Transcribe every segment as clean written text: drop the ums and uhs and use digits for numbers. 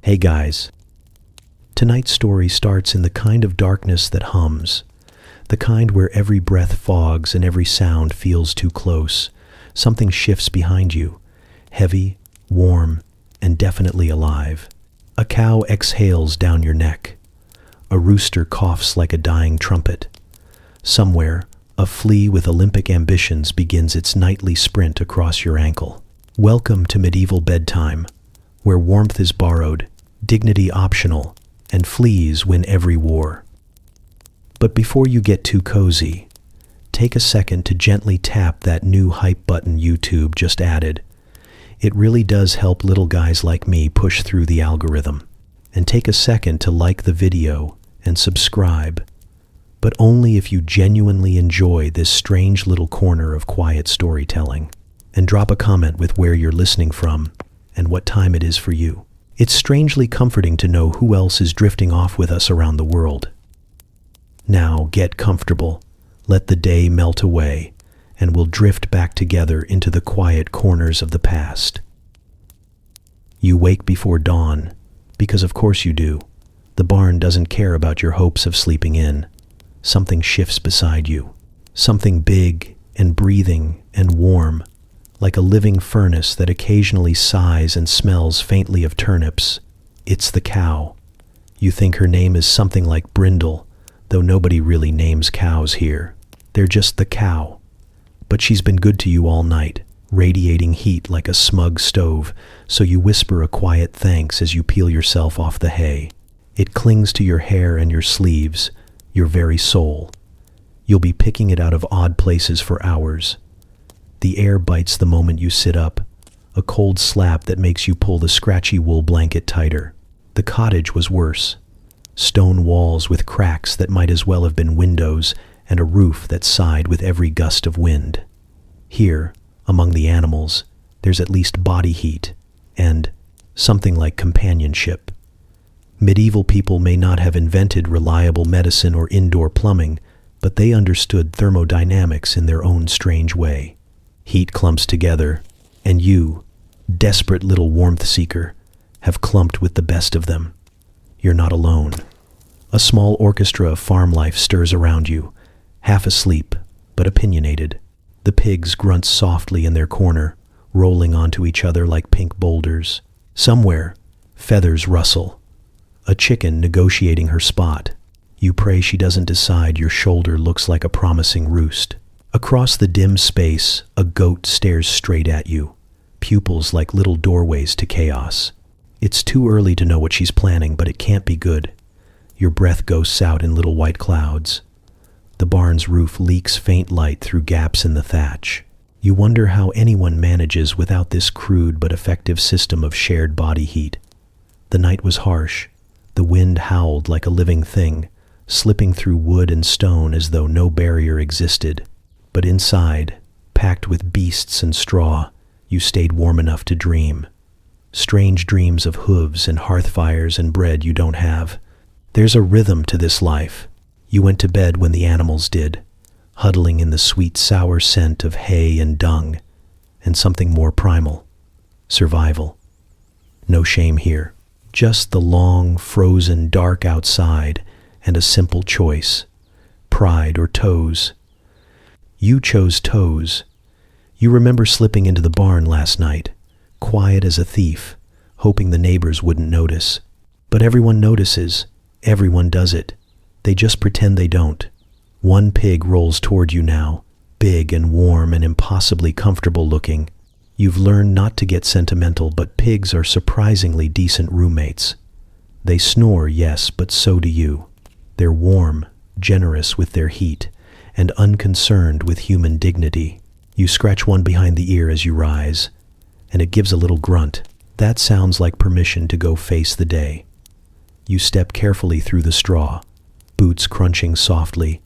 Hey guys, tonight's story starts in the kind of darkness that hums, the kind where every breath fogs and every sound feels too close. Something shifts behind you, heavy, warm, and definitely alive. A cow exhales down your neck. A rooster coughs like a dying trumpet. Somewhere, a flea with Olympic ambitions begins its nightly sprint across your ankle. Welcome to medieval bedtime, where warmth is borrowed, dignity optional, and fleas win every war. But before you get too cozy, take a second to gently tap that new hype button YouTube just added. It really does help little guys like me push through the algorithm. And take a second to like the video and subscribe, but only if you genuinely enjoy this strange little corner of quiet storytelling. And drop a comment with where you're listening from and what time it is for you. It's strangely comforting to know who else is drifting off with us around the world. Now get comfortable, let the day melt away, and we'll drift back together into the quiet corners of the past. You wake before dawn, because of course you do. The barn doesn't care about your hopes of sleeping in. Something shifts beside you. Something big and breathing and warm, like a living furnace that occasionally sighs and smells faintly of turnips. It's the cow. You think her name is something like Brindle, though nobody really names cows here. They're just the cow. But she's been good to you all night, radiating heat like a smug stove, so you whisper a quiet thanks as you peel yourself off the hay. It clings to your hair and your sleeves, your very soul. You'll be picking it out of odd places for hours. The air bites the moment you sit up, a cold slap that makes you pull the scratchy wool blanket tighter. The cottage was worse. Stone walls with cracks that might as well have been windows, and a roof that sighed with every gust of wind. Here, among the animals, there's at least body heat, and something like companionship. Medieval people may not have invented reliable medicine or indoor plumbing, but they understood thermodynamics in their own strange way. Heat clumps together, and you, desperate little warmth seeker, have clumped with the best of them. You're not alone. A small orchestra of farm life stirs around you, half asleep, but opinionated. The pigs grunt softly in their corner, rolling onto each other like pink boulders. Somewhere, feathers rustle. A chicken negotiating her spot. You pray she doesn't decide your shoulder looks like a promising roost. Across the dim space, a goat stares straight at you, pupils like little doorways to chaos. It's too early to know what she's planning, but it can't be good. Your breath ghosts out in little white clouds. The barn's roof leaks faint light through gaps in the thatch. You wonder how anyone manages without this crude but effective system of shared body heat. The night was harsh. The wind howled like a living thing, slipping through wood and stone as though no barrier existed. But inside, packed with beasts and straw, you stayed warm enough to dream. Strange dreams of hooves and hearth fires and bread you don't have. There's a rhythm to this life. You went to bed when the animals did, huddling in the sweet sour scent of hay and dung, and something more primal. Survival. No shame here. Just the long, frozen dark outside and a simple choice. Pride or toes. You chose toes. You remember slipping into the barn last night, quiet as a thief, hoping the neighbors wouldn't notice. But everyone notices. Everyone does it. They just pretend they don't. One pig rolls toward you now, big and warm and impossibly comfortable looking. You've learned not to get sentimental, but pigs are surprisingly decent roommates. They snore, yes, but so do you. They're warm, generous with their heat, and unconcerned with human dignity. You scratch one behind the ear as you rise, and it gives a little grunt. That sounds like permission to go face the day. You step carefully through the straw, boots crunching softly,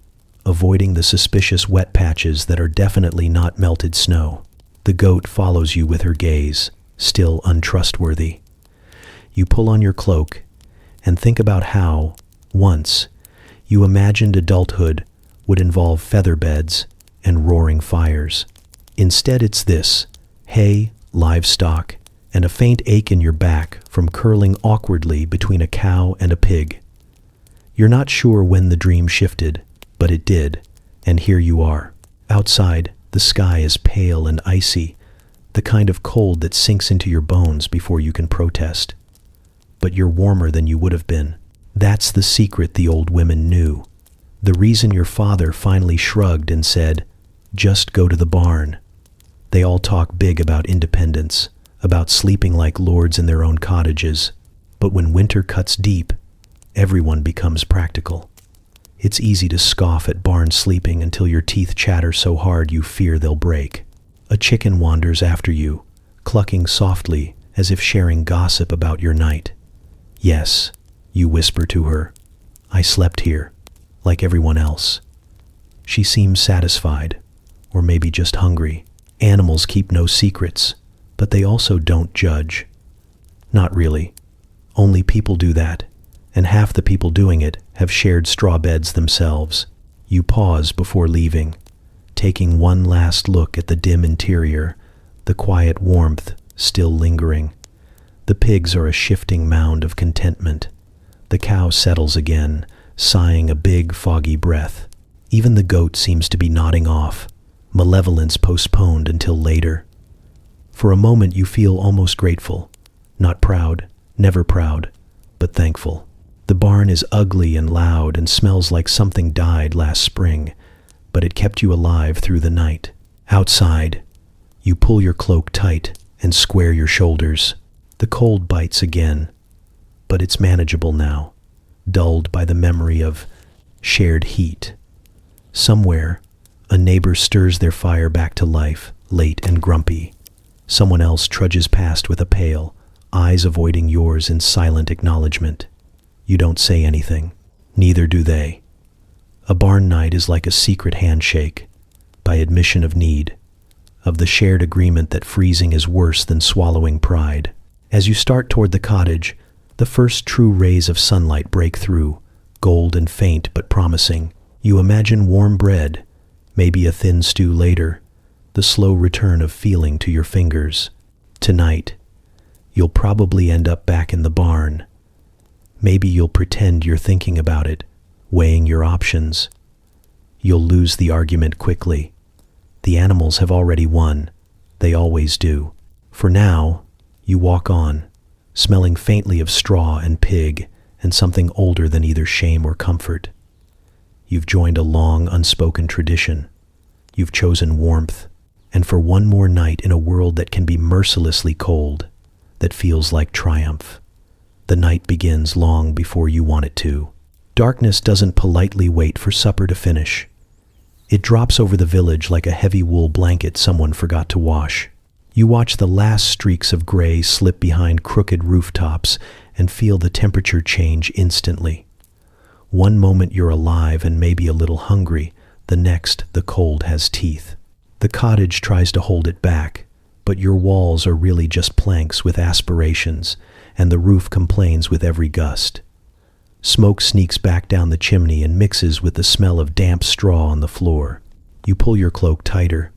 avoiding the suspicious wet patches that are definitely not melted snow. The goat follows you with her gaze, still untrustworthy. You pull on your cloak and think about how, once, you imagined adulthood would involve feather beds and roaring fires. Instead it's this: hay, livestock, and a faint ache in your back from curling awkwardly between a cow and a pig. You're not sure when the dream shifted, but it did, and here you are. Outside, the sky is pale and icy, the kind of cold that sinks into your bones before you can protest. But you're warmer than you would have been. That's the secret the old women knew. The reason your father finally shrugged and said, "Just go to the barn." They all talk big about independence, about sleeping like lords in their own cottages. But when winter cuts deep, everyone becomes practical. It's easy to scoff at barn sleeping until your teeth chatter so hard you fear they'll break. A chicken wanders after you, clucking softly as if sharing gossip about your night. "Yes," you whisper to her, "I slept here, like everyone else." She seems satisfied, or maybe just hungry. Animals keep no secrets, but they also don't judge. Not really. Only people do that, and half the people doing it have shared straw beds themselves. You pause before leaving, taking one last look at the dim interior, the quiet warmth still lingering. The pigs are a shifting mound of contentment. The cow settles again, sighing a big, foggy breath. Even the goat seems to be nodding off, malevolence postponed until later. For a moment you feel almost grateful, not proud, never proud, but thankful. The barn is ugly and loud and smells like something died last spring, but it kept you alive through the night. Outside, you pull your cloak tight and square your shoulders. The cold bites again, but it's manageable now, dulled by the memory of shared heat. Somewhere, a neighbor stirs their fire back to life, late and grumpy. Someone else trudges past with a pail, eyes avoiding yours in silent acknowledgement. You don't say anything. Neither do they. A barn night is like a secret handshake, by admission of need, of the shared agreement that freezing is worse than swallowing pride. As you start toward the cottage, the first true rays of sunlight break through, gold and faint but promising. You imagine warm bread, maybe a thin stew later, the slow return of feeling to your fingers. Tonight, you'll probably end up back in the barn. Maybe you'll pretend you're thinking about it, weighing your options. You'll lose the argument quickly. The animals have already won. They always do. For now, you walk on, smelling faintly of straw and pig and something older than either shame or comfort. You've joined a long, unspoken tradition. You've chosen warmth, and for one more night in a world that can be mercilessly cold, that feels like triumph. The night begins long before you want it to. Darkness doesn't politely wait for supper to finish. It drops over the village like a heavy wool blanket someone forgot to wash. You watch the last streaks of gray slip behind crooked rooftops and feel the temperature change instantly. One moment you're alive and maybe a little hungry, the next the cold has teeth. The cottage tries to hold it back, but your walls are really just planks with aspirations, and the roof complains with every gust. Smoke sneaks back down the chimney and mixes with the smell of damp straw on the floor. You pull your cloak tighter,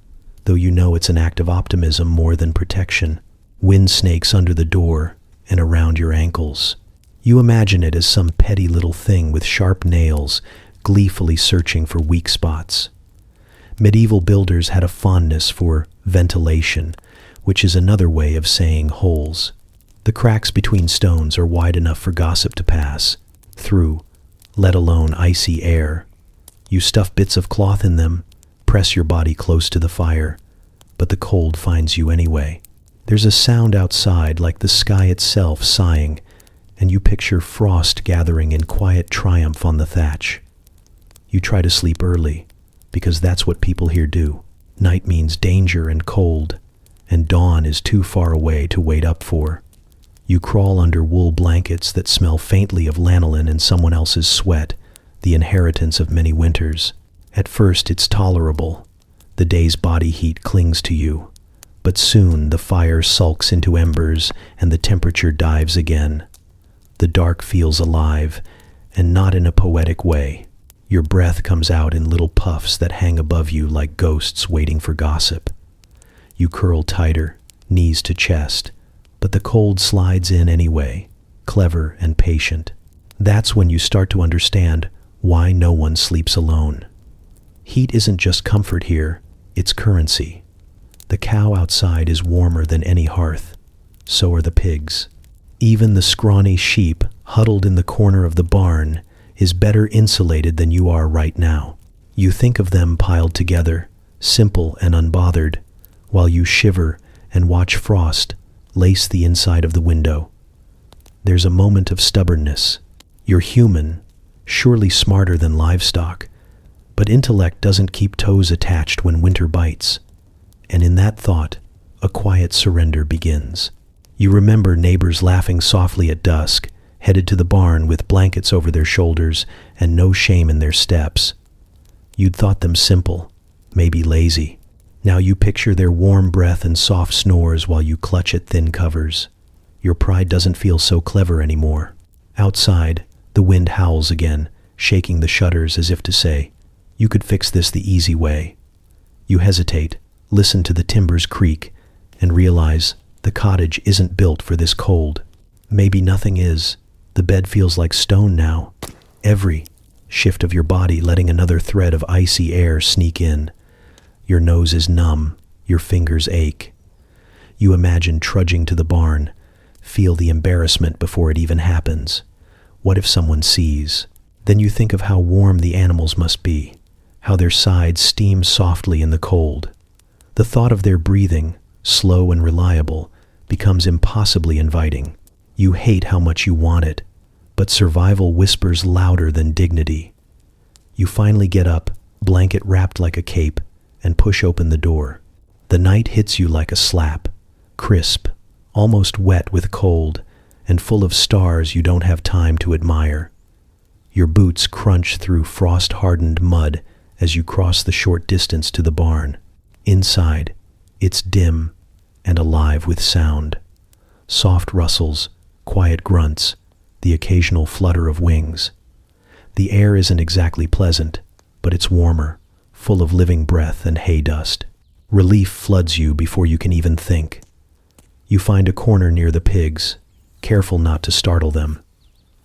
though you know it's an act of optimism more than protection. Wind snakes under the door and around your ankles. You imagine it as some petty little thing with sharp nails, gleefully searching for weak spots. Medieval builders had a fondness for ventilation, which is another way of saying holes. The cracks between stones are wide enough for gossip to pass through, let alone icy air. You stuff bits of cloth in them, press your body close to the fire, but the cold finds you anyway. There's a sound outside like the sky itself sighing, and you picture frost gathering in quiet triumph on the thatch. You try to sleep early, because that's what people here do. Night means danger and cold, and dawn is too far away to wait up for. You crawl under wool blankets that smell faintly of lanolin and someone else's sweat, the inheritance of many winters. At first it's tolerable. The day's body heat clings to you. But soon the fire sulks into embers and the temperature dives again. The dark feels alive, and not in a poetic way. Your breath comes out in little puffs that hang above you like ghosts waiting for gossip. You curl tighter, knees to chest, but the cold slides in anyway, clever and patient. That's when you start to understand why no one sleeps alone. Heat isn't just comfort here, it's currency. The cow outside is warmer than any hearth. So are the pigs. Even the scrawny sheep huddled in the corner of the barn is better insulated than you are right now. You think of them piled together, simple and unbothered, while you shiver and watch frost lace the inside of the window. There's a moment of stubbornness. You're human, surely smarter than livestock, but intellect doesn't keep toes attached when winter bites. And in that thought, a quiet surrender begins. You remember neighbors laughing softly at dusk, headed to the barn with blankets over their shoulders and no shame in their steps. You'd thought them simple, maybe lazy. Now you picture their warm breath and soft snores while you clutch at thin covers. Your pride doesn't feel so clever anymore. Outside, the wind howls again, shaking the shutters as if to say, "You could fix this the easy way." You hesitate, listen to the timbers creak, and realize the cottage isn't built for this cold. Maybe nothing is. The bed feels like stone now. Every shift of your body letting another thread of icy air sneak in. Your nose is numb, your fingers ache. You imagine trudging to the barn, feel the embarrassment before it even happens. What if someone sees? Then you think of how warm the animals must be, how their sides steam softly in the cold. The thought of their breathing, slow and reliable, becomes impossibly inviting. You hate how much you want it, but survival whispers louder than dignity. You finally get up, blanket wrapped like a cape, and push open the door. The night hits you like a slap, crisp, almost wet with cold, and full of stars you don't have time to admire. Your boots crunch through frost-hardened mud as you cross the short distance to the barn. Inside, it's dim and alive with sound. Soft rustles, quiet grunts, the occasional flutter of wings. The air isn't exactly pleasant, but it's warmer, full of living breath and hay dust. Relief floods you before you can even think. You find a corner near the pigs, careful not to startle them.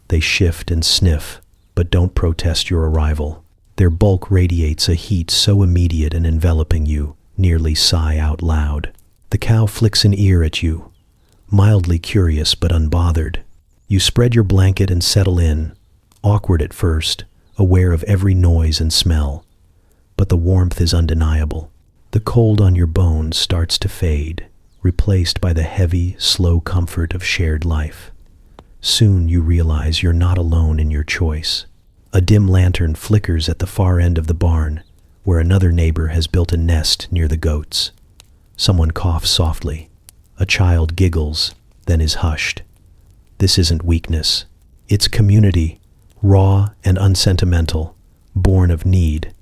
They shift and sniff, but don't protest your arrival. Their bulk radiates a heat so immediate and enveloping you, nearly sigh out loud. The cow flicks an ear at you, mildly curious but unbothered. You spread your blanket and settle in, awkward at first, aware of every noise and smell. But the warmth is undeniable. The cold on your bones starts to fade, replaced by the heavy, slow comfort of shared life. Soon you realize you're not alone in your choice. A dim lantern flickers at the far end of the barn, where another neighbor has built a nest near the goats. Someone coughs softly. A child giggles, then is hushed. This isn't weakness. It's community, raw and unsentimental, born of need.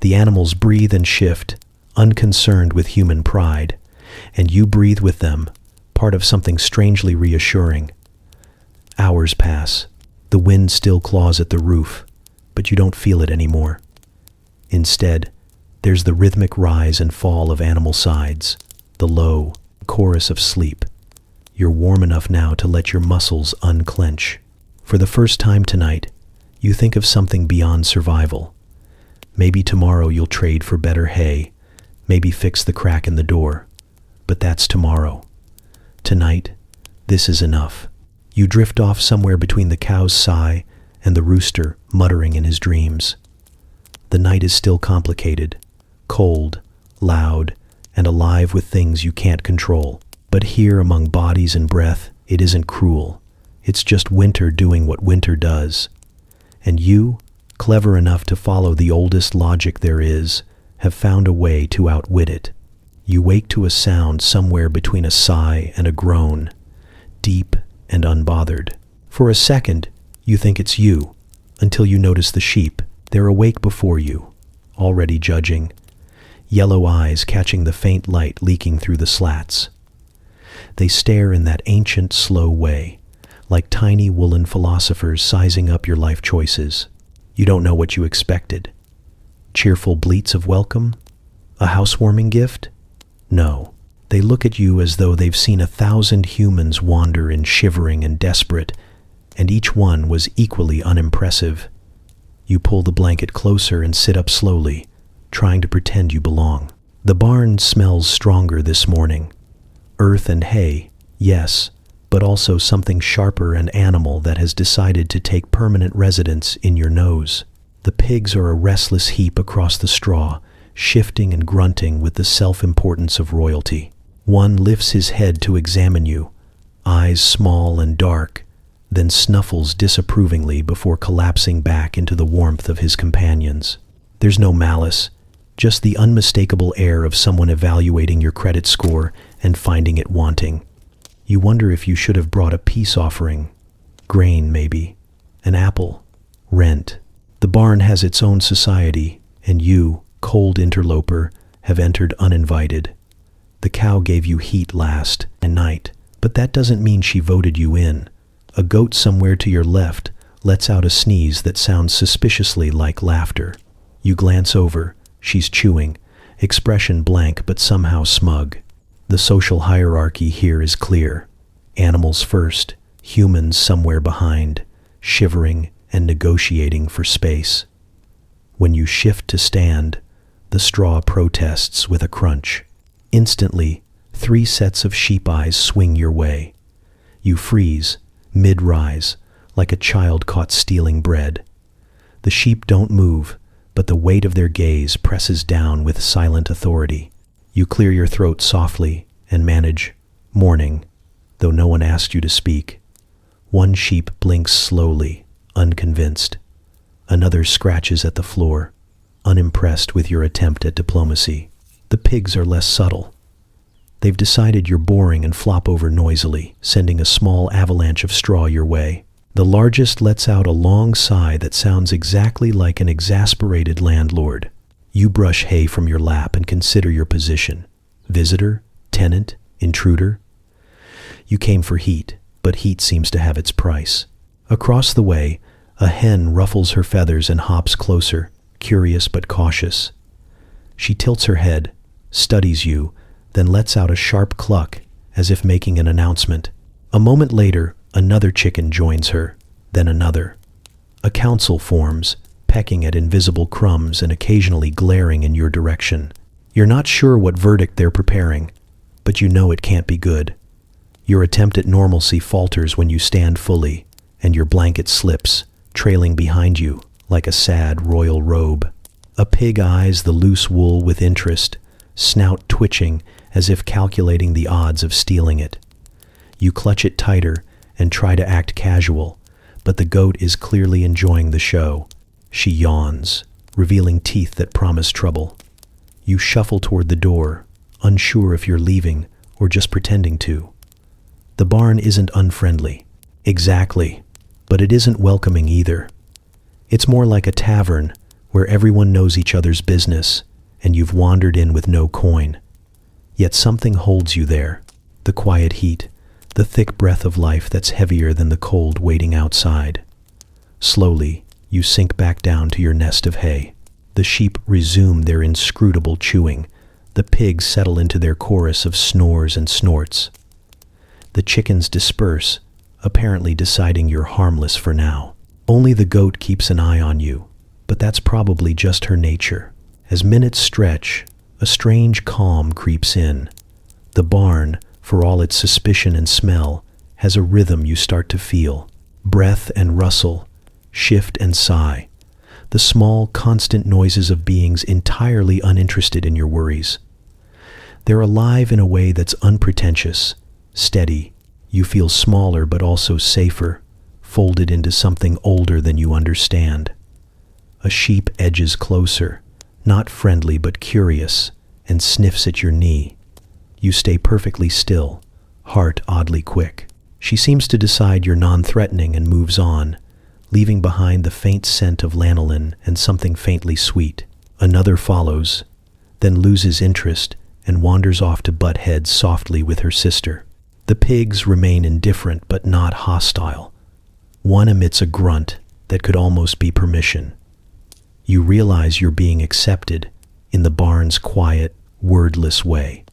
The animals breathe and shift, unconcerned with human pride, and you breathe with them, part of something strangely reassuring. Hours pass. The wind still claws at the roof, but you don't feel it anymore. Instead, there's the rhythmic rise and fall of animal sides, the low chorus of sleep. You're warm enough now to let your muscles unclench. For the first time tonight, you think of something beyond survival. Maybe tomorrow you'll trade for better hay, maybe fix the crack in the door. But that's tomorrow. Tonight, this is enough. You drift off somewhere between the cow's sigh and the rooster muttering in his dreams. The night is still complicated, cold, loud, and alive with things you can't control. But here among bodies and breath, it isn't cruel. It's just winter doing what winter does. And you, clever enough to follow the oldest logic there is, have found a way to outwit it. You wake to a sound somewhere between a sigh and a groan, deep and unbothered. For a second, you think it's you, until you notice the sheep. They're awake before you, already judging, yellow eyes catching the faint light leaking through the slats. They stare in that ancient, slow way, like tiny woolen philosophers sizing up your life choices. You don't know what you expected. Cheerful bleats of welcome? A housewarming gift? No. They look at you as though they've seen 1,000 humans wander in shivering and desperate, and each one was equally unimpressive. You pull the blanket closer and sit up slowly, trying to pretend you belong. The barn smells stronger this morning. Earth and hay, yes, but also something sharper and animal that has decided to take permanent residence in your nose. The pigs are a restless heap across the straw, shifting and grunting with the self-importance of royalty. One lifts his head to examine you, eyes small and dark, then snuffles disapprovingly before collapsing back into the warmth of his companions. There's no malice, just the unmistakable air of someone evaluating your credit score and finding it wanting. You wonder if you should have brought a peace offering. Grain, maybe. An apple. Rent. The barn has its own society, and you, cold interloper, have entered uninvited. The cow gave you heat last night, but that doesn't mean she voted you in. A goat somewhere to your left lets out a sneeze that sounds suspiciously like laughter. You glance over. She's chewing, expression blank but somehow smug. The social hierarchy here is clear. Animals first, humans somewhere behind, shivering and negotiating for space. When you shift to stand, the straw protests with a crunch. Instantly, 3 sets of sheep eyes swing your way. You freeze, mid-rise, like a child caught stealing bread. The sheep don't move, but the weight of their gaze presses down with silent authority. You clear your throat softly and manage, "Morning," though no one asked you to speak. One sheep blinks slowly, unconvinced. Another scratches at the floor, unimpressed with your attempt at diplomacy. The pigs are less subtle. They've decided you're boring and flop over noisily, sending a small avalanche of straw your way. The largest lets out a long sigh that sounds exactly like an exasperated landlord. You brush hay from your lap and consider your position. Visitor? Tenant? Intruder? You came for heat, but heat seems to have its price. Across the way, a hen ruffles her feathers and hops closer, curious but cautious. She tilts her head, studies you, then lets out a sharp cluck, as if making an announcement. A moment later, another chicken joins her, then another. A council forms, pecking at invisible crumbs and occasionally glaring in your direction. You're not sure what verdict they're preparing, but you know it can't be good. Your attempt at normalcy falters when you stand fully, and your blanket slips, trailing behind you like a sad royal robe. A pig eyes the loose wool with interest, snout twitching as if calculating the odds of stealing it. You clutch it tighter and try to act casual, but the goat is clearly enjoying the show. She yawns, revealing teeth that promise trouble. You shuffle toward the door, unsure if you're leaving or just pretending to. The barn isn't unfriendly. Exactly, but it isn't welcoming either. It's more like a tavern where everyone knows each other's business, and you've wandered in with no coin. Yet something holds you there, the quiet heat, the thick breath of life that's heavier than the cold waiting outside. Slowly, you sink back down to your nest of hay. The sheep resume their inscrutable chewing. The pigs settle into their chorus of snores and snorts. The chickens disperse, apparently deciding you're harmless for now. Only the goat keeps an eye on you, but that's probably just her nature. As minutes stretch, a strange calm creeps in. The barn, for all its suspicion and smell, has a rhythm you start to feel. Breath and rustle, shift and sigh. The small, constant noises of beings entirely uninterested in your worries. They're alive in a way that's unpretentious, steady. You feel smaller but also safer, folded into something older than you understand. A sheep edges closer, not friendly but curious, and sniffs at your knee. You stay perfectly still, heart oddly quick. She seems to decide you're non-threatening and moves on, leaving behind the faint scent of lanolin and something faintly sweet. Another follows, then loses interest and wanders off to butt heads softly with her sister. The pigs remain indifferent but not hostile. One emits a grunt that could almost be permission. You realize you're being accepted in the barn's quiet, wordless way.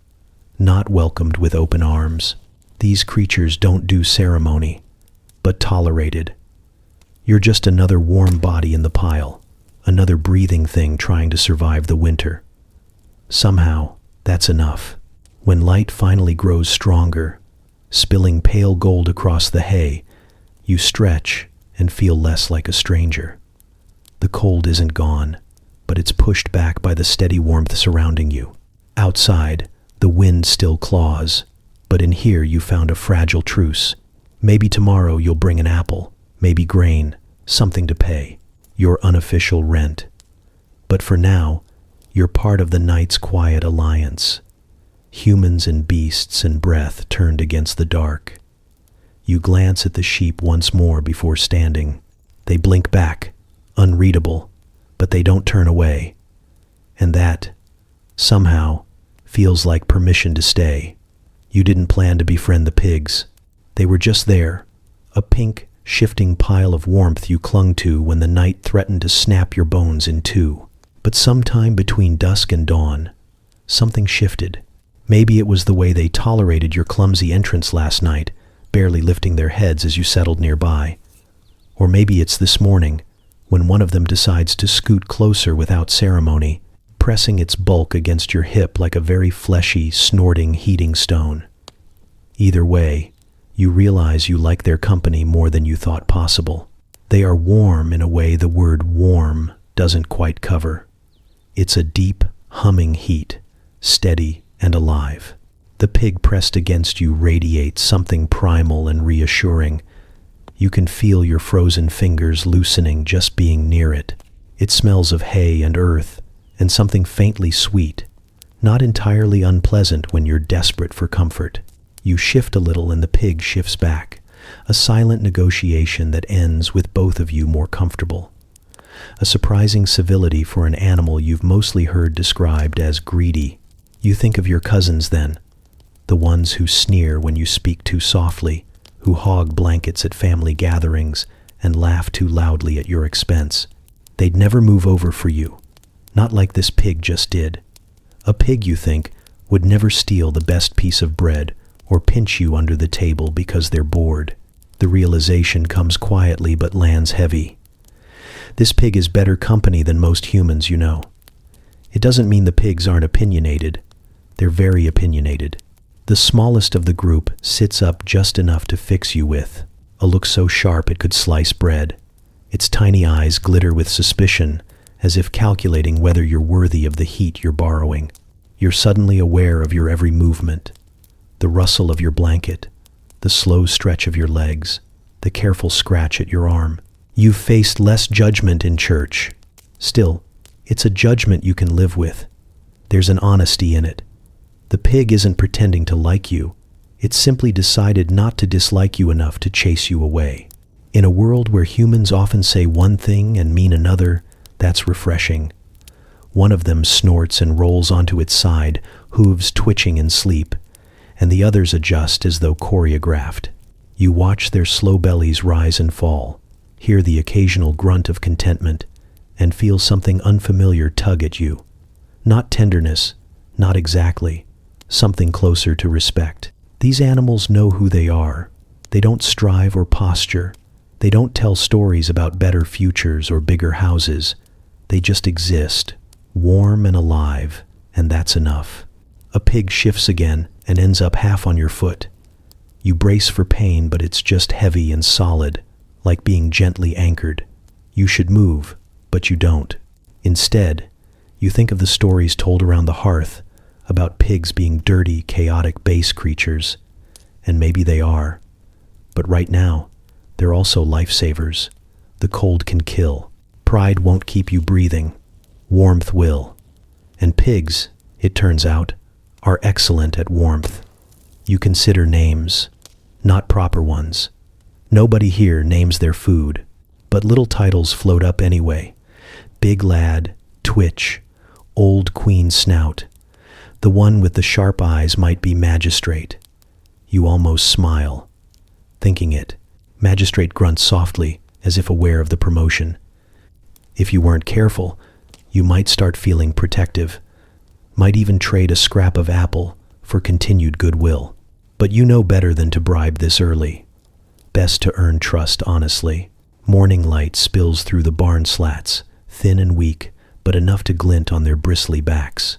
not welcomed with open arms. These creatures don't do ceremony, but tolerated. You're just another warm body in the pile, another breathing thing trying to survive the winter. Somehow, that's enough. When light finally grows stronger, spilling pale gold across the hay, you stretch and feel less like a stranger. The cold isn't gone, but it's pushed back by the steady warmth surrounding you. Outside, the wind still claws, but in here you found a fragile truce. Maybe tomorrow you'll bring an apple, maybe grain, something to pay, your unofficial rent. But for now, you're part of the night's quiet alliance. Humans and beasts and breath turned against the dark. You glance at the sheep once more before standing. They blink back, unreadable, but they don't turn away. And that, somehow, feels like permission to stay. You didn't plan to befriend the pigs. They were just there, a pink, shifting pile of warmth you clung to when the night threatened to snap your bones in two. But sometime between dusk and dawn, something shifted. Maybe it was the way they tolerated your clumsy entrance last night, barely lifting their heads as you settled nearby. Or maybe it's this morning, when one of them decides to scoot closer without ceremony, pressing its bulk against your hip like a very fleshy, snorting heating stone. Either way, you realize you like their company more than you thought possible. They are warm in a way the word warm doesn't quite cover. It's a deep, humming heat, steady and alive. The pig pressed against you radiates something primal and reassuring. You can feel your frozen fingers loosening just being near it. It smells of hay and earth, and something faintly sweet, not entirely unpleasant when you're desperate for comfort. You shift a little and the pig shifts back, a silent negotiation that ends with both of you more comfortable. A surprising civility for an animal you've mostly heard described as greedy. You think of your cousins then, the ones who sneer when you speak too softly, who hog blankets at family gatherings and laugh too loudly at your expense. They'd never move over for you, not like this pig just did. A pig, you think, would never steal the best piece of bread or pinch you under the table because they're bored. The realization comes quietly but lands heavy. This pig is better company than most humans, you know. It doesn't mean the pigs aren't opinionated. They're very opinionated. The smallest of the group sits up just enough to fix you with, a look so sharp it could slice bread. Its tiny eyes glitter with suspicion, as if calculating whether you're worthy of the heat you're borrowing. You're suddenly aware of your every movement, the rustle of your blanket, the slow stretch of your legs, the careful scratch at your arm. You've faced less judgment in church. Still, it's a judgment you can live with. There's an honesty in it. The pig isn't pretending to like you. It's simply decided not to dislike you enough to chase you away. In a world where humans often say one thing and mean another, that's refreshing. One of them snorts and rolls onto its side, hooves twitching in sleep, and the others adjust as though choreographed. You watch their slow bellies rise and fall, hear the occasional grunt of contentment, and feel something unfamiliar tug at you. Not tenderness, not exactly, something closer to respect. These animals know who they are. They don't strive or posture. They don't tell stories about better futures or bigger houses. They just exist, warm and alive, and that's enough. A pig shifts again and ends up half on your foot. You brace for pain, but it's just heavy and solid, like being gently anchored. You should move, but you don't. Instead, you think of the stories told around the hearth about pigs being dirty, chaotic base creatures, and maybe they are. But right now, they're also lifesavers. The cold can kill. Pride won't keep you breathing. Warmth will. And pigs, it turns out, are excellent at warmth. You consider names, not proper ones. Nobody here names their food, but little titles float up anyway. Big lad, twitch, old queen snout. The one with the sharp eyes might be magistrate. You almost smile, thinking it. Magistrate grunts softly, as if aware of the promotion. If you weren't careful, you might start feeling protective, might even trade a scrap of apple for continued goodwill. But you know better than to bribe this early. Best to earn trust honestly. Morning light spills through the barn slats, thin and weak, but enough to glint on their bristly backs.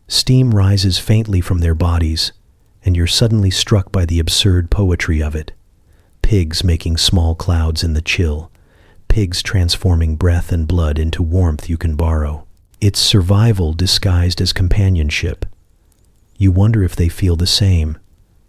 Steam rises faintly from their bodies, and you're suddenly struck by the absurd poetry of it. Pigs making small clouds in the chill. Pigs transforming breath and blood into warmth you can borrow. It's survival disguised as companionship. You wonder if they feel the same,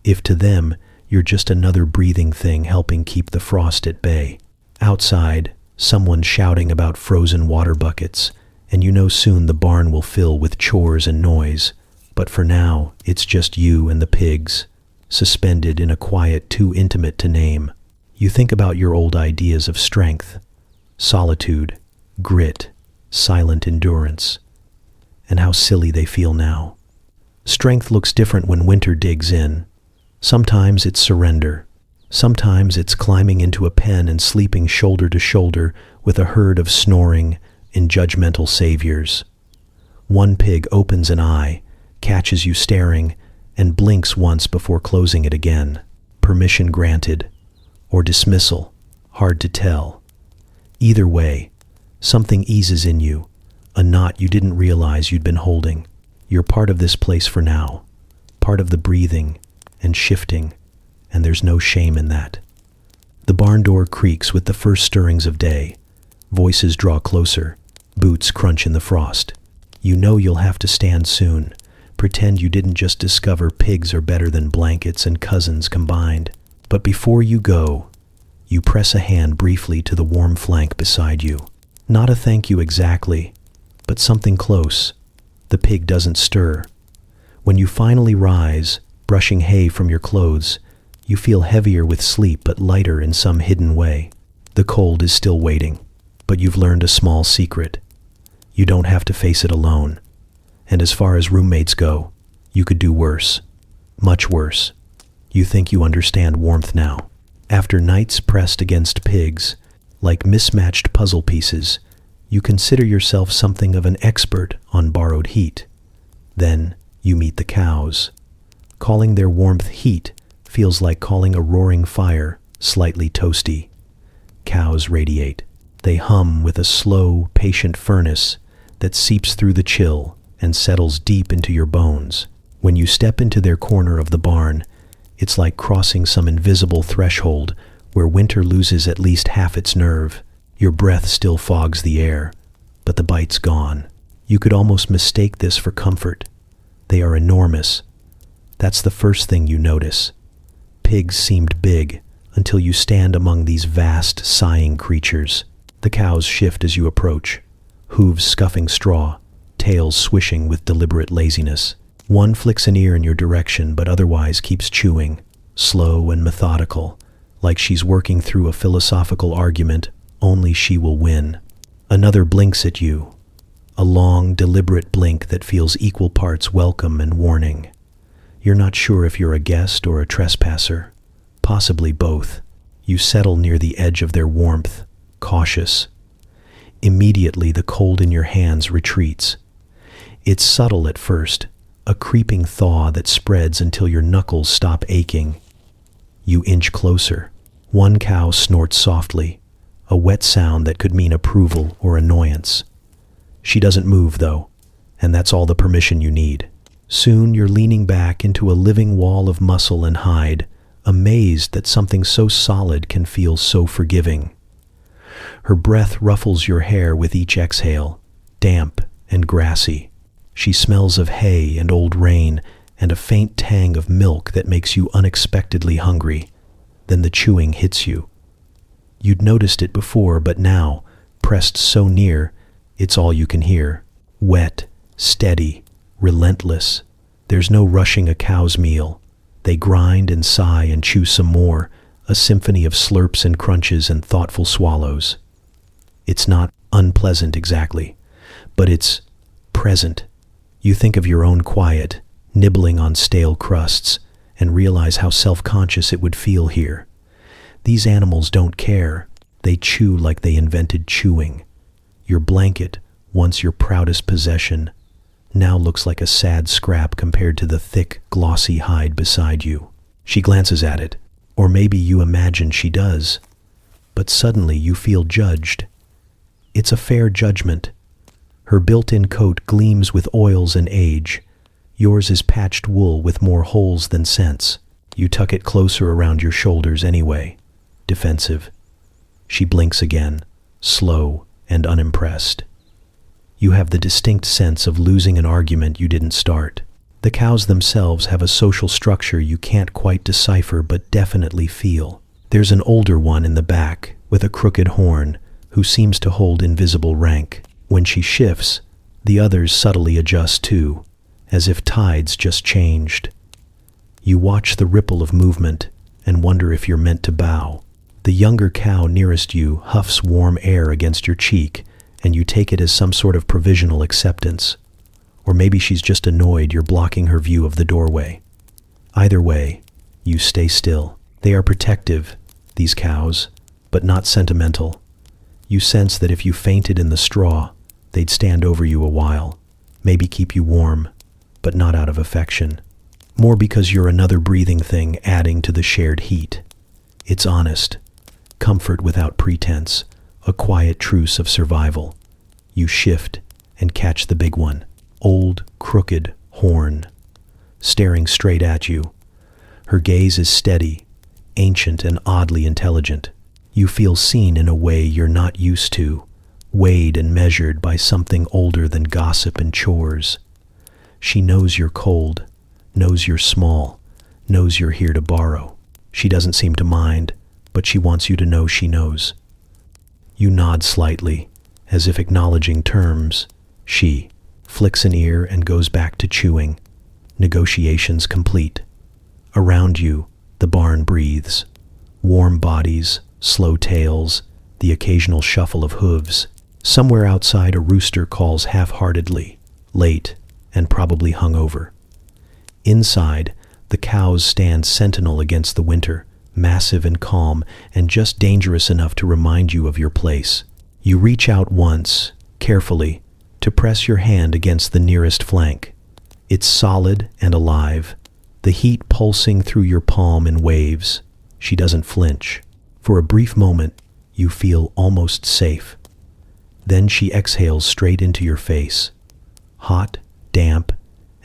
if to them you're just another breathing thing helping keep the frost at bay. Outside, someone's shouting about frozen water buckets, and you know soon the barn will fill with chores and noise. But for now, it's just you and the pigs, suspended in a quiet too intimate to name. You think about your old ideas of strength, solitude, grit, silent endurance, and how silly they feel now. Strength looks different when winter digs in. Sometimes it's surrender. Sometimes it's climbing into a pen and sleeping shoulder to shoulder with a herd of snoring, judgmental saviors. One pig opens an eye, catches you staring, and blinks once before closing it again. Permission granted, or dismissal, hard to tell. Either way, something eases in you, a knot you didn't realize you'd been holding. You're part of this place for now, part of the breathing and shifting, and there's no shame in that. The barn door creaks with the first stirrings of day. Voices draw closer, boots crunch in the frost. You know you'll have to stand soon. Pretend you didn't just discover pigs are better than blankets and cousins combined. But before you go, you press a hand briefly to the warm flank beside you. Not a thank you exactly, but something close. The pig doesn't stir. When you finally rise, brushing hay from your clothes, you feel heavier with sleep but lighter in some hidden way. The cold is still waiting, but you've learned a small secret. You don't have to face it alone. And as far as roommates go, you could do worse. Much worse. You think you understand warmth now. After nights pressed against pigs, like mismatched puzzle pieces, you consider yourself something of an expert on borrowed heat. Then you meet the cows. Calling their warmth heat feels like calling a roaring fire slightly toasty. Cows radiate. They hum with a slow, patient furnace that seeps through the chill and settles deep into your bones. When you step into their corner of the barn, it's like crossing some invisible threshold where winter loses at least half its nerve. Your breath still fogs the air, but the bite's gone. You could almost mistake this for comfort. They are enormous. That's the first thing you notice. Pigs seemed big until you stand among these vast, sighing creatures. The cows shift as you approach, hooves scuffing straw, tails swishing with deliberate laziness. One flicks an ear in your direction but otherwise keeps chewing, slow and methodical, like she's working through a philosophical argument only she will win. Another blinks at you, a long, deliberate blink that feels equal parts welcome and warning. You're not sure if you're a guest or a trespasser, possibly both. You settle near the edge of their warmth, cautious. Immediately the cold in your hands retreats. It's subtle at first, a creeping thaw that spreads until your knuckles stop aching. You inch closer. One cow snorts softly, a wet sound that could mean approval or annoyance. She doesn't move though, and that's all the permission you need. Soon you're leaning back into a living wall of muscle and hide, amazed that something so solid can feel so forgiving. Her breath ruffles your hair with each exhale, damp and grassy. She smells of hay and old rain and a faint tang of milk that makes you unexpectedly hungry. Then the chewing hits you. You'd noticed it before, but now, pressed so near, it's all you can hear. Wet, steady, relentless. There's no rushing a cow's meal. They grind and sigh and chew some more, a symphony of slurps and crunches and thoughtful swallows. It's not unpleasant exactly, but it's present. You think of your own quiet, nibbling on stale crusts, and realize how self-conscious it would feel here. These animals don't care. They chew like they invented chewing. Your blanket, once your proudest possession, now looks like a sad scrap compared to the thick, glossy hide beside you. She glances at it, or maybe you imagine she does, but suddenly you feel judged. It's a fair judgment. Her built-in coat gleams with oils and age. Yours is patched wool with more holes than sense. You tuck it closer around your shoulders anyway. Defensive. She blinks again, slow and unimpressed. You have the distinct sense of losing an argument you didn't start. The cows themselves have a social structure you can't quite decipher but definitely feel. There's an older one in the back with a crooked horn who seems to hold invisible rank. When she shifts, the others subtly adjust too, as if tides just changed. You watch the ripple of movement and wonder if you're meant to bow. The younger cow nearest you huffs warm air against your cheek, and you take it as some sort of provisional acceptance. Or maybe she's just annoyed you're blocking her view of the doorway. Either way, you stay still. They are protective, these cows, but not sentimental. You sense that if you fainted in the straw, they'd stand over you a while, maybe keep you warm, but not out of affection. More because you're another breathing thing adding to the shared heat. It's honest, comfort without pretense, a quiet truce of survival. You shift and catch the big one, old, crooked horn, staring straight at you. Her gaze is steady, ancient and oddly intelligent. You feel seen in a way you're not used to, weighed and measured by something older than gossip and chores. She knows you're cold, knows you're small, knows you're here to borrow. She doesn't seem to mind, but she wants you to know she knows. You nod slightly, as if acknowledging terms. She flicks an ear and goes back to chewing. Negotiations complete. Around you, the barn breathes. Warm bodies, slow tails, the occasional shuffle of hooves. Somewhere outside, a rooster calls half-heartedly, late and probably hungover. Inside, the cows stand sentinel against the winter, massive and calm, and just dangerous enough to remind you of your place. You reach out once, carefully, to press your hand against the nearest flank. It's solid and alive, the heat pulsing through your palm in waves. She doesn't flinch. For a brief moment, you feel almost safe. Then she exhales straight into your face, hot, damp,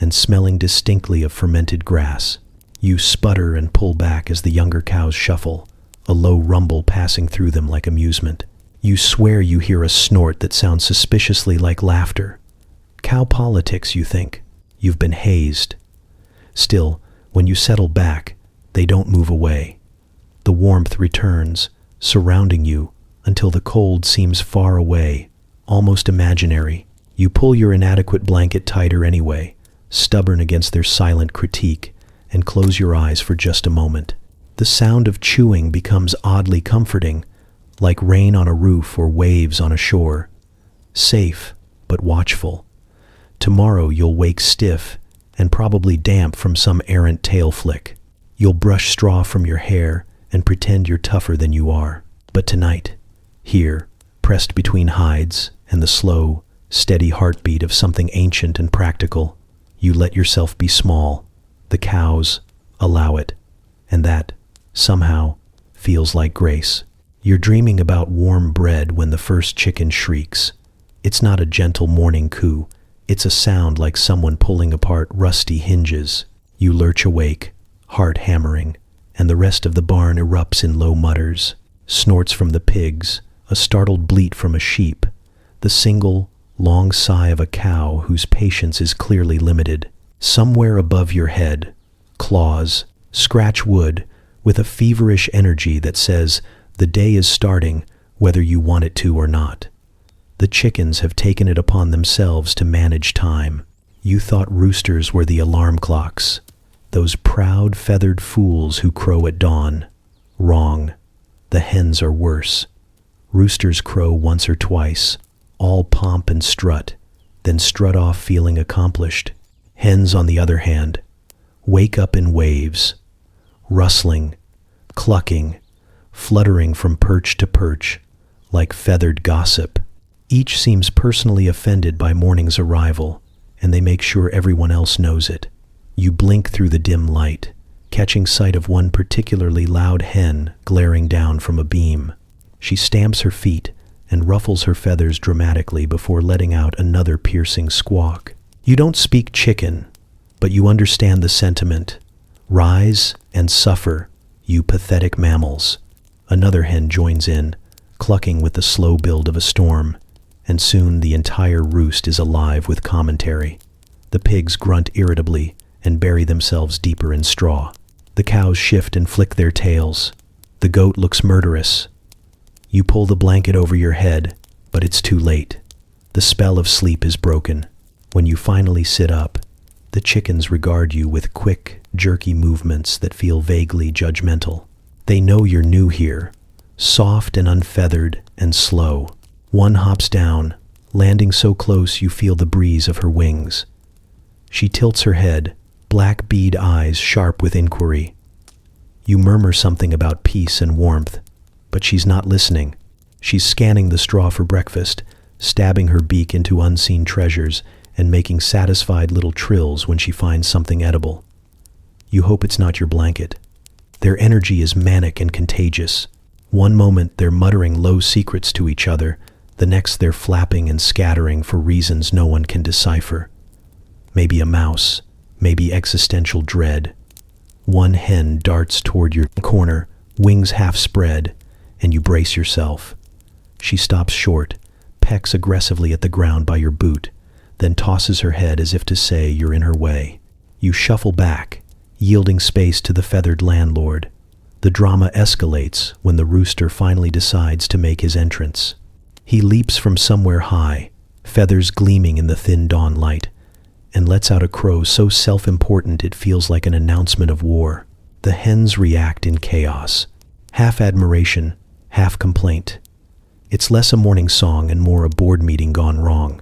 and smelling distinctly of fermented grass. You sputter and pull back as the younger cows shuffle, a low rumble passing through them like amusement. You swear you hear a snort that sounds suspiciously like laughter. Cow politics, you think. You've been hazed. Still, when you settle back, they don't move away. The warmth returns, surrounding you, until the cold seems far away, almost imaginary. You pull your inadequate blanket tighter anyway, stubborn against their silent critique, and close your eyes for just a moment. The sound of chewing becomes oddly comforting, like rain on a roof or waves on a shore. Safe, but watchful. Tomorrow you'll wake stiff and probably damp from some errant tail flick. You'll brush straw from your hair and pretend you're tougher than you are. But tonight, here, pressed between hides and the slow, steady heartbeat of something ancient and practical, you let yourself be small. The cows allow it, and that, somehow, feels like grace. You're dreaming about warm bread when the first chicken shrieks. It's not a gentle morning coo. It's a sound like someone pulling apart rusty hinges. You lurch awake, heart hammering, and the rest of the barn erupts in low mutters. Snorts from the pigs, a startled bleat from a sheep, the single, long sigh of a cow whose patience is clearly limited. Somewhere above your head, claws scratch wood with a feverish energy that says the day is starting whether you want it to or not. The chickens have taken it upon themselves to manage time. You thought roosters were the alarm clocks, those proud feathered fools who crow at dawn. Wrong. The hens are worse. Roosters crow once or twice, all pomp and strut, then strut off feeling accomplished. Hens, on the other hand, wake up in waves, rustling, clucking, fluttering from perch to perch, like feathered gossip. Each seems personally offended by morning's arrival, and they make sure everyone else knows it. You blink through the dim light, catching sight of one particularly loud hen glaring down from a beam. She stamps her feet and ruffles her feathers dramatically before letting out another piercing squawk. You don't speak chicken, but you understand the sentiment. Rise and suffer, you pathetic mammals. Another hen joins in, clucking with the slow build of a storm, and soon the entire roost is alive with commentary. The pigs grunt irritably and bury themselves deeper in straw. The cows shift and flick their tails. The goat looks murderous. You pull the blanket over your head, but it's too late. The spell of sleep is broken. When you finally sit up, the chickens regard you with quick, jerky movements that feel vaguely judgmental. They know you're new here, soft and unfeathered and slow. One hops down, landing so close you feel the breeze of her wings. She tilts her head, black bead eyes sharp with inquiry. You murmur something about peace and warmth, but she's not listening. She's scanning the straw for breakfast, stabbing her beak into unseen treasures and making satisfied little trills when she finds something edible. You hope it's not your blanket. Their energy is manic and contagious. One moment they're muttering low secrets to each other, the next they're flapping and scattering for reasons no one can decipher. Maybe a mouse, maybe existential dread. One hen darts toward your corner, wings half spread, and you brace yourself. She stops short, pecks aggressively at the ground by your boot, then tosses her head as if to say you're in her way. You shuffle back, yielding space to the feathered landlord. The drama escalates when the rooster finally decides to make his entrance. He leaps from somewhere high, feathers gleaming in the thin dawn light, and lets out a crow so self-important it feels like an announcement of war. The hens react in chaos, half admiration, half complaint. It's less a morning song and more a board meeting gone wrong.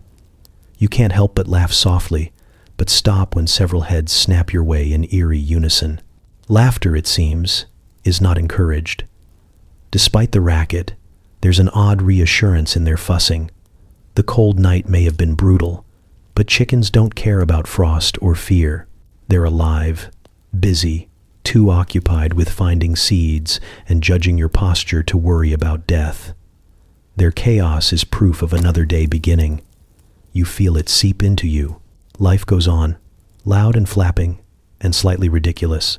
You can't help but laugh softly, but stop when several heads snap your way in eerie unison. Laughter, it seems, is not encouraged. Despite the racket, there's an odd reassurance in their fussing. The cold night may have been brutal, but chickens don't care about frost or fear. They're alive, busy, too occupied with finding seeds and judging your posture to worry about death. Their chaos is proof of another day beginning. You feel it seep into you. Life goes on, loud and flapping, and slightly ridiculous.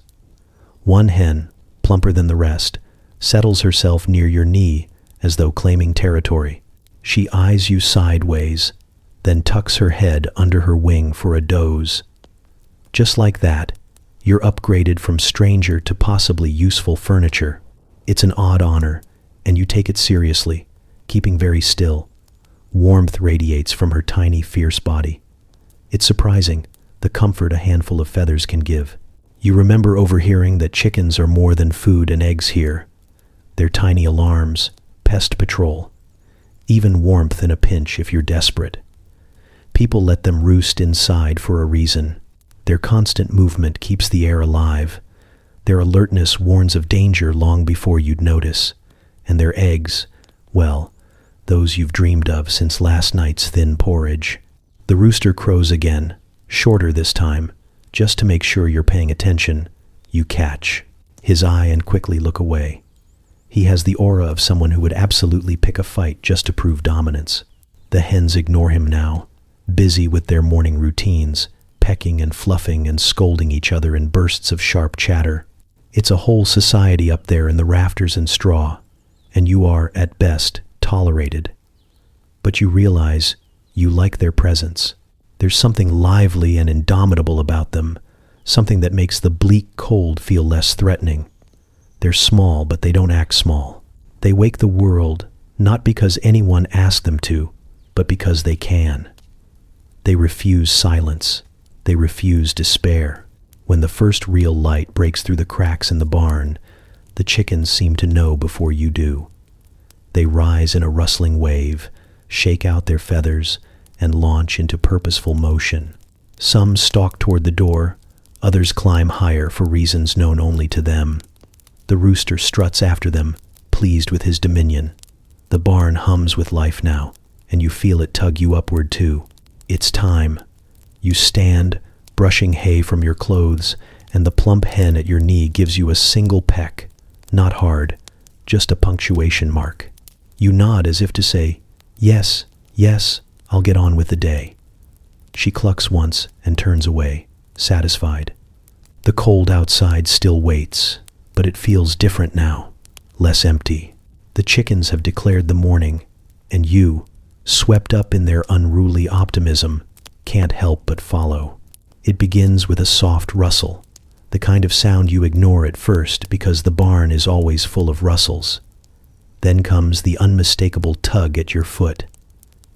One hen, plumper than the rest, settles herself near your knee as though claiming territory. She eyes you sideways, then tucks her head under her wing for a doze. Just like that, you're upgraded from stranger to possibly useful furniture. It's an odd honor, and you take it seriously, keeping very still. Warmth radiates from her tiny, fierce body. It's surprising, the comfort a handful of feathers can give. You remember overhearing that chickens are more than food and eggs here. They're tiny alarms, pest patrol, even warmth in a pinch if you're desperate. People let them roost inside for a reason. Their constant movement keeps the air alive. Their alertness warns of danger long before you'd notice. And their eggs, well, those you've dreamed of since last night's thin porridge. The rooster crows again, shorter this time, just to make sure you're paying attention. You catch his eye and quickly look away. He has the aura of someone who would absolutely pick a fight just to prove dominance. The hens ignore him now, busy with their morning routines, pecking and fluffing and scolding each other in bursts of sharp chatter. It's a whole society up there in the rafters and straw, and you are, at best, tolerated. But you realize you like their presence. There's something lively and indomitable about them, something that makes the bleak cold feel less threatening. They're small, but they don't act small. They wake the world, not because anyone asked them to, but because they can. They refuse silence. They refuse despair. When the first real light breaks through the cracks in the barn, the chickens seem to know before you do. They rise in a rustling wave, shake out their feathers, and launch into purposeful motion. Some stalk toward the door, others climb higher for reasons known only to them. The rooster struts after them, pleased with his dominion. The barn hums with life now, and you feel it tug you upward too. It's time. You stand, brushing hay from your clothes, and the plump hen at your knee gives you a single peck, not hard, just a punctuation mark. You nod as if to say, "Yes, yes, I'll get on with the day." She clucks once and turns away, satisfied. The cold outside still waits, but it feels different now, less empty. The chickens have declared the morning, and you, swept up in their unruly optimism, can't help but follow. It begins with a soft rustle, the kind of sound you ignore at first because the barn is always full of rustles. Then comes the unmistakable tug at your foot.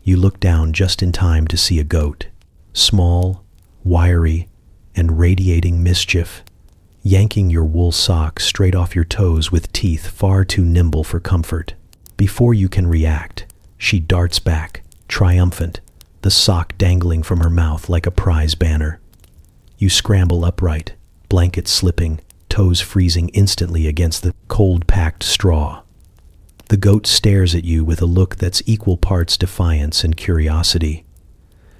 You look down just in time to see a goat, small, wiry, and radiating mischief, yanking your wool socks straight off your toes with teeth far too nimble for comfort. Before you can react, she darts back, triumphant, the sock dangling from her mouth like a prize banner. You scramble upright, blanket slipping, toes freezing instantly against the cold-packed straw. The goat stares at you with a look that's equal parts defiance and curiosity.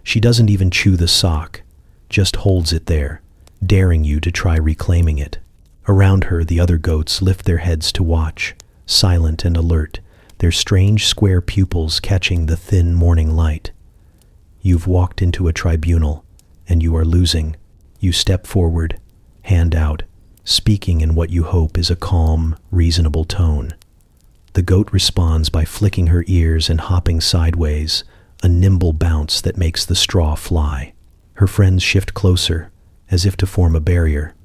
She doesn't even chew the sock, just holds it there, daring you to try reclaiming it. Around her, the other goats lift their heads to watch, silent and alert, their strange square pupils catching the thin morning light. You've walked into a tribunal, and you are losing. You step forward, hand out, speaking in what you hope is a calm, reasonable tone. The goat responds by flicking her ears and hopping sideways, a nimble bounce that makes the straw fly. Her friends shift closer, as if to form a barrier.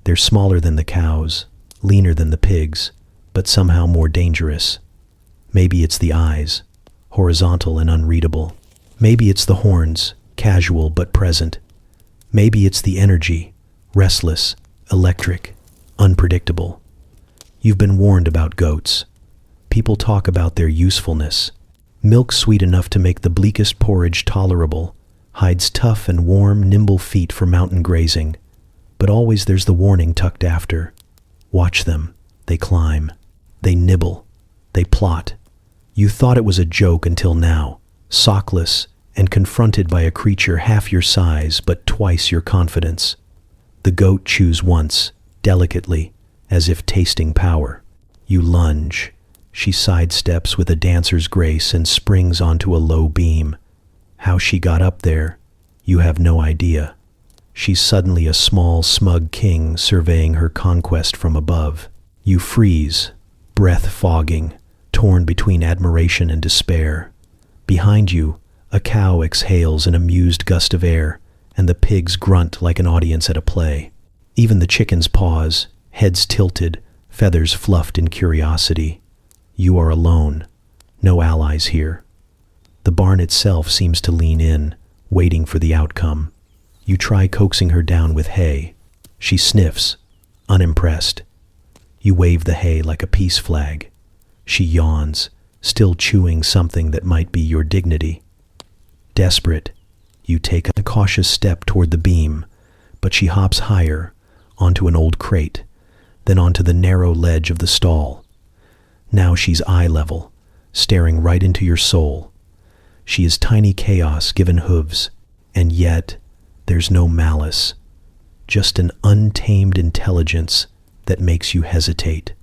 They're smaller than the cows, leaner than the pigs, but somehow more dangerous. Maybe it's the eyes, horizontal and unreadable. Maybe it's the horns, casual but present. Maybe it's the energy, restless, electric, unpredictable. You've been warned about goats. People talk about their usefulness. Milk sweet enough to make the bleakest porridge tolerable, hides tough and warm, nimble feet for mountain grazing. But always there's the warning tucked after. Watch them. They climb. They nibble. They plot. You thought it was a joke until now, sockless and confronted by a creature half your size but twice your confidence. The goat chews once, delicately, as if tasting power. You lunge. She sidesteps with a dancer's grace and springs onto a low beam. How she got up there, you have no idea. She's suddenly a small, smug king surveying her conquest from above. You freeze, breath fogging, torn between admiration and despair. Behind you, a cow exhales an amused gust of air, and the pigs grunt like an audience at a play. Even the chickens pause, heads tilted, feathers fluffed in curiosity. You are alone. No allies here. The barn itself seems to lean in, waiting for the outcome. You try coaxing her down with hay. She sniffs, unimpressed. You wave the hay like a peace flag. She yawns, still chewing something that might be your dignity. Desperate, you take a cautious step toward the beam, but she hops higher, onto an old crate, then onto the narrow ledge of the stall. Now she's eye level, staring right into your soul. She is tiny chaos given hooves, and yet there's no malice, just an untamed intelligence that makes you hesitate.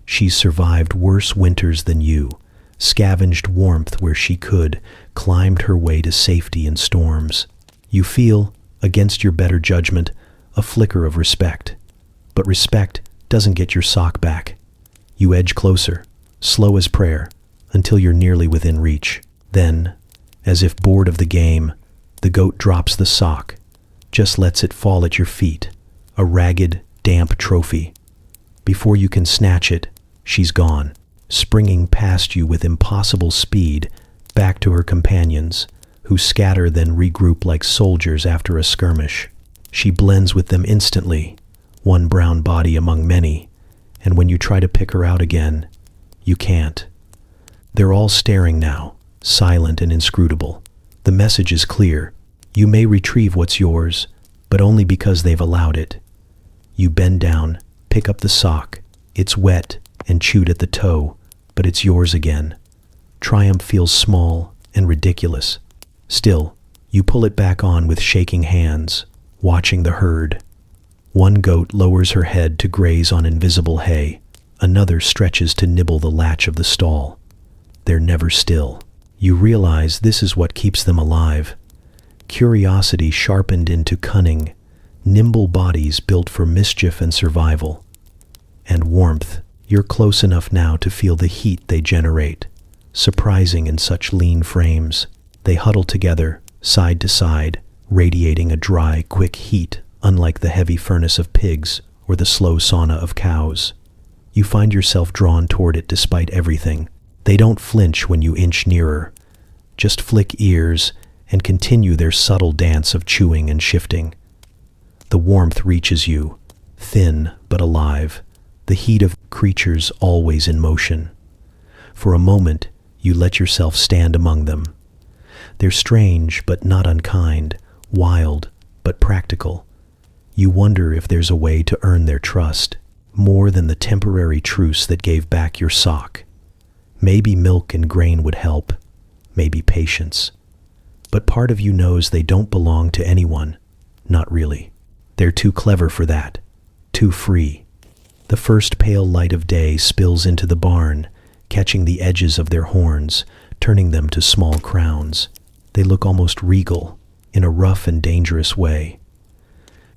She's survived worse winters than you, scavenged warmth where she could, climbed her way to safety in storms. You feel, against your better judgment, a flicker of respect. But respect doesn't get your sock back. You edge closer, slow as prayer, until you're nearly within reach. Then, as if bored of the game, the goat drops the sock, just lets it fall at your feet, a ragged, damp trophy. Before you can snatch it, she's gone, springing past you with impossible speed, back to her companions, who scatter then regroup like soldiers after a skirmish. She blends with them instantly, one brown body among many, and when you try to pick her out again, you can't. They're all staring now, silent and inscrutable. The message is clear. You may retrieve what's yours, but only because they've allowed it. You bend down, pick up the sock. It's wet and chewed at the toe, but it's yours again. Triumph feels small and ridiculous. Still, You pull it back on with shaking hands, watching the herd. One goat lowers her head to graze on invisible hay. Another stretches to nibble the latch of the stall. They're never still. You realize this is what keeps them alive. Curiosity sharpened into cunning, nimble bodies built for mischief and survival. And warmth. You're close enough now to feel the heat they generate. Surprising in such lean frames. They huddle together, side to side, radiating a dry, quick heat, unlike the heavy furnace of pigs or the slow sauna of cows. You find yourself drawn toward it despite everything. They don't flinch when you inch nearer. Just flick ears and continue their subtle dance of chewing and shifting. The warmth reaches you, thin but alive, the heat of creatures always in motion. For a moment, you let yourself stand among them. They're strange but not unkind, wild but practical. You wonder if there's a way to earn their trust, more than the temporary truce that gave back your sock. Maybe milk and grain would help, maybe patience. But part of you knows they don't belong to anyone, not really. They're too clever for that, too free. The first pale light of day spills into the barn, catching the edges of their horns, turning them to small crowns. They look almost regal, in a rough and dangerous way.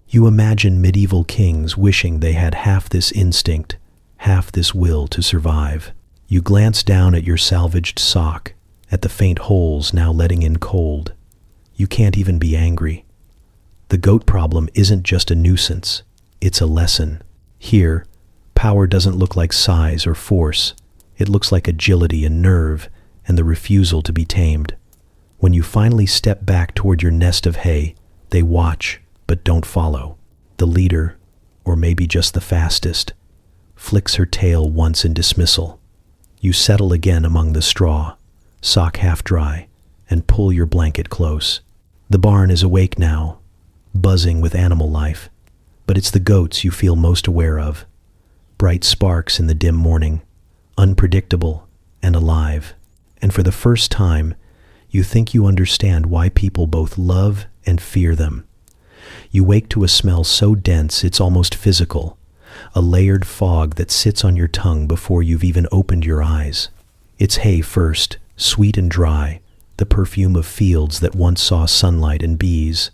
You imagine medieval kings wishing they had half this instinct, half this will to survive. You glance down at your salvaged sock, at the faint holes now letting in cold. You can't even be angry. The goat problem isn't just a nuisance, it's a lesson. Here, power doesn't look like size or force. It looks like agility and nerve, and the refusal to be tamed. When you finally step back toward your nest of hay, they watch, but don't follow. The leader, or maybe just the fastest, flicks her tail once in dismissal. You settle again among the straw, sock half dry, and pull your blanket close. The barn is awake now, buzzing with animal life, but it's the goats you feel most aware of. Bright sparks in the dim morning, unpredictable and alive. And for the first time, you think you understand why people both love and fear them. You wake to a smell so dense it's almost physical, a layered fog that sits on your tongue before you've even opened your eyes. It's hay first, sweet and dry, the perfume of fields that once saw sunlight and bees.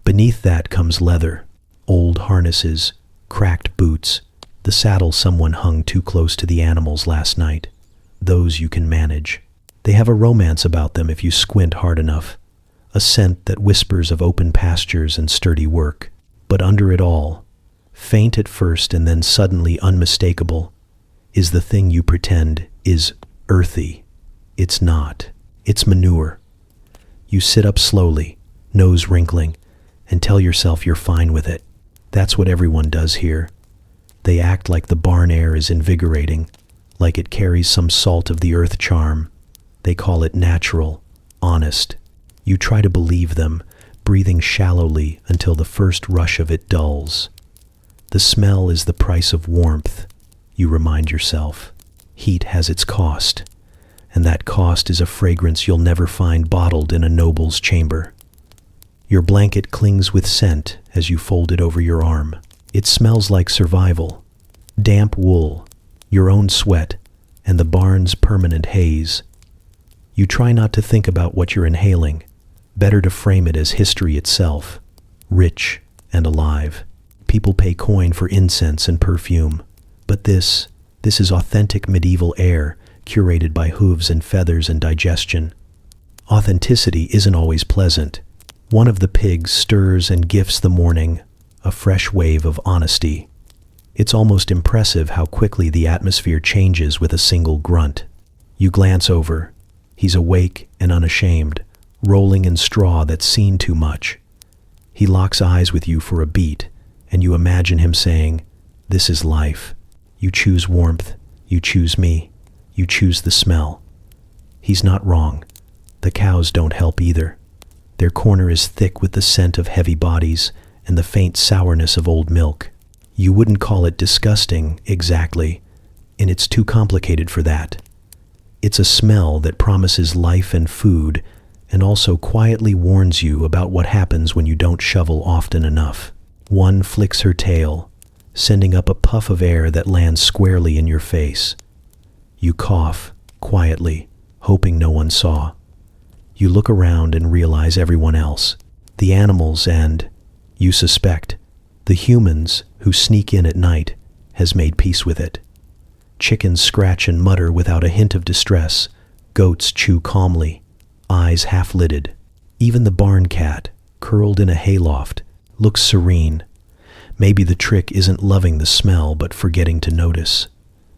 Beneath that comes leather, old harnesses, cracked boots, the saddle someone hung too close to the animals last night. Those you can manage. They have a romance about them if you squint hard enough, a scent that whispers of open pastures and sturdy work. But under it all, faint at first and then suddenly unmistakable, is the thing you pretend is earthy. It's not. It's manure. You sit up slowly, nose wrinkling, and tell yourself you're fine with it. That's what everyone does here. They act like the barn air is invigorating, like it carries some salt of the earth charm. They call it natural, honest. You try to believe them, breathing shallowly until the first rush of it dulls. The smell is the price of warmth, you remind yourself. Heat has its cost, and that cost is a fragrance you'll never find bottled in a noble's chamber. Your blanket clings with scent as you fold it over your arm. It smells like survival, damp wool, your own sweat, and the barn's permanent haze. You try not to think about what you're inhaling, better to frame it as history itself, rich and alive. People pay coin for incense and perfume, but this is authentic medieval air curated by hooves and feathers and digestion. Authenticity isn't always pleasant. One of the pigs stirs and gifts the morning, a fresh wave of honesty. It's almost impressive how quickly the atmosphere changes with a single grunt. You glance over. He's awake and unashamed, rolling in straw that's seen too much. He locks eyes with you for a beat, and you imagine him saying, "This is life. You choose warmth, you choose me, you choose the smell." He's not wrong. The cows don't help either. Their corner is thick with the scent of heavy bodies and the faint sourness of old milk. You wouldn't call it disgusting, exactly, and it's too complicated for that. It's a smell that promises life and food, and also quietly warns you about what happens when you don't shovel often enough. One flicks her tail, sending up a puff of air that lands squarely in your face. You cough, quietly, hoping no one saw. You look around and realize everyone else, the animals and, you suspect, the humans who sneak in at night, has made peace with it. Chickens scratch and mutter without a hint of distress. Goats chew calmly, eyes half-lidded. Even the barn cat, curled in a hayloft, looks serene. Maybe the trick isn't loving the smell but forgetting to notice.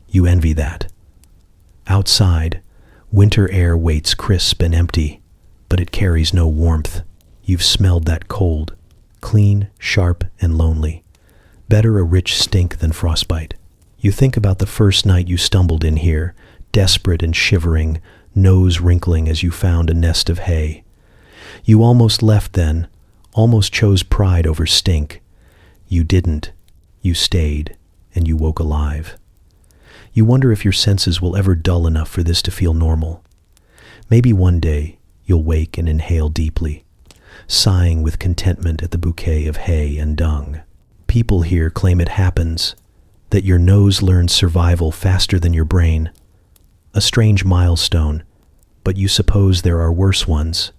You envy that. Outside, winter air waits crisp and empty, but it carries no warmth. You've smelled that cold, clean, sharp, and lonely. Better a rich stink than frostbite. You think about the first night you stumbled in here, desperate and shivering, nose wrinkling as you found a nest of hay. You almost left then, almost chose pride over stink. You didn't. You stayed, and you woke alive. You wonder if your senses will ever dull enough for this to feel normal. Maybe one day you'll wake and inhale deeply, sighing with contentment at the bouquet of hay and dung. People here claim it happens, that your nose learns survival faster than your brain. A strange milestone, but you suppose there are worse ones.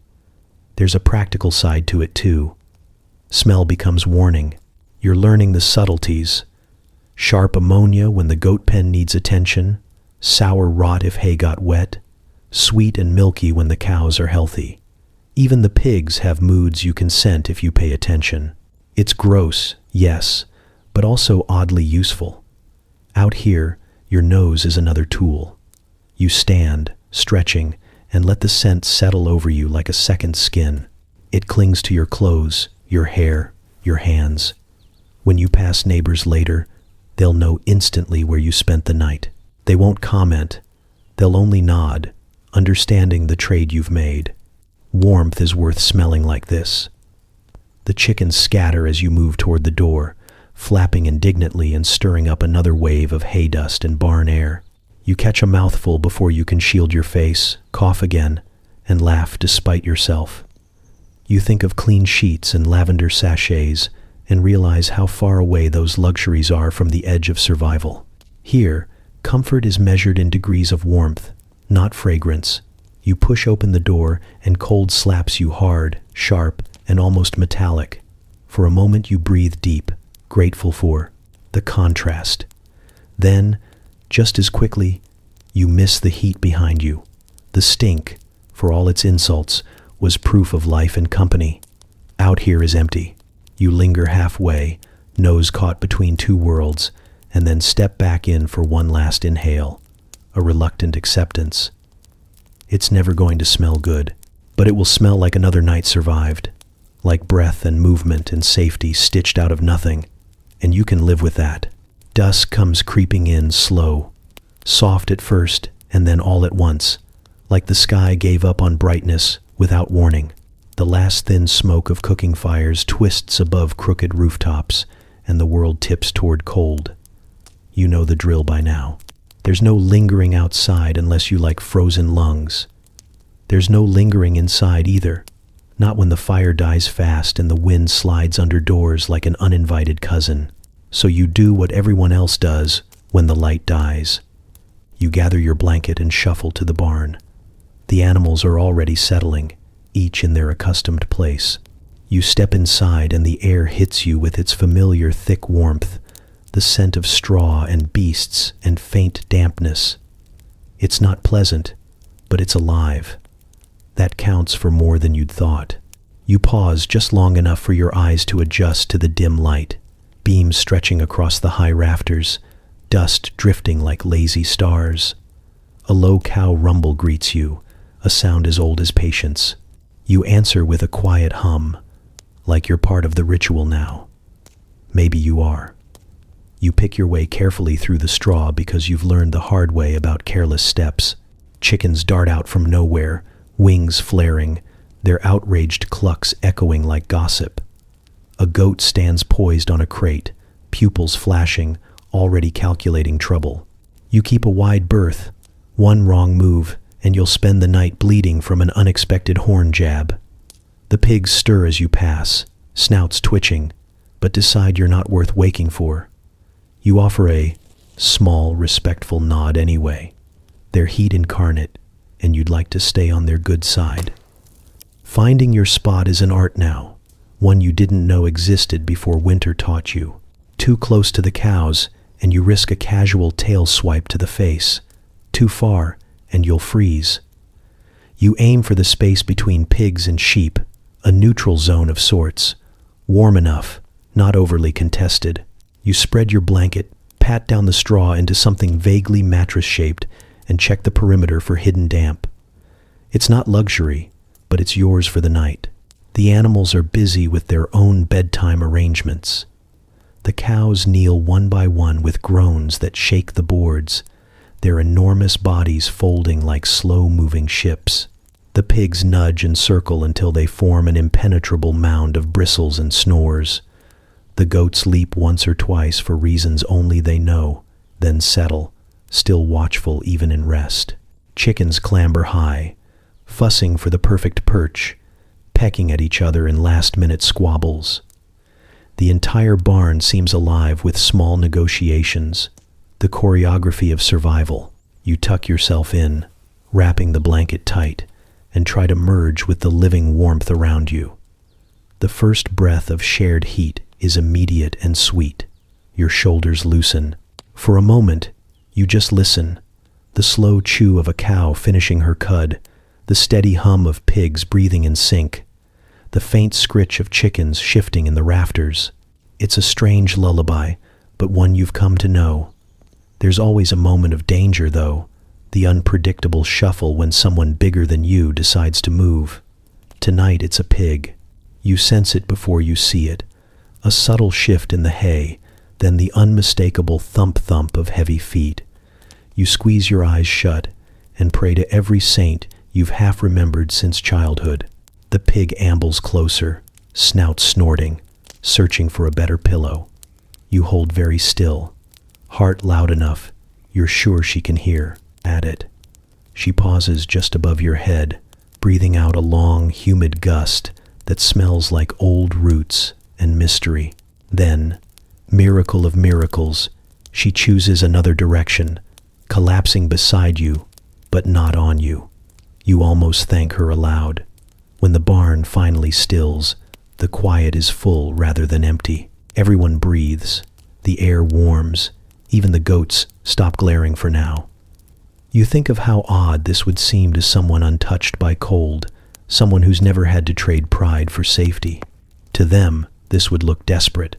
There's a practical side to it too. Smell becomes warning. You're learning the subtleties. Sharp ammonia when the goat pen needs attention, sour rot if hay got wet, sweet and milky when the cows are healthy. Even the pigs have moods you can scent if you pay attention. It's gross, yes, but also oddly useful. Out here, your nose is another tool. You stand, stretching, and let the scent settle over you like a second skin. It clings to your clothes, your hair, your hands. When you pass neighbors later, they'll know instantly where you spent the night. They won't comment. They'll only nod, understanding the trade you've made. Warmth is worth smelling like this. The chickens scatter as you move toward the door, flapping indignantly and stirring up another wave of hay dust and barn air. You catch a mouthful before you can shield your face, cough again, and laugh despite yourself. You think of clean sheets and lavender sachets and realize how far away those luxuries are from the edge of survival. Here, comfort is measured in degrees of warmth, not fragrance. You push open the door and cold slaps you hard, sharp, and almost metallic. For a moment you breathe deep, grateful for the contrast. Then, just as quickly, you miss the heat behind you. The stink, for all its insults, was proof of life and company. Out here is empty. You linger halfway, nose caught between two worlds, and then step back in for one last inhale, a reluctant acceptance. It's never going to smell good, but it will smell like another night survived, like breath and movement and safety stitched out of nothing, and you can live with that. Dusk comes creeping in slow, soft at first and then all at once, like the sky gave up on brightness without warning. The last thin smoke of cooking fires twists above crooked rooftops, and the world tips toward cold. You know the drill by now. There's no lingering outside unless you like frozen lungs. There's no lingering inside either, not when the fire dies fast and the wind slides under doors like an uninvited cousin. So you do what everyone else does when the light dies. You gather your blanket and shuffle to the barn. The animals are already settling, each in their accustomed place. You step inside and the air hits you with its familiar thick warmth, the scent of straw and beasts and faint dampness. It's not pleasant, but it's alive. That counts for more than you'd thought. You pause just long enough for your eyes to adjust to the dim light, beams stretching across the high rafters, dust drifting like lazy stars. A low cow rumble greets you, a sound as old as patience. You answer with a quiet hum, like you're part of the ritual now. Maybe you are. You pick your way carefully through the straw because you've learned the hard way about careless steps. Chickens dart out from nowhere, wings flaring, their outraged clucks echoing like gossip. A goat stands poised on a crate, pupils flashing, already calculating trouble. You keep a wide berth. One wrong move, and you'll spend the night bleeding from an unexpected horn jab. The pigs stir as you pass, snouts twitching, but decide you're not worth waking for. You offer a small, respectful nod anyway. They're heat incarnate, and you'd like to stay on their good side. Finding your spot is an art now, one you didn't know existed before winter taught you. Too close to the cows, and you risk a casual tail swipe to the face. Too far, and you'll freeze. You aim for the space between pigs and sheep, a neutral zone of sorts, warm enough, not overly contested. You spread your blanket, pat down the straw into something vaguely mattress-shaped, and check the perimeter for hidden damp. It's not luxury, but it's yours for the night. The animals are busy with their own bedtime arrangements. The cows kneel one by one with groans that shake the boards, their enormous bodies folding like slow-moving ships. The pigs nudge and circle until they form an impenetrable mound of bristles and snores. The goats leap once or twice for reasons only they know, then settle, still watchful even in rest. Chickens clamber high, fussing for the perfect perch, pecking at each other in last-minute squabbles. The entire barn seems alive with small negotiations, the choreography of survival. You tuck yourself in, wrapping the blanket tight, and try to merge with the living warmth around you. The first breath of shared heat is immediate and sweet. Your shoulders loosen. For a moment, you just listen. The slow chew of a cow finishing her cud, the steady hum of pigs breathing in sync, the faint scritch of chickens shifting in the rafters. It's a strange lullaby, but one you've come to know. There's always a moment of danger, though, the unpredictable shuffle when someone bigger than you decides to move. Tonight it's a pig. You sense it before you see it, a subtle shift in the hay, then the unmistakable thump-thump of heavy feet. You squeeze your eyes shut and pray to every saint you've half remembered since childhood. The pig ambles closer, snout snorting, searching for a better pillow. You hold very still, heart loud enough you're sure she can hear. At it. She pauses just above your head, breathing out a long, humid gust that smells like old roots and mystery. Then, miracle of miracles, she chooses another direction, collapsing beside you, but not on you. You almost thank her aloud. When the barn finally stills, the quiet is full rather than empty. Everyone breathes. The air warms. Even the goats stop glaring for now. You think of how odd this would seem to someone untouched by cold, someone who's never had to trade pride for safety. To them, this would look desperate.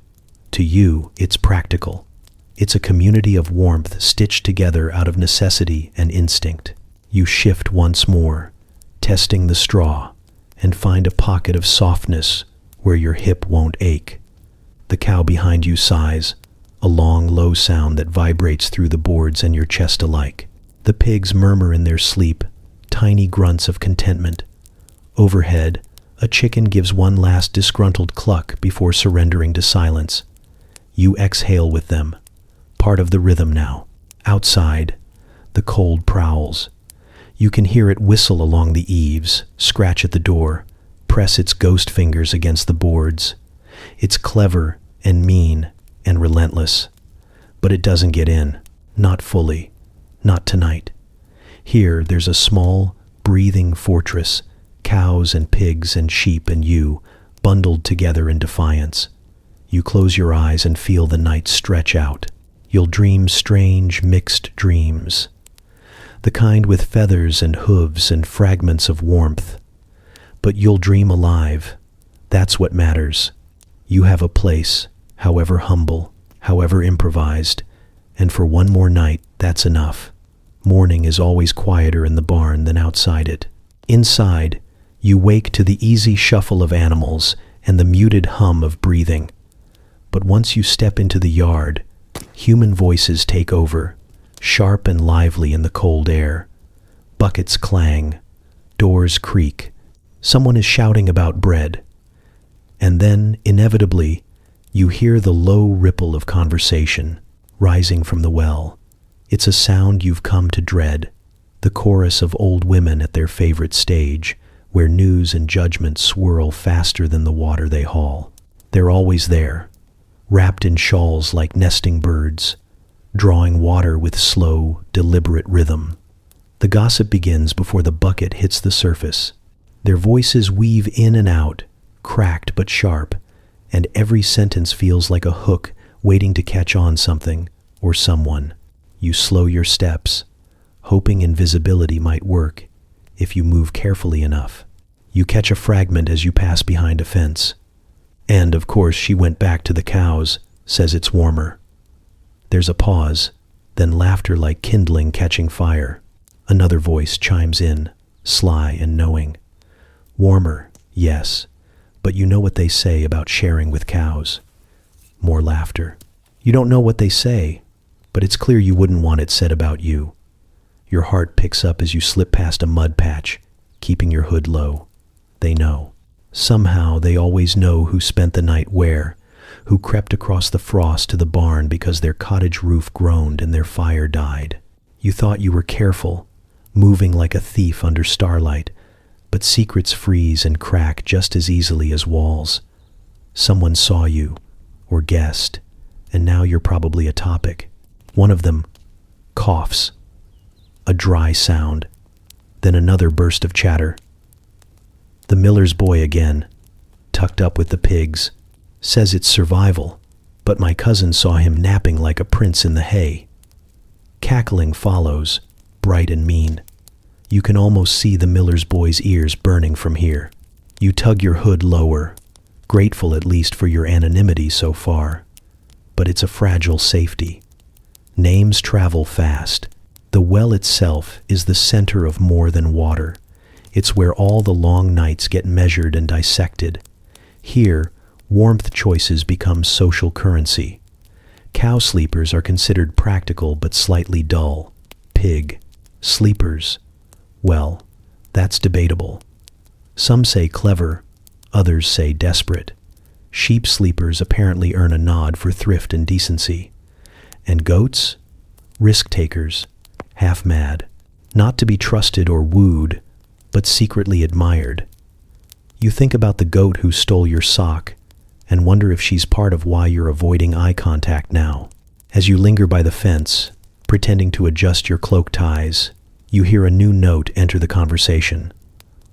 To you, it's practical. It's a community of warmth stitched together out of necessity and instinct. You shift once more, testing the straw, and find a pocket of softness where your hip won't ache. The cow behind you sighs, a long, low sound that vibrates through the boards and your chest alike. The pigs murmur in their sleep, tiny grunts of contentment. Overhead, a chicken gives one last disgruntled cluck before surrendering to silence. You exhale with them, part of the rhythm now. Outside, the cold prowls. You can hear it whistle along the eaves, scratch at the door, press its ghost fingers against the boards. It's clever and mean and relentless, but it doesn't get in, not fully. Not tonight. Here, there's a small, breathing fortress, cows and pigs and sheep and you, bundled together in defiance. You close your eyes and feel the night stretch out. You'll dream strange, mixed dreams. The kind with feathers and hooves and fragments of warmth. But you'll dream alive. That's what matters. You have a place, however humble, however improvised, and for one more night, that's enough. Morning is always quieter in the barn than outside it. Inside, you wake to the easy shuffle of animals and the muted hum of breathing. But once you step into the yard, human voices take over, sharp and lively in the cold air. Buckets clang, doors creak. Someone is shouting about bread. And then, inevitably, you hear the low ripple of conversation rising from the well. It's a sound you've come to dread, the chorus of old women at their favorite stage, where news and judgment swirl faster than the water they haul. They're always there, wrapped in shawls like nesting birds, drawing water with slow, deliberate rhythm. The gossip begins before the bucket hits the surface. Their voices weave in and out, cracked but sharp, and every sentence feels like a hook waiting to catch on something or someone. You slow your steps, hoping invisibility might work if you move carefully enough. You catch a fragment as you pass behind a fence. And, of course, she went back to the cows, says it's warmer. There's a pause, then laughter like kindling catching fire. Another voice chimes in, sly and knowing. Warmer, yes, but you know what they say about sharing with cows. More laughter. You don't know what they say, but it's clear you wouldn't want it said about you. Your heart picks up as you slip past a mud patch, keeping your hood low. They know. Somehow they always know who spent the night where, who crept across the frost to the barn because their cottage roof groaned and their fire died. You thought you were careful, moving like a thief under starlight, but secrets freeze and crack just as easily as walls. Someone saw you, or guessed, and now you're probably a topic. One of them coughs. A dry sound, then another burst of chatter. The miller's boy again, tucked up with the pigs, says it's survival, but my cousin saw him napping like a prince in the hay. Cackling follows, bright and mean. You can almost see the miller's boy's ears burning from here. You tug your hood lower, grateful at least for your anonymity so far. But it's a fragile safety. Names travel fast. The well itself is the center of more than water. It's where all the long nights get measured and dissected. Here, warmth choices become social currency. Cow sleepers are considered practical but slightly dull. Pig sleepers, well, that's debatable. Some say clever, others say desperate. Sheep sleepers apparently earn a nod for thrift and decency. And goats? Risk takers, half mad, not to be trusted or wooed, but secretly admired. You think about the goat who stole your sock and wonder if she's part of why you're avoiding eye contact now. As you linger by the fence, pretending to adjust your cloak ties, you hear a new note enter the conversation.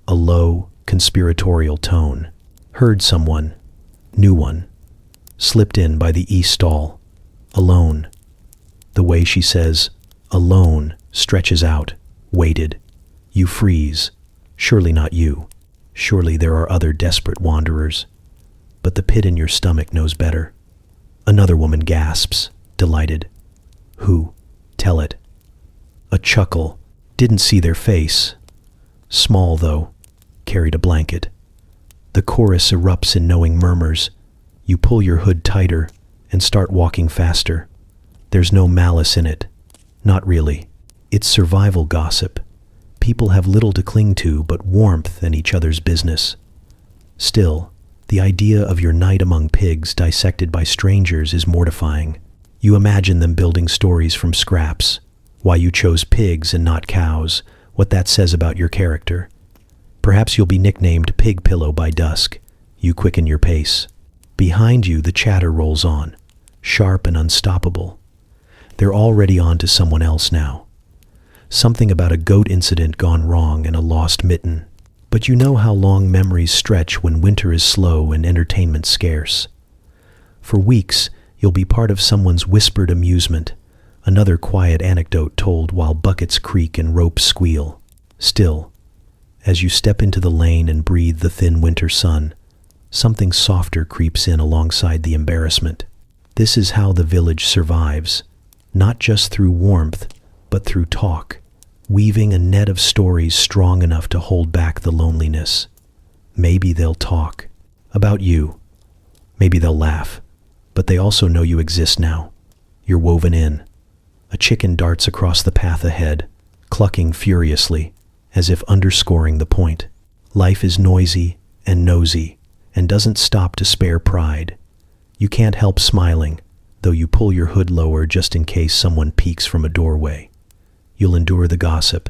A low, conspiratorial tone. Heard someone, new one, slipped in by the east stall, alone. The way she says, alone, stretches out, weighted. You freeze. Surely not you. Surely there are other desperate wanderers. But the pit in your stomach knows better. Another woman gasps, delighted. Who? Tell it. A chuckle. Didn't see their face. Small, though. Carried a blanket. The chorus erupts in knowing murmurs. You pull your hood tighter and start walking faster. There's no malice in it. Not really. It's survival gossip. People have little to cling to but warmth and each other's business. Still, the idea of your night among pigs dissected by strangers is mortifying. You imagine them building stories from scraps. Why you chose pigs and not cows, what that says about your character. Perhaps you'll be nicknamed Pig Pillow by dusk. You quicken your pace. Behind you, the chatter rolls on, sharp and unstoppable. They're already on to someone else now. Something about a goat incident gone wrong and a lost mitten. But you know how long memories stretch when winter is slow and entertainment scarce. For weeks, you'll be part of someone's whispered amusement, another quiet anecdote told while buckets creak and ropes squeal. Still, as you step into the lane and breathe the thin winter sun, something softer creeps in alongside the embarrassment. This is how the village survives, not just through warmth, but through talk, weaving a net of stories strong enough to hold back the loneliness. Maybe they'll talk about you. Maybe they'll laugh, but they also know you exist now. You're woven in. A chicken darts across the path ahead, clucking furiously, as if underscoring the point. Life is noisy and nosy, and doesn't stop to spare pride. You can't help smiling, though you pull your hood lower just in case someone peeks from a doorway. You'll endure the gossip,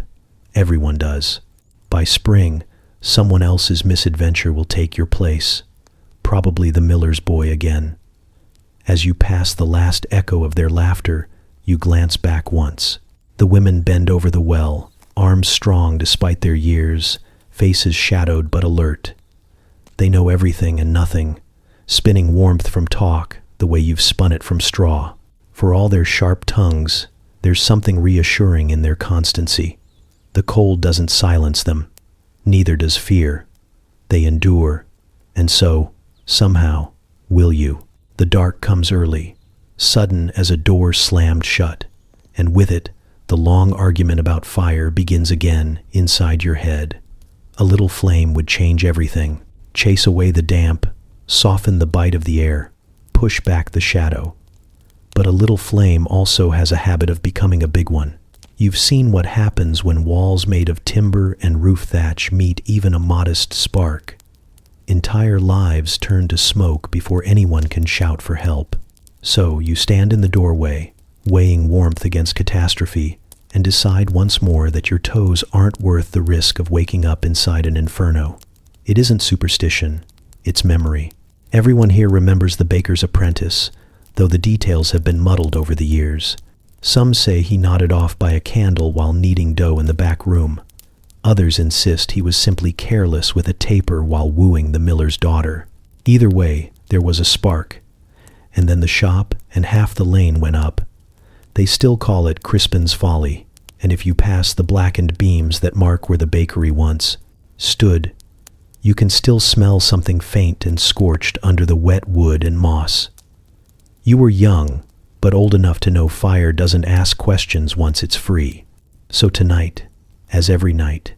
Everyone does. By spring, someone else's misadventure will take your place, probably the miller's boy again. As you pass the last echo of their laughter, you glance back once. The women bend over the well, arms strong despite their years, faces shadowed but alert. They know everything and nothing, spinning warmth from talk the way you've spun it from straw. For all their sharp tongues, there's something reassuring in their constancy. The cold doesn't silence them, neither does fear. They endure, and so, somehow, will you. The dark comes early, sudden as a door slammed shut, and with it, the long argument about fire begins again inside your head. A little flame would change everything, chase away the damp, soften the bite of the air, push back the shadow. But a little flame also has a habit of becoming a big one. You've seen what happens when walls made of timber and roof thatch meet even a modest spark. Entire lives turn to smoke before anyone can shout for help. So you stand in the doorway, weighing warmth against catastrophe, and decide once more that your toes aren't worth the risk of waking up inside an inferno. It isn't superstition, it's memory. Everyone here remembers the baker's apprentice, though the details have been muddled over the years. Some say he nodded off by a candle while kneading dough in the back room. Others insist he was simply careless with a taper while wooing the miller's daughter. Either way, there was a spark, and then the shop and half the lane went up. They still call it Crispin's Folly, and if you pass the blackened beams that mark where the bakery once stood, you can still smell something faint and scorched under the wet wood and moss. You were young, but old enough to know fire doesn't ask questions once it's free. So tonight, as every night,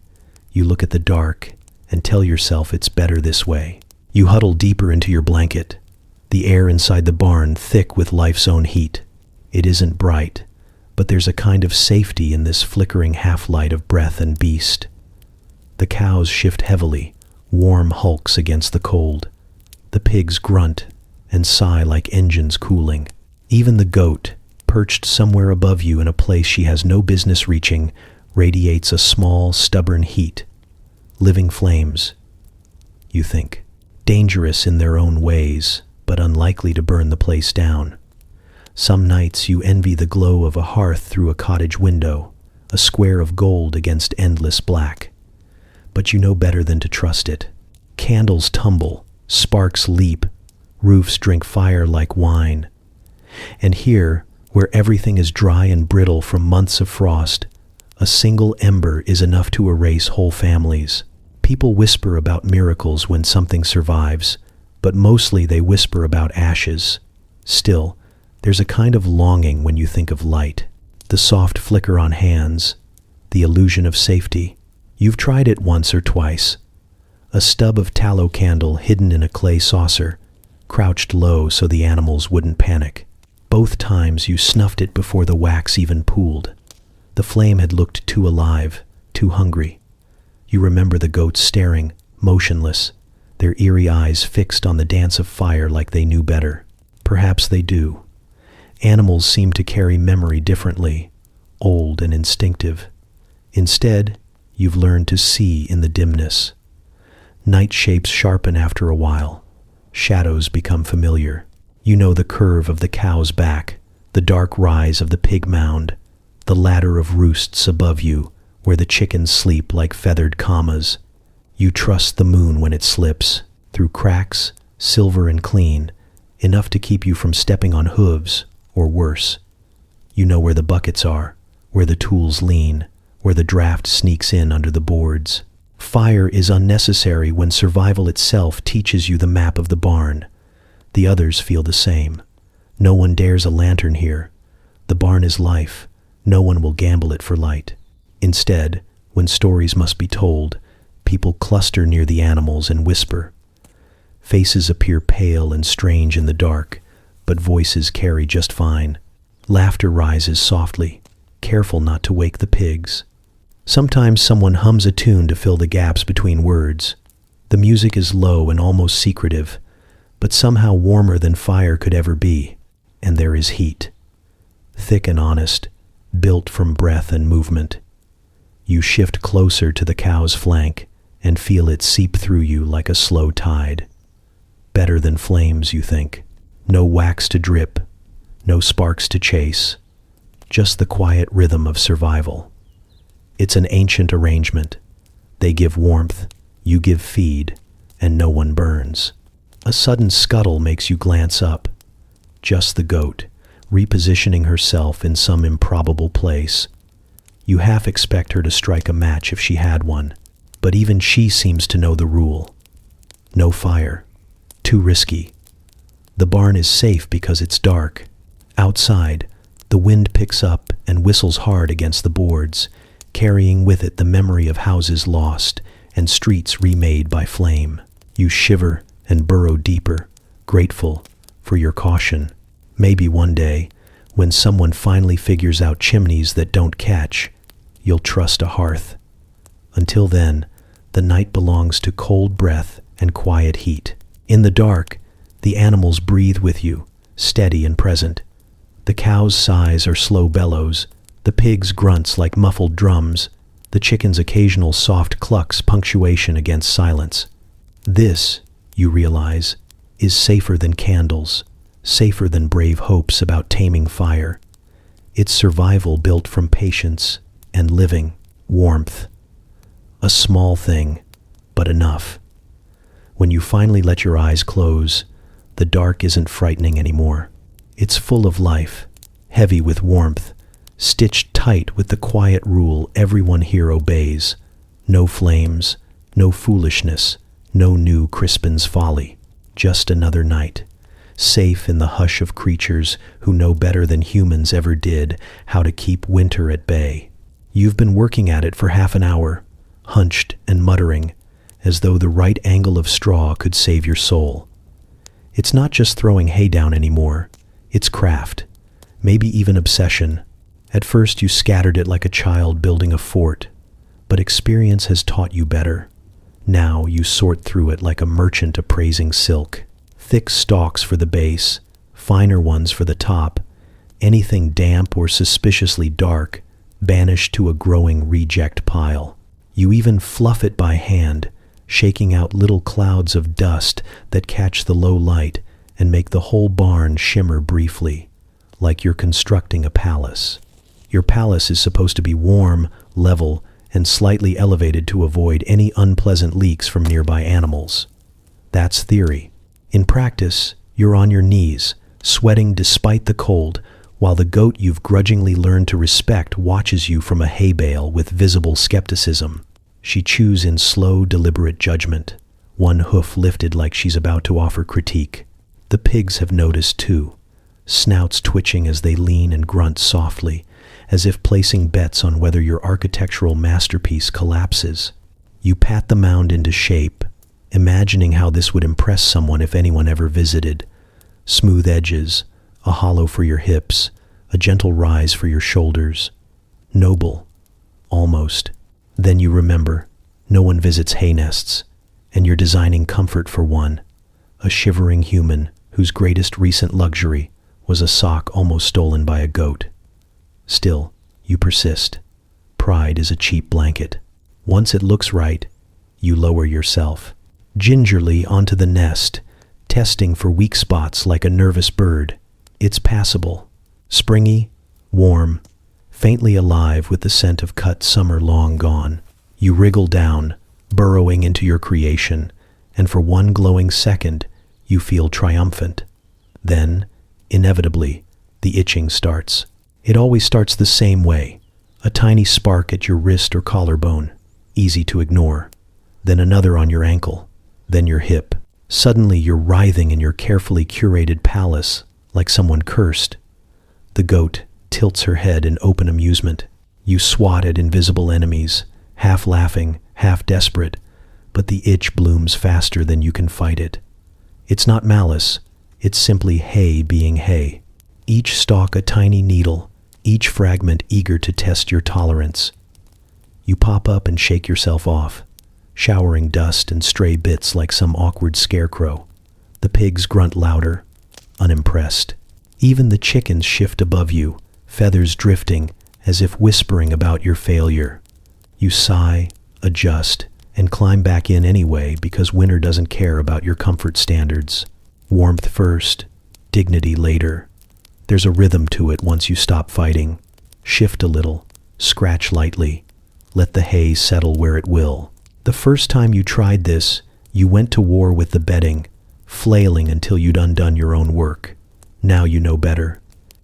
you look at the dark and tell yourself it's better this way. You huddle deeper into your blanket, the air inside the barn thick with life's own heat. It isn't bright, but there's a kind of safety in this flickering half-light of breath and beast. The cows shift heavily, warm hulks against the cold. The pigs grunt and sigh like engines cooling. Even the goat, perched somewhere above you in a place she has no business reaching, radiates a small, stubborn heat. Living flames, you think. Dangerous in their own ways, but unlikely to burn the place down. Some nights you envy the glow of a hearth through a cottage window, a square of gold against endless black. But you know better than to trust it. Candles tumble, sparks leap, roofs drink fire like wine. And here, where everything is dry and brittle from months of frost, a single ember is enough to erase whole families. People whisper about miracles when something survives, but mostly they whisper about ashes. Still, there's a kind of longing when you think of light, the soft flicker on hands, the illusion of safety. You've tried it once or twice. A stub of tallow candle hidden in a clay saucer, crouched low so the animals wouldn't panic. Both times you snuffed it before the wax even pooled. The flame had looked too alive, too hungry. You remember the goats staring, motionless, their eerie eyes fixed on the dance of fire like they knew better. Perhaps they do. Animals seem to carry memory differently, old and instinctive. Instead, you've learned to see in the dimness. Night shapes sharpen after a while. Shadows become familiar. You know the curve of the cow's back, the dark rise of the pig mound, the ladder of roosts above you where the chickens sleep like feathered commas. You trust the moon when it slips, through cracks, silver and clean, enough to keep you from stepping on hooves, or worse. You know where the buckets are, where the tools lean, where the draft sneaks in under the boards. Fire is unnecessary when survival itself teaches you the map of the barn. The others feel the same. No one dares a lantern here. The barn is life. No one will gamble it for light. Instead, when stories must be told, people cluster near the animals and whisper. Faces appear pale and strange in the dark, but voices carry just fine. Laughter rises softly, careful not to wake the pigs. Sometimes someone hums a tune to fill the gaps between words. The music is low and almost secretive, but somehow warmer than fire could ever be, and there is heat. Thick and honest, built from breath and movement. You shift closer to the cow's flank and feel it seep through you like a slow tide. Better than flames, you think. No wax to drip, no sparks to chase, just the quiet rhythm of survival. It's an ancient arrangement. They give warmth, you give feed, and no one burns. A sudden scuttle makes you glance up. Just the goat, repositioning herself in some improbable place. You half expect her to strike a match if she had one, but even she seems to know the rule. No fire. Too risky. The barn is safe because it's dark. Outside, the wind picks up and whistles hard against the boards, carrying with it the memory of houses lost and streets remade by flame. You shiver and burrow deeper, grateful for your caution. Maybe one day, when someone finally figures out chimneys that don't catch, you'll trust a hearth. Until then, the night belongs to cold breath and quiet heat. In the dark, the animals breathe with you, steady and present. The cow's sighs are slow bellows, the pig's grunts like muffled drums, the chicken's occasional soft clucks punctuation against silence. This, you realize, is safer than candles, safer than brave hopes about taming fire. It's survival built from patience and living, warmth. A small thing, but enough. When you finally let your eyes close, the dark isn't frightening anymore. It's full of life, heavy with warmth, stitched tight with the quiet rule everyone here obeys. No flames, no foolishness, no new Crispin's folly. Just another night, safe in the hush of creatures who know better than humans ever did how to keep winter at bay. You've been working at it for half an hour, hunched and muttering, as though the right angle of straw could save your soul. It's not just throwing hay down anymore, it's craft, maybe even obsession. At first you scattered it like a child building a fort, but experience has taught you better. Now you sort through it like a merchant appraising silk. Thick stalks for the base, finer ones for the top, anything damp or suspiciously dark, banished to a growing reject pile. You even fluff it by hand, shaking out little clouds of dust that catch the low light and make the whole barn shimmer briefly, like you're constructing a palace. Your palace is supposed to be warm, level, and slightly elevated to avoid any unpleasant leaks from nearby animals. That's theory. In practice, you're on your knees, sweating despite the cold, while the goat you've grudgingly learned to respect watches you from a hay bale with visible skepticism. She chews in slow, deliberate judgment, one hoof lifted like she's about to offer critique. The pigs have noticed too, snouts twitching as they lean and grunt softly, as if placing bets on whether your architectural masterpiece collapses. You pat the mound into shape, imagining how this would impress someone if anyone ever visited. Smooth edges, a hollow for your hips, a gentle rise for your shoulders. Noble, almost. Then you remember, no one visits hay nests, and you're designing comfort for one, a shivering human whose greatest recent luxury was a sock almost stolen by a goat. Still, you persist. Pride is a cheap blanket. Once it looks right, you lower yourself, gingerly onto the nest, testing for weak spots like a nervous bird. It's passable, springy, warm, faintly alive with the scent of cut summer long gone. You wriggle down, burrowing into your creation, and for one glowing second, you feel triumphant. Then, inevitably, the itching starts. It always starts the same way, a tiny spark at your wrist or collarbone, easy to ignore, then another on your ankle, then your hip. Suddenly you're writhing in your carefully curated palace like someone cursed. The goat tilts her head in open amusement. You swat at invisible enemies, half laughing, half desperate, but the itch blooms faster than you can fight it. It's not malice, it's simply hay being hay. Each stalk a tiny needle, each fragment eager to test your tolerance. You pop up and shake yourself off, showering dust and stray bits like some awkward scarecrow. The pigs grunt louder, unimpressed. Even the chickens shift above you, feathers drifting, as if whispering about your failure. You sigh, adjust, and climb back in anyway because winter doesn't care about your comfort standards. Warmth first, dignity later. There's a rhythm to it once you stop fighting. Shift a little, scratch lightly, let the hay settle where it will. The first time you tried this, you went to war with the bedding, flailing until you'd undone your own work. Now you know better.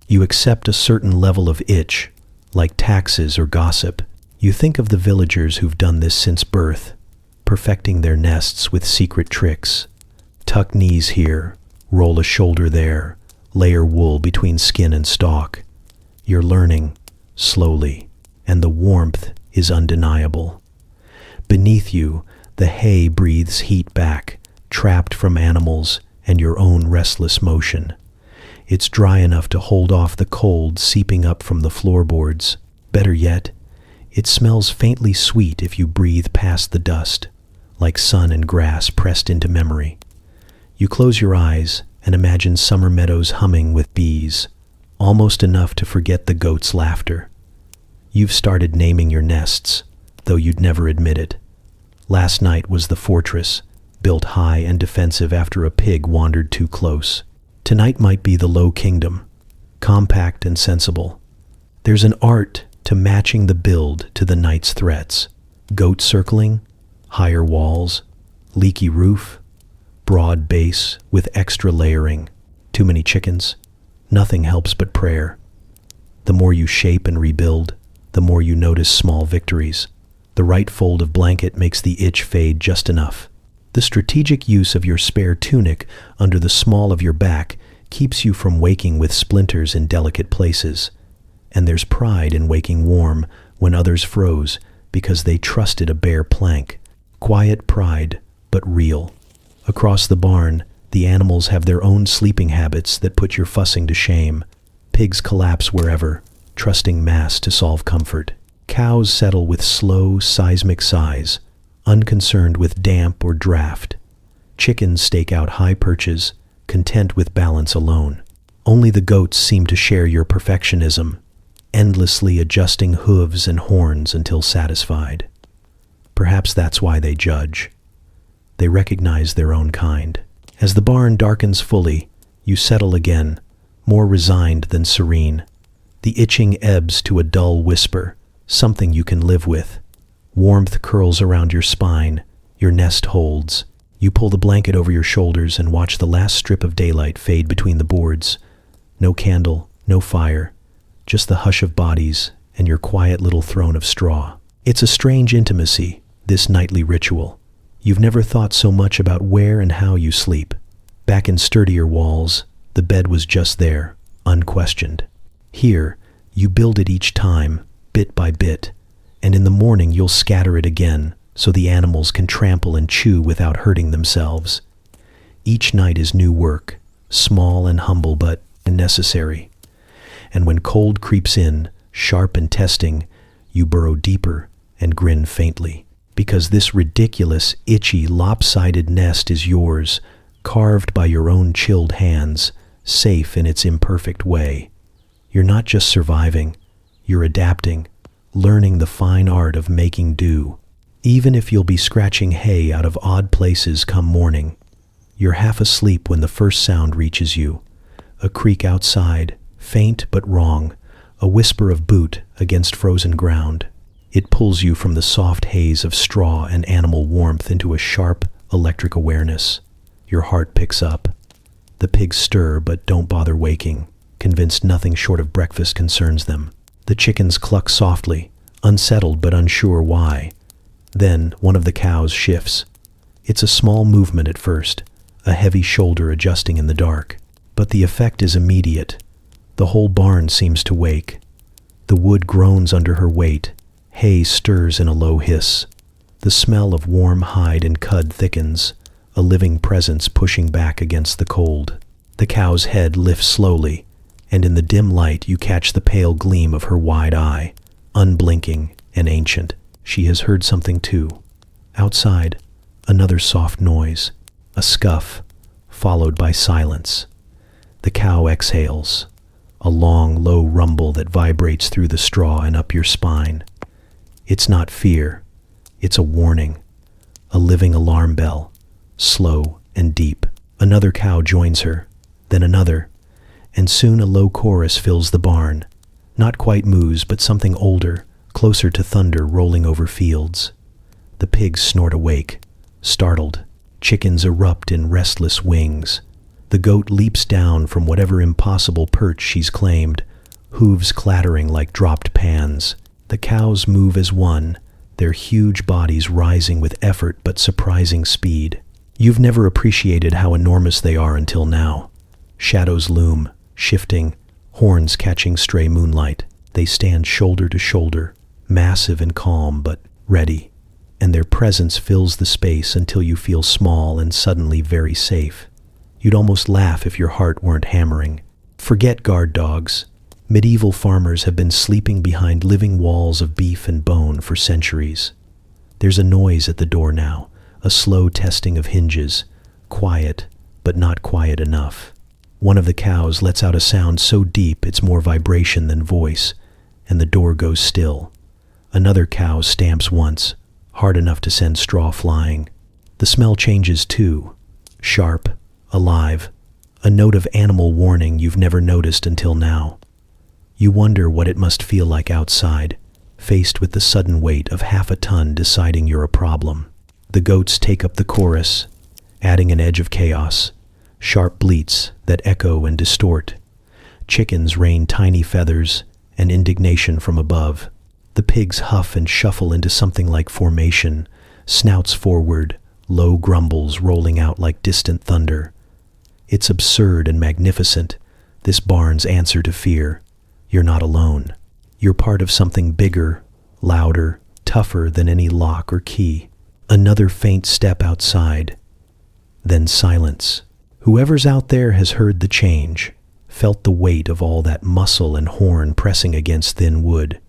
You accept a certain level of itch, like taxes or gossip. You think of the villagers who've done this since birth, perfecting their nests with secret tricks. Tuck knees here, roll a shoulder there, layer wool between skin and stalk. You're learning, slowly, and the warmth is undeniable. Beneath you, the hay breathes heat back, trapped from animals and your own restless motion. It's dry enough to hold off the cold seeping up from the floorboards. Better yet, it smells faintly sweet if you breathe past the dust, like sun and grass pressed into memory. You close your eyes and imagine summer meadows humming with bees, almost enough to forget the goats' laughter. You've started naming your nests, though you'd never admit it. Last night was the fortress, built high and defensive after a pig wandered too close. Tonight might be the low kingdom, compact and sensible. There's an art to matching the build to the night's threats. Goat circling, higher walls, leaky roof, broad base with extra layering. Too many chickens? Nothing helps but prayer. The more you shape and rebuild, the more you notice small victories. The right fold of blanket makes the itch fade just enough. The strategic use of your spare tunic under the small of your back keeps you from waking with splinters in delicate places. And there's pride in waking warm when others froze because they trusted a bare plank. Quiet pride, but real. Across the barn, the animals have their own sleeping habits that put your fussing to shame. Pigs collapse wherever, trusting mass to solve comfort. Cows settle with slow, seismic sighs, unconcerned with damp or draft. Chickens stake out high perches, content with balance alone. Only the goats seem to share your perfectionism, endlessly adjusting hooves and horns until satisfied. Perhaps that's why they judge. They recognize their own kind. As the barn darkens fully, you settle again, more resigned than serene. The itching ebbs to a dull whisper, something you can live with. Warmth curls around your spine, your nest holds. You pull the blanket over your shoulders and watch the last strip of daylight fade between the boards. No candle, no fire, just the hush of bodies and your quiet little throne of straw. It's a strange intimacy, this nightly ritual. You've never thought so much about where and how you sleep. Back in sturdier walls, the bed was just there, unquestioned. Here, you build it each time, bit by bit, and in the morning you'll scatter it again so the animals can trample and chew without hurting themselves. Each night is new work, small and humble but necessary. And when cold creeps in, sharp and testing, you burrow deeper and grin faintly. Because this ridiculous, itchy, lopsided nest is yours, carved by your own chilled hands, safe in its imperfect way. You're not just surviving, you're adapting, learning the fine art of making do. Even if you'll be scratching hay out of odd places come morning, you're half asleep when the first sound reaches you. A creak outside, faint but wrong, a whisper of boot against frozen ground. It pulls you from the soft haze of straw and animal warmth into a sharp, electric awareness. Your heart picks up. The pigs stir but don't bother waking, convinced nothing short of breakfast concerns them. The chickens cluck softly, unsettled but unsure why. Then one of the cows shifts. It's a small movement at first, a heavy shoulder adjusting in the dark. But the effect is immediate. The whole barn seems to wake. The wood groans under her weight. Hay stirs in a low hiss. The smell of warm hide and cud thickens, a living presence pushing back against the cold. The cow's head lifts slowly, and in the dim light you catch the pale gleam of her wide eye, unblinking and ancient. She has heard something too. Outside, another soft noise, a scuff, followed by silence. The cow exhales, a long, low rumble that vibrates through the straw and up your spine. It's not fear, it's a warning, a living alarm bell, slow and deep. Another cow joins her, then another, and soon a low chorus fills the barn. Not quite moos, but something older, closer to thunder rolling over fields. The pigs snort awake, startled. Chickens erupt in restless wings. The goat leaps down from whatever impossible perch she's claimed, hooves clattering like dropped pans. The cows move as one, their huge bodies rising with effort but surprising speed. You've never appreciated how enormous they are until now. Shadows loom, shifting, horns catching stray moonlight. They stand shoulder to shoulder, massive and calm but ready, and their presence fills the space until you feel small and suddenly very safe. You'd almost laugh if your heart weren't hammering. Forget guard dogs. Medieval farmers have been sleeping behind living walls of beef and bone for centuries. There's a noise at the door now, a slow testing of hinges, quiet, but not quiet enough. One of the cows lets out a sound so deep it's more vibration than voice, and the door goes still. Another cow stamps once, hard enough to send straw flying. The smell changes too, sharp, alive, a note of animal warning you've never noticed until now. You wonder what it must feel like outside, faced with the sudden weight of half a ton deciding you're a problem. The goats take up the chorus, adding an edge of chaos, sharp bleats that echo and distort. Chickens rain tiny feathers and indignation from above. The pigs huff and shuffle into something like formation, snouts forward, low grumbles rolling out like distant thunder. It's absurd and magnificent, this barn's answer to fear. You're not alone. You're part of something bigger, louder, tougher than any lock or key. Another faint step outside, then silence. Whoever's out there has heard the change, felt the weight of all that muscle and horn pressing against thin wood.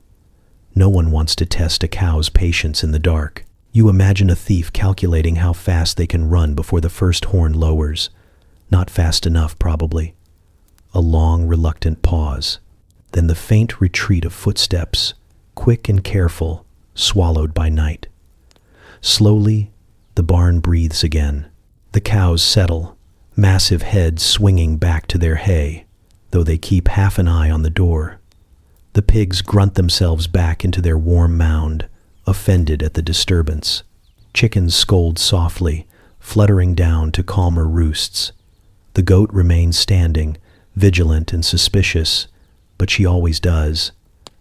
No one wants to test a cow's patience in the dark. You imagine a thief calculating how fast they can run before the first horn lowers. Not fast enough, probably. A long, reluctant pause. Then the faint retreat of footsteps, quick and careful, swallowed by night. Slowly, the barn breathes again. The cows settle, massive heads swinging back to their hay, though they keep half an eye on the door. The pigs grunt themselves back into their warm mound, offended at the disturbance. Chickens scold softly, fluttering down to calmer roosts. The goat remains standing, vigilant and suspicious, but she always does.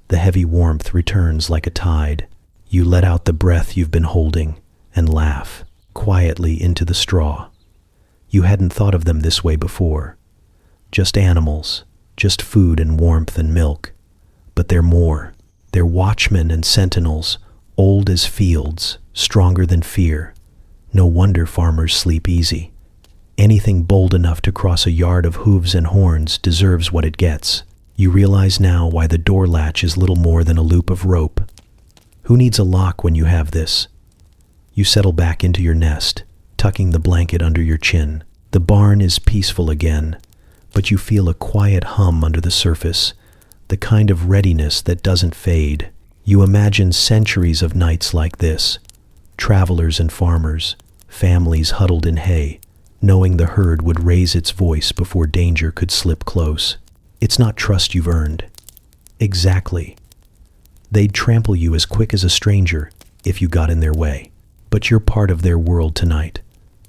The heavy warmth returns like a tide. You let out the breath you've been holding and laugh quietly into the straw. You hadn't thought of them this way before. Just animals, just food and warmth and milk. But they're more. They're watchmen and sentinels, old as fields, stronger than fear. No wonder farmers sleep easy. Anything bold enough to cross a yard of hooves and horns deserves what it gets. You realize now why the door latch is little more than a loop of rope. Who needs a lock when you have this? You settle back into your nest, tucking the blanket under your chin. The barn is peaceful again, but you feel a quiet hum under the surface, the kind of readiness that doesn't fade. You imagine centuries of nights like this, travelers and farmers, families huddled in hay, knowing the herd would raise its voice before danger could slip close. It's not trust you've earned. Exactly. They'd trample you as quick as a stranger if you got in their way. But you're part of their world tonight,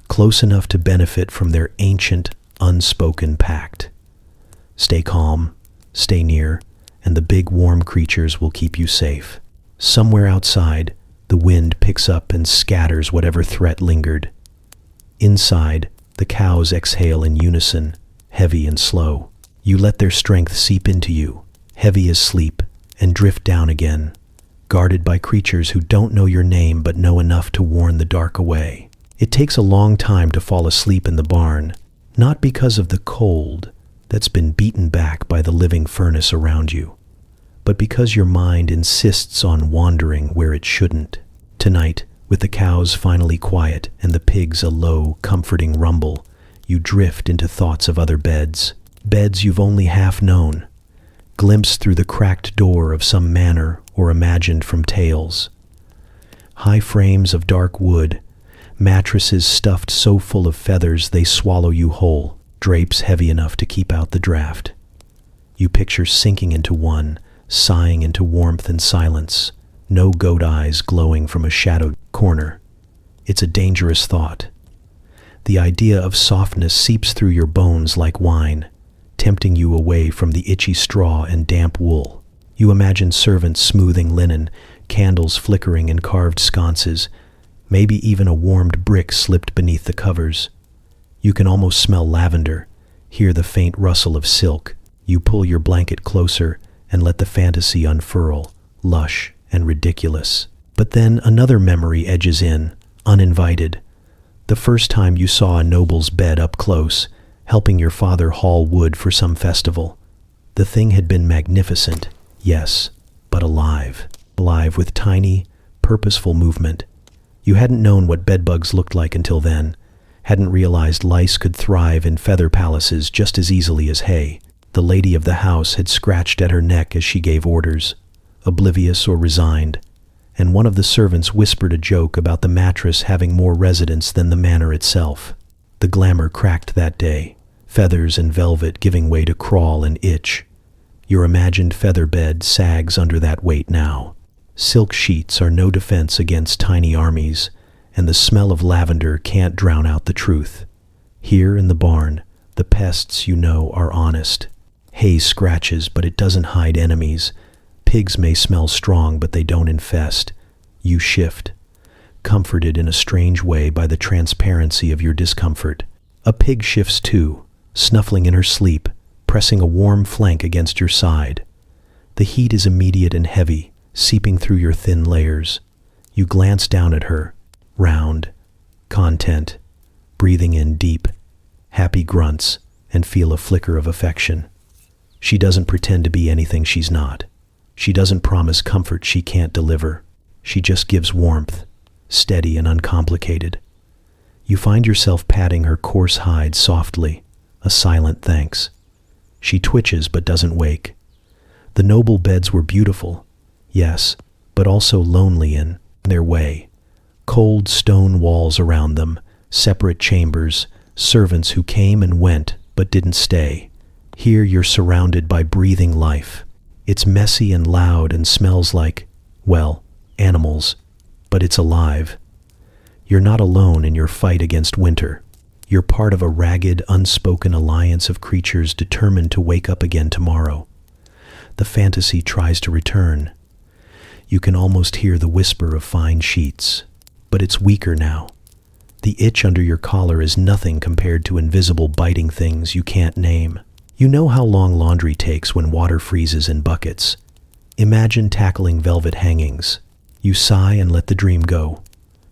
close enough to benefit from their ancient, unspoken pact. Stay calm, stay near, and the big warm creatures will keep you safe. Somewhere outside, the wind picks up and scatters whatever threat lingered. Inside, the cows exhale in unison, heavy and slow. You let their strength seep into you, heavy as sleep, and drift down again, guarded by creatures who don't know your name but know enough to warn the dark away. It takes a long time to fall asleep in the barn, not because of the cold that's been beaten back by the living furnace around you, but because your mind insists on wandering where it shouldn't. Tonight, with the cows finally quiet and the pigs a low, comforting rumble, you drift into thoughts of other beds you've only half known, glimpsed through the cracked door of some manor or imagined from tales. High frames of dark wood, mattresses stuffed so full of feathers they swallow you whole, drapes heavy enough to keep out the draft. You picture sinking into one, sighing into warmth and silence, no goat eyes glowing from a shadowed corner. It's a dangerous thought. The idea of softness seeps through your bones like wine, tempting you away from the itchy straw and damp wool. You imagine servants smoothing linen, candles flickering in carved sconces, maybe even a warmed brick slipped beneath the covers. You can almost smell lavender, hear the faint rustle of silk. You pull your blanket closer and let the fantasy unfurl, lush and ridiculous. But then another memory edges in, uninvited. The first time you saw a noble's bed up close, helping your father haul wood for some festival. The thing had been magnificent, yes, but alive. Alive with tiny, purposeful movement. You hadn't known what bedbugs looked like until then, hadn't realized lice could thrive in feather palaces just as easily as hay. The lady of the house had scratched at her neck as she gave orders, oblivious or resigned, and one of the servants whispered a joke about the mattress having more residence than the manor itself. The glamour cracked that day, feathers and velvet giving way to crawl and itch. Your imagined feather bed sags under that weight now. Silk sheets are no defense against tiny armies, and the smell of lavender can't drown out the truth. Here in the barn, the pests you know are honest. Hay scratches, but it doesn't hide enemies. Pigs may smell strong, but they don't infest. You shift, comforted in a strange way by the transparency of your discomfort. A pig shifts too, snuffling in her sleep, pressing a warm flank against your side. The heat is immediate and heavy, seeping through your thin layers. You glance down at her, round, content, breathing in deep, happy grunts, and feel a flicker of affection. She doesn't pretend to be anything she's not. She doesn't promise comfort she can't deliver. She just gives warmth, steady and uncomplicated. You find yourself patting her coarse hide softly, a silent thanks. She twitches but doesn't wake. The noble beds were beautiful, yes, but also lonely in their way. Cold stone walls around them, separate chambers, servants who came and went but didn't stay. Here you're surrounded by breathing life. It's messy and loud and smells like, well, animals, but it's alive. You're not alone in your fight against winter. You're part of a ragged, unspoken alliance of creatures determined to wake up again tomorrow. The fantasy tries to return. You can almost hear the whisper of fine sheets, but it's weaker now. The itch under your collar is nothing compared to invisible biting things you can't name. You know how long laundry takes when water freezes in buckets. Imagine tackling velvet hangings. You sigh and let the dream go.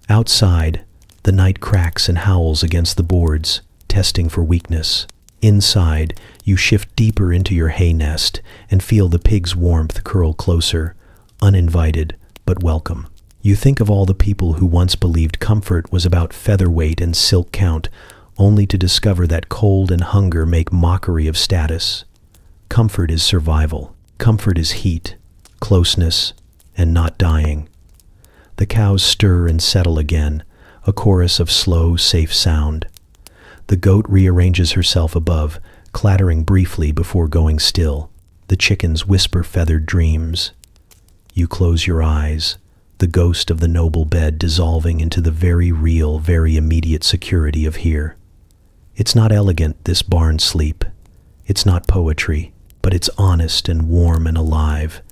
Outside, the night cracks and howls against the boards, testing for weakness. Inside, you shift deeper into your hay nest and feel the pig's warmth curl closer, uninvited but welcome. You think of all the people who once believed comfort was about featherweight and silk count, only to discover that cold and hunger make mockery of status. Comfort is survival. Comfort is heat, closeness, and not dying. The cows stir and settle again, a chorus of slow, safe sound. The goat rearranges herself above, clattering briefly before going still. The chickens whisper feathered dreams. You close your eyes, the ghost of the noble bed dissolving into the very real, very immediate security of here. It's not elegant, this barn sleep. It's not poetry, but it's honest and warm and alive.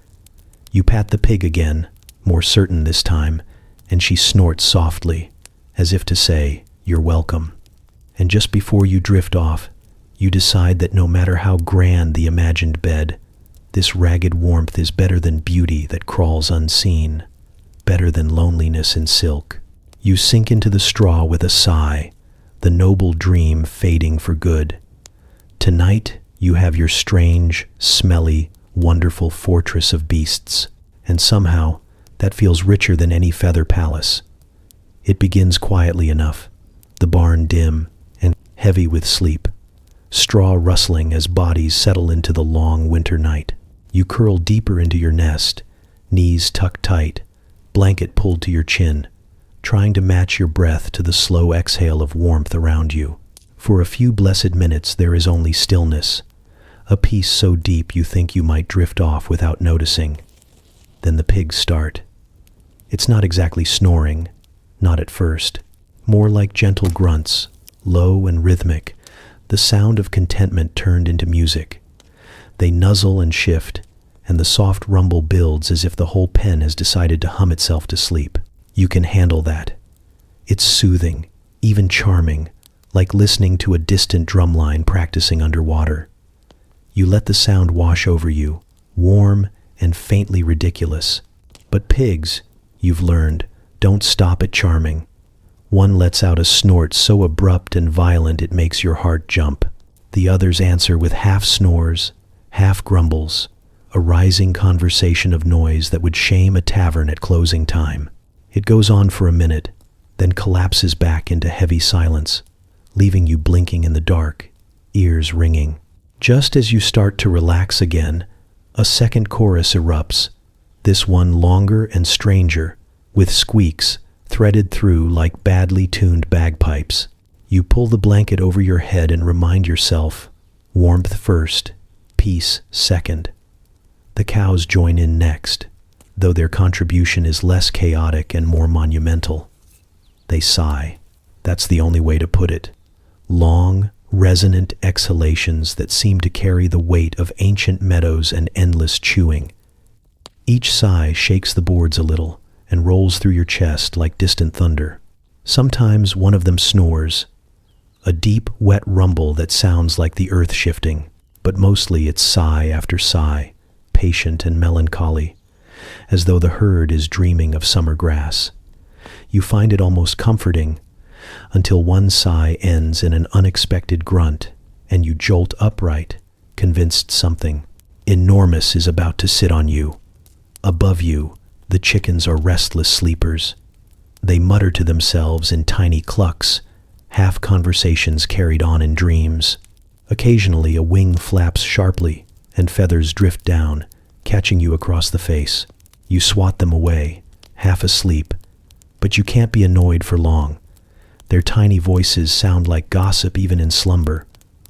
You pat the pig again, more certain this time, and she snorts softly, as if to say, "You're welcome." And just before you drift off, you decide that no matter how grand the imagined bed, this ragged warmth is better than beauty that crawls unseen, better than loneliness in silk. You sink into the straw with a sigh, the noble dream fading for good. Tonight, you have your strange, smelly, wonderful fortress of beasts, and somehow, that feels richer than any feather palace. It begins quietly enough, the barn dim and heavy with sleep, straw rustling as bodies settle into the long winter night. You curl deeper into your nest, knees tucked tight, blanket pulled to your chin, trying to match your breath to the slow exhale of warmth around you. For a few blessed minutes there is only stillness, a peace so deep you think you might drift off without noticing. Then the pigs start. It's not exactly snoring, not at first. More like gentle grunts, low and rhythmic, the sound of contentment turned into music. They nuzzle and shift, and the soft rumble builds as if the whole pen has decided to hum itself to sleep. You can handle that. It's soothing, even charming, like listening to a distant drumline practicing underwater. You let the sound wash over you, warm and faintly ridiculous. But pigs, you've learned, don't stop at charming. One lets out a snort so abrupt and violent it makes your heart jump. The others answer with half snores, half grumbles, a rising conversation of noise that would shame a tavern at closing time. It goes on for a minute, then collapses back into heavy silence, leaving you blinking in the dark, ears ringing. Just as you start to relax again, a second chorus erupts, this one longer and stranger, with squeaks threaded through like badly tuned bagpipes. You pull the blanket over your head and remind yourself, warmth first, peace second. The cows join in next, though their contribution is less chaotic and more monumental. They sigh. That's the only way to put it. Long, resonant exhalations that seem to carry the weight of ancient meadows and endless chewing. Each sigh shakes the boards a little and rolls through your chest like distant thunder. Sometimes one of them snores, a deep, wet rumble that sounds like the earth shifting, but mostly it's sigh after sigh, patient and melancholy, as though the herd is dreaming of summer grass. You find it almost comforting, until one sigh ends in an unexpected grunt, and you jolt upright, convinced something enormous is about to sit on you. Above you, the chickens are restless sleepers. They mutter to themselves in tiny clucks, half conversations carried on in dreams. Occasionally a wing flaps sharply, and feathers drift down, catching you across the face. You swat them away, half asleep, but you can't be annoyed for long. Their tiny voices sound like gossip even in slumber,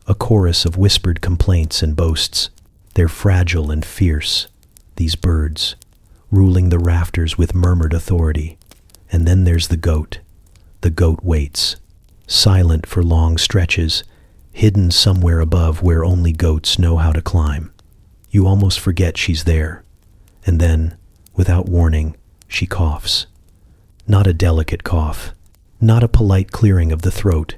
a chorus of whispered complaints and boasts. They're fragile and fierce, these birds, ruling the rafters with murmured authority. And then there's the goat. The goat waits, silent for long stretches, hidden somewhere above where only goats know how to climb. You almost forget she's there, and then, without warning, she coughs. Not a delicate cough, not a polite clearing of the throat.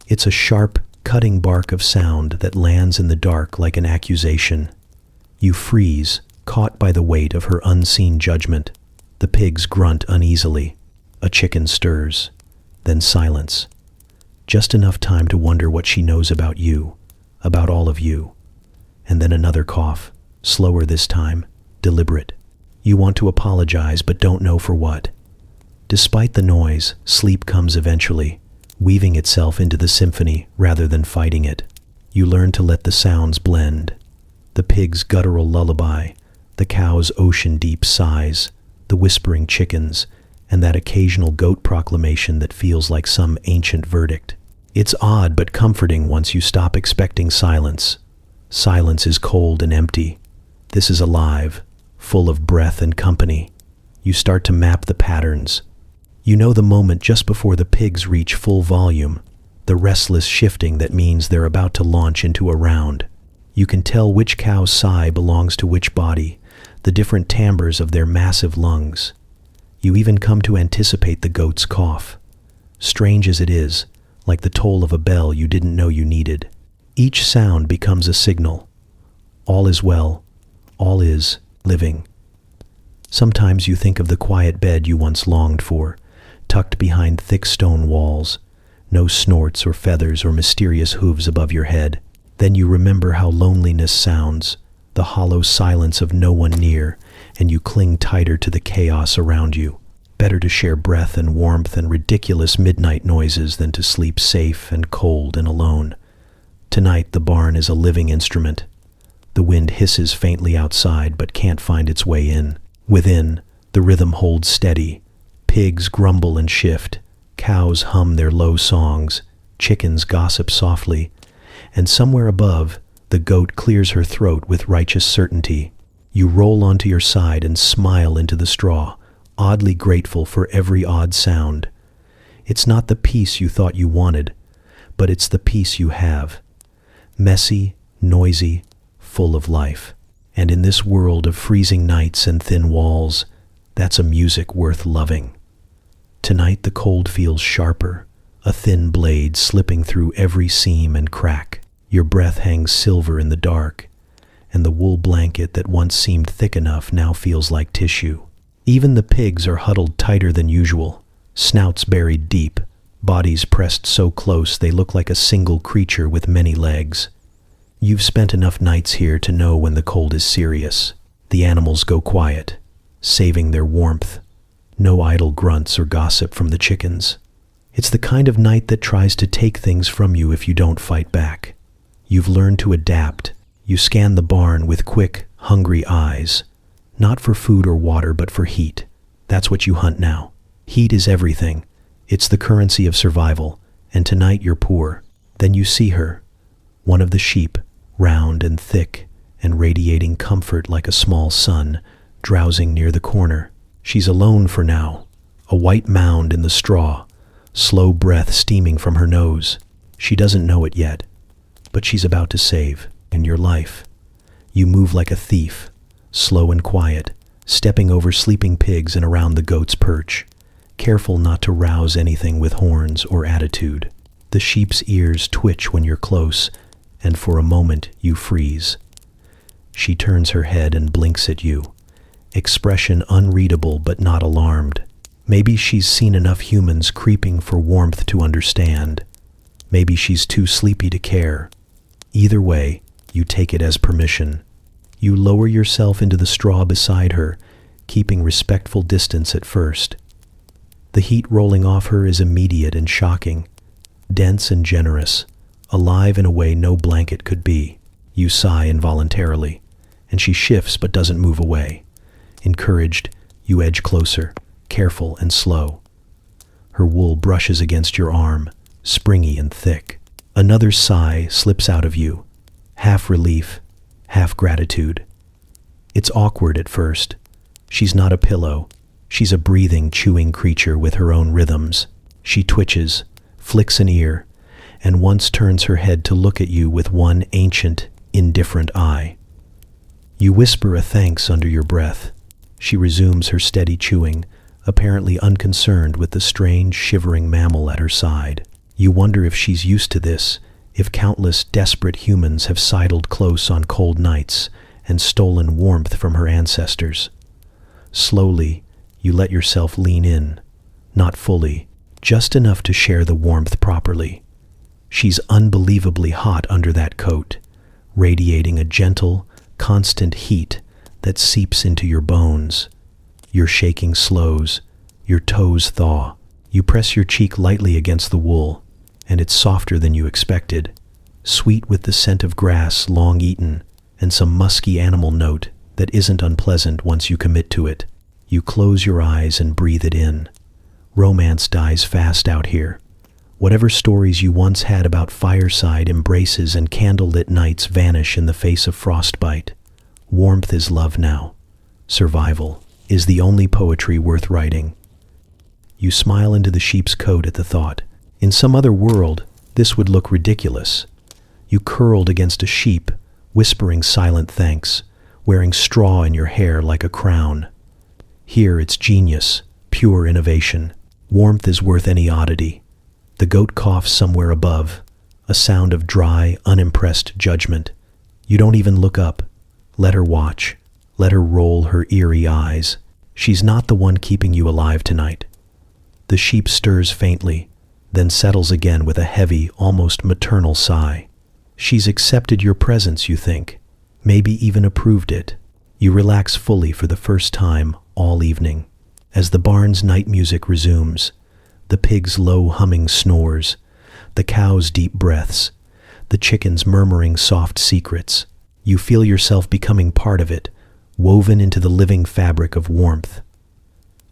It's a sharp, cutting bark of sound that lands in the dark like an accusation. You freeze, caught by the weight of her unseen judgment. The pigs grunt uneasily. A chicken stirs. Then silence. Just enough time to wonder what she knows about you, about all of you. And then another cough, slower this time, deliberate. You want to apologize but don't know for what. Despite the noise, sleep comes eventually, weaving itself into the symphony rather than fighting it. You learn to let the sounds blend. The pig's guttural lullaby, the cow's ocean-deep sighs, the whispering chickens, and that occasional goat proclamation that feels like some ancient verdict. It's odd but comforting once you stop expecting silence. Silence is cold and empty. This is alive, full of breath and company. You start to map the patterns. You know the moment just before the pigs reach full volume, the restless shifting that means they're about to launch into a round. You can tell which cow's sigh belongs to which body, the different timbres of their massive lungs. You even come to anticipate the goat's cough. Strange as it is, like the toll of a bell you didn't know you needed. Each sound becomes a signal. All is well. All is living. Sometimes you think of the quiet bed you once longed for, tucked behind thick stone walls, no snorts or feathers or mysterious hooves above your head. Then you remember how loneliness sounds, the hollow silence of no one near, and you cling tighter to the chaos around you. Better to share breath and warmth and ridiculous midnight noises than to sleep safe and cold and alone. Tonight the barn is a living instrument. The wind hisses faintly outside but can't find its way in. Within, The rhythm holds steady. Pigs grumble and shift. Cows hum their low songs. Chickens gossip softly. And somewhere above, the goat clears her throat with righteous certainty. You roll onto your side and smile into the straw, oddly grateful for every odd sound. It's not the peace you thought you wanted, but it's the peace you have. Messy, noisy, full of life. And in this world of freezing nights and thin walls, that's a music worth loving. Tonight the cold feels sharper, a thin blade slipping through every seam and crack. Your breath hangs silver in the dark, and the wool blanket that once seemed thick enough now feels like tissue. Even the pigs are huddled tighter than usual, snouts buried deep, bodies pressed so close they look like a single creature with many legs. You've spent enough nights here to know when the cold is serious. The animals go quiet, saving their warmth. No idle grunts or gossip from the chickens. It's the kind of night that tries to take things from you if you don't fight back. You've learned to adapt. You scan the barn with quick, hungry eyes. Not for food or water, but for heat. That's what you hunt now. Heat is everything. It's the currency of survival. And tonight you're poor. Then you see her. One of the sheep, round and thick, and radiating comfort like a small sun, drowsing near the corner. She's alone for now. A white mound in the straw. Slow breath steaming from her nose. She doesn't know it yet, but she's about to save your life. You move like a thief, slow and quiet, stepping over sleeping pigs and around the goat's perch, careful not to rouse anything with horns or attitude. The sheep's ears twitch when you're close, and for a moment you freeze. She turns her head and blinks at you, expression unreadable but not alarmed. Maybe she's seen enough humans creeping for warmth to understand. Maybe she's too sleepy to care. Either way, you take it as permission. You lower yourself into the straw beside her, keeping respectful distance at first. The heat rolling off her is immediate and shocking, dense and generous, alive in a way no blanket could be. You sigh involuntarily, and she shifts but doesn't move away. Encouraged, you edge closer, careful and slow. Her wool brushes against your arm, springy and thick. Another sigh slips out of you, half relief, half gratitude. It's awkward at first. She's not a pillow. She's a breathing, chewing creature with her own rhythms. She twitches, flicks an ear, and once turns her head to look at you with one ancient, indifferent eye. You whisper a thanks under your breath. She resumes her steady chewing, apparently unconcerned with the strange, shivering mammal at her side. You wonder if she's used to this, if countless desperate humans have sidled close on cold nights and stolen warmth from her ancestors. Slowly, you let yourself lean in, not fully, just enough to share the warmth properly. She's unbelievably hot under that coat, radiating a gentle, constant heat that seeps into your bones. Your shaking slows, your toes thaw. You press your cheek lightly against the wool, and it's softer than you expected, sweet with the scent of grass long eaten and some musky animal note that isn't unpleasant once you commit to it. You close your eyes and breathe it in. Romance dies fast out here. Whatever stories you once had about fireside embraces and candlelit nights vanish in the face of frostbite. Warmth is love now. Survival is the only poetry worth writing. You smile into the sheep's coat at the thought. In some other world, this would look ridiculous. You curled against a sheep, whispering silent thanks, wearing straw in your hair like a crown. Here it's genius, pure innovation. Warmth is worth any oddity. The goat coughs somewhere above, a sound of dry, unimpressed judgment. You don't even look up. Let her watch. Let her roll her eerie eyes. She's not the one keeping you alive tonight. The sheep stirs faintly, then settles again with a heavy, almost maternal sigh. She's accepted your presence, you think, maybe even approved it. You relax fully for the first time all evening. As the barn's night music resumes, the pig's low humming snores, the cow's deep breaths, the chicken's murmuring soft secrets, you feel yourself becoming part of it, woven into the living fabric of warmth.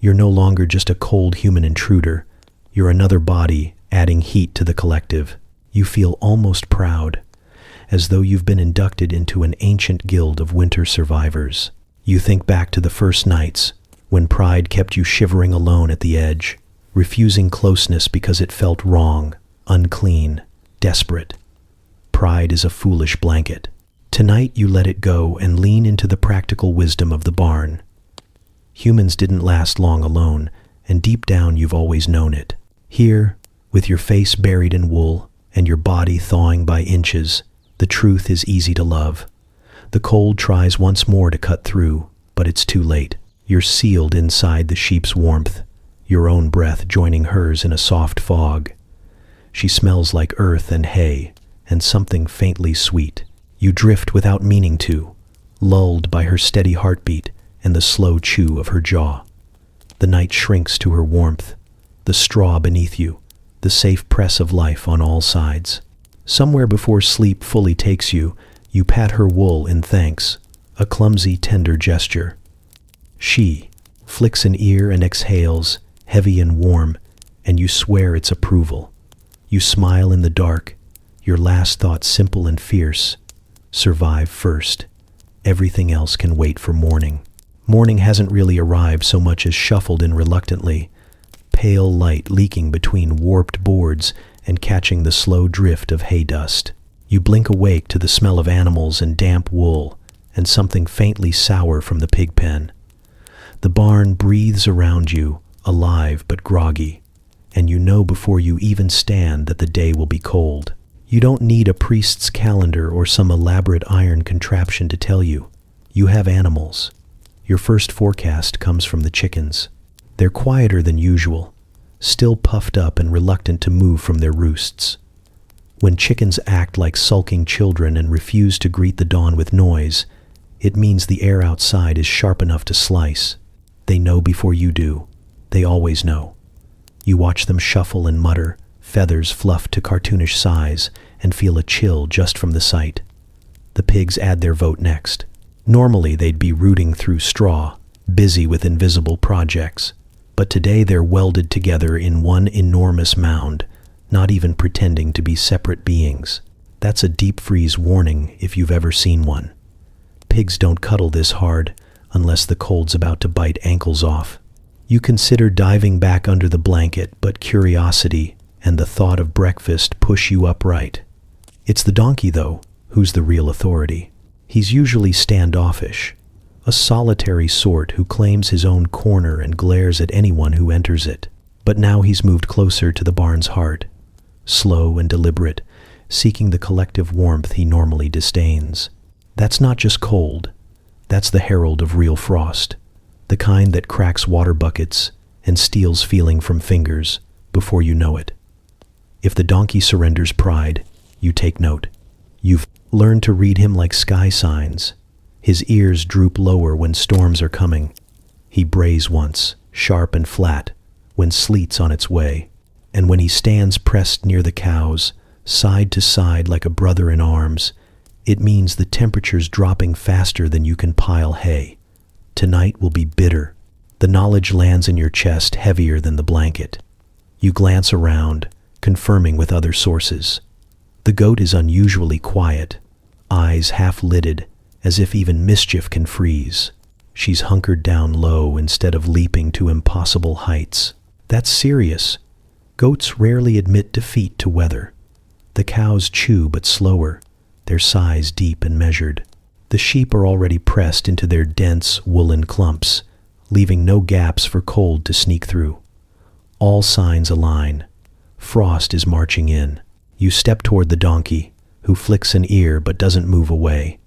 You're no longer just a cold human intruder. You're another body, adding heat to the collective. You feel almost proud, as though you've been inducted into an ancient guild of winter survivors. You think back to the first nights, when pride kept you shivering alone at the edge, refusing closeness because it felt wrong, unclean, desperate. Pride is a foolish blanket. Tonight you let it go and lean into the practical wisdom of the barn. Humans didn't last long alone, and deep down you've always known it. Here, with your face buried in wool and your body thawing by inches, the truth is easy to love. The cold tries once more to cut through, but it's too late. You're sealed inside the sheep's warmth, your own breath joining hers in a soft fog. She smells like earth and hay, and something faintly sweet. You drift without meaning to, lulled by her steady heartbeat and the slow chew of her jaw. The night shrinks to her warmth, the straw beneath you, the safe press of life on all sides. Somewhere before sleep fully takes you, you pat her wool in thanks, a clumsy, tender gesture. She flicks an ear and exhales, heavy and warm, and you swear it's approval. You smile in the dark, your last thought simple and fierce. Survive first. Everything else can wait for morning. Morning hasn't really arrived so much as shuffled in reluctantly, pale light leaking between warped boards and catching the slow drift of hay dust. You blink awake to the smell of animals and damp wool, and something faintly sour from the pig pen. The barn breathes around you, alive but groggy, and you know before you even stand that the day will be cold. You don't need a priest's calendar or some elaborate iron contraption to tell you. You have animals. Your first forecast comes from the chickens. They're quieter than usual, still puffed up and reluctant to move from their roosts. When chickens act like sulking children and refuse to greet the dawn with noise, it means the air outside is sharp enough to slice. They know before you do. They always know. You watch them shuffle and mutter, feathers fluffed to cartoonish size, and feel a chill just from the sight. The pigs add their vote next. Normally they'd be rooting through straw, busy with invisible projects, but today they're welded together in one enormous mound, not even pretending to be separate beings. That's a deep freeze warning if you've ever seen one. Pigs don't cuddle this hard unless the cold's about to bite ankles off. You consider diving back under the blanket, but curiosity and the thought of breakfast push you upright. It's the donkey, though, who's the real authority. He's usually standoffish, a solitary sort who claims his own corner and glares at anyone who enters it. But now he's moved closer to the barn's heart, slow and deliberate, seeking the collective warmth he normally disdains. That's not just cold. That's the herald of real frost, the kind that cracks water buckets and steals feeling from fingers before you know it. If the donkey surrenders pride, you take note. You've learned to read him like sky signs. His ears droop lower when storms are coming. He brays once, sharp and flat, when sleet's on its way. And when he stands pressed near the cows, side to side like a brother in arms, it means the temperature's dropping faster than you can pile hay. Tonight will be bitter. The knowledge lands in your chest heavier than the blanket. You glance around, confirming with other sources. The goat is unusually quiet, eyes half-lidded, as if even mischief can freeze. She's hunkered down low instead of leaping to impossible heights. That's serious. Goats rarely admit defeat to weather. The cows chew but slower, their sighs deep and measured. The sheep are already pressed into their dense, woolen clumps, leaving no gaps for cold to sneak through. All signs align. Frost is marching in. You step toward the donkey, who flicks an ear but doesn't move away.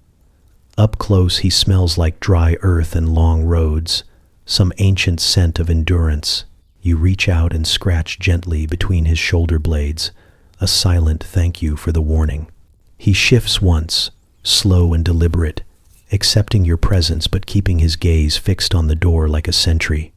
Up close he smells like dry earth and long roads, some ancient scent of endurance. You reach out and scratch gently between his shoulder blades, a silent thank you for the warning. He shifts once, slow and deliberate, accepting your presence but keeping his gaze fixed on the door like a sentry.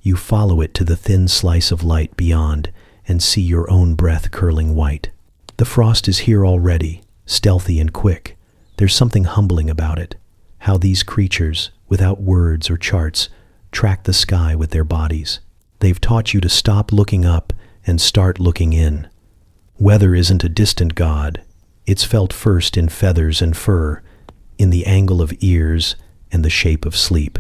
You follow it to the thin slice of light beyond and see your own breath curling white. The frost is here already, stealthy and quick. There's something humbling about it, how these creatures, without words or charts, track the sky with their bodies. They've taught you to stop looking up and start looking in. Weather isn't a distant god. It's felt first in feathers and fur, in the angle of ears and the shape of sleep.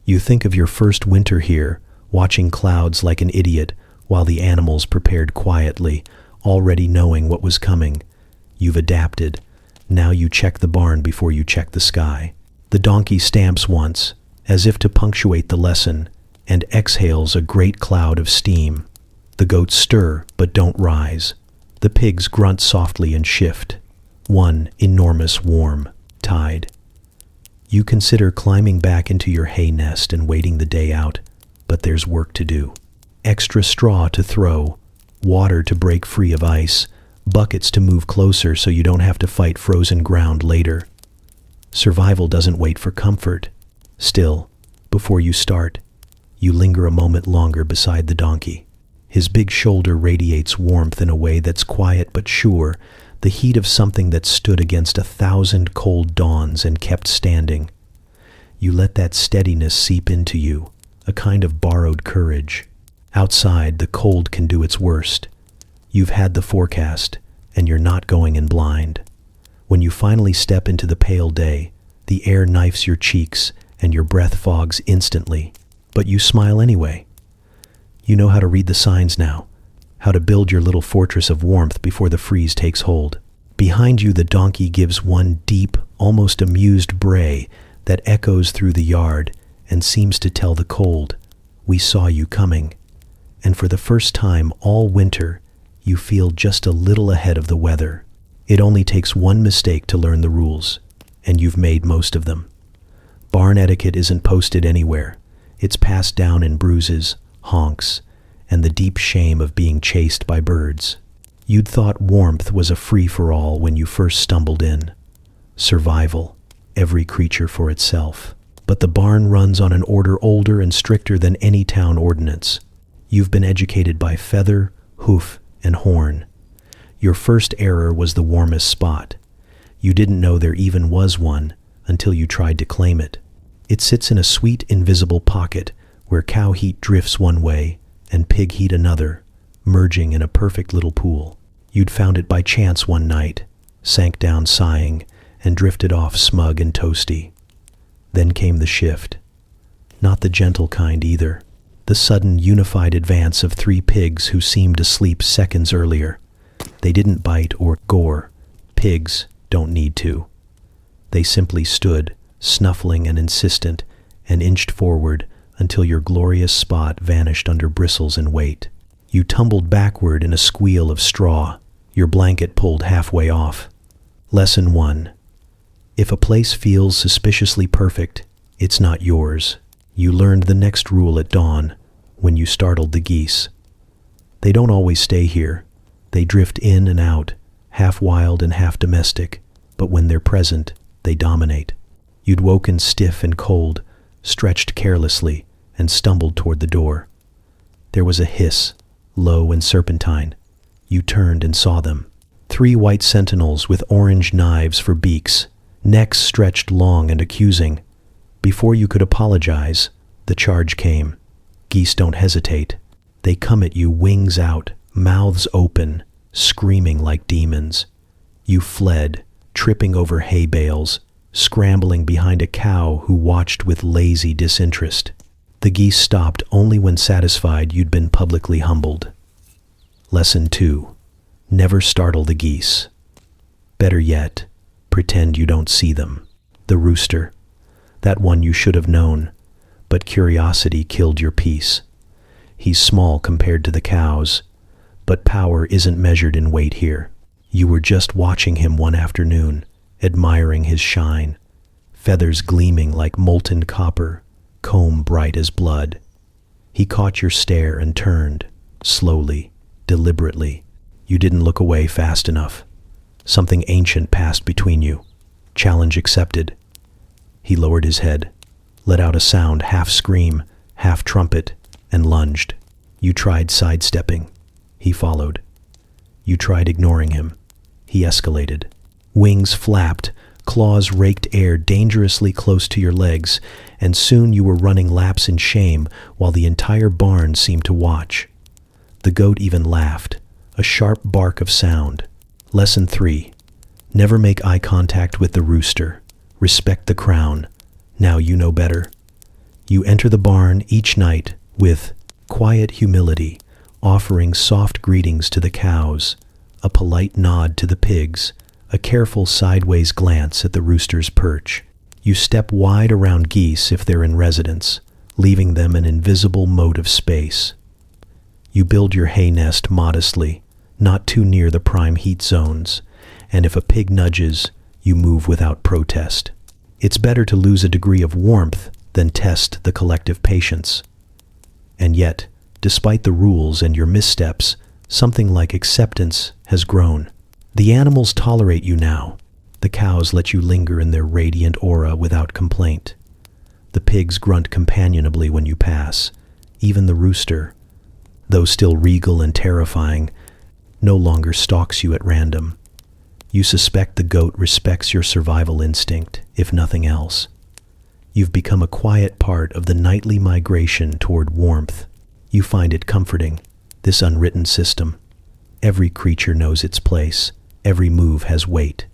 You think of your first winter here, watching clouds like an idiot while the animals prepared quietly, already knowing what was coming. You've adapted. Now you check the barn before you check the sky. The donkey stamps once, as if to punctuate the lesson, and exhales a great cloud of steam. The goats stir, but don't rise. The pigs grunt softly and shift. One enormous warm tide. You consider climbing back into your hay nest and waiting the day out, but there's work to do. Extra straw to throw, water to break free of ice, buckets to move closer so you don't have to fight frozen ground later. Survival doesn't wait for comfort. Still, before you start, you linger a moment longer beside the donkey. His big shoulder radiates warmth in a way that's quiet but sure, the heat of something that stood against 1,000 cold dawns and kept standing. You let that steadiness seep into you, a kind of borrowed courage. Outside, the cold can do its worst. You've had the forecast, and you're not going in blind. When you finally step into the pale day, the air knifes your cheeks and your breath fogs instantly, but you smile anyway. You know how to read the signs now, how to build your little fortress of warmth before the freeze takes hold. Behind you, the donkey gives one deep, almost amused bray that echoes through the yard and seems to tell the cold, "We saw you coming." And for the first time all winter, you feel just a little ahead of the weather. It only takes one mistake to learn the rules, and you've made most of them. Barn etiquette isn't posted anywhere. It's passed down in bruises, honks, and the deep shame of being chased by birds. You'd thought warmth was a free-for-all when you first stumbled in. Survival, every creature for itself. But the barn runs on an order older and stricter than any town ordinance. You've been educated by feather, hoof, and horn. Your first error was the warmest spot. You didn't know there even was one until you tried to claim it. It sits in a sweet invisible pocket where cow heat drifts one way and pig heat another, merging in a perfect little pool. You'd found it by chance one night, sank down sighing, and drifted off smug and toasty. Then came the shift. Not the gentle kind either. The sudden unified advance of 3 pigs who seemed to sleep seconds earlier. They didn't bite or gore. Pigs don't need to. They simply stood, snuffling and insistent, and inched forward until your glorious spot vanished under bristles and weight. You tumbled backward in a squeal of straw, your blanket pulled halfway off. Lesson 1. If a place feels suspiciously perfect, it's not yours. You learned the next rule at dawn, when you startled the geese. They don't always stay here. They drift in and out, half wild and half domestic, but when they're present, they dominate. You'd woken stiff and cold, stretched carelessly, and stumbled toward the door. There was a hiss, low and serpentine. You turned and saw them. 3 white sentinels with orange knives for beaks, necks stretched long and accusing. Before you could apologize, the charge came. Geese don't hesitate. They come at you wings out, mouths open, screaming like demons. You fled, tripping over hay bales, scrambling behind a cow who watched with lazy disinterest. The geese stopped only when satisfied you'd been publicly humbled. Lesson 2. Never startle the geese. Better yet, pretend you don't see them. The rooster. That one you should have known, but curiosity killed your peace. He's small compared to the cows, but power isn't measured in weight here. You were just watching him one afternoon, admiring his shine, feathers gleaming like molten copper, comb bright as blood. He caught your stare and turned, slowly, deliberately. You didn't look away fast enough. Something ancient passed between you. Challenge accepted. He lowered his head, let out a sound half scream, half trumpet, and lunged. You tried sidestepping. He followed. You tried ignoring him. He escalated. Wings flapped, Claws raked air dangerously close to your legs, and soon you were running laps in shame while the entire barn seemed to watch. The goat even laughed, a sharp bark of sound. Lesson 3. Never make eye contact with the rooster. Respect the crown. Now you know better. You enter the barn each night with quiet humility, offering soft greetings to the cows, a polite nod to the pigs, a careful sideways glance at the rooster's perch. You step wide around geese if they're in residence, leaving them an invisible moat of space. You build your hay nest modestly, not too near the prime heat zones, and if a pig nudges, you move without protest. It's better to lose a degree of warmth than test the collective patience. And yet, despite the rules and your missteps, something like acceptance has grown. The animals tolerate you now. The cows let you linger in their radiant aura without complaint. The pigs grunt companionably when you pass. Even the rooster, though still regal and terrifying, no longer stalks you at random. You suspect the goat respects your survival instinct, if nothing else. You've become a quiet part of the nightly migration toward warmth. You find it comforting, this unwritten system. Every creature knows its place. Every move has weight.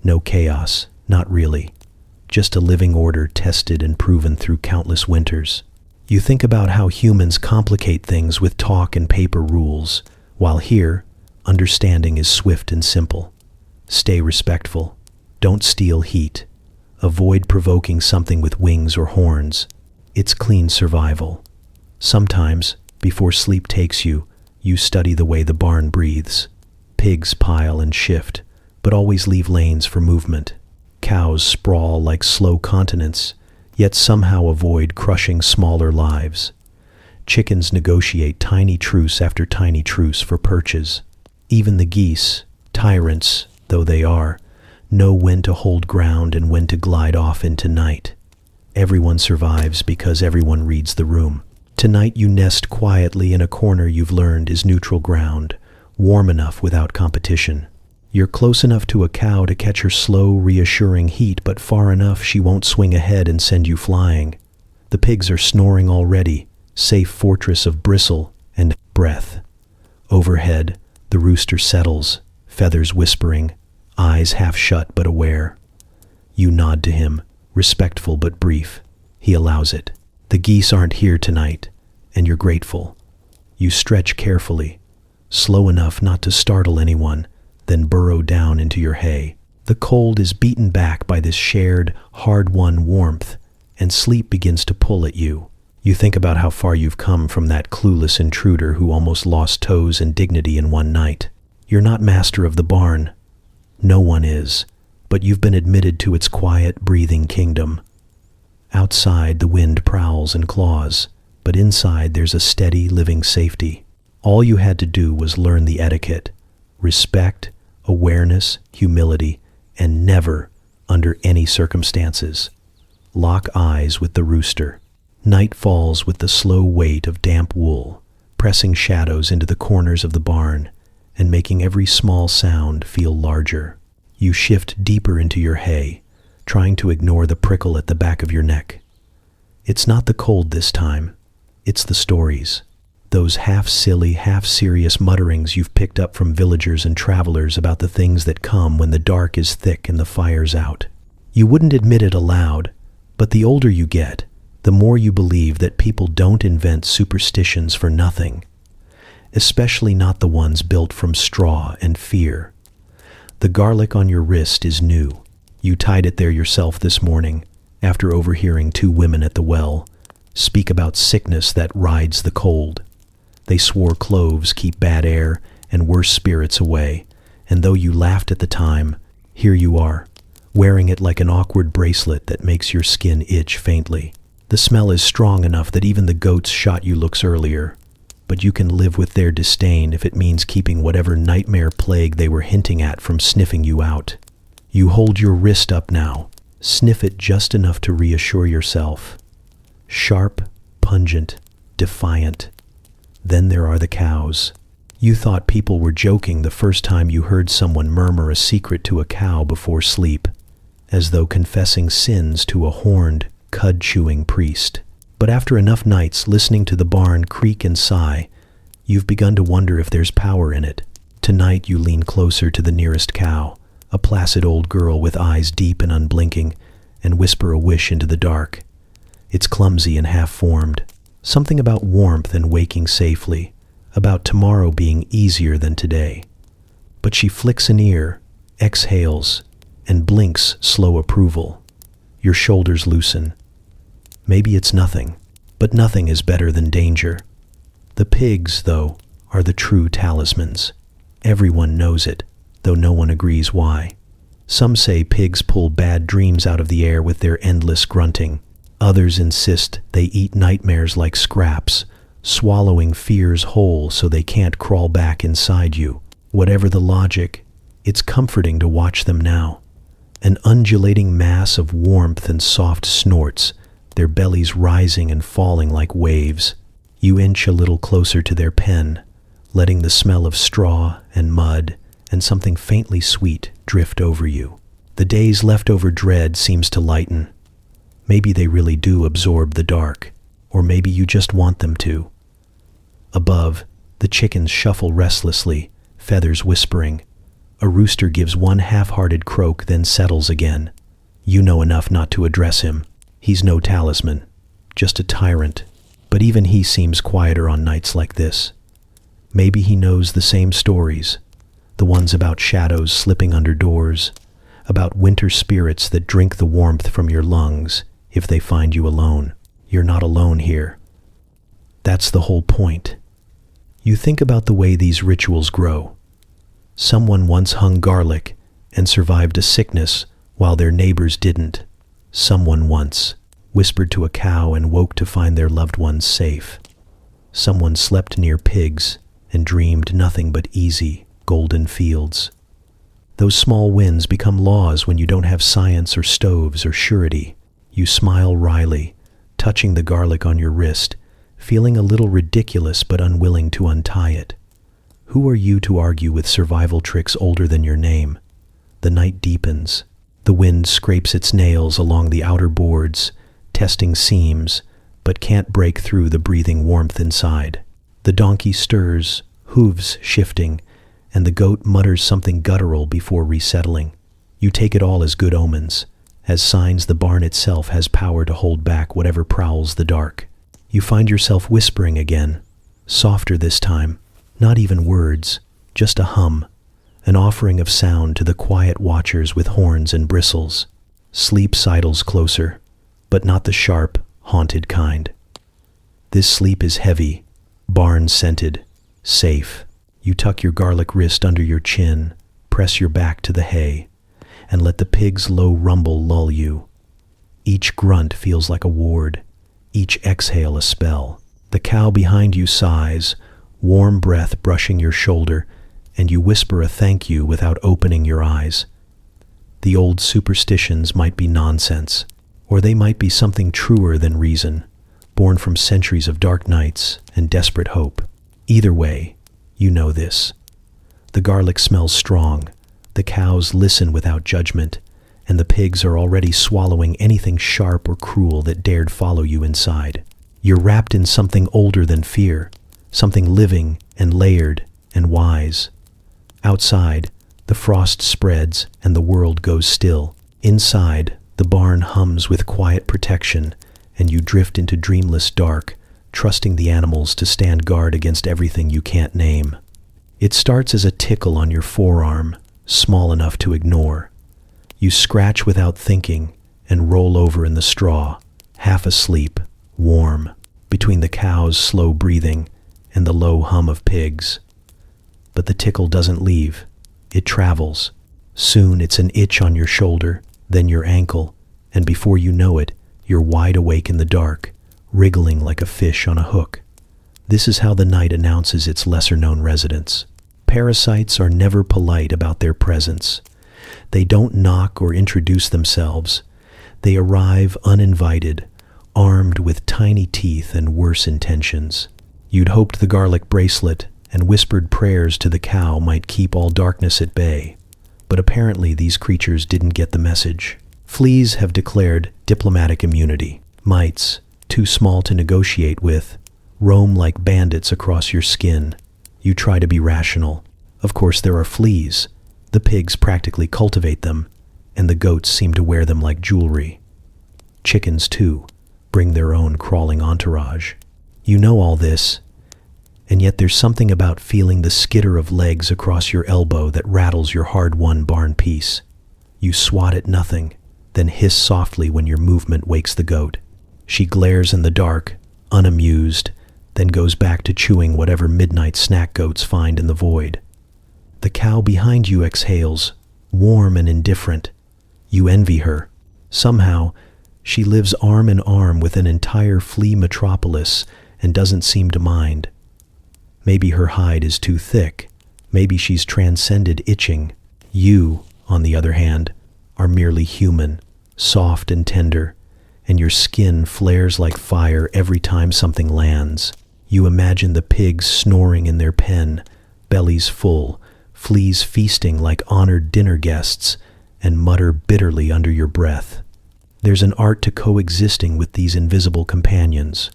No chaos, not really. Just a living order tested and proven through countless winters. You think about how humans complicate things with talk and paper rules, while here, understanding is swift and simple. Stay respectful. Don't steal heat. Avoid provoking something with wings or horns. It's clean survival. Sometimes, before sleep takes you, you study the way the barn breathes. Pigs pile and shift, but always leave lanes for movement. Cows sprawl like slow continents, yet somehow avoid crushing smaller lives. Chickens negotiate tiny truce after tiny truce for perches. Even the geese, tyrants though they are, know when to hold ground and when to glide off into night. Everyone survives because everyone reads the room. Tonight you nest quietly in a corner you've learned is neutral ground, warm enough without competition. You're close enough to a cow to catch her slow, reassuring heat, but far enough she won't swing ahead and send you flying. The pigs are snoring already, safe fortress of bristle and breath. Overhead, the rooster settles, feathers whispering, eyes half shut but aware. You nod to him, respectful but brief. He allows it. The geese aren't here tonight, and you're grateful. You stretch carefully, slow enough not to startle anyone, then burrow down into your hay. The cold is beaten back by this shared, hard-won warmth, and sleep begins to pull at you. You think about how far you've come from that clueless intruder who almost lost toes and dignity in one night. You're not master of the barn. No one is, but you've been admitted to its quiet, breathing kingdom. Outside, the wind prowls and claws, but inside there's a steady, living safety. All you had to do was learn the etiquette, respect, awareness, humility, and never, under any circumstances, lock eyes with the rooster. Night falls with the slow weight of damp wool, pressing shadows into the corners of the barn and making every small sound feel larger. You shift deeper into your hay, trying to ignore the prickle at the back of your neck. It's not the cold this time, it's the stories. Those half-silly, half-serious mutterings you've picked up from villagers and travelers about the things that come when the dark is thick and the fire's out. You wouldn't admit it aloud, but the older you get, the more you believe that people don't invent superstitions for nothing, especially not the ones built from straw and fear. The garlic on your wrist is new. You tied it there yourself this morning, after overhearing two women at the well speak about sickness that rides the cold. They swore cloves keep bad air and worse spirits away, and though you laughed at the time, here you are, wearing it like an awkward bracelet that makes your skin itch faintly. The smell is strong enough that even the goats shot you looks earlier, but you can live with their disdain if it means keeping whatever nightmare plague they were hinting at from sniffing you out. You hold your wrist up now, sniff it just enough to reassure yourself. Sharp, pungent, defiant. Then there are the cows. You thought people were joking the first time you heard someone murmur a secret to a cow before sleep. as though confessing sins to a horned, cud-chewing priest. But after enough nights listening to the barn creak and sigh, you've begun to wonder if there's power in it. Tonight you lean closer to the nearest cow, a placid old girl with eyes deep and unblinking, and whisper a wish into the dark. It's clumsy and half-formed. Something about warmth and waking safely, about tomorrow being easier than today. But she flicks an ear, exhales, and blinks slow approval. Your shoulders loosen. Maybe it's nothing, but nothing is better than danger. The pigs, though, are the true talismans. Everyone knows it, though no one agrees why. Some say pigs pull bad dreams out of the air with their endless grunting. Others insist they eat nightmares like scraps, swallowing fears whole so they can't crawl back inside you. Whatever the logic, it's comforting to watch them now. An undulating mass of warmth and soft snorts, their bellies rising and falling like waves. You inch a little closer to their pen, letting the smell of straw and mud and something faintly sweet drift over you. The day's leftover dread seems to lighten. Maybe they really do absorb the dark, or maybe you just want them to. Above, the chickens shuffle restlessly, feathers whispering. A rooster gives one half-hearted croak, then settles again. You know enough not to address him. He's no talisman, just a tyrant, but even he seems quieter on nights like this. Maybe he knows the same stories, the ones about shadows slipping under doors, about winter spirits that drink the warmth from your lungs if they find you alone. You're not alone here. That's the whole point. You think about the way these rituals grow. Someone once hung garlic and survived a sickness while their neighbors didn't. Someone once whispered to a cow and woke to find their loved ones safe. Someone slept near pigs and dreamed nothing but easy, golden fields. Those small wins become laws when you don't have science or stoves or surety. You smile wryly, touching the garlic on your wrist, feeling a little ridiculous but unwilling to untie it. Who are you to argue with survival tricks older than your name? The night deepens. The wind scrapes its nails along the outer boards, testing seams, but can't break through the breathing warmth inside. The donkey stirs, hooves shifting, and the goat mutters something guttural before resettling. You take it all as good omens, as signs the barn itself has power to hold back whatever prowls the dark. You find yourself whispering again, softer this time, not even words, just a hum, an offering of sound to the quiet watchers with horns and bristles. Sleep sidles closer, but not the sharp, haunted kind. This sleep is heavy, barn-scented, safe. You tuck your garlic wrist under your chin, press your back to the hay, and let the pig's low rumble lull you. Each grunt feels like a ward, each exhale a spell. The cow behind you sighs, warm breath brushing your shoulder, and you whisper a thank you without opening your eyes. The old superstitions might be nonsense, or they might be something truer than reason, born from centuries of dark nights and desperate hope. Either way, you know this. The garlic smells strong, the cows listen without judgment, and the pigs are already swallowing anything sharp or cruel that dared follow you inside. You're wrapped in something older than fear, something living and layered and wise. Outside, the frost spreads and the world goes still. Inside, the barn hums with quiet protection, and you drift into dreamless dark, trusting the animals to stand guard against everything you can't name. It starts as a tickle on your forearm, small enough to ignore. You scratch without thinking and roll over in the straw, half asleep, warm, between the cows' slow breathing and the low hum of pigs. But the tickle doesn't leave. It travels. Soon it's an itch on your shoulder, then your ankle, and before you know it, you're wide awake in the dark, wriggling like a fish on a hook. This is how the night announces its lesser-known residents. Parasites are never polite about their presence. They don't knock or introduce themselves. They arrive uninvited, armed with tiny teeth and worse intentions. You'd hoped the garlic bracelet and whispered prayers to the cow might keep all darkness at bay, but apparently these creatures didn't get the message. Fleas have declared diplomatic immunity. Mites, too small to negotiate with, roam like bandits across your skin. You try to be rational. Of course, there are fleas. The pigs practically cultivate them, and the goats seem to wear them like jewelry. Chickens, too, bring their own crawling entourage. You know all this, and yet there's something about feeling the skitter of legs across your elbow that rattles your hard-won barn peace. You swat at nothing, then hiss softly when your movement wakes the goat. She glares in the dark, unamused, then goes back to chewing whatever midnight snack goats find in the void. The cow behind you exhales, warm and indifferent. You envy her. Somehow, she lives arm in arm with an entire flea metropolis and doesn't seem to mind. Maybe her hide is too thick. Maybe she's transcended itching. You, on the other hand, are merely human, soft and tender, and your skin flares like fire every time something lands. You imagine the pigs snoring in their pen, bellies full, fleas feasting like honored dinner guests, and mutter bitterly under your breath. There's an art to coexisting with these invisible companions,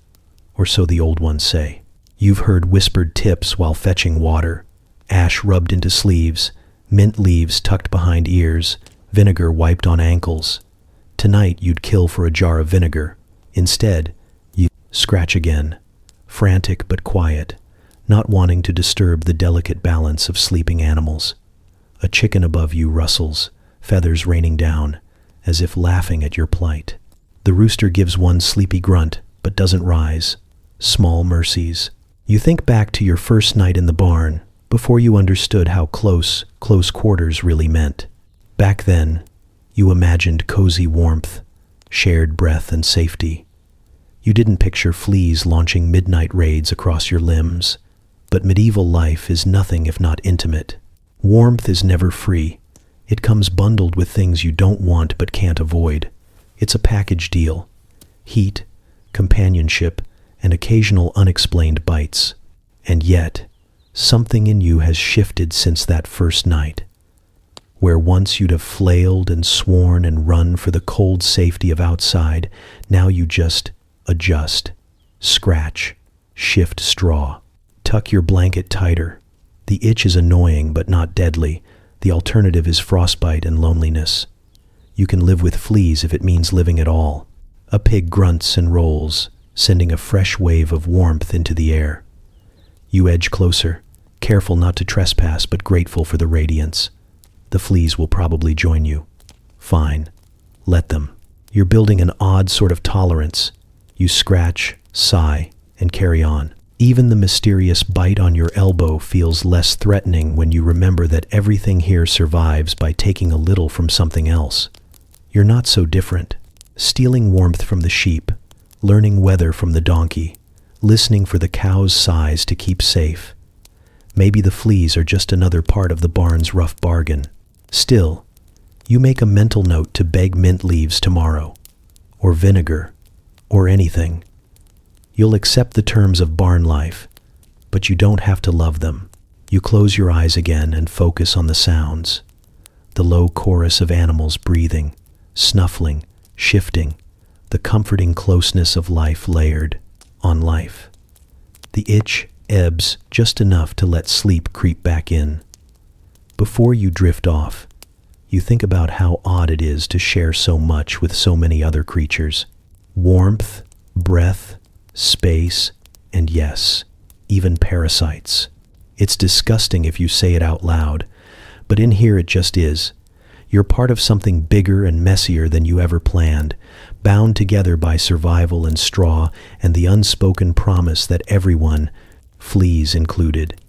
or so the old ones say. You've heard whispered tips while fetching water, ash rubbed into sleeves, mint leaves tucked behind ears, vinegar wiped on ankles. Tonight you'd kill for a jar of vinegar. Instead, you scratch again, frantic but quiet, not wanting to disturb the delicate balance of sleeping animals. A chicken above you rustles, feathers raining down, as if laughing at your plight. The rooster gives one sleepy grunt, but doesn't rise. Small mercies. You think back to your first night in the barn, before you understood how close quarters really meant. Back then, you imagined cozy warmth, shared breath and safety. You didn't picture fleas launching midnight raids across your limbs. But medieval life is nothing if not intimate. Warmth is never free. It comes bundled with things you don't want but can't avoid. It's a package deal. Heat, companionship, and occasional unexplained bites. And yet, something in you has shifted since that first night. Where once you'd have flailed and sworn and run for the cold safety of outside, now you just adjust, scratch, shift straw. Tuck your blanket tighter. The itch is annoying but not deadly. The alternative is frostbite and loneliness. You can live with fleas if it means living at all. A pig grunts and rolls, sending a fresh wave of warmth into the air. You edge closer, careful not to trespass but grateful for the radiance. The fleas will probably join you. Fine. Let them. You're building an odd sort of tolerance. You scratch, sigh, and carry on. Even the mysterious bite on your elbow feels less threatening when you remember that everything here survives by taking a little from something else. You're not so different. Stealing warmth from the sheep, learning weather from the donkey, listening for the cow's sighs to keep safe. Maybe the fleas are just another part of the barn's rough bargain. Still, you make a mental note to beg mint leaves tomorrow, or vinegar, or anything. You'll accept the terms of barn life, but you don't have to love them. You close your eyes again and focus on the sounds. The low chorus of animals breathing, snuffling, shifting, the comforting closeness of life layered on life. The itch ebbs just enough to let sleep creep back in. Before you drift off, you think about how odd it is to share so much with so many other creatures. Warmth, breath, space, and yes, even parasites. It's disgusting if you say it out loud, but in here it just is. You're part of something bigger and messier than you ever planned, bound together by survival and straw and the unspoken promise that everyone, fleas included,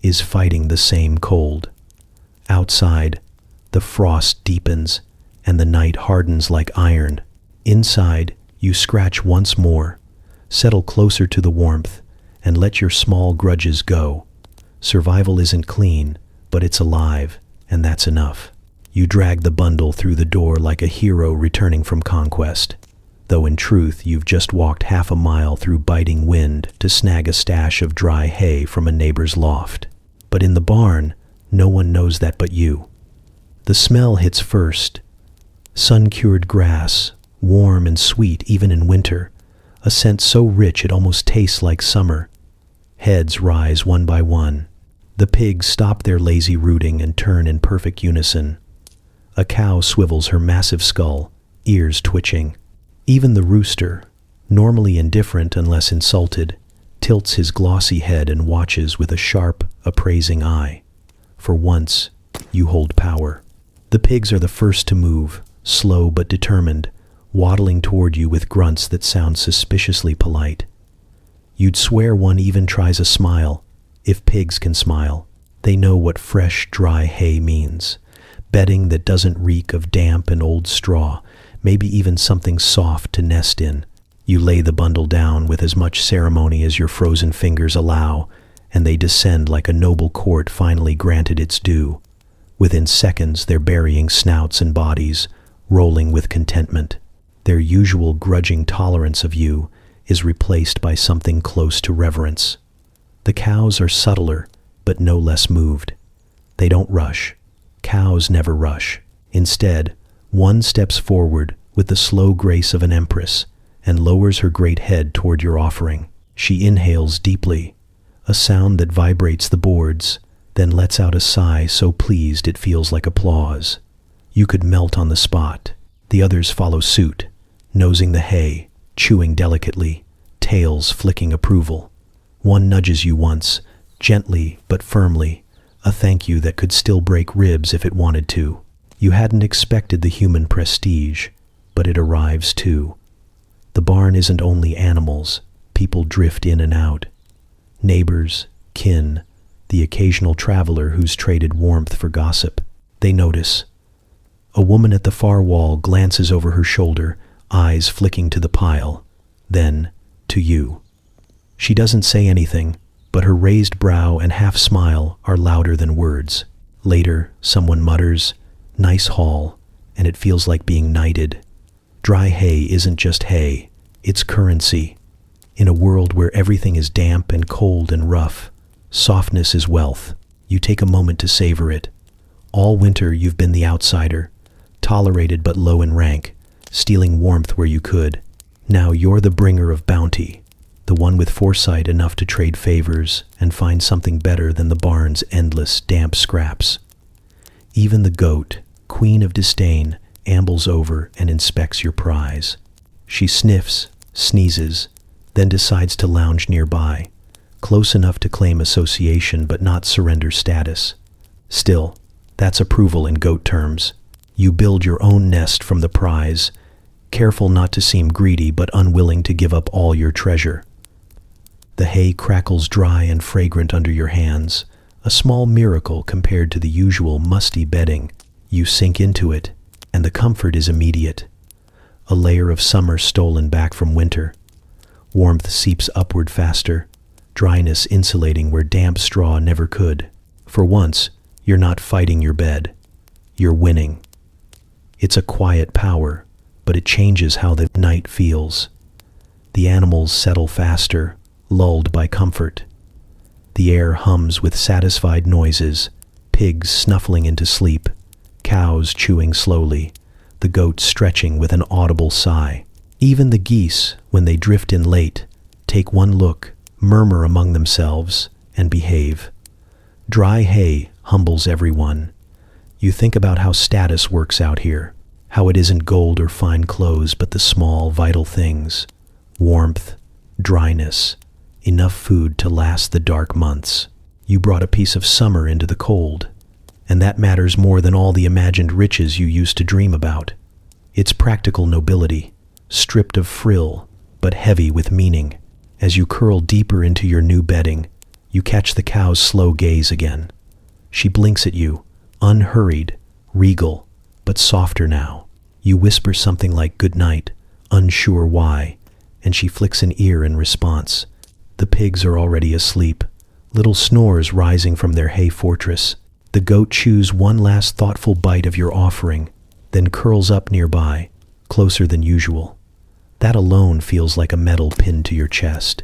is fighting the same cold. Outside, the frost deepens and the night hardens like iron. Inside, you scratch once more, settle closer to the warmth, and let your small grudges go. Survival isn't clean, but it's alive, and that's enough. You drag the bundle through the door like a hero returning from conquest, though in truth you've just walked half a mile through biting wind to snag a stash of dry hay from a neighbor's loft. But in the barn, no one knows that but you. The smell hits first, Sun-cured grass, warm and sweet even in winter, a scent so rich it almost tastes like summer. Heads rise one by one. The pigs stop their lazy rooting and turn in perfect unison. A cow swivels her massive skull, ears twitching. Even the rooster, normally indifferent unless insulted, tilts his glossy head and watches with a sharp, appraising eye. For once, you hold power. The pigs are the first to move, slow but determined, waddling toward you with grunts that sound suspiciously polite. You'd swear one even tries a smile. If pigs can smile, they know what fresh, dry hay means. Bedding that doesn't reek of damp and old straw, maybe even something soft to nest in. You lay the bundle down with as much ceremony as your frozen fingers allow, and they descend like a noble court finally granted its due. Within seconds, they're burying snouts and bodies, rolling with contentment. Their usual grudging tolerance of you is replaced by something close to reverence. The cows are subtler, but no less moved. They don't rush. Cows never rush. Instead, one steps forward with the slow grace of an empress and lowers her great head toward your offering. She inhales deeply, a sound that vibrates the boards, then lets out a sigh so pleased it feels like applause. You could melt on the spot. The others follow suit, nosing the hay, chewing delicately, tails flicking approval. One nudges you once, gently but firmly, a thank you that could still break ribs if it wanted to. You hadn't expected the human prestige, but it arrives too. The barn isn't only animals. People drift in and out. Neighbors, kin, the occasional traveler who's traded warmth for gossip. They notice. A woman at the far wall glances over her shoulder, eyes flicking to the pile, then to you. She doesn't say anything, but her raised brow and half smile are louder than words. Later, someone mutters, "Nice haul," and it feels like being knighted. Dry hay isn't just hay, it's currency. In a world where everything is damp and cold and rough, softness is wealth. You take a moment to savor it. All winter you've been the outsider, tolerated but low in rank, stealing warmth where you could. Now you're the bringer of bounty, the one with foresight enough to trade favors and find something better than the barn's endless damp scraps. Even the goat, queen of disdain, ambles over and inspects your prize. She sniffs, sneezes, then decides to lounge nearby, close enough to claim association but not surrender status. Still, that's approval in goat terms. You build your own nest from the prize, careful not to seem greedy but unwilling to give up all your treasure. The hay crackles dry and fragrant under your hands, a small miracle compared to the usual musty bedding. You sink into it, and the comfort is immediate. A layer of summer stolen back from winter. Warmth seeps upward faster, dryness insulating where damp straw never could. For once, you're not fighting your bed. You're winning. It's a quiet power, but it changes how the night feels. The animals settle faster, lulled by comfort. The air hums with satisfied noises, pigs snuffling into sleep, cows chewing slowly, the goats stretching with an audible sigh. Even the geese, when they drift in late, take one look, murmur among themselves, and behave. Dry hay humbles everyone. You think about how status works out here, how it isn't gold or fine clothes but the small, vital things. Warmth, dryness, enough food to last the dark months. You brought a piece of summer into the cold, and that matters more than all the imagined riches you used to dream about. It's practical nobility, stripped of frill, but heavy with meaning. As you curl deeper into your new bedding, you catch the cow's slow gaze again. She blinks at you, unhurried, regal, but softer now. You whisper something like "good night," unsure why, and she flicks an ear in response. The pigs are already asleep, little snores rising from their hay fortress. The goat chews one last thoughtful bite of your offering, then curls up nearby, closer than usual. That alone feels like a medal pinned to your chest.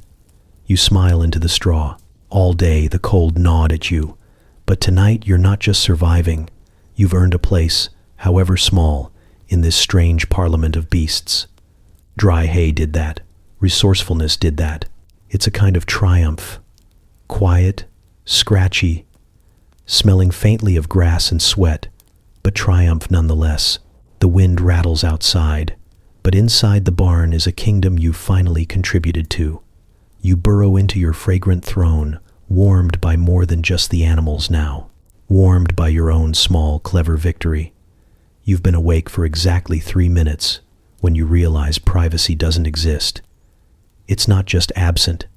You smile into the straw. All day the cold gnawed at you, but tonight you're not just surviving. You've earned a place, however small, in this strange parliament of beasts. Dry hay did that. Resourcefulness did that. It's a kind of triumph. Quiet, scratchy, smelling faintly of grass and sweat, but triumph nonetheless. The wind rattles outside, but inside the barn is a kingdom you've finally contributed to. You burrow into your fragrant throne, warmed by more than just the animals now, warmed by your own small, clever victory. You've been awake for exactly 3 minutes when you realize privacy doesn't exist. It's not just absent,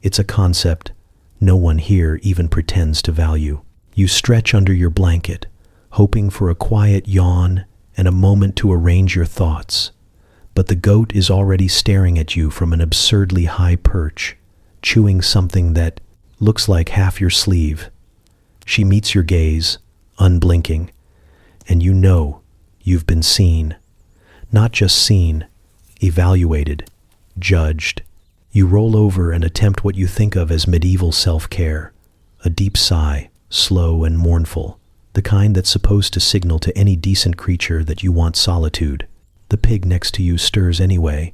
it's a concept no one here even pretends to value. You stretch under your blanket, hoping for a quiet yawn and a moment to arrange your thoughts. But the goat is already staring at you from an absurdly high perch, chewing something that looks like half your sleeve. She meets your gaze, unblinking, and you know you've been seen. Not just seen, evaluated, judged. You roll over and attempt what you think of as medieval self-care, a deep sigh, slow and mournful, the kind that's supposed to signal to any decent creature that you want solitude. The pig next to you stirs anyway,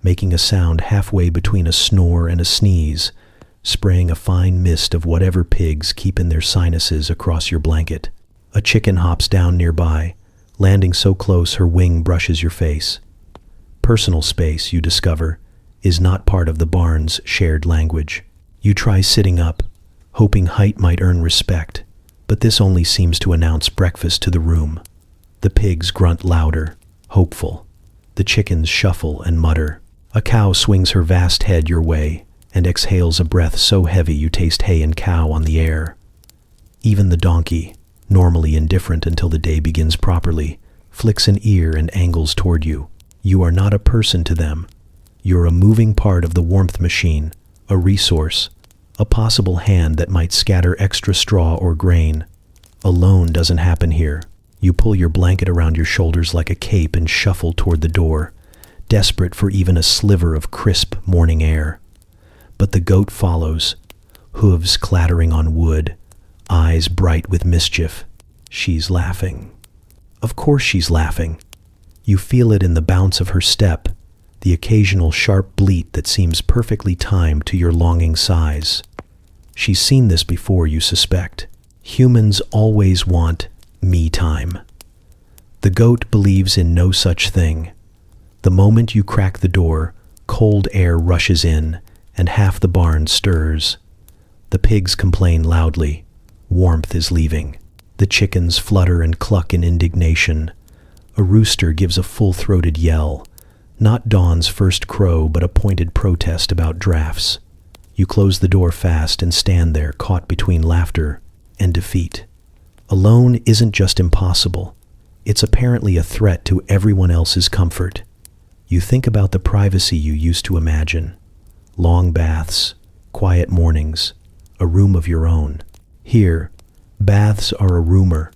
making a sound halfway between a snore and a sneeze, spraying a fine mist of whatever pigs keep in their sinuses across your blanket. A chicken hops down nearby, landing so close her wing brushes your face. Personal space, you discover, is not part of the barn's shared language. You try sitting up, hoping height might earn respect, but this only seems to announce breakfast to the room. The pigs grunt louder, hopeful. The chickens shuffle and mutter. A cow swings her vast head your way and exhales a breath so heavy you taste hay and cow on the air. Even the donkey, normally indifferent until the day begins properly, flicks an ear and angles toward you. You are not a person to them. You're a moving part of the warmth machine, a resource, a possible hand that might scatter extra straw or grain. Alone doesn't happen here. You pull your blanket around your shoulders like a cape and shuffle toward the door, desperate for even a sliver of crisp morning air. But the goat follows, hooves clattering on wood, eyes bright with mischief. She's laughing. Of course she's laughing. You feel it in the bounce of her step, the occasional sharp bleat that seems perfectly timed to your longing sighs. She's seen this before, you suspect. Humans always want me time. The goat believes in no such thing. The moment you crack the door, cold air rushes in, and half the barn stirs. The pigs complain loudly. Warmth is leaving. The chickens flutter and cluck in indignation. A rooster gives a full-throated yell, not dawn's first crow, but a pointed protest about drafts. You close the door fast and stand there, caught between laughter and defeat. Alone isn't just impossible. It's apparently a threat to everyone else's comfort. You think about the privacy you used to imagine. Long baths, quiet mornings, a room of your own. Here, baths are a rumor.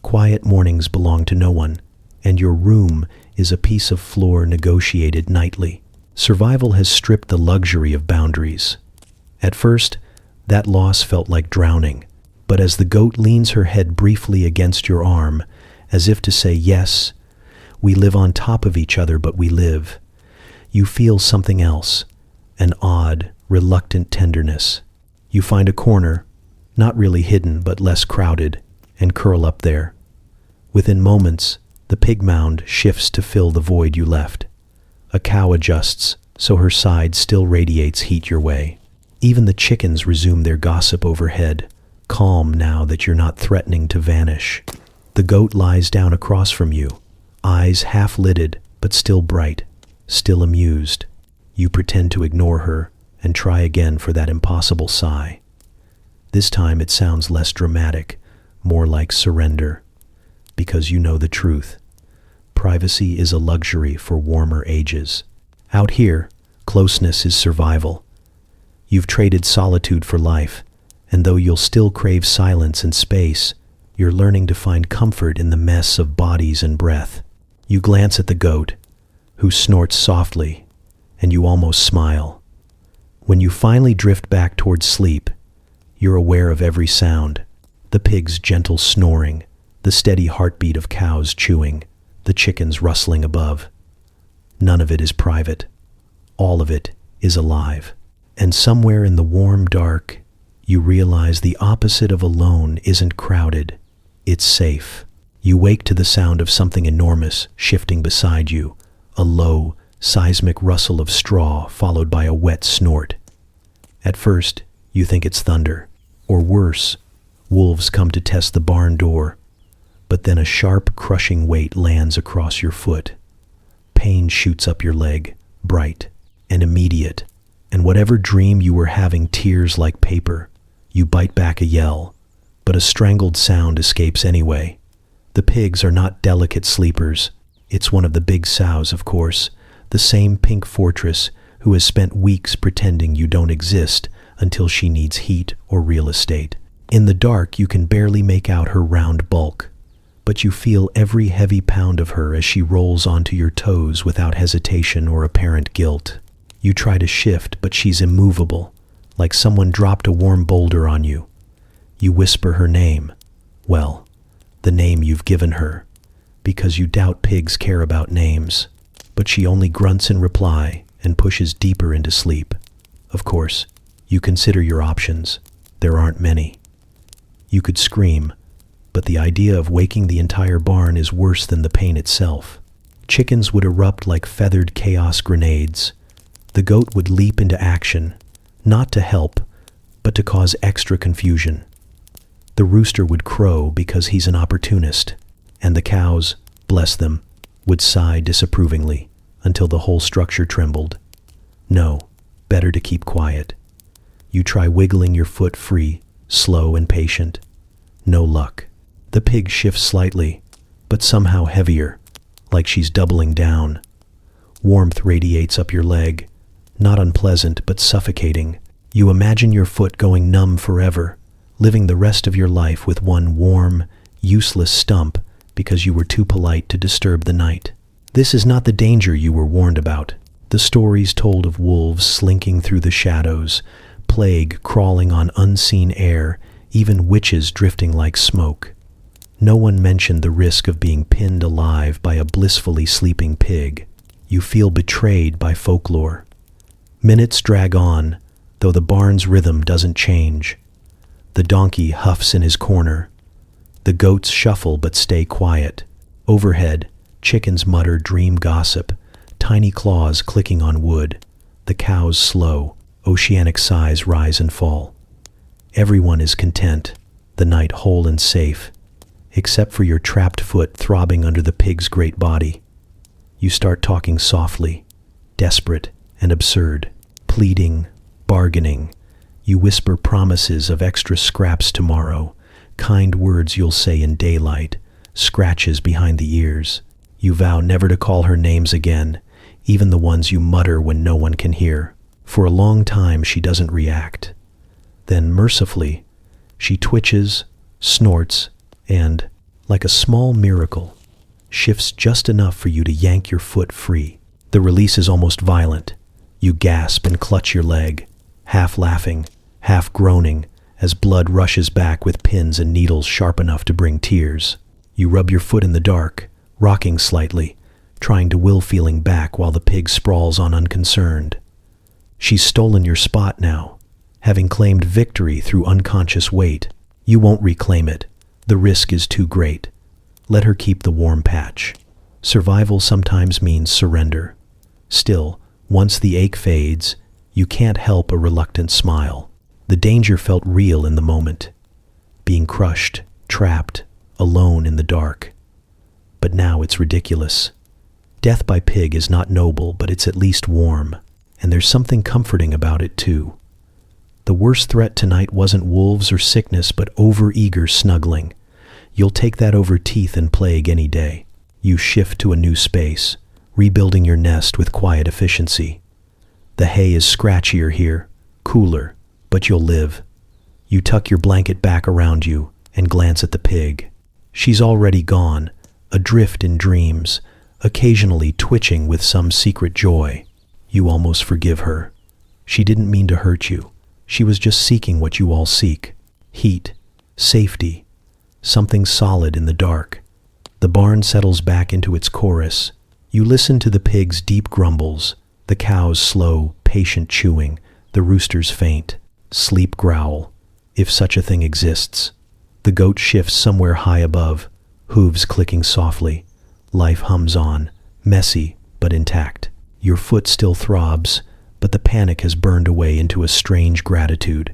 Quiet mornings belong to no one, and your room is a piece of floor negotiated nightly. Survival has stripped the luxury of boundaries. At first, that loss felt like drowning, but as the goat leans her head briefly against your arm, as if to say, yes, we live on top of each other, but we live, you feel something else, an odd, reluctant tenderness. You find a corner, not really hidden but less crowded, and curl up there. Within moments, the pig mound shifts to fill the void you left. A cow adjusts, so her side still radiates heat your way. Even the chickens resume their gossip overhead, calm now that you're not threatening to vanish. The goat lies down across from you, eyes half-lidded but still bright, still amused. You pretend to ignore her and try again for that impossible sigh. This time it sounds less dramatic, more like surrender, because you know the truth. Privacy is a luxury for warmer ages. Out here, closeness is survival. You've traded solitude for life, and though you'll still crave silence and space, you're learning to find comfort in the mess of bodies and breath. You glance at the goat, who snorts softly, and you almost smile. When you finally drift back towards sleep, you're aware of every sound: the pig's gentle snoring, the steady heartbeat of cows chewing, the chickens rustling above. None of it is private. All of it is alive. And somewhere in the warm dark, you realize the opposite of alone isn't crowded. It's safe. You wake to the sound of something enormous shifting beside you, a low, seismic rustle of straw followed by a wet snort. At first, you think it's thunder, or worse, wolves come to test the barn door. But then a sharp, crushing weight lands across your foot. Pain shoots up your leg, bright and immediate, and whatever dream you were having tears like paper. You bite back a yell, but a strangled sound escapes anyway. The pigs are not delicate sleepers. It's one of the big sows, of course, the same pink fortress who has spent weeks pretending you don't exist until she needs heat or real estate. In the dark, you can barely make out her round bulk, but you feel every heavy pound of her as she rolls onto your toes without hesitation or apparent guilt. You try to shift, but she's immovable, like someone dropped a warm boulder on you. You whisper her name. Well, the name you've given her, because you doubt pigs care about names. But she only grunts in reply and pushes deeper into sleep. Of course, you consider your options. There aren't many. You could scream, but the idea of waking the entire barn is worse than the pain itself. Chickens would erupt like feathered chaos grenades. The goat would leap into action, not to help, but to cause extra confusion. The rooster would crow because he's an opportunist, and the cows, bless them, would sigh disapprovingly until the whole structure trembled. No, better to keep quiet. You try wiggling your foot free, slow and patient. No luck. The pig shifts slightly, but somehow heavier, like she's doubling down. Warmth radiates up your leg, not unpleasant but suffocating. You imagine your foot going numb forever, living the rest of your life with one warm, useless stump because you were too polite to disturb the night. This is not the danger you were warned about. The stories told of wolves slinking through the shadows, plague crawling on unseen air, even witches drifting like smoke. No one mentioned the risk of being pinned alive by a blissfully sleeping pig. You feel betrayed by folklore. Minutes drag on, though the barn's rhythm doesn't change. The donkey huffs in his corner. The goats shuffle but stay quiet. Overhead, chickens mutter dream gossip, tiny claws clicking on wood. The cows slow, oceanic sighs rise and fall. Everyone is content, the night whole and safe, except for your trapped foot throbbing under the pig's great body. You start talking softly, desperate and absurd, pleading, bargaining. You whisper promises of extra scraps tomorrow, kind words you'll say in daylight, scratches behind the ears. You vow never to call her names again, even the ones you mutter when no one can hear. For a long time she doesn't react. Then, mercifully, she twitches, snorts, and, like a small miracle, shifts just enough for you to yank your foot free. The release is almost violent. You gasp and clutch your leg, half laughing, half groaning, as blood rushes back with pins and needles sharp enough to bring tears. You rub your foot in the dark, rocking slightly, trying to will feeling back while the pig sprawls on unconcerned. She's stolen your spot now, having claimed victory through unconscious weight. You won't reclaim it. The risk is too great. Let her keep the warm patch. Survival sometimes means surrender. Still, once the ache fades, you can't help a reluctant smile. The danger felt real in the moment. Being crushed, trapped, alone in the dark. But now it's ridiculous. Death by pig is not noble, but it's at least warm. And there's something comforting about it, too. The worst threat tonight wasn't wolves or sickness, but over-eager snuggling. You'll take that over teeth and plague any day. You shift to a new space, rebuilding your nest with quiet efficiency. The hay is scratchier here, cooler, but you'll live. You tuck your blanket back around you and glance at the pig. She's already gone, adrift in dreams, occasionally twitching with some secret joy. You almost forgive her. She didn't mean to hurt you. She was just seeking what you all seek. Heat, safety, something solid in the dark. The barn settles back into its chorus. You listen to the pig's deep grumbles, the cow's slow, patient chewing, the rooster's faint, sleep growl, if such a thing exists. The goat shifts somewhere high above, hooves clicking softly. Life hums on, messy but intact. Your foot still throbs, but the panic has burned away into a strange gratitude.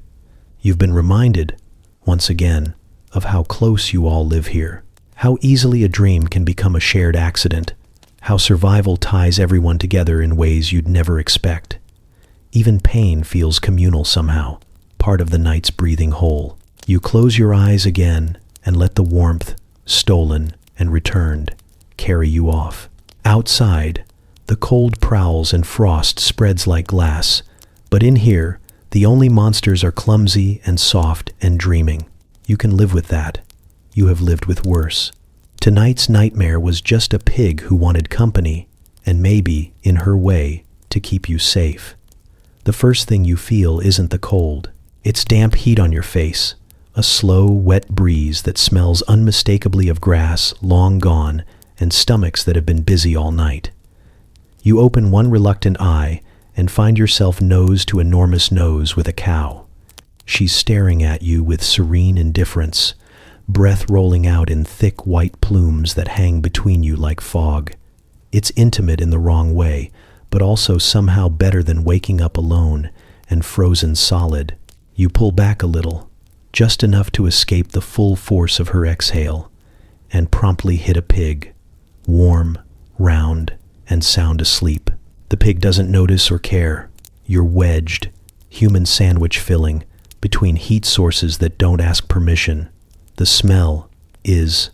You've been reminded, once again, of how close you all live here. How easily a dream can become a shared accident. How survival ties everyone together in ways you'd never expect. Even pain feels communal somehow, part of the night's breathing whole. You close your eyes again and let the warmth, stolen and returned, carry you off. Outside, the cold prowls and frost spreads like glass, but in here, the only monsters are clumsy and soft and dreaming. You can live with that. You have lived with worse. Tonight's nightmare was just a pig who wanted company, and maybe, in her way, to keep you safe. The first thing you feel isn't the cold. It's damp heat on your face, a slow, wet breeze that smells unmistakably of grass long gone and stomachs that have been busy all night. You open one reluctant eye and find yourself nose to enormous nose with a cow. She's staring at you with serene indifference, breath rolling out in thick white plumes that hang between you like fog. It's intimate in the wrong way, but also somehow better than waking up alone and frozen solid. You pull back a little, just enough to escape the full force of her exhale, and promptly hit a pig, warm, round, and sound asleep. The pig doesn't notice or care. You're wedged, human sandwich filling, between heat sources that don't ask permission. The smell is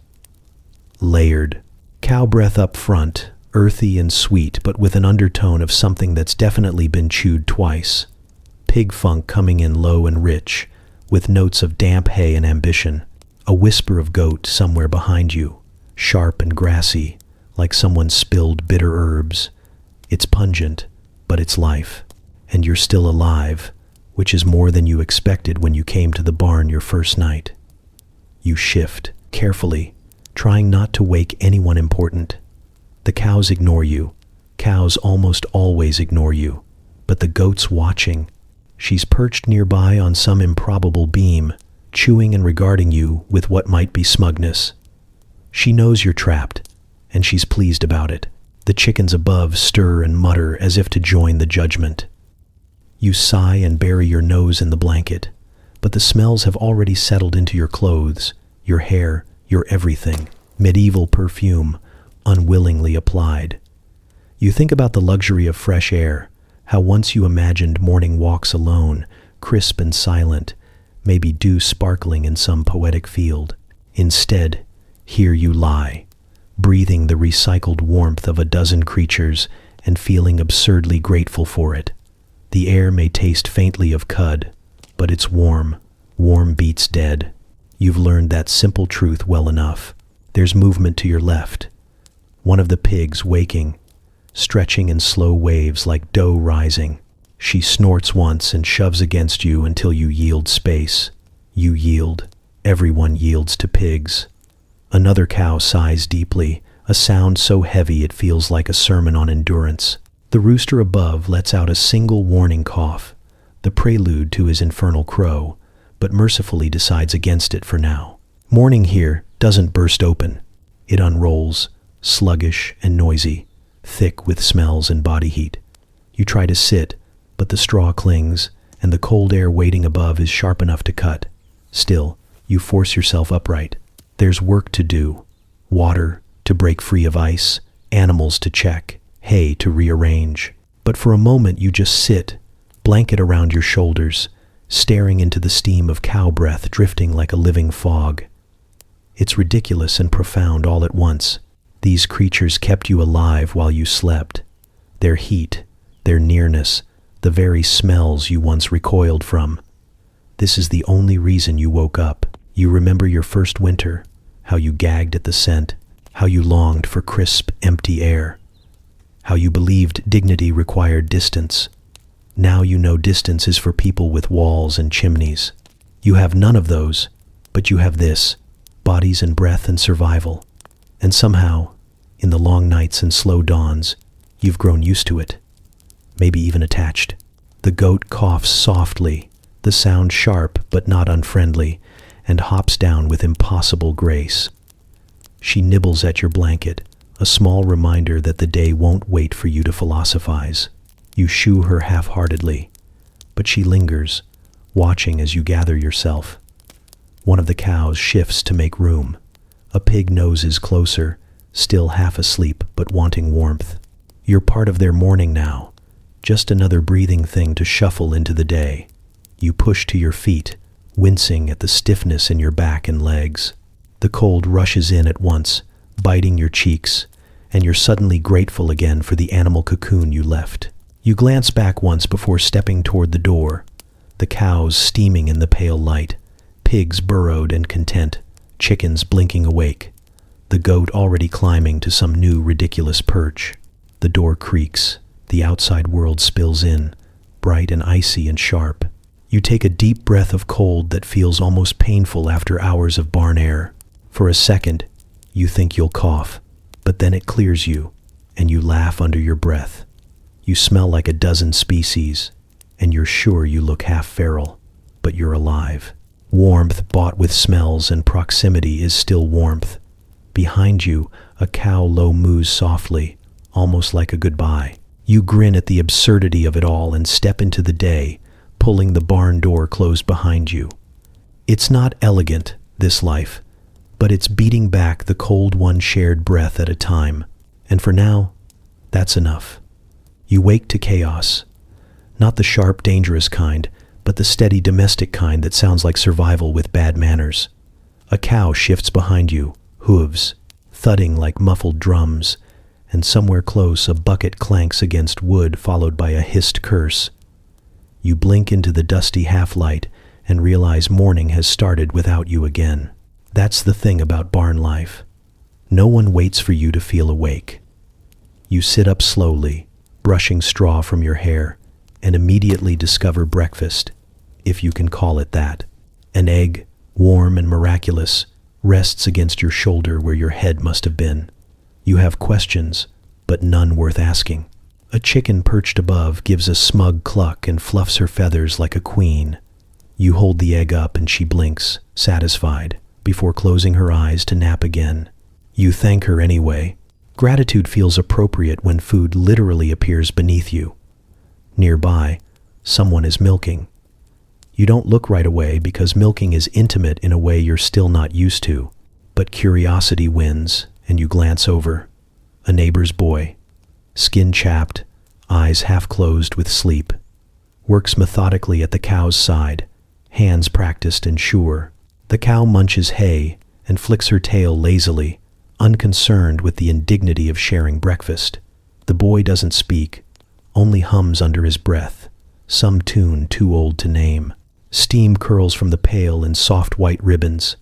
layered. Cow breath up front, earthy and sweet, but with an undertone of something that's definitely been chewed twice. Pig funk coming in low and rich, with notes of damp hay and ambition. A whisper of goat somewhere behind you, sharp and grassy, like someone spilled bitter herbs. It's pungent, but it's life. And you're still alive, which is more than you expected when you came to the barn your first night. You shift, carefully, trying not to wake anyone important. The cows ignore you. Cows almost always ignore you. But the goat's watching. She's perched nearby on some improbable beam, chewing and regarding you with what might be smugness. She knows you're trapped, and she's pleased about it. The chickens above stir and mutter as if to join the judgment. You sigh and bury your nose in the blanket, but the smells have already settled into your clothes, your hair, your everything. Medieval perfume, unwillingly applied. You think about the luxury of fresh air, how once you imagined morning walks alone, crisp and silent, maybe dew sparkling in some poetic field. Instead, here you lie, breathing the recycled warmth of a dozen creatures and feeling absurdly grateful for it. The air may taste faintly of cud, but it's warm. Warm beats dead. You've learned that simple truth well enough. There's movement to your left. One of the pigs waking, stretching in slow waves like dough rising. She snorts once and shoves against you until you yield space. You yield. Everyone yields to pigs. Another cow sighs deeply, a sound so heavy it feels like a sermon on endurance. The rooster above lets out a single warning cough, the prelude to his infernal crow, but mercifully decides against it for now. Morning here doesn't burst open. It unrolls, sluggish and noisy, thick with smells and body heat. You try to sit, but the straw clings, and the cold air waiting above is sharp enough to cut. Still, you force yourself upright. There's work to do. Water to break free of ice, animals to check, hay to rearrange. But for a moment you just sit, blanket around your shoulders, staring into the steam of cow breath drifting like a living fog. It's ridiculous and profound all at once. These creatures kept you alive while you slept. Their heat, their nearness, the very smells you once recoiled from. This is the only reason you woke up. You remember your first winter, how you gagged at the scent, how you longed for crisp, empty air, how you believed dignity required distance. Now you know distance is for people with walls and chimneys. You have none of those, but you have this, bodies and breath and survival. And somehow, in the long nights and slow dawns, you've grown used to it, maybe even attached. The goat coughs softly, the sound sharp but not unfriendly, and hops down with impossible grace. She nibbles at your blanket, a small reminder that the day won't wait for you to philosophize. You shoo her half-heartedly, but she lingers, watching as you gather yourself. One of the cows shifts to make room. A pig noses closer, still half asleep but wanting warmth. You're part of their morning now, just another breathing thing to shuffle into the day. You push to your feet, wincing at the stiffness in your back and legs. The cold rushes in at once, biting your cheeks, and you're suddenly grateful again for the animal cocoon you left. You glance back once before stepping toward the door. The cows steaming in the pale light, pigs burrowed and content, chickens blinking awake, the goat already climbing to some new ridiculous perch. The door creaks, the outside world spills in, bright and icy and sharp. You take a deep breath of cold that feels almost painful after hours of barn air. For a second, you think you'll cough, but then it clears you, and you laugh under your breath. You smell like a dozen species, and you're sure you look half feral, but you're alive. Warmth bought with smells and proximity is still warmth. Behind you, a cow low moos softly, almost like a goodbye. You grin at the absurdity of it all and step into the day, pulling the barn door closed behind you. It's not elegant, this life, but it's beating back the cold one shared breath at a time. And for now, that's enough. You wake to chaos. Not the sharp, dangerous kind, but the steady, domestic kind that sounds like survival with bad manners. A cow shifts behind you, hooves, thudding like muffled drums, and somewhere close a bucket clanks against wood followed by a hissed curse. You blink into the dusty half-light and realize morning has started without you again. That's the thing about barn life. No one waits for you to feel awake. You sit up slowly, brushing straw from your hair, and immediately discover breakfast, if you can call it that. An egg, warm and miraculous, rests against your shoulder where your head must have been. You have questions, but none worth asking. A chicken perched above gives a smug cluck and fluffs her feathers like a queen. You hold the egg up and she blinks, satisfied, before closing her eyes to nap again. You thank her anyway. Gratitude feels appropriate when food literally appears beneath you. Nearby, someone is milking. You don't look right away because milking is intimate in a way you're still not used to, but curiosity wins and you glance over. A neighbor's boy, skin chapped, eyes half closed with sleep, works methodically at the cow's side, hands practiced and sure. The cow munches hay and flicks her tail lazily, unconcerned with the indignity of sharing breakfast. The boy doesn't speak, only hums under his breath, some tune too old to name. Steam curls from the pail in soft white ribbons.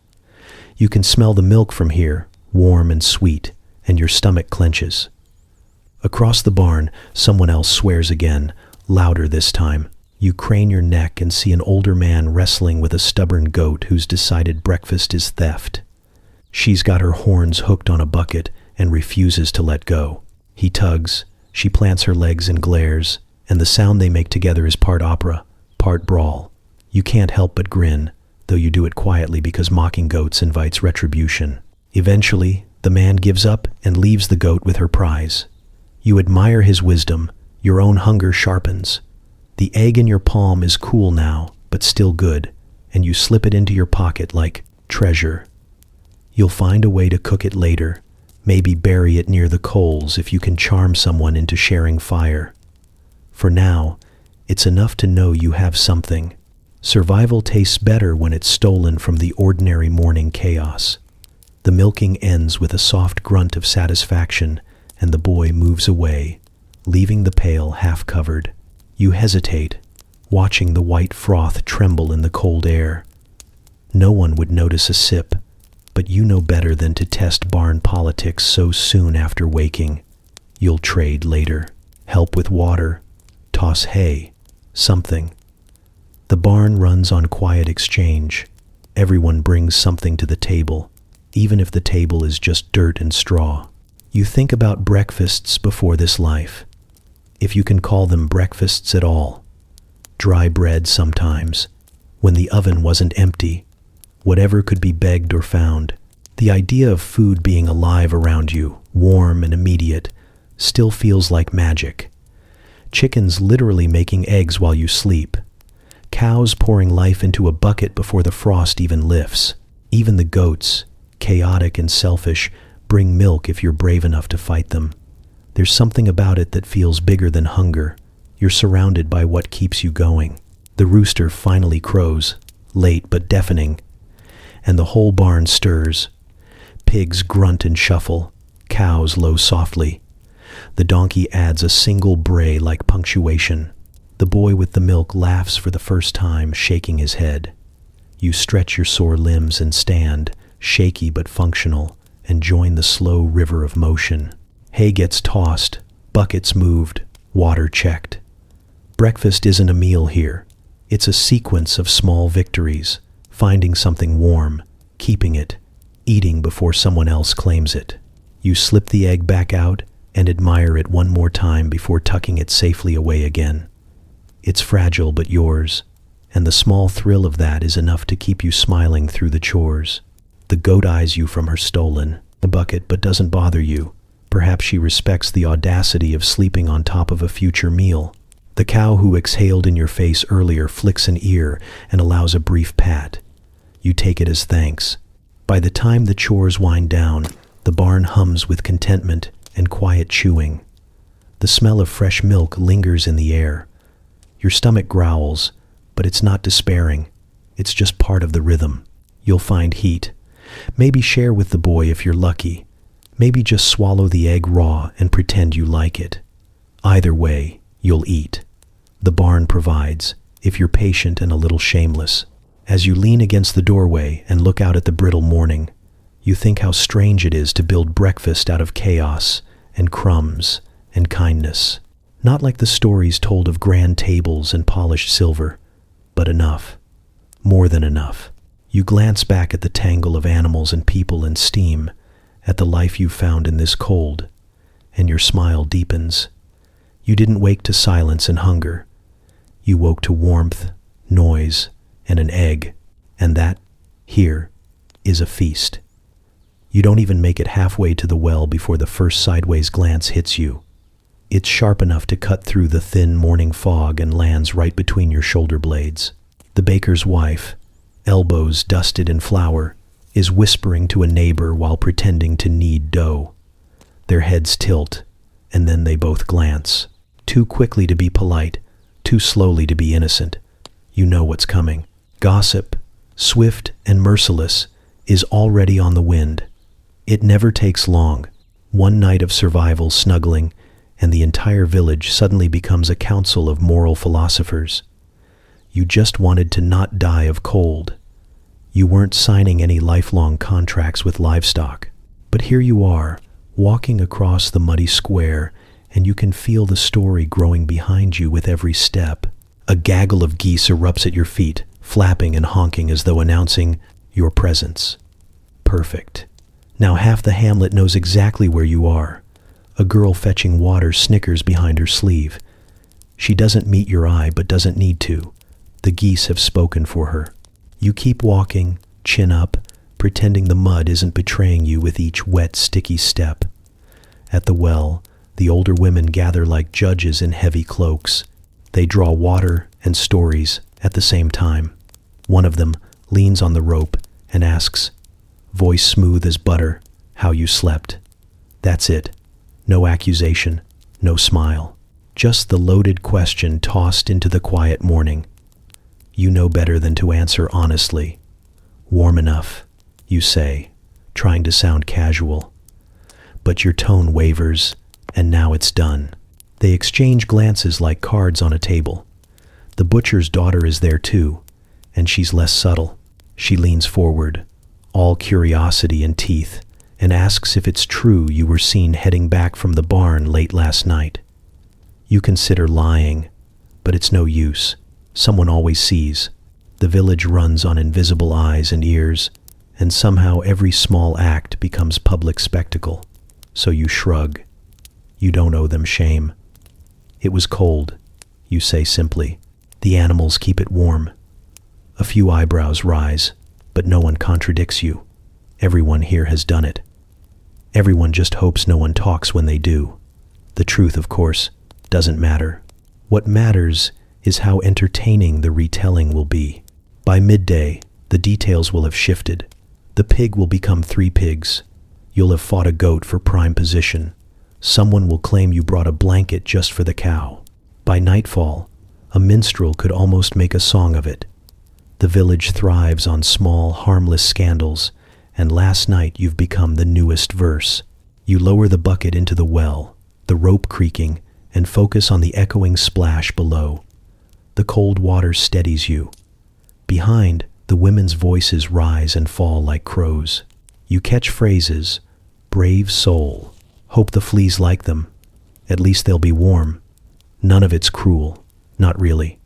You can smell the milk from here, warm and sweet, and your stomach clenches. Across the barn, someone else swears again, louder this time. You crane your neck and see an older man wrestling with a stubborn goat who's decided breakfast is theft. She's got her horns hooked on a bucket and refuses to let go. He tugs, she plants her legs and glares, and the sound they make together is part opera, part brawl. You can't help but grin, though you do it quietly because mocking goats invites retribution. Eventually, the man gives up and leaves the goat with her prize. You admire his wisdom, your own hunger sharpens. The egg in your palm is cool now, but still good, and you slip it into your pocket like treasure. You'll find a way to cook it later, maybe bury it near the coals if you can charm someone into sharing fire. For now, it's enough to know you have something. Survival tastes better when it's stolen from the ordinary morning chaos. The milking ends with a soft grunt of satisfaction, and the boy moves away, leaving the pail half covered. You hesitate, watching the white froth tremble in the cold air. No one would notice a sip, but you know better than to test barn politics so soon after waking. You'll trade later, help with water, toss hay, something. The barn runs on quiet exchange. Everyone brings something to the table. even if the table is just dirt and straw. You think about breakfasts before this life, if you can call them breakfasts at all. Dry bread sometimes, when the oven wasn't empty, whatever could be begged or found. The idea of food being alive around you, warm and immediate, still feels like magic. Chickens literally making eggs while you sleep. Cows pouring life into a bucket before the frost even lifts. Even the goats, chaotic and selfish, bring milk if you're brave enough to fight them. There's something about it that feels bigger than hunger. You're surrounded by what keeps you going. The rooster finally crows, late but deafening, and the whole barn stirs. Pigs grunt and shuffle, cows low softly. The donkey adds a single bray like punctuation. The boy with the milk laughs for the first time, shaking his head. You stretch your sore limbs and stand, shaky but functional, and join the slow river of motion. Hay gets tossed, buckets moved, water checked. Breakfast isn't a meal here. It's a sequence of small victories, finding something warm, keeping it, eating before someone else claims it. You slip the egg back out and admire it one more time before tucking it safely away again. It's fragile but yours, and the small thrill of that is enough to keep you smiling through the chores. The goat eyes you from her stolen bucket but doesn't bother you. Perhaps she respects the audacity of sleeping on top of a future meal. The cow who exhaled in your face earlier flicks an ear and allows a brief pat. You take it as thanks. By the time the chores wind down, the barn hums with contentment and quiet chewing. The smell of fresh milk lingers in the air. Your stomach growls, but it's not despairing. It's just part of the rhythm. You'll find heat. Maybe share with the boy if you're lucky. Maybe just swallow the egg raw and pretend you like it. Either way, you'll eat. The barn provides, if you're patient and a little shameless. As you lean against the doorway and look out at the brittle morning, you think how strange it is to build breakfast out of chaos and crumbs and kindness. Not like the stories told of grand tables and polished silver, but enough. More than enough. You glance back at the tangle of animals and people and steam, at the life you found in this cold, and your smile deepens. You didn't wake to silence and hunger. You woke to warmth, noise, and an egg, and that, here, is a feast. You don't even make it halfway to the well before the first sideways glance hits you. It's sharp enough to cut through the thin morning fog and lands right between your shoulder blades. The baker's wife, elbows dusted in flour, is whispering to a neighbor while pretending to knead dough. Their heads tilt, and then they both glance. Too quickly to be polite, too slowly to be innocent. You know what's coming. Gossip, swift and merciless, is already on the wind. It never takes long. One night of survival snuggling, and the entire village suddenly becomes a council of moral philosophers. You just wanted to not die of cold. You weren't signing any lifelong contracts with livestock. But here you are, walking across the muddy square, and you can feel the story growing behind you with every step. A gaggle of geese erupts at your feet, flapping and honking as though announcing your presence. Perfect. Now half the hamlet knows exactly where you are. A girl fetching water snickers behind her sleeve. She doesn't meet your eye but doesn't need to. The geese have spoken for her. You keep walking, chin up, pretending the mud isn't betraying you with each wet, sticky step. At the well, the older women gather like judges in heavy cloaks. They draw water and stories at the same time. One of them leans on the rope and asks, voice smooth as butter, how you slept. That's it. No accusation, no smile. Just the loaded question tossed into the quiet morning. You know better than to answer honestly. Warm enough, you say, trying to sound casual. But your tone wavers, and now it's done. They exchange glances like cards on a table. The butcher's daughter is there too, and she's less subtle. She leans forward, all curiosity and teeth, and asks if it's true you were seen heading back from the barn late last night. You consider lying, but it's no use. Someone always sees. The village runs on invisible eyes and ears, and somehow every small act becomes public spectacle. So you shrug. You don't owe them shame. It was cold, you say simply. The animals keep it warm. A few eyebrows rise, but no one contradicts you. Everyone here has done it. Everyone just hopes no one talks when they do. The truth, of course, doesn't matter. What matters is how entertaining the retelling will be. By midday, the details will have shifted. The pig will become 3 pigs. You'll have fought a goat for prime position. Someone will claim you brought a blanket just for the cow. By nightfall, a minstrel could almost make a song of it. The village thrives on small, harmless scandals, and last night you've become the newest verse. You lower the bucket into the well, the rope creaking, and focus on the echoing splash below. The cold water steadies you. Behind, the women's voices rise and fall like crows. You catch phrases, brave soul, hope the fleas like them, at least they'll be warm. None of it's cruel, not really.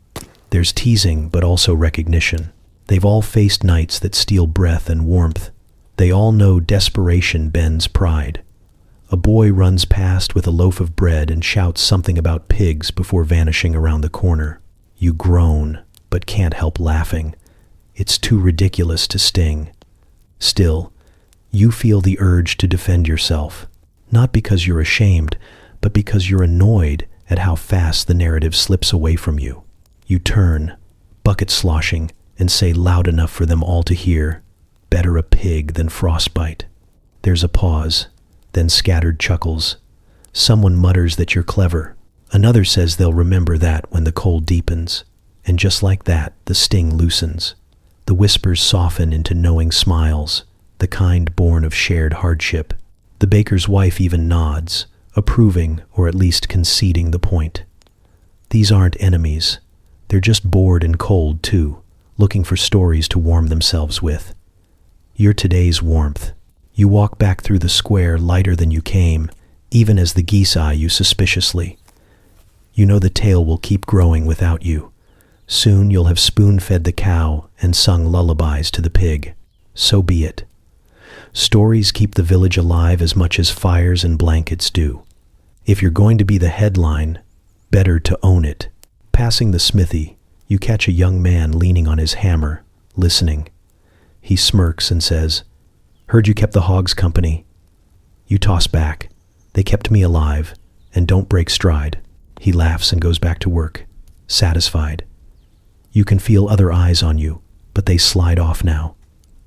There's teasing, but also recognition. They've all faced nights that steal breath and warmth. They all know desperation bends pride. A boy runs past with a loaf of bread and shouts something about pigs before vanishing around the corner. You groan, but can't help laughing. It's too ridiculous to sting. Still, you feel the urge to defend yourself, not because you're ashamed, but because you're annoyed at how fast the narrative slips away from you. You turn, bucket sloshing, and say loud enough for them all to hear, "Better a pig than frostbite." There's a pause, then scattered chuckles. Someone mutters that you're clever. Another says they'll remember that when the cold deepens. And just like that, the sting loosens. The whispers soften into knowing smiles, the kind born of shared hardship. The baker's wife even nods, approving or at least conceding the point. These aren't enemies. They're just bored and cold too, looking for stories to warm themselves with. You're today's warmth. You walk back through the square lighter than you came, even as the geese eye you suspiciously. You know the tale will keep growing without you. Soon you'll have spoon-fed the cow and sung lullabies to the pig. So be it. Stories keep the village alive as much as fires and blankets do. If you're going to be the headline, better to own it. Passing the smithy, you catch a young man leaning on his hammer, listening. He smirks and says, "Heard you kept the hogs company." You toss back, "They kept me alive, and don't break stride." He laughs and goes back to work, satisfied. You can feel other eyes on you, but they slide off now.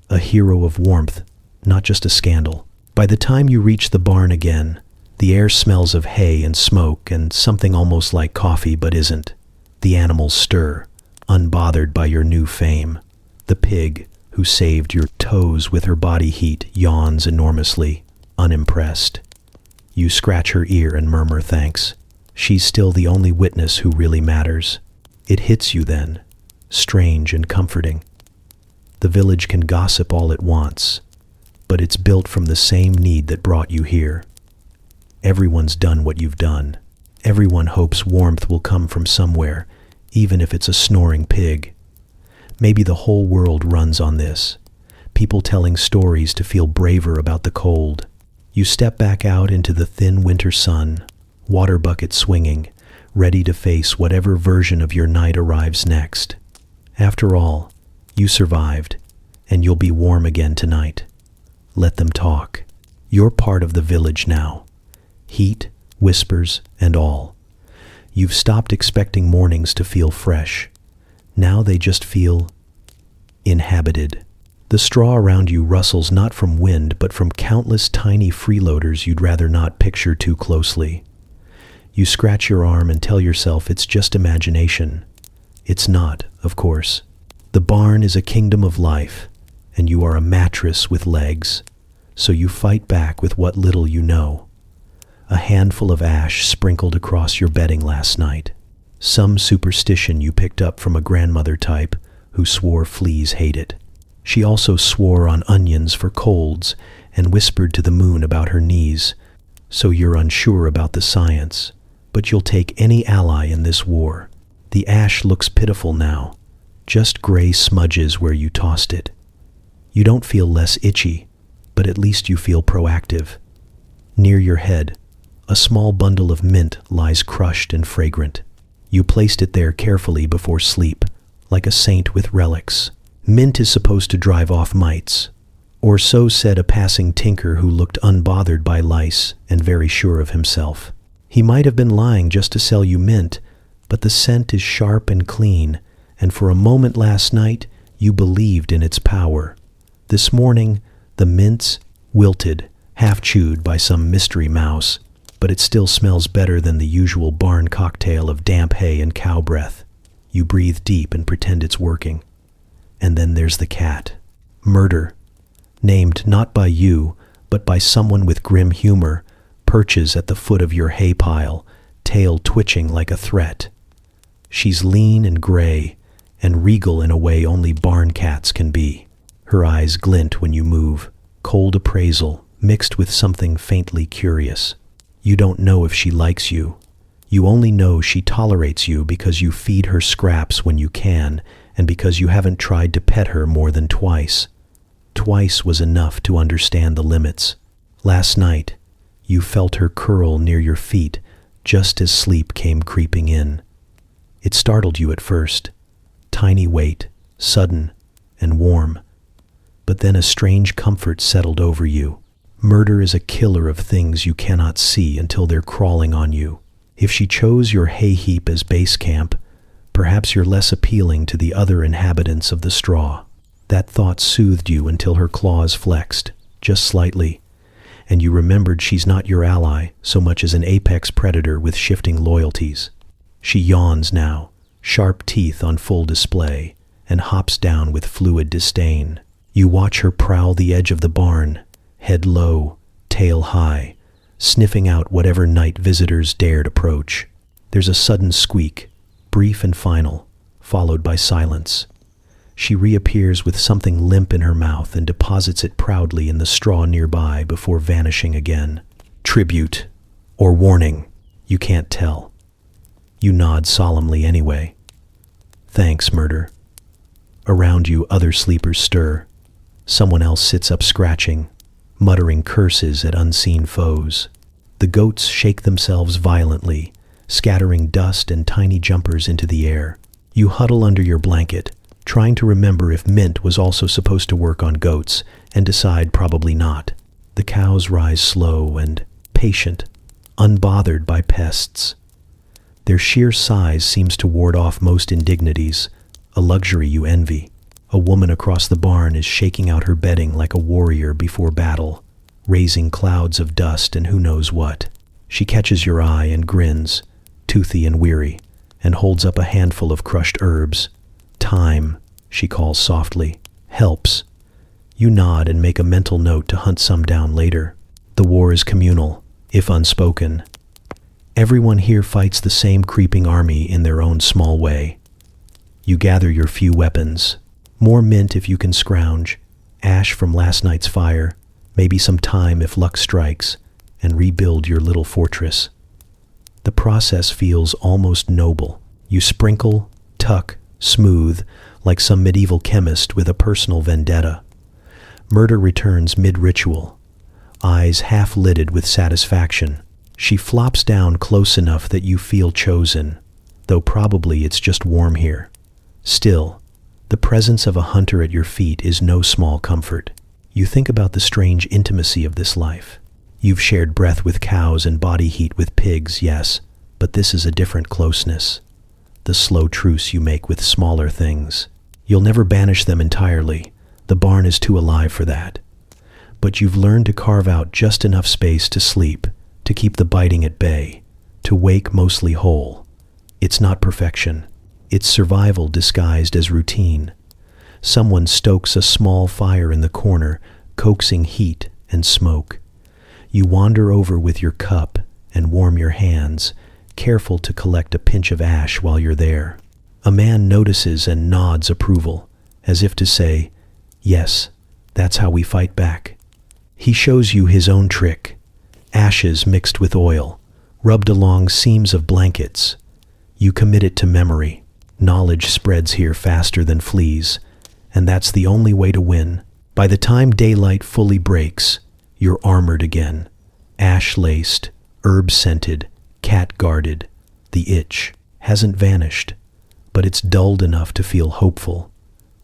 A hero of warmth, not just a scandal. By the time you reach the barn again, the air smells of hay and smoke and something almost like coffee but isn't. The animals stir, unbothered by your new fame. The pig, who saved your toes with her body heat, yawns enormously, unimpressed. You scratch her ear and murmur thanks. She's still the only witness who really matters. It hits you then, strange and comforting. The village can gossip all it wants, but it's built from the same need that brought you here. Everyone's done what you've done. Everyone hopes warmth will come from somewhere, even if it's a snoring pig. Maybe the whole world runs on this. People telling stories to feel braver about the cold. You step back out into the thin winter sun, water bucket swinging, ready to face whatever version of your night arrives next. After all, you survived, and you'll be warm again tonight. Let them talk. You're part of the village now. Heat, whispers, and all. You've stopped expecting mornings to feel fresh. Now they just feel inhabited. The straw around you rustles not from wind, but from countless tiny freeloaders you'd rather not picture too closely. You scratch your arm and tell yourself it's just imagination. It's not, of course. The barn is a kingdom of life, and you are a mattress with legs, so you fight back with what little you know. A handful of ash sprinkled across your bedding last night. Some superstition you picked up from a grandmother type who swore fleas hate it. She also swore on onions for colds and whispered to the moon about her knees, so you're unsure about the science, but you'll take any ally in this war. The ash looks pitiful now, just gray smudges where you tossed it. You don't feel less itchy, but at least you feel proactive. Near your head, a small bundle of mint lies crushed and fragrant. You placed it there carefully before sleep, like a saint with relics. Mint is supposed to drive off mites, or so said a passing tinker who looked unbothered by lice and very sure of himself. He might have been lying just to sell you mint, but the scent is sharp and clean, and for a moment last night you believed in its power. This morning, the mint's wilted, half chewed by some mystery mouse, but it still smells better than the usual barn cocktail of damp hay and cow breath. You breathe deep and pretend it's working. And then there's the cat. Murder, named not by you, but by someone with grim humor, perches at the foot of your hay pile, tail twitching like a threat. She's lean and gray, and regal in a way only barn cats can be. Her eyes glint when you move, cold appraisal mixed with something faintly curious. You don't know if she likes you. You only know she tolerates you because you feed her scraps when you can, and because you haven't tried to pet her more than twice. Twice was enough to understand the limits. Last night, you felt her curl near your feet just as sleep came creeping in. It startled you at first. Tiny weight, sudden and warm. But then a strange comfort settled over you. Murder is a killer of things you cannot see until they're crawling on you. If she chose your hay heap as base camp, perhaps you're less appealing to the other inhabitants of the straw. That thought soothed you until her claws flexed, just slightly, and you remembered she's not your ally so much as an apex predator with shifting loyalties. She yawns now, sharp teeth on full display, and hops down with fluid disdain. You watch her prowl the edge of the barn, head low, tail high, sniffing out whatever night visitors dared approach. There's a sudden squeak, brief and final, followed by silence. She reappears with something limp in her mouth and deposits it proudly in the straw nearby before vanishing again. Tribute, or warning, you can't tell. You nod solemnly anyway. Thanks, Murder. Around you, other sleepers stir. Someone else sits up scratching, muttering curses at unseen foes. The goats shake themselves violently, scattering dust and tiny jumpers into the air. You huddle under your blanket, trying to remember if mint was also supposed to work on goats, and decide probably not. The cows rise slow and patient, unbothered by pests. Their sheer size seems to ward off most indignities, a luxury you envy. A woman across the barn is shaking out her bedding like a warrior before battle, raising clouds of dust and who knows what. She catches your eye and grins, toothy and weary, and holds up a handful of crushed herbs. Time, she calls softly, helps. You nod and make a mental note to hunt some down later. The war is communal, if unspoken. Everyone here fights the same creeping army in their own small way. You gather your few weapons. More mint if you can scrounge, ash from last night's fire, maybe some time if luck strikes, and rebuild your little fortress. The process feels almost noble. You sprinkle, tuck, smooth, like some medieval chemist with a personal vendetta. Murder returns mid-ritual, eyes half-lidded with satisfaction. She flops down close enough that you feel chosen, though probably it's just warm here. Still, the presence of a hunter at your feet is no small comfort. You think about the strange intimacy of this life. You've shared breath with cows and body heat with pigs, yes, but this is a different closeness. The slow truce you make with smaller things. You'll never banish them entirely. The barn is too alive for that. But you've learned to carve out just enough space to sleep, to keep the biting at bay, to wake mostly whole. It's not perfection. It's survival disguised as routine. Someone stokes a small fire in the corner, coaxing heat and smoke. You wander over with your cup and warm your hands, careful to collect a pinch of ash while you're there. A man notices and nods approval, as if to say, yes, that's how we fight back. He shows you his own trick. Ashes mixed with oil, rubbed along seams of blankets. You commit it to memory. Knowledge spreads here faster than fleas, and that's the only way to win. By the time daylight fully breaks, you're armored again, ash-laced, herb-scented, cat-guarded. The itch hasn't vanished, but it's dulled enough to feel hopeful.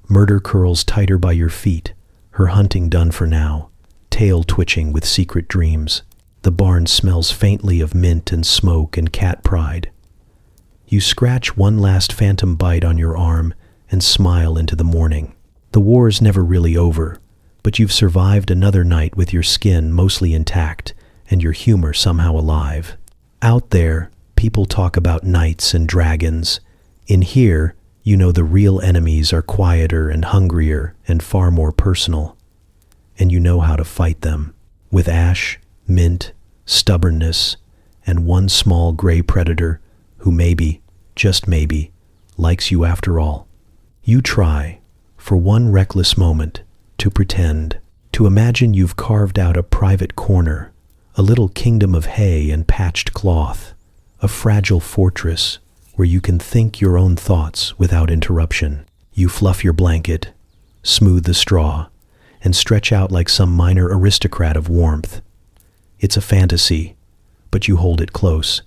Murder curls tighter by your feet, her hunting done for now, tail twitching with secret dreams. The barn smells faintly of mint and smoke and cat pride. You scratch one last phantom bite on your arm and smile into the morning. The war's never really over, but you've survived another night with your skin mostly intact and your humor somehow alive. Out there, people talk about knights and dragons. In here, you know the real enemies are quieter and hungrier and far more personal. And you know how to fight them. With ash, mint, stubbornness, and one small gray predator who maybe, just maybe, likes you after all. You try, for one reckless moment, to pretend, to imagine you've carved out a private corner, a little kingdom of hay and patched cloth, a fragile fortress where you can think your own thoughts without interruption. You fluff your blanket, smooth the straw, and stretch out like some minor aristocrat of warmth. It's a fantasy, but you hold it close.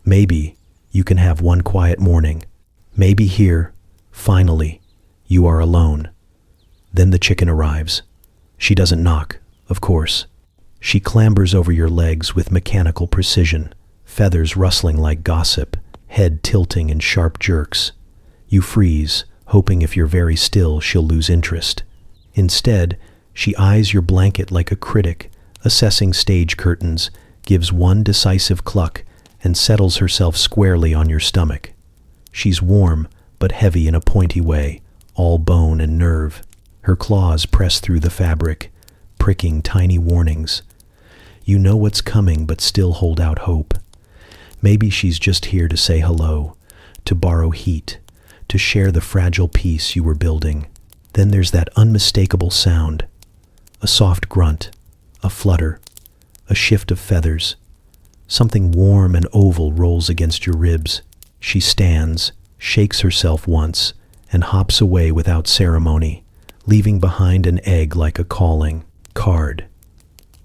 Maybe you can have one quiet morning. Maybe here, finally, you are alone. Then the chicken arrives. She doesn't knock, of course. She clambers over your legs with mechanical precision, feathers rustling like gossip, head tilting in sharp jerks. You freeze, hoping if you're very still she'll lose interest. Instead, she eyes your blanket like a critic, assessing stage curtains, gives one decisive cluck, and settles herself squarely on your stomach. She's warm, but heavy in a pointy way, all bone and nerve. Her claws press through the fabric, pricking tiny warnings. You know what's coming, but still hold out hope. Maybe she's just here to say hello, to borrow heat, to share the fragile peace you were building. Then there's that unmistakable sound. A soft grunt, a flutter, a shift of feathers. Something warm and oval rolls against your ribs. She stands, shakes herself once, and hops away without ceremony, leaving behind an egg like a calling card.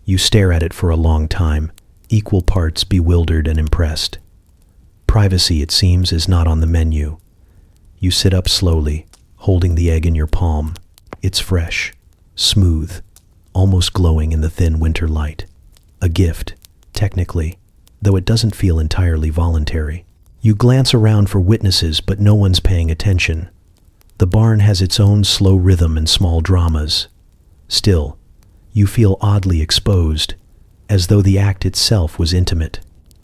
You stare at it for a long time, equal parts bewildered and impressed. Privacy, it seems, is not on the menu. You sit up slowly, holding the egg in your palm. It's fresh, smooth, almost glowing in the thin winter light. A gift, technically, though it doesn't feel entirely voluntary. You glance around for witnesses, but no one's paying attention. The barn has its own slow rhythm and small dramas. Still, you feel oddly exposed, as though the act itself was intimate.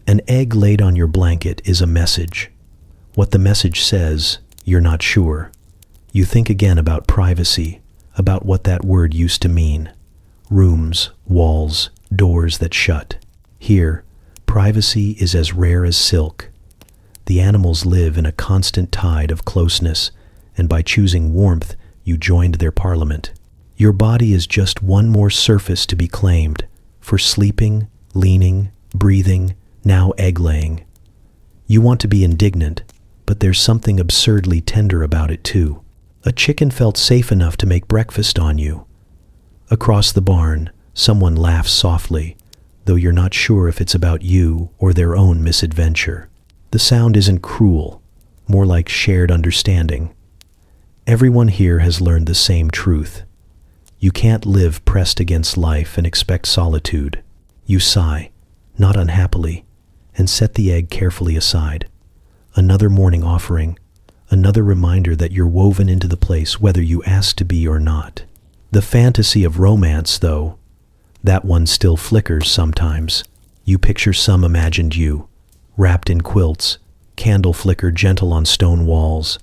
An egg laid on your blanket is a message. What the message says, you're not sure. You think again about privacy, about what that word used to mean. Rooms, walls, doors that shut. Here, privacy is as rare as silk. The animals live in a constant tide of closeness, and by choosing warmth, you joined their parliament. Your body is just one more surface to be claimed, for sleeping, leaning, breathing, now egg-laying. You want to be indignant, but there's something absurdly tender about it too. A chicken felt safe enough to make breakfast on you. Across the barn, someone laughs softly, though you're not sure if it's about you or their own misadventure. The sound isn't cruel, more like shared understanding. Everyone here has learned the same truth. You can't live pressed against life and expect solitude. You sigh, not unhappily, and set the egg carefully aside. Another morning offering, another reminder that you're woven into the place whether you ask to be or not. The fantasy of romance, though, that one still flickers sometimes. You picture some imagined you, wrapped in quilts, candle flicker gentle on stone walls,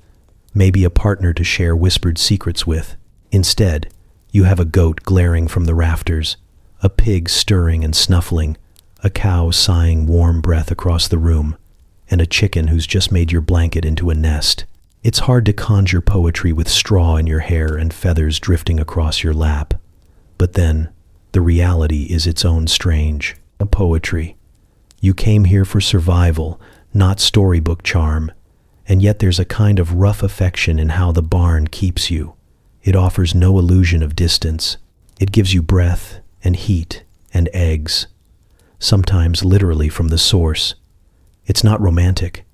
maybe a partner to share whispered secrets with. Instead, you have a goat glaring from the rafters, a pig stirring and snuffling, a cow sighing warm breath across the room, and a chicken who's just made your blanket into a nest. It's hard to conjure poetry with straw in your hair and feathers drifting across your lap. But then, the reality is its own strange. A poetry. You came here for survival, not storybook charm, and yet there's a kind of rough affection in how the barn keeps you. It offers no illusion of distance. It gives you breath and heat and eggs, sometimes literally from the source. It's not romantic,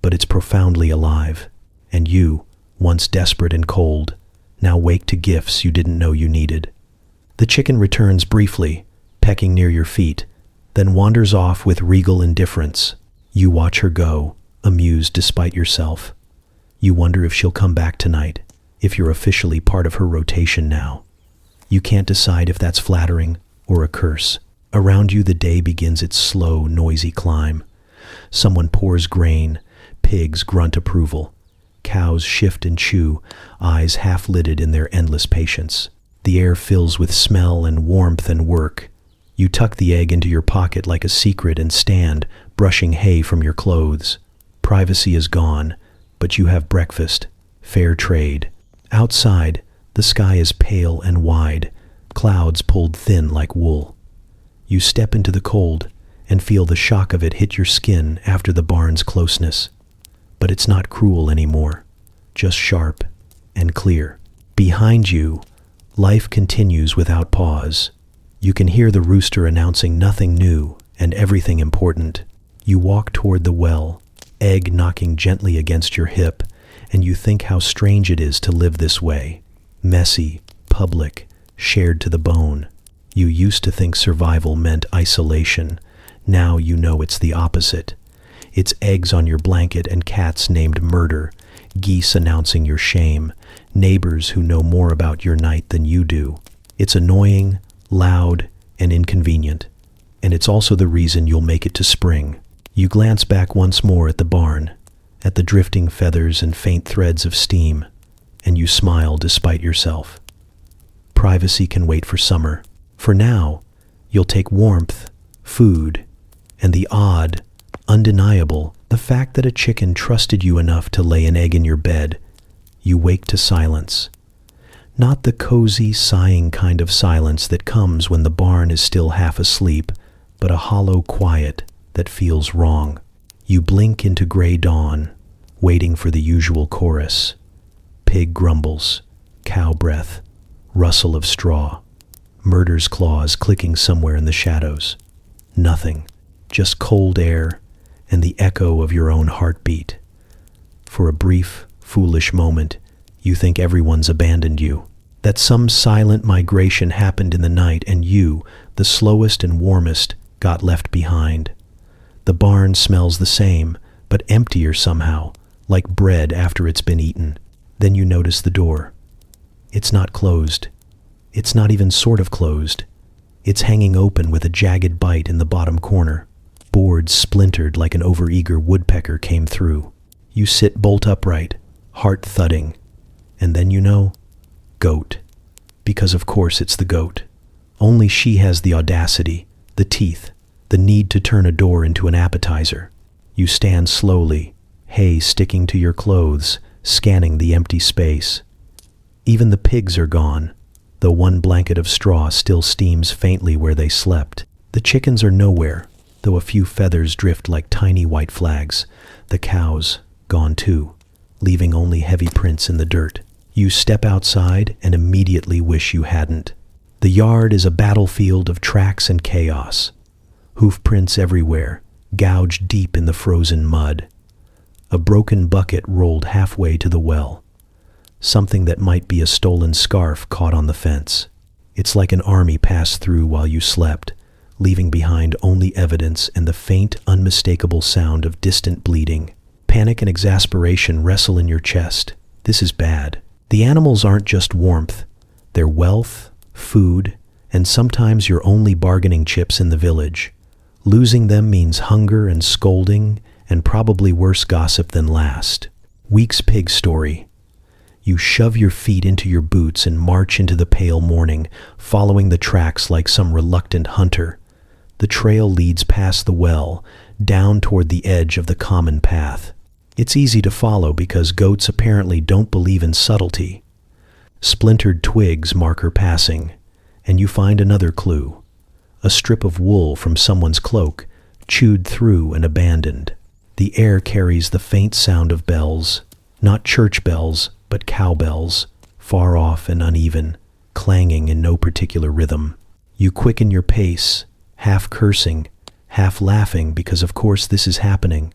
but it's profoundly alive. And you, once desperate and cold, now wake to gifts you didn't know you needed. The chicken returns briefly, pecking near your feet, then wanders off with regal indifference. You watch her go, amused despite yourself. You wonder if she'll come back tonight, if you're officially part of her rotation now. You can't decide if that's flattering or a curse. Around you, the day begins its slow, noisy climb. Someone pours grain, pigs grunt approval. Cows shift and chew, eyes half-lidded in their endless patience. The air fills with smell and warmth and work. You tuck the egg into your pocket like a secret and stand, brushing hay from your clothes. Privacy is gone, but you have breakfast. Fair trade. Outside, the sky is pale and wide, clouds pulled thin like wool. You step into the cold and feel the shock of it hit your skin after the barn's closeness. But it's not cruel anymore, just sharp and clear. Behind you, life continues without pause. You can hear the rooster announcing nothing new and everything important. You walk toward the well, egg knocking gently against your hip, and you think how strange it is to live this way. Messy, public, shared to the bone. You used to think survival meant isolation. Now you know it's the opposite. It's eggs on your blanket and cats named murder, geese announcing your shame, neighbors who know more about your night than you do. It's annoying, loud, and inconvenient. And it's also the reason you'll make it to spring. You glance back once more at the barn, at the drifting feathers and faint threads of steam, and you smile despite yourself. Privacy can wait for summer. For now, you'll take warmth, food, and the odd, undeniable, the fact that a chicken trusted you enough to lay an egg in your bed. You wake to silence. Not the cozy, sighing kind of silence that comes when the barn is still half asleep, but a hollow quiet that feels wrong. You blink into gray dawn, waiting for the usual chorus. Pig grumbles, cow breath, rustle of straw, murder's claws clicking somewhere in the shadows. Nothing, just cold air and the echo of your own heartbeat. For a brief, foolish moment, you think everyone's abandoned you, that some silent migration happened in the night and you, the slowest and warmest, got left behind. The barn smells the same, but emptier somehow, like bread after it's been eaten. Then you notice the door. It's not closed. It's not even sort of closed. It's hanging open with a jagged bite in the bottom corner. Boards splintered like an overeager woodpecker came through. You sit bolt upright, heart thudding, and then you know, goat. Because of course it's the goat. Only she has the audacity, the teeth, the need to turn a door into an appetizer. You stand slowly, hay sticking to your clothes, scanning the empty space. Even the pigs are gone, though one blanket of straw still steams faintly where they slept. The chickens are nowhere, though a few feathers drift like tiny white flags. The cows, gone too, leaving only heavy prints in the dirt. You step outside and immediately wish you hadn't. The yard is a battlefield of tracks and chaos. Hoof prints everywhere, gouged deep in the frozen mud. A broken bucket rolled halfway to the well. Something that might be a stolen scarf caught on the fence. It's like an army passed through while you slept, leaving behind only evidence and the faint, unmistakable sound of distant bleeding. Panic and exasperation wrestle in your chest. This is bad. The animals aren't just warmth. They're wealth, food, and sometimes your only bargaining chips in the village. Losing them means hunger and scolding, and probably worse gossip than last. Week's pig story. You shove your feet into your boots and march into the pale morning, following the tracks like some reluctant hunter. The trail leads past the well, down toward the edge of the common path. It's easy to follow because goats apparently don't believe in subtlety. Splintered twigs mark her passing, and you find another clue. A strip of wool from someone's cloak, chewed through and abandoned. The air carries the faint sound of bells, not church bells, but cowbells, far off and uneven, clanging in no particular rhythm. You quicken your pace, half cursing, half laughing because of course this is happening.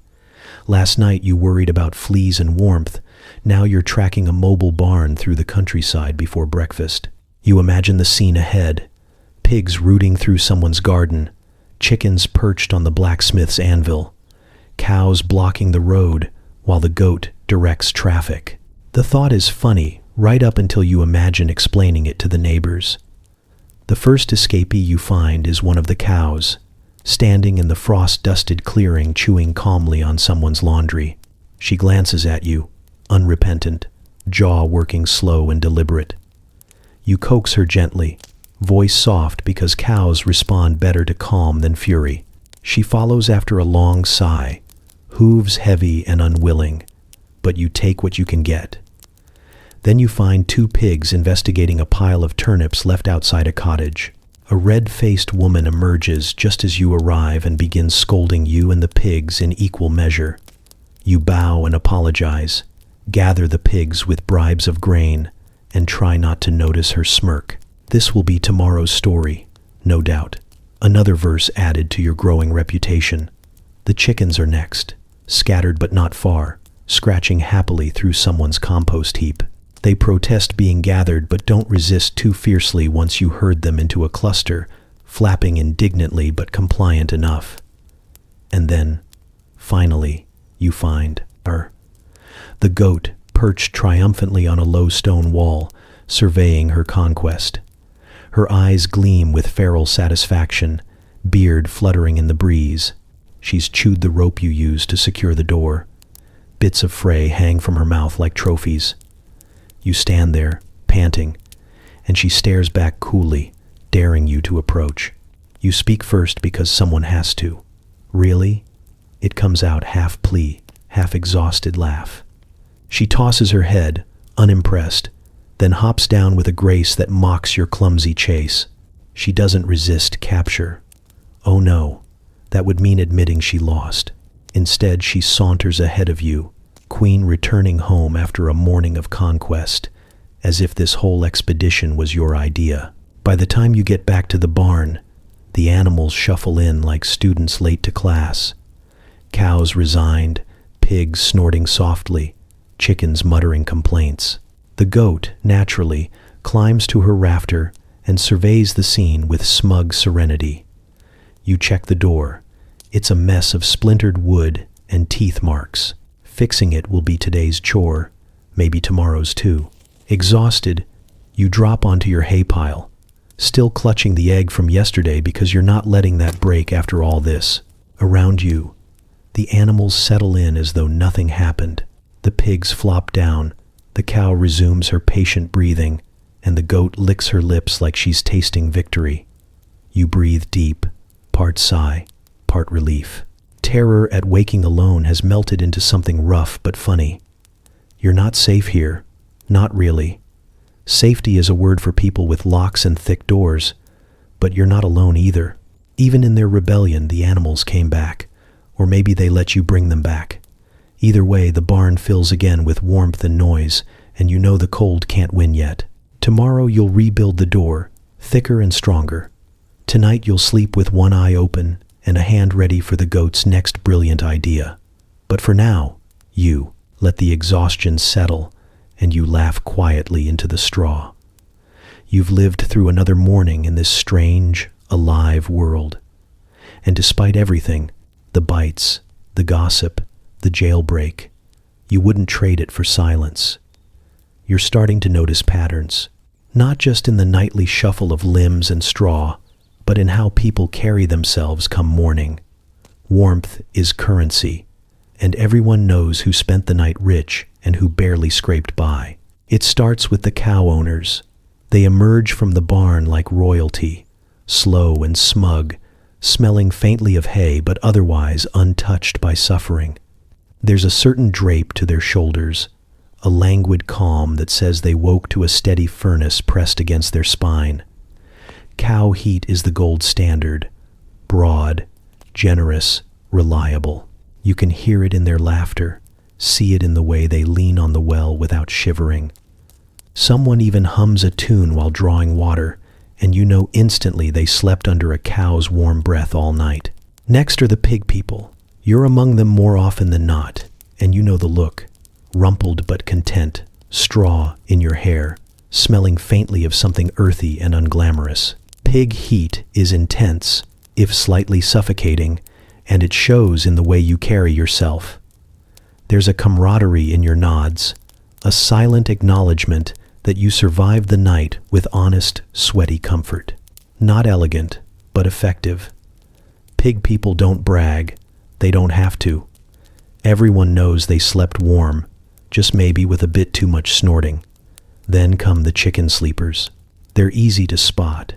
Last night you worried about fleas and warmth. Now you're tracking a mobile barn through the countryside before breakfast. You imagine the scene ahead. Pigs rooting through someone's garden, chickens perched on the blacksmith's anvil, cows blocking the road while the goat directs traffic. The thought is funny right up until you imagine explaining it to the neighbors. The first escapee you find is one of the cows, standing in the frost-dusted clearing chewing calmly on someone's laundry. She glances at you, unrepentant, jaw working slow and deliberate. You coax her gently, voice soft because cows respond better to calm than fury. She follows after a long sigh, hooves heavy and unwilling, but you take what you can get. Then you find two pigs investigating a pile of turnips left outside a cottage. A red-faced woman emerges just as you arrive and begins scolding you and the pigs in equal measure. You bow and apologize, gather the pigs with bribes of grain, and try not to notice her smirk. This will be tomorrow's story, no doubt. Another verse added to your growing reputation. The chickens are next, scattered but not far, scratching happily through someone's compost heap. They protest being gathered but don't resist too fiercely once you herd them into a cluster, flapping indignantly but compliant enough. And then, finally, you find her. The goat, perched triumphantly on a low stone wall, surveying her conquest. Her eyes gleam with feral satisfaction, beard fluttering in the breeze. She's chewed the rope you used to secure the door. Bits of fray hang from her mouth like trophies. You stand there, panting, and she stares back coolly, daring you to approach. You speak first because someone has to. Really? It comes out half plea, half exhausted laugh. She tosses her head, unimpressed, then hops down with a grace that mocks your clumsy chase. She doesn't resist capture. Oh no, that would mean admitting she lost. Instead, she saunters ahead of you, queen returning home after a morning of conquest, as if this whole expedition was your idea. By the time you get back to the barn, the animals shuffle in like students late to class. Cows resigned, pigs snorting softly, chickens muttering complaints. The goat, naturally, climbs to her rafter and surveys the scene with smug serenity. You check the door. It's a mess of splintered wood and teeth marks. Fixing it will be today's chore, maybe tomorrow's too. Exhausted, you drop onto your hay pile, still clutching the egg from yesterday because you're not letting that break after all this. Around you, the animals settle in as though nothing happened. The pigs flop down, the cow resumes her patient breathing, and the goat licks her lips like she's tasting victory. You breathe deep, part sigh, part relief. Terror at waking alone has melted into something rough but funny. You're not safe here. Not really. Safety is a word for people with locks and thick doors, but you're not alone either. Even in their rebellion, the animals came back, or maybe they let you bring them back. Either way, the barn fills again with warmth and noise, and you know the cold can't win yet. Tomorrow you'll rebuild the door, thicker and stronger. Tonight you'll sleep with one eye open and a hand ready for the goat's next brilliant idea. But for now, you let the exhaustion settle, and you laugh quietly into the straw. You've lived through another morning in this strange, alive world. And despite everything, the bites, the gossip, the jailbreak, you wouldn't trade it for silence. You're starting to notice patterns, not just in the nightly shuffle of limbs and straw, but in how people carry themselves come morning. Warmth is currency, and everyone knows who spent the night rich and who barely scraped by. It starts with the cow owners. They emerge from the barn like royalty, slow and smug, smelling faintly of hay but otherwise untouched by suffering. There's a certain drape to their shoulders, a languid calm that says they woke to a steady furnace pressed against their spine. Cow heat is the gold standard, broad, generous, reliable. You can hear it in their laughter, see it in the way they lean on the well without shivering. Someone even hums a tune while drawing water, and you know instantly they slept under a cow's warm breath all night. Next are the pig people. You're among them more often than not, and you know the look. Rumpled but content, straw in your hair, smelling faintly of something earthy and unglamorous. Pig heat is intense, if slightly suffocating, and it shows in the way you carry yourself. There's a camaraderie in your nods, a silent acknowledgement that you survived the night with honest, sweaty comfort. Not elegant, but effective. Pig people don't brag. They don't have to. Everyone knows they slept warm, just maybe with a bit too much snorting. Then come the chicken sleepers. They're easy to spot.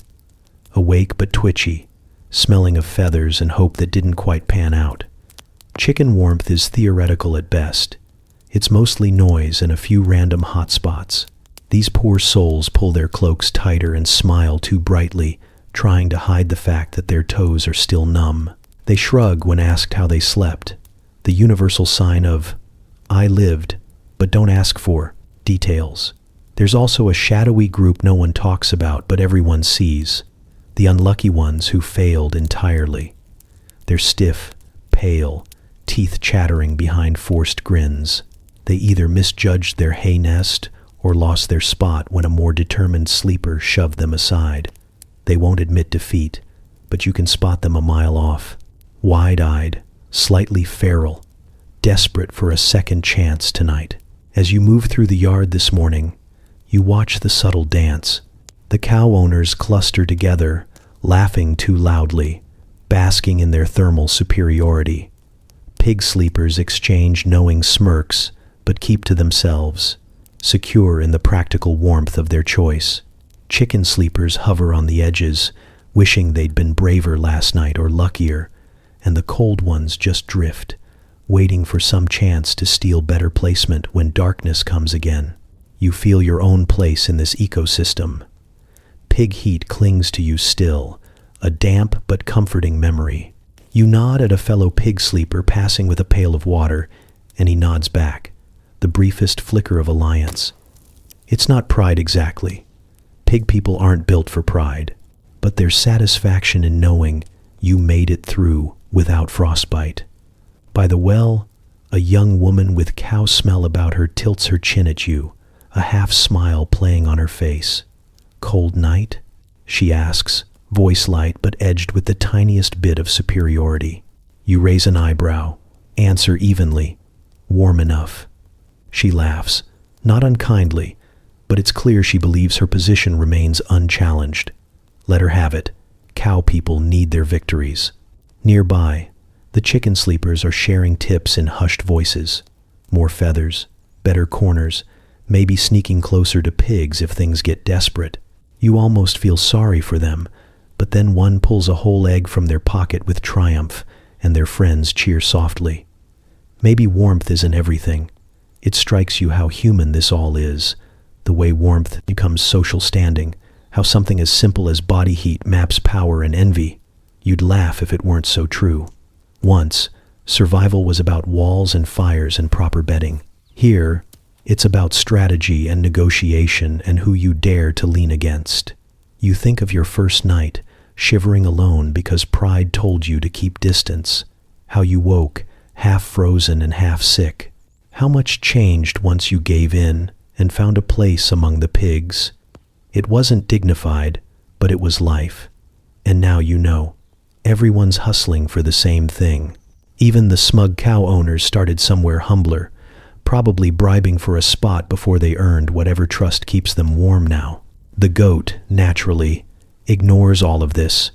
Awake but twitchy, smelling of feathers and hope that didn't quite pan out. Chicken warmth is theoretical at best. It's mostly noise and a few random hot spots. These poor souls pull their cloaks tighter and smile too brightly, trying to hide the fact that their toes are still numb. They shrug when asked how they slept, the universal sign of, I lived, but don't ask for details. There's also a shadowy group no one talks about but everyone sees, the unlucky ones who failed entirely. They're stiff, pale, teeth chattering behind forced grins. They either misjudged their hay nest or lost their spot when a more determined sleeper shoved them aside. They won't admit defeat, but you can spot them a mile off. Wide-eyed, slightly feral, desperate for a second chance tonight. As you move through the yard this morning, you watch the subtle dance. The cow owners cluster together, laughing too loudly, basking in their thermal superiority. Pig sleepers exchange knowing smirks, but keep to themselves, secure in the practical warmth of their choice. Chicken sleepers hover on the edges, wishing they'd been braver last night or luckier, and the cold ones just drift, waiting for some chance to steal better placement when darkness comes again. You feel your own place in this ecosystem. Pig heat clings to you still, a damp but comforting memory. You nod at a fellow pig sleeper passing with a pail of water, and he nods back, the briefest flicker of alliance. It's not pride exactly. Pig people aren't built for pride, but there's satisfaction in knowing you made it through without frostbite. By the well, a young woman with cow smell about her tilts her chin at you, a half smile playing on her face. Cold night? She asks, voice light but edged with the tiniest bit of superiority. You raise an eyebrow, answer evenly, warm enough. She laughs, not unkindly, but it's clear she believes her position remains unchallenged. Let her have it. Cow people need their victories. Nearby, the chicken sleepers are sharing tips in hushed voices. More feathers, better corners, maybe sneaking closer to pigs if things get desperate. You almost feel sorry for them, but then one pulls a whole egg from their pocket with triumph, and their friends cheer softly. Maybe warmth isn't everything. It strikes you how human this all is, the way warmth becomes social standing, how something as simple as body heat maps power and envy. You'd laugh if it weren't so true. Once, survival was about walls and fires and proper bedding. Here, it's about strategy and negotiation and who you dare to lean against. You think of your first night, shivering alone because pride told you to keep distance, how you woke, half frozen and half sick. How much changed once you gave in and found a place among the pigs. It wasn't dignified, but it was life. And now you know. Everyone's hustling for the same thing. Even the smug cow owners started somewhere humbler, probably bribing for a spot before they earned whatever trust keeps them warm now. The goat, naturally, ignores all of this.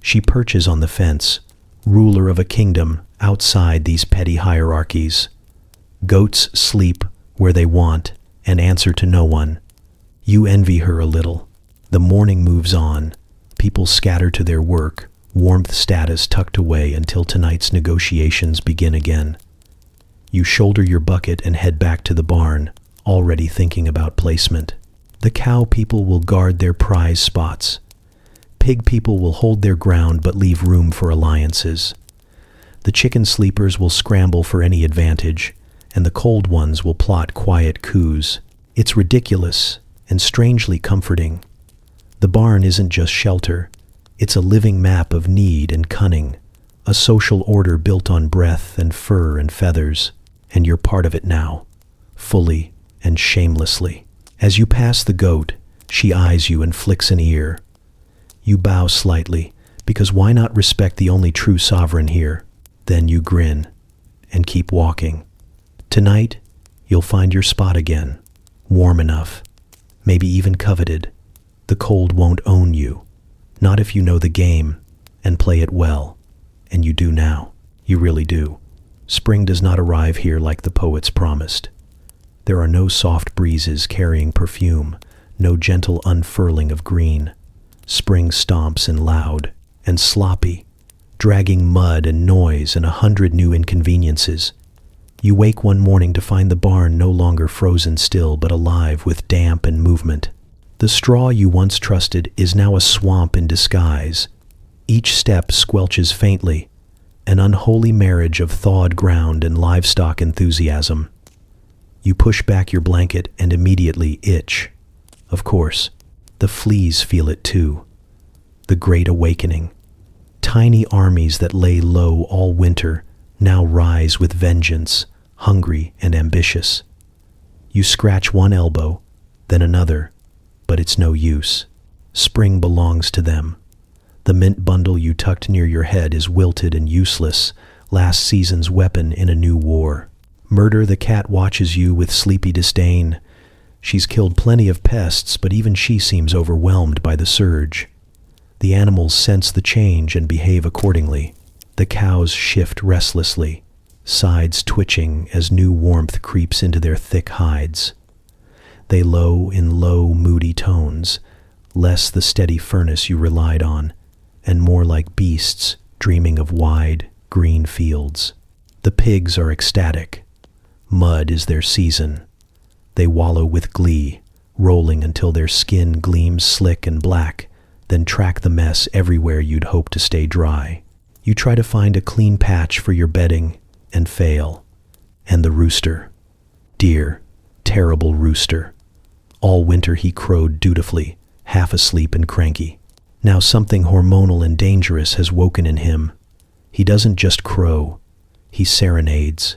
She perches on the fence, ruler of a kingdom outside these petty hierarchies. Goats sleep where they want and answer to no one. You envy her a little. The morning moves on. People scatter to their work, warmth status tucked away until tonight's negotiations begin again. You shoulder your bucket and head back to the barn, already thinking about placement. The cow people will guard their prize spots. Pig people will hold their ground but leave room for alliances. The chicken sleepers will scramble for any advantage, and the cold ones will plot quiet coups. It's ridiculous, and strangely comforting. The barn isn't just shelter, it's a living map of need and cunning, a social order built on breath and fur and feathers, and you're part of it now, fully and shamelessly. As you pass the goat, she eyes you and flicks an ear. You bow slightly, because why not respect the only true sovereign here? Then you grin and keep walking. Tonight, you'll find your spot again, warm enough, maybe even coveted. The cold won't own you, not if you know the game and play it well. And you do now. You really do. Spring does not arrive here like the poets promised. There are no soft breezes carrying perfume, no gentle unfurling of green. Spring stomps in loud and sloppy, dragging mud and noise and 100 new inconveniences. You wake one morning to find the barn no longer frozen still but alive with damp and movement. The straw you once trusted is now a swamp in disguise. Each step squelches faintly, an unholy marriage of thawed ground and livestock enthusiasm. You push back your blanket and immediately itch. Of course, the fleas feel it too. The Great Awakening. Tiny armies that lay low all winter now rise with vengeance, hungry and ambitious. You scratch one elbow, then another, but it's no use. Spring belongs to them. The mint bundle you tucked near your head is wilted and useless, last season's weapon in a new war. Murder the cat watches you with sleepy disdain. She's killed plenty of pests, but even she seems overwhelmed by the surge. The animals sense the change and behave accordingly. The cows shift restlessly, sides twitching as new warmth creeps into their thick hides. They low in low, moody tones, less the steady furnace you relied on, and more like beasts dreaming of wide, green fields. The pigs are ecstatic. Mud is their season. They wallow with glee, rolling until their skin gleams slick and black, then track the mess everywhere you'd hope to stay dry. You try to find a clean patch for your bedding and fail. And the rooster. Dear, terrible rooster. All winter he crowed dutifully, half asleep and cranky. Now something hormonal and dangerous has woken in him. He doesn't just crow, he serenades.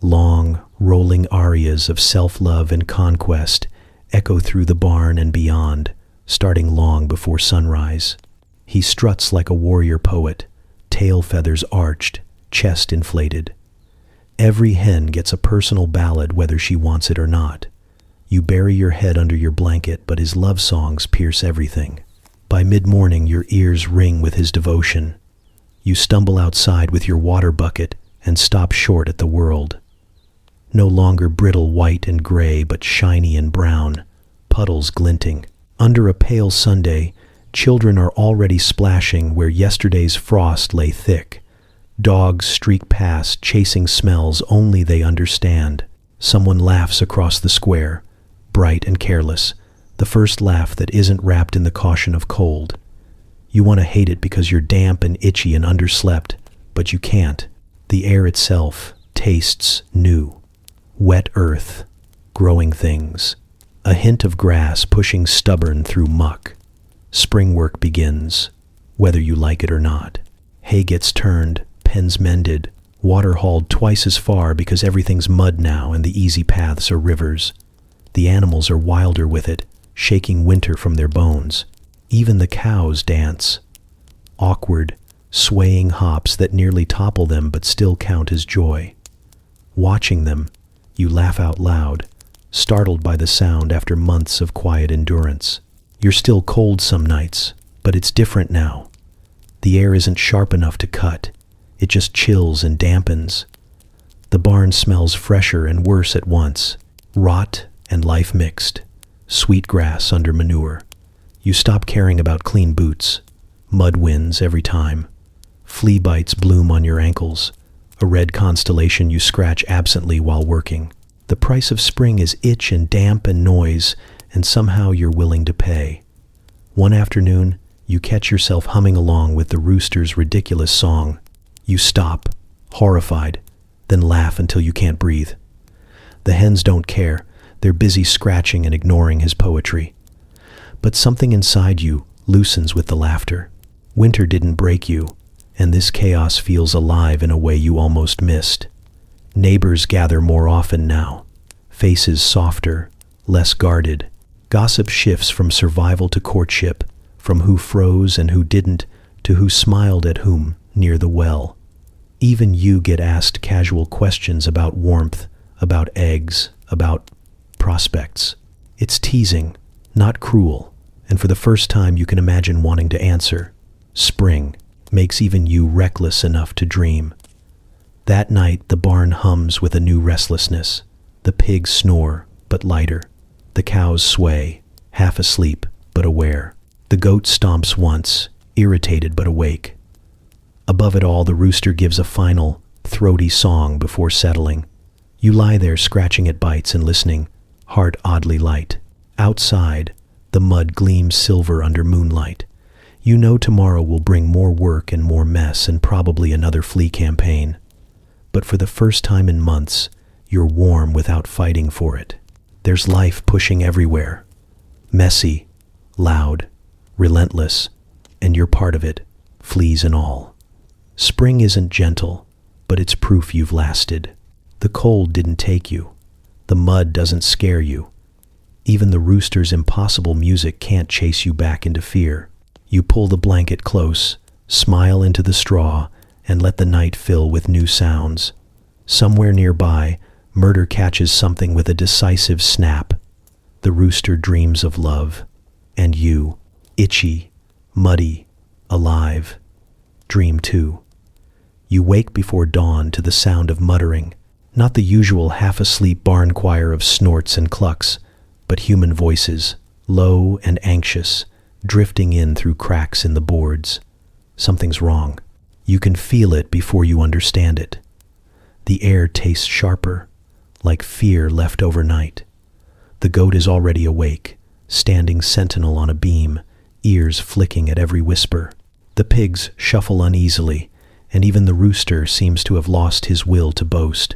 Long, rolling arias of self-love and conquest echo through the barn and beyond, starting long before sunrise. He struts like a warrior poet, tail feathers arched, chest inflated. Every hen gets a personal ballad whether she wants it or not. You bury your head under your blanket, but his love songs pierce everything. By mid-morning, your ears ring with his devotion. You stumble outside with your water bucket and stop short at the world. No longer brittle white and gray, but shiny and brown, puddles glinting. Under a pale Sunday, children are already splashing where yesterday's frost lay thick. Dogs streak past, chasing smells only they understand. Someone laughs across the square, bright and careless, the first laugh that isn't wrapped in the caution of cold. You want to hate it because you're damp and itchy and underslept, but you can't. The air itself tastes new. Wet earth, growing things, a hint of grass pushing stubborn through muck. Spring work begins, whether you like it or not. Hay gets turned, pens mended, water hauled twice as far because everything's mud now and the easy paths are rivers. The animals are wilder with it, shaking winter from their bones. Even the cows dance. Awkward, swaying hops that nearly topple them but still count as joy. Watching them, you laugh out loud, startled by the sound after months of quiet endurance. You're still cold some nights, but it's different now. The air isn't sharp enough to cut. It just chills and dampens. The barn smells fresher and worse at once. Rot and life mixed. Sweet grass under manure. You stop caring about clean boots. Mud wins every time. Flea bites bloom on your ankles. A red constellation you scratch absently while working. The price of spring is itch and damp and noise, and somehow you're willing to pay. One afternoon, you catch yourself humming along with the rooster's ridiculous song. You stop, horrified, then laugh until you can't breathe. The hens don't care. They're busy scratching and ignoring his poetry. But something inside you loosens with the laughter. Winter didn't break you, and this chaos feels alive in a way you almost missed. Neighbors gather more often now, faces softer, less guarded. Gossip shifts from survival to courtship, from who froze and who didn't, to who smiled at whom near the well. Even you get asked casual questions about warmth, about eggs, about prospects. It's teasing, not cruel, and for the first time you can imagine wanting to answer. Spring makes even you reckless enough to dream. That night the barn hums with a new restlessness. The pigs snore, but lighter. The cows sway, half asleep, but aware. The goat stomps once, irritated but awake. Above it all, the rooster gives a final, throaty song before settling. You lie there scratching at bites and listening, heart oddly light. Outside, the mud gleams silver under moonlight. You know tomorrow will bring more work and more mess and probably another flea campaign. But for the first time in months, you're warm without fighting for it. There's life pushing everywhere. Messy, loud, relentless, and you're part of it, fleas and all. Spring isn't gentle, but it's proof you've lasted. The cold didn't take you. The mud doesn't scare you. Even the rooster's impossible music can't chase you back into fear. You pull the blanket close, smile into the straw, and let the night fill with new sounds. Somewhere nearby, murder catches something with a decisive snap. The rooster dreams of love. And you, itchy, muddy, alive, dream too. You wake before dawn to the sound of muttering, not the usual half-asleep barn choir of snorts and clucks, but human voices, low and anxious, drifting in through cracks in the boards. Something's wrong. You can feel it before you understand it. The air tastes sharper, like fear left overnight. The goat is already awake, standing sentinel on a beam, ears flicking at every whisper. The pigs shuffle uneasily, and even the rooster seems to have lost his will to boast.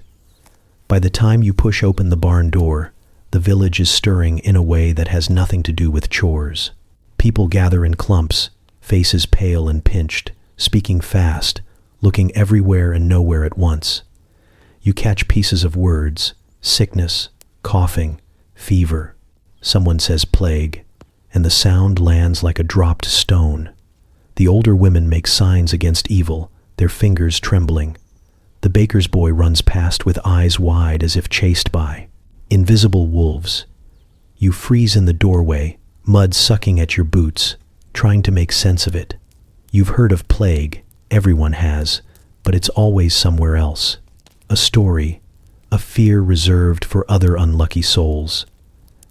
By the time you push open the barn door, the village is stirring in a way that has nothing to do with chores. People gather in clumps, faces pale and pinched, speaking fast, looking everywhere and nowhere at once. You catch pieces of words: sickness, coughing, fever. Someone says plague, and the sound lands like a dropped stone. The older women make signs against evil, their fingers trembling. The baker's boy runs past with eyes wide as if chased by invisible wolves. You freeze in the doorway, mud sucking at your boots, trying to make sense of it. You've heard of plague, everyone has, but it's always somewhere else. A story, a fear reserved for other unlucky souls.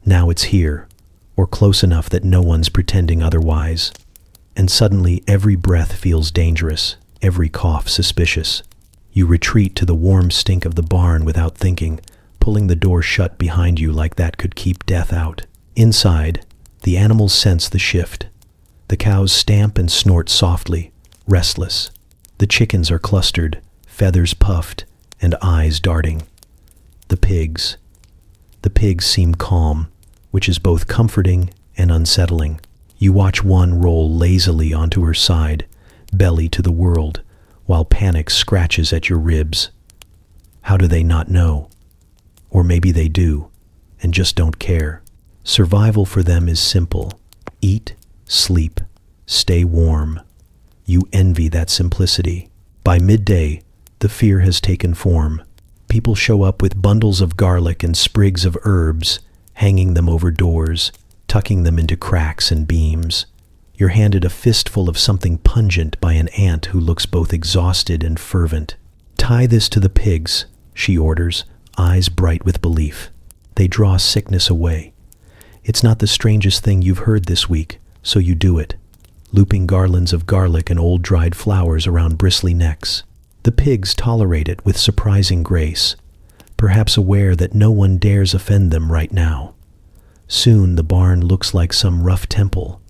Now it's here, or close enough that no one's pretending otherwise. And suddenly every breath feels dangerous, every cough suspicious. You retreat to the warm stink of the barn without thinking, pulling the door shut behind you like that could keep death out. Inside, the animals sense the shift. The cows stamp and snort softly, restless. The chickens are clustered, feathers puffed, and eyes darting. The pigs seem calm, which is both comforting and unsettling. You watch one roll lazily onto her side, belly to the world, while panic scratches at your ribs. How do they not know? Or maybe they do, and just don't care. Survival for them is simple. Eat, sleep, stay warm. You envy that simplicity. By midday, the fear has taken form. People show up with bundles of garlic and sprigs of herbs, hanging them over doors, tucking them into cracks and beams. You're handed a fistful of something pungent by an aunt who looks both exhausted and fervent. "Tie this to the pigs," she orders, eyes bright with belief. They draw sickness away. It's not the strangest thing you've heard this week, so you do it, looping garlands of garlic and old dried flowers around bristly necks. The pigs tolerate it with surprising grace, perhaps aware that no one dares offend them right now. Soon the barn looks like some rough temple.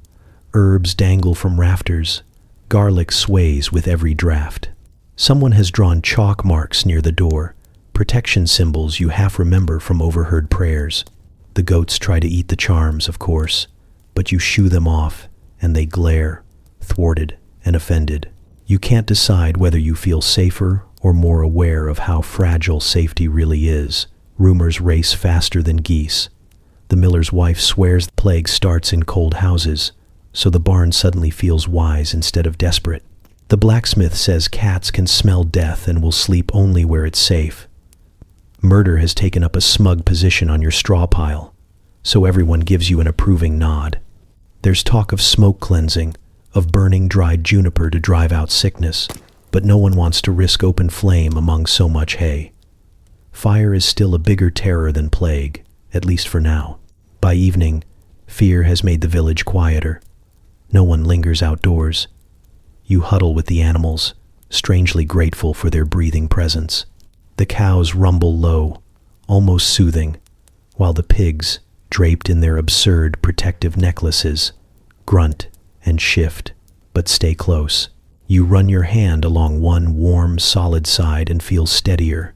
Herbs dangle from rafters. Garlic sways with every draft. Someone has drawn chalk marks near the door, protection symbols you half remember from overheard prayers. The goats try to eat the charms, of course, but you shoo them off, and they glare, thwarted and offended. You can't decide whether you feel safer or more aware of how fragile safety really is. Rumors race faster than geese. The miller's wife swears the plague starts in cold houses, so the barn suddenly feels wise instead of desperate. The blacksmith says cats can smell death and will sleep only where it's safe. Murder has taken up a smug position on your straw pile, so everyone gives you an approving nod. There's talk of smoke cleansing, of burning dried juniper to drive out sickness, but no one wants to risk open flame among so much hay. Fire is still a bigger terror than plague, at least for now. By evening, fear has made the village quieter. No one lingers outdoors. You huddle with the animals, strangely grateful for their breathing presence. The cows rumble low, almost soothing, while the pigs, draped in their absurd protective necklaces, grunt and shift, but stay close. You run your hand along one warm, solid side and feel steadier,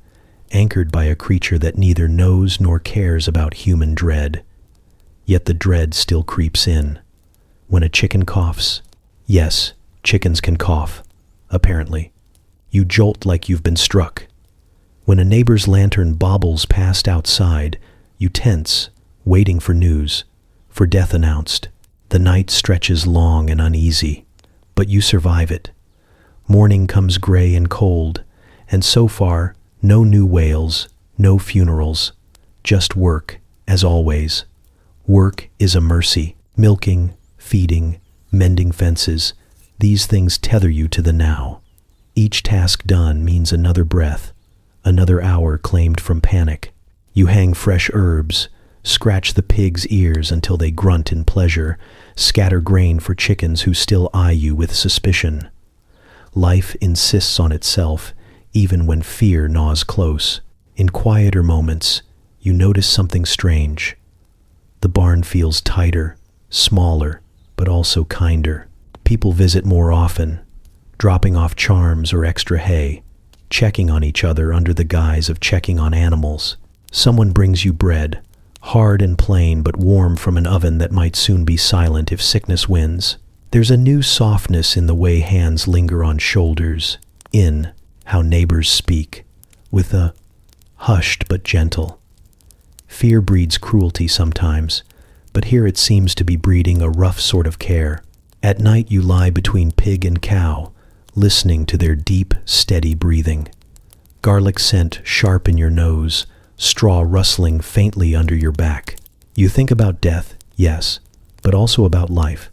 anchored by a creature that neither knows nor cares about human dread. Yet the dread still creeps in. When a chicken coughs, yes, chickens can cough, apparently, you jolt like you've been struck. When a neighbor's lantern bobbles past outside, you tense, waiting for news, for death announced. The night stretches long and uneasy, but you survive it. Morning comes gray and cold, and so far, no new wails, no funerals, just work, as always. Work is a mercy. Milking, feeding, mending fences, these things tether you to the now. Each task done means another breath, another hour claimed from panic. You hang fresh herbs, scratch the pigs' ears until they grunt in pleasure, scatter grain for chickens who still eye you with suspicion. Life insists on itself, even when fear gnaws close. In quieter moments, you notice something strange. The barn feels tighter, smaller, but also kinder. People visit more often, dropping off charms or extra hay, checking on each other under the guise of checking on animals. Someone brings you bread, hard and plain but warm from an oven that might soon be silent if sickness wins. There's a new softness in the way hands linger on shoulders, in how neighbors speak, with a hushed but gentle. Fear breeds cruelty sometimes, but here it seems to be breeding a rough sort of care. At night you lie between pig and cow, listening to their deep, steady breathing. Garlic scent sharp in your nose, straw rustling faintly under your back. You think about death, yes, but also about life.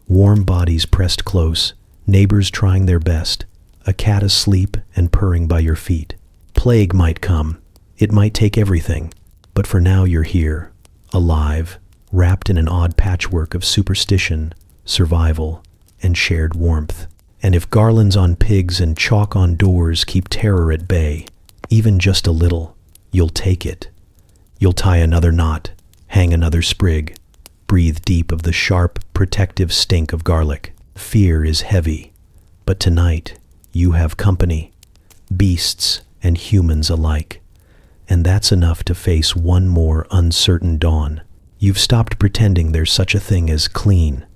Warm bodies pressed close, neighbors trying their best, a cat asleep and purring by your feet. Plague might come, it might take everything, but for now you're here, alive, wrapped in an odd patchwork of superstition, survival, and shared warmth. And if garlands on pigs and chalk on doors keep terror at bay, even just a little, you'll take it. You'll tie another knot, hang another sprig, breathe deep of the sharp, protective stink of garlic. Fear is heavy, but tonight you have company, beasts and humans alike, and that's enough to face one more uncertain dawn. You've stopped pretending there's such a thing as clean.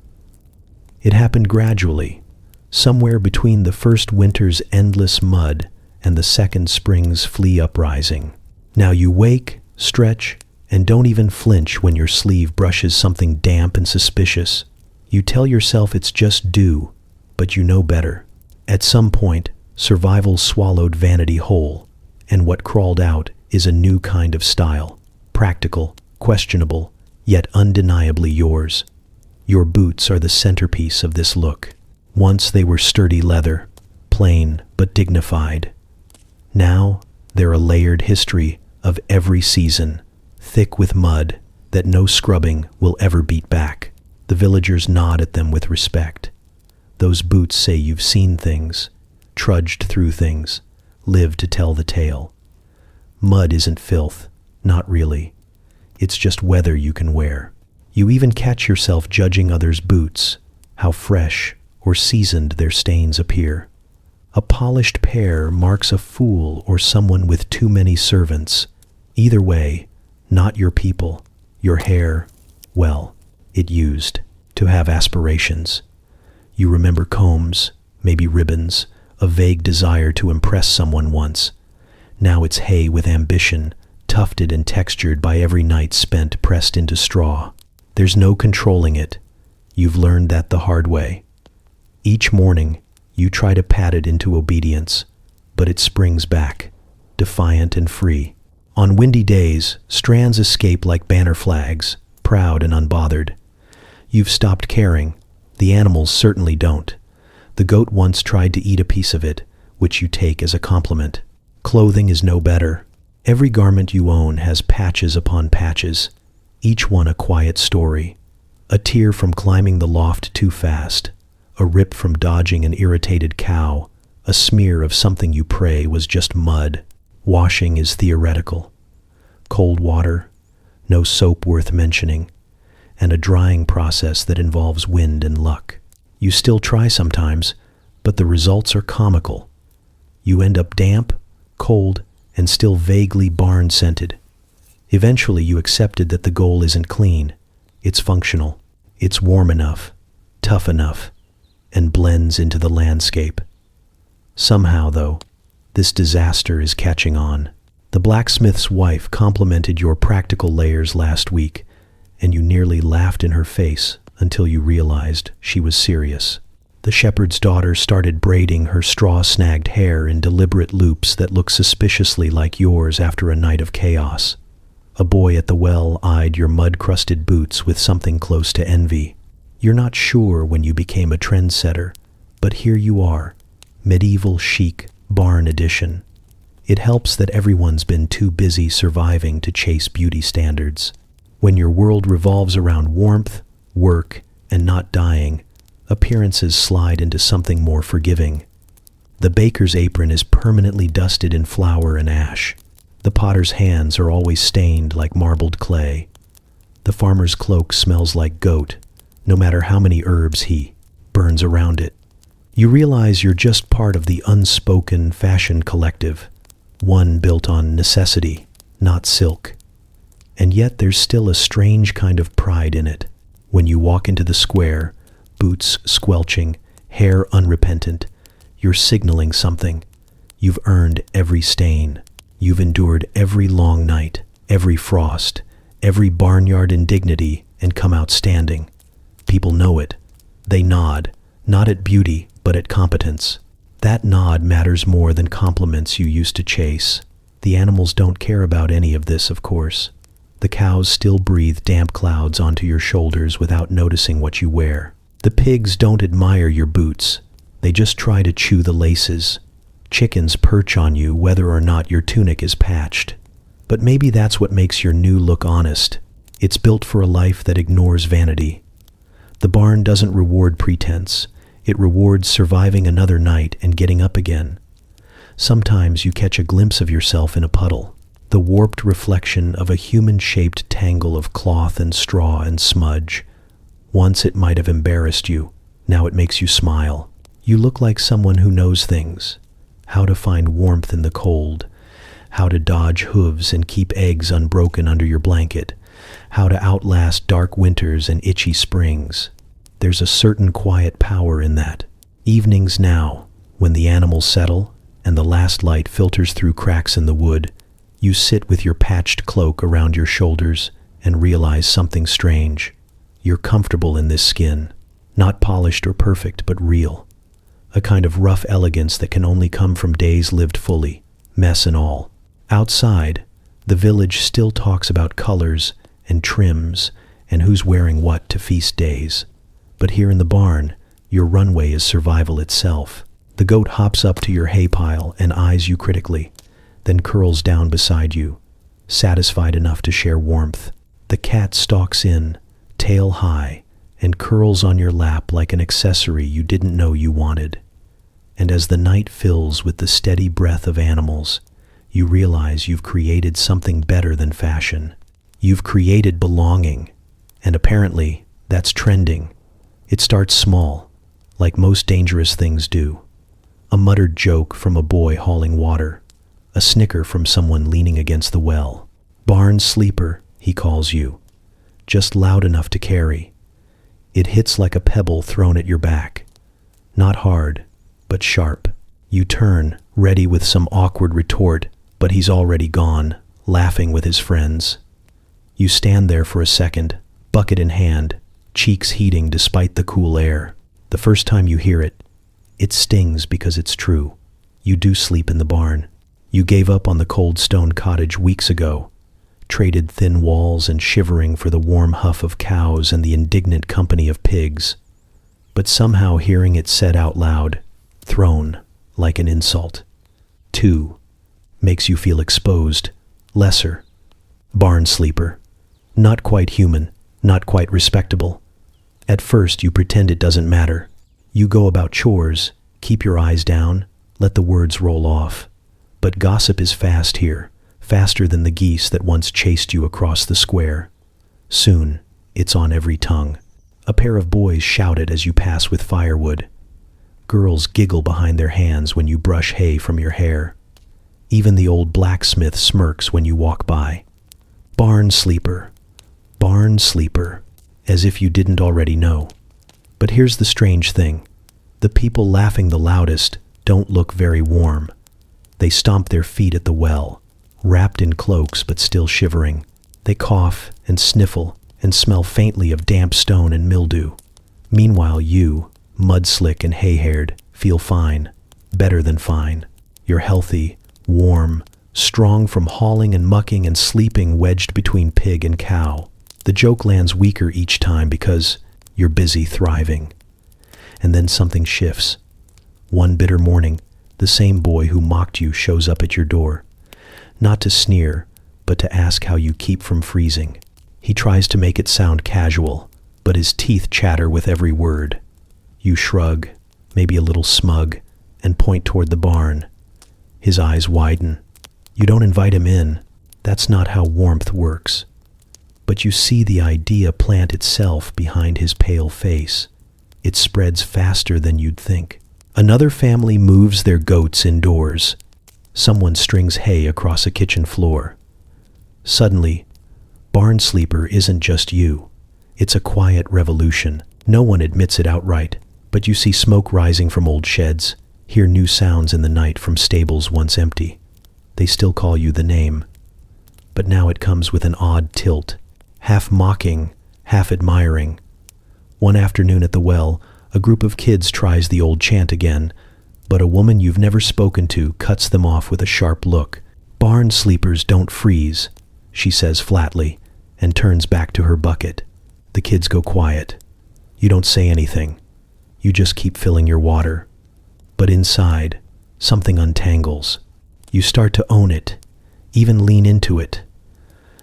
It happened gradually, somewhere between the first winter's endless mud and the second spring's flea uprising. Now you wake, stretch, and don't even flinch when your sleeve brushes something damp and suspicious. You tell yourself it's just dew, but you know better. At some point, survival swallowed vanity whole, and what crawled out is a new kind of style, practical, questionable, yet undeniably yours. Your boots are the centerpiece of this look. Once they were sturdy leather, plain but dignified. Now they're a layered history of every season, thick with mud that no scrubbing will ever beat back. The villagers nod at them with respect. Those boots say you've seen things, trudged through things, lived to tell the tale. Mud isn't filth, not really. It's just weather you can wear. You even catch yourself judging others' boots, how fresh or seasoned their stains appear. A polished pair marks a fool or someone with too many servants. Either way, not your people, Your hair, well, it used to have aspirations. You remember combs, maybe ribbons, a vague desire to impress someone once. Now it's hay with ambition, tufted and textured by every night spent pressed into straw. There's no controlling it. You've learned that the hard way. Each morning, you try to pat it into obedience, but it springs back, defiant and free. On windy days, strands escape like banner flags, proud and unbothered. You've stopped caring. The animals certainly don't. The goat once tried to eat a piece of it, which you take as a compliment. Clothing is no better. Every garment you own has patches upon patches, each one a quiet story. A tear from climbing the loft too fast, a rip from dodging an irritated cow, a smear of something you pray was just mud. Washing is theoretical. Cold water, no soap worth mentioning, and a drying process that involves wind and luck. You still try sometimes, but the results are comical. You end up damp, cold, and still vaguely barn-scented. Eventually you accepted that the goal isn't clean. It's functional. It's warm enough, tough enough, and blends into the landscape. Somehow, though, this disaster is catching on. The blacksmith's wife complimented your practical layers last week, and you nearly laughed in her face until you realized she was serious. The shepherd's daughter started braiding her straw-snagged hair in deliberate loops that looked suspiciously like yours after a night of chaos. A boy at the well eyed your mud-crusted boots with something close to envy. You're not sure when you became a trendsetter, but here you are, medieval chic, barn edition. It helps that everyone's been too busy surviving to chase beauty standards. When your world revolves around warmth, work, and not dying, appearances slide into something more forgiving. The baker's apron is permanently dusted in flour and ash. The potter's hands are always stained like marbled clay. The farmer's cloak smells like goat, no matter how many herbs he burns around it. You realize you're just part of the unspoken fashion collective, one built on necessity, not silk. And yet there's still a strange kind of pride in it. When you walk into the square, boots squelching, hair unrepentant, you're signaling something. You've earned every stain. You've endured every long night, every frost, every barnyard indignity, and come out standing. People know it. They nod, not at beauty, but at competence. That nod matters more than compliments you used to chase. The animals don't care about any of this, of course. The cows still breathe damp clouds onto your shoulders without noticing what you wear. The pigs don't admire your boots. They just try to chew the laces. Chickens perch on you whether or not your tunic is patched. But maybe that's what makes your new look honest. It's built for a life that ignores vanity. The barn doesn't reward pretense. It rewards surviving another night and getting up again. Sometimes you catch a glimpse of yourself in a puddle, the warped reflection of a human-shaped tangle of cloth and straw and smudge. Once it might have embarrassed you. Now it makes you smile. You look like someone who knows things. How to find warmth in the cold, how to dodge hooves and keep eggs unbroken under your blanket, how to outlast dark winters and itchy springs. There's a certain quiet power in that. Evenings now, when the animals settle and the last light filters through cracks in the wood, you sit with your patched cloak around your shoulders and realize something strange. You're comfortable in this skin, not polished or perfect, but real. A kind of rough elegance that can only come from days lived fully, mess and all. Outside, the village still talks about colors and trims and who's wearing what to feast days. But here in the barn, your runway is survival itself. The goat hops up to your hay pile and eyes you critically, then curls down beside you, satisfied enough to share warmth. The cat stalks in, tail high, and curls on your lap like an accessory you didn't know you wanted. And as the night fills with the steady breath of animals, you realize you've created something better than fashion. You've created belonging, and apparently that's trending. It starts small, like most dangerous things do. A muttered joke from a boy hauling water, a snicker from someone leaning against the well. Barn sleeper, he calls you. just loud enough to carry. It hits like a pebble thrown at your back. Not hard, but sharp. You turn, ready with some awkward retort, but he's already gone, laughing with his friends. You stand there for a second, bucket in hand, cheeks heating despite the cool air. The first time you hear it, it stings because it's true. You do sleep in the barn. You gave up on the cold stone cottage weeks ago, traded thin walls and shivering for the warm huff of cows and the indignant company of pigs. But somehow hearing it said out loud, thrown like an insult, too, makes you feel exposed, lesser. Barn sleeper. Not quite human, not quite respectable. At first you pretend it doesn't matter. You go about chores, keep your eyes down, let the words roll off. But gossip is fast here, faster than the geese that once chased you across the square. Soon, it's on every tongue. A pair of boys shout it as you pass with firewood. Girls giggle behind their hands when you brush hay from your hair. Even the old blacksmith smirks when you walk by. Barn sleeper, as if you didn't already know. But here's the strange thing. The people laughing the loudest don't look very warm. They stomp their feet at the well, wrapped in cloaks but still shivering. They cough and sniffle and smell faintly of damp stone and mildew. Meanwhile you, mud-slick and hay-haired, feel fine, better than fine. You're healthy, warm, strong from hauling and mucking and sleeping wedged between pig and cow. The joke lands weaker each time because you're busy thriving. And then something shifts. One bitter morning, the same boy who mocked you shows up at your door. Not to sneer, but to ask how you keep from freezing. He tries to make it sound casual, but his teeth chatter with every word. You shrug, maybe a little smug, and point toward the barn. His eyes widen. You don't invite him in. That's not how warmth works. But you see the idea plant itself behind his pale face. It spreads faster than you'd think. Another family moves their goats indoors. Someone strings hay across a kitchen floor. Suddenly, barn sleeper isn't just you. It's a quiet revolution. No one admits it outright, but you see smoke rising from old sheds, hear new sounds in the night from stables once empty. They still call you the name. But now it comes with an odd tilt, half mocking, half admiring. One afternoon at the well, a group of kids tries the old chant again, but a woman you've never spoken to cuts them off with a sharp look. Barn sleepers don't freeze, she says flatly, and turns back to her bucket. The kids go quiet. You don't say anything. You just keep filling your water. But inside, something untangles. You start to own it, even lean into it.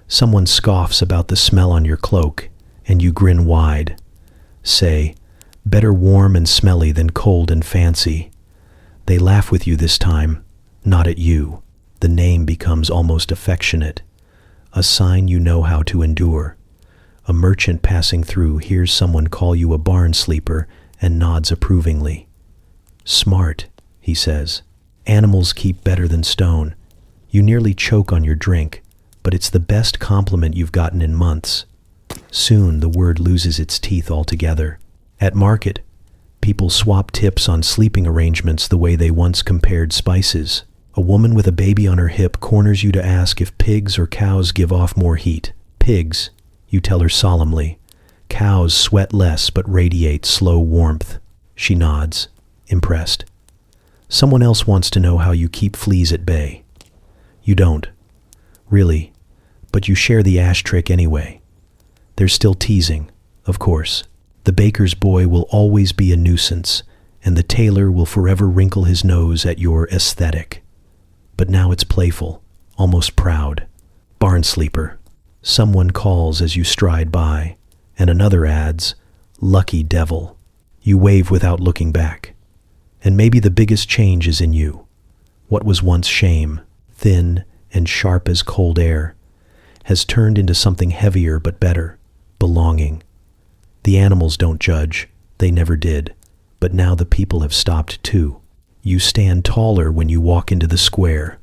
Someone scoffs about the smell on your cloak, and you grin wide. Say, better warm and smelly than cold and fancy. They laugh with you this time, not at you. The name becomes almost affectionate, a sign you know how to endure. A merchant passing through hears someone call you a barn sleeper and nods approvingly. Smart, he says. Animals keep better than stone. You nearly choke on your drink, but it's the best compliment you've gotten in months. Soon the word loses its teeth altogether. At market, people swap tips on sleeping arrangements the way they once compared spices. A woman with a baby on her hip corners you to ask if pigs or cows give off more heat. Pigs, you tell her solemnly. Cows sweat less but radiate slow warmth. She nods, impressed. Someone else wants to know how you keep fleas at bay. You don't, really, but you share the ash trick anyway. There's still teasing, of course. The baker's boy will always be a nuisance, and the tailor will forever wrinkle his nose at your aesthetic. But now it's playful, almost proud. Barn sleeper. Someone calls as you stride by, and another adds, lucky devil. You wave without looking back. And maybe the biggest change is in you. What was once shame, thin and sharp as cold air, has turned into something heavier but better, belonging. The animals don't judge, they never did, but now the people have stopped too. You stand taller when you walk into the square.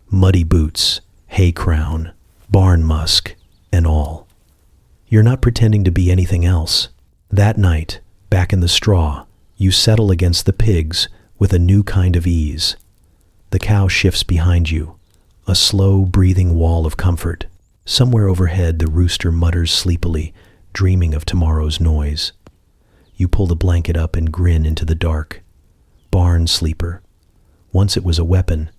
Muddy boots, hay crown, barn musk, and all. You're not pretending to be anything else. That night, back in the straw, you settle against the pigs with a new kind of ease. The cow shifts behind you, a slow, breathing wall of comfort. Somewhere overhead, the rooster mutters sleepily, dreaming of tomorrow's noise. You pull the blanket up and grin into the dark. Barn sleeper. Once it was a weapon,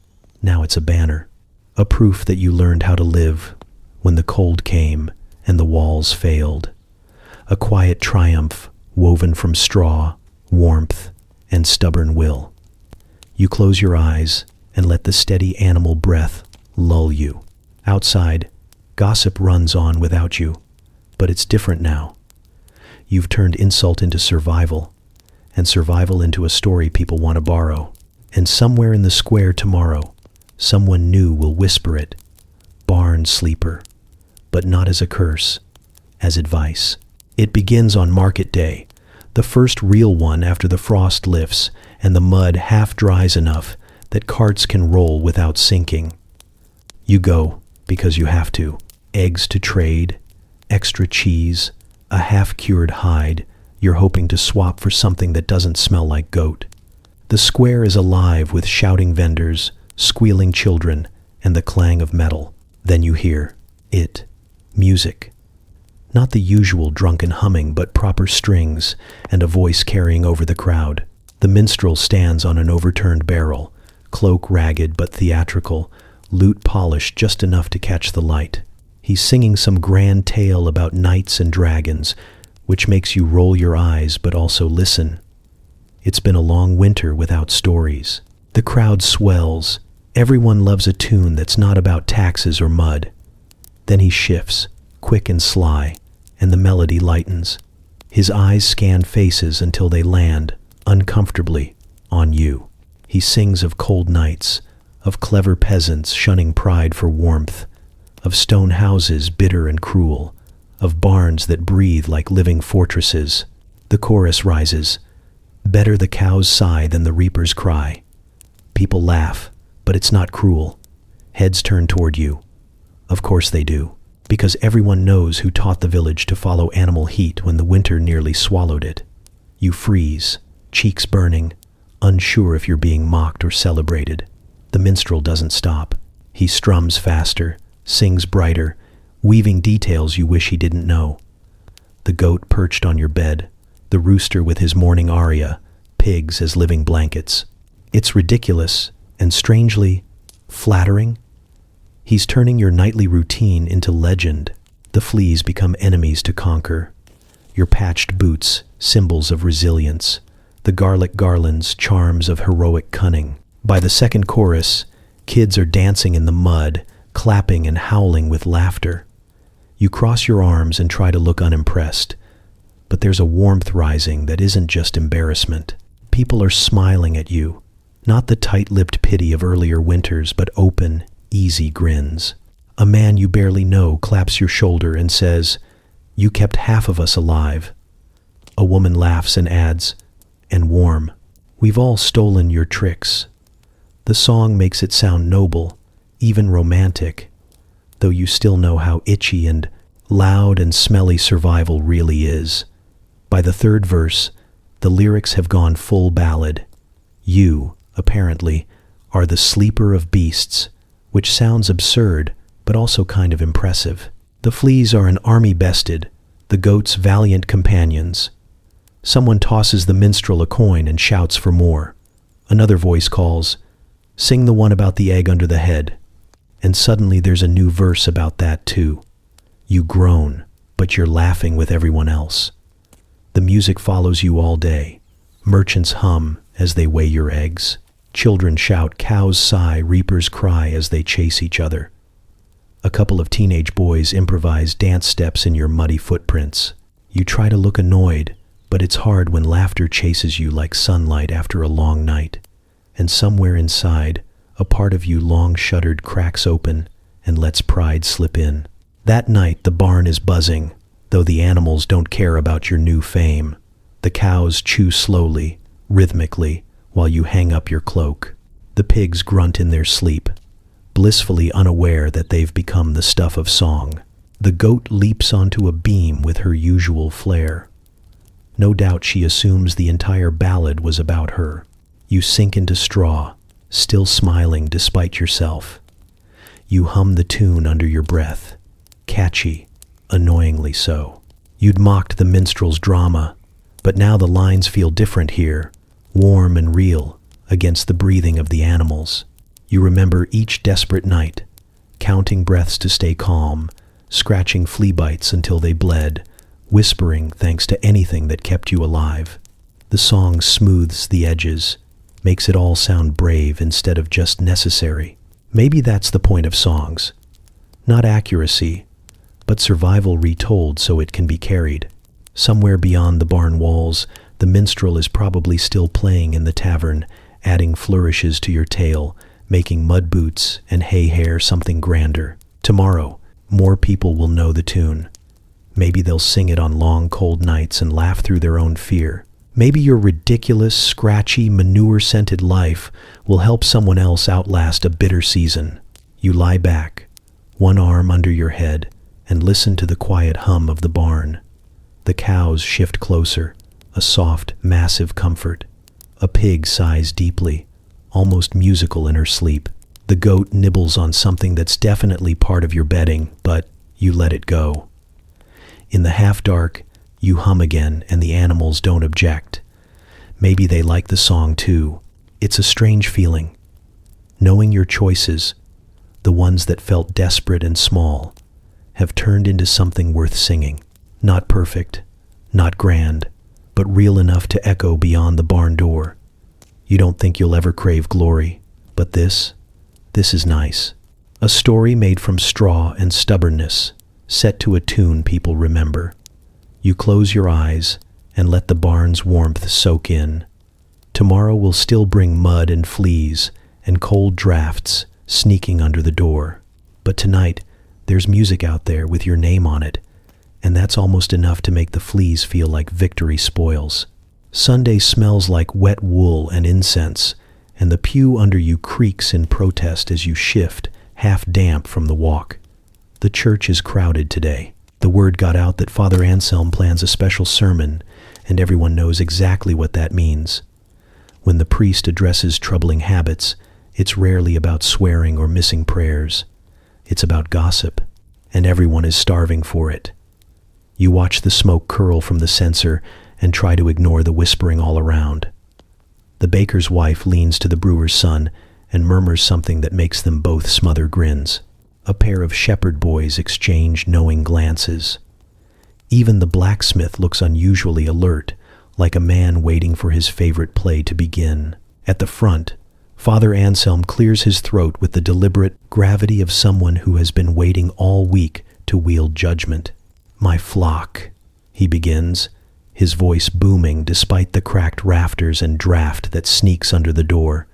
now it's a banner. A proof that you learned how to live when the cold came and the walls failed. A quiet triumph woven from straw, warmth, and stubborn will. You close your eyes and let the steady animal breath lull you. Outside, gossip runs on without you, but it's different now. You've turned insult into survival, and survival into a story people want to borrow. And somewhere in the square tomorrow, someone new will whisper it. Barn sleeper, but not as a curse, as advice. It begins on market day, the first real one after the frost lifts and the mud half dries enough that carts can roll without sinking. You go because you have to. Eggs to trade, extra cheese, a half-cured hide you're hoping to swap for something that doesn't smell like goat. The square is alive with shouting vendors, squealing children, and the clang of metal. Then you hear it. Music. Not the usual drunken humming, but proper strings and a voice carrying over the crowd. The minstrel stands on an overturned barrel, cloak ragged but theatrical, lute polished just enough to catch the light. He's singing some grand tale about knights and dragons, which makes you roll your eyes but also listen. It's been a long winter without stories. The crowd swells. Everyone loves a tune that's not about taxes or mud. Then he shifts, quick and sly, and the melody lightens. His eyes scan faces until they land, uncomfortably, on you. He sings of cold nights, of clever peasants shunning pride for warmth, of stone houses bitter and cruel, of barns that breathe like living fortresses. The chorus rises. Better the cow's sigh than the reaper's cry. People laugh, but it's not cruel. Heads turn toward you. Of course they do, because everyone knows who taught the village to follow animal heat when the winter nearly swallowed it. You freeze, cheeks burning, unsure if you're being mocked or celebrated. The minstrel doesn't stop. He strums faster, sings brighter, weaving details you wish he didn't know. The goat perched on your bed, the rooster with his morning aria, pigs as living blankets. It's ridiculous and strangely flattering. He's turning your nightly routine into legend. The fleas become enemies to conquer. Your patched boots, symbols of resilience. The garlic garlands, charms of heroic cunning. By the second chorus, kids are dancing in the mud, clapping and howling with laughter. You cross your arms and try to look unimpressed, but there's a warmth rising that isn't just embarrassment. People are smiling at you, not the tight-lipped pity of earlier winters, but open, easy grins. A man you barely know claps your shoulder and says, "You kept half of us alive." A woman laughs and adds, "And warm. We've all stolen your tricks." The song makes it sound noble, even romantic, though you still know how itchy and loud and smelly survival really is. By the third verse, the lyrics have gone full ballad. You, apparently, are the sleeper of beasts, which sounds absurd, but also kind of impressive. The fleas are an army bested, the goats valiant companions. Someone tosses the minstrel a coin and shouts for more. Another voice calls, "Sing the one about the egg under the head." And suddenly there's a new verse about that too. You groan, but you're laughing with everyone else. The music follows you all day. Merchants hum as they weigh your eggs. Children shout, cows sigh, reapers cry as they chase each other. A couple of teenage boys improvise dance steps in your muddy footprints. You try to look annoyed, but it's hard when laughter chases you like sunlight after a long night. And somewhere inside, a part of you long shuttered cracks open and lets pride slip in. That night the barn is buzzing, though the animals don't care about your new fame. The cows chew slowly, rhythmically, while you hang up your cloak. The pigs grunt in their sleep, blissfully unaware that they've become the stuff of song. The goat leaps onto a beam with her usual flair. No doubt she assumes the entire ballad was about her. You sink into straw, still smiling despite yourself. You hum the tune under your breath, catchy, annoyingly so. You'd mocked the minstrel's drama, but now the lines feel different here, warm and real, against the breathing of the animals. You remember each desperate night, counting breaths to stay calm, scratching flea bites until they bled, whispering thanks to anything that kept you alive. The song smooths the edges, makes it all sound brave instead of just necessary. Maybe that's the point of songs. Not accuracy, but survival retold so it can be carried. Somewhere beyond the barn walls, the minstrel is probably still playing in the tavern, adding flourishes to your tale, making mud boots and hay hair something grander. Tomorrow, more people will know the tune. Maybe they'll sing it on long, cold nights and laugh through their own fear. Maybe your ridiculous, scratchy, manure-scented life will help someone else outlast a bitter season. You lie back, one arm under your head, and listen to the quiet hum of the barn. The cows shift closer, a soft, massive comfort. A pig sighs deeply, almost musical in her sleep. The goat nibbles on something that's definitely part of your bedding, but you let it go. In the half-dark, you hum again, and the animals don't object. Maybe they like the song too. It's a strange feeling, knowing your choices, the ones that felt desperate and small, have turned into something worth singing. Not perfect, not grand, but real enough to echo beyond the barn door. You don't think you'll ever crave glory, but this is nice. A story made from straw and stubbornness, set to a tune people remember. You close your eyes and let the barn's warmth soak in. Tomorrow will still bring mud and fleas and cold drafts sneaking under the door. But tonight, there's music out there with your name on it, and that's almost enough to make the fleas feel like victory spoils. Sunday smells like wet wool and incense, and the pew under you creaks in protest as you shift, half damp from the walk. The church is crowded today. The word got out that Father Anselm plans a special sermon, and everyone knows exactly what that means. When the priest addresses troubling habits, it's rarely about swearing or missing prayers. It's about gossip, and everyone is starving for it. You watch the smoke curl from the censer and try to ignore the whispering all around. The baker's wife leans to the brewer's son and murmurs something that makes them both smother grins. A pair of shepherd boys exchange knowing glances. Even the blacksmith looks unusually alert, like a man waiting for his favorite play to begin. At the front, Father Anselm clears his throat with the deliberate gravity of someone who has been waiting all week to wield judgment. "My flock," he begins, his voice booming despite the cracked rafters and draft that sneaks under the door.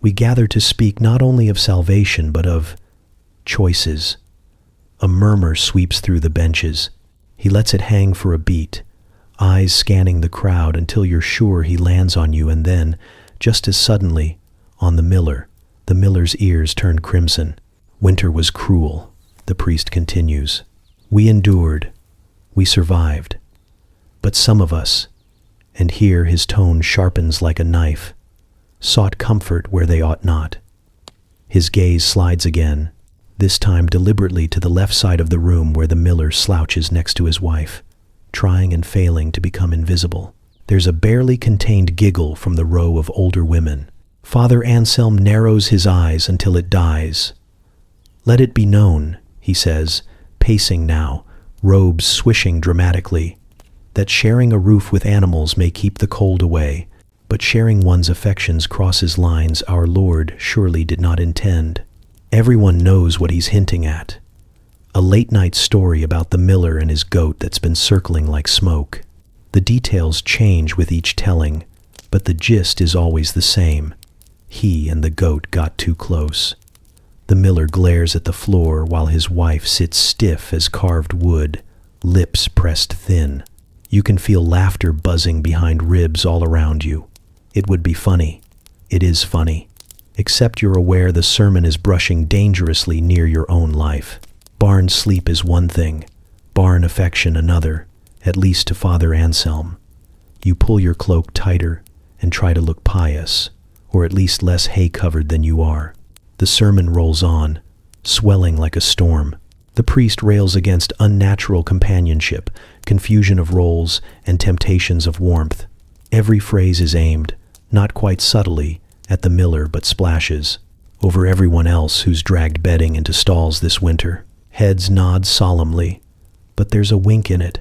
"We gather to speak not only of salvation but of choices." A murmur sweeps through the benches. He lets it hang for a beat, eyes scanning the crowd until you're sure he lands on you, and then, just as suddenly, on the miller. The miller's ears turn crimson. "Winter was cruel," the priest continues. "We endured. We survived. But some of us," and here his tone sharpens like a knife, "sought comfort where they ought not." His gaze slides again, this time deliberately to the left side of the room where the miller slouches next to his wife, trying and failing to become invisible. There's a barely contained giggle from the row of older women. Father Anselm narrows his eyes until it dies. "Let it be known," he says, pacing now, robes swishing dramatically, "that sharing a roof with animals may keep the cold away, but sharing one's affections crosses lines our Lord surely did not intend." Everyone knows what he's hinting at. A late-night story about the miller and his goat that's been circling like smoke. The details change with each telling, but the gist is always the same. He and the goat got too close. The miller glares at the floor while his wife sits stiff as carved wood, lips pressed thin. You can feel laughter buzzing behind ribs all around you. It would be funny. It is funny. Except you're aware the sermon is brushing dangerously near your own life. Barn sleep is one thing, barn affection another, at least to Father Anselm. You pull your cloak tighter and try to look pious, or at least less hay-covered than you are. The sermon rolls on, swelling like a storm. The priest rails against unnatural companionship, confusion of roles, and temptations of warmth. Every phrase is aimed, not quite subtly, at the miller but splashes over everyone else who's dragged bedding into stalls this winter. Heads nod solemnly, but there's a wink in it.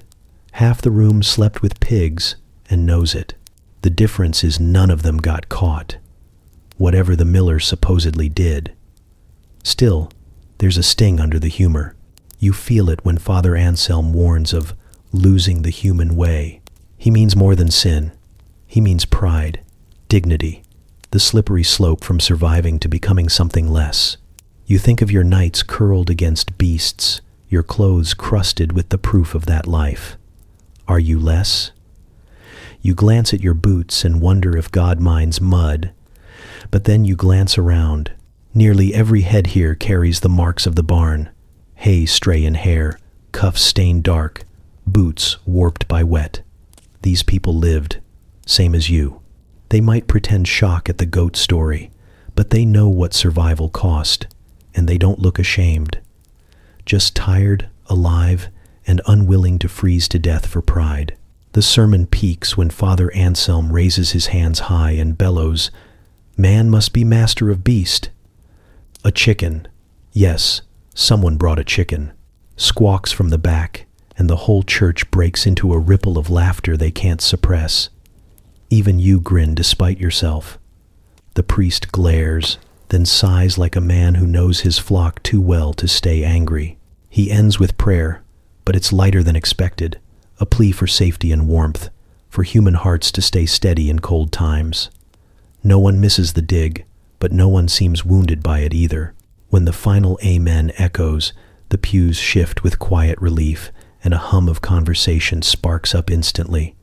Half the room slept with pigs and knows it. The difference is none of them got caught, whatever the miller supposedly did. Still, there's a sting under the humor. You feel it when Father Anselm warns of losing the human way. He means more than sin. He means pride, dignity, the slippery slope from surviving to becoming something less. You think of your nights curled against beasts, your clothes crusted with the proof of that life. Are you less? You glance at your boots and wonder if God minds mud, but then you glance around. Nearly every head here carries the marks of the barn. Hay stray in hair, cuffs stained dark, boots warped by wet. These people lived, same as you. They might pretend shock at the goat story, but they know what survival cost, and they don't look ashamed. Just tired, alive, and unwilling to freeze to death for pride. The sermon peaks when Father Anselm raises his hands high and bellows, "Man must be master of beast." A chicken, yes, someone brought a chicken, squawks from the back, and the whole church breaks into a ripple of laughter they can't suppress. Even you grin despite yourself. The priest glares, then sighs like a man who knows his flock too well to stay angry. He ends with prayer, but it's lighter than expected, a plea for safety and warmth, for human hearts to stay steady in cold times. No one misses the dig, but no one seems wounded by it either. When the final amen echoes, the pews shift with quiet relief, and a hum of conversation sparks up instantly.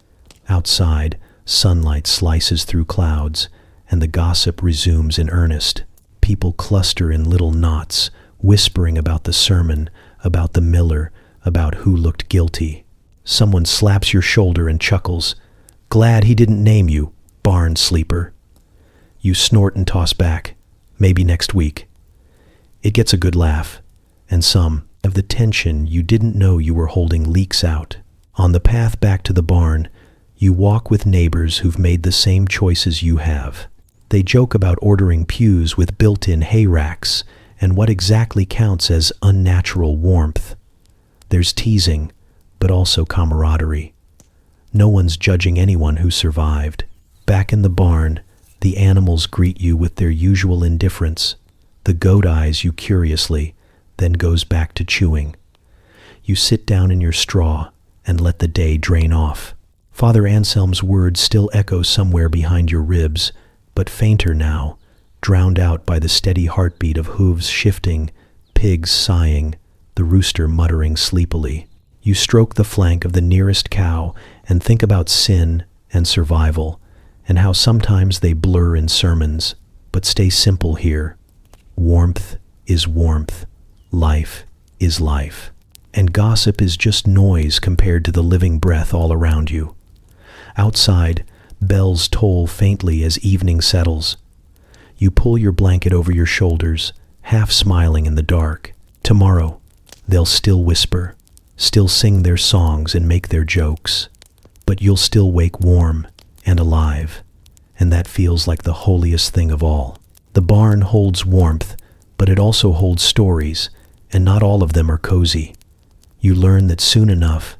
Outside, sunlight slices through clouds, and the gossip resumes in earnest. People cluster in little knots, whispering about the sermon, about the miller, about who looked guilty. Someone slaps your shoulder and chuckles. "Glad he didn't name you, barn sleeper." You snort and toss back, "Maybe next week." It gets a good laugh, and some of the tension you didn't know you were holding leaks out. On the path back to the barn, you walk with neighbors who've made the same choices you have. They joke about ordering pews with built-in hay racks and what exactly counts as unnatural warmth. There's teasing, but also camaraderie. No one's judging anyone who survived. Back in the barn, the animals greet you with their usual indifference. The goat eyes you curiously, then goes back to chewing. You sit down in your straw and let the day drain off. Father Anselm's words still echo somewhere behind your ribs, but fainter now, drowned out by the steady heartbeat of hooves shifting, pigs sighing, the rooster muttering sleepily. You stroke the flank of the nearest cow and think about sin and survival, and how sometimes they blur in sermons, but stay simple here. Warmth is warmth. Life is life. And gossip is just noise compared to the living breath all around you. Outside, bells toll faintly as evening settles. You pull your blanket over your shoulders, half smiling in the dark. Tomorrow, they'll still whisper, still sing their songs and make their jokes. But you'll still wake warm and alive, and that feels like the holiest thing of all. The barn holds warmth, but it also holds stories, and not all of them are cozy. You learn that soon enough,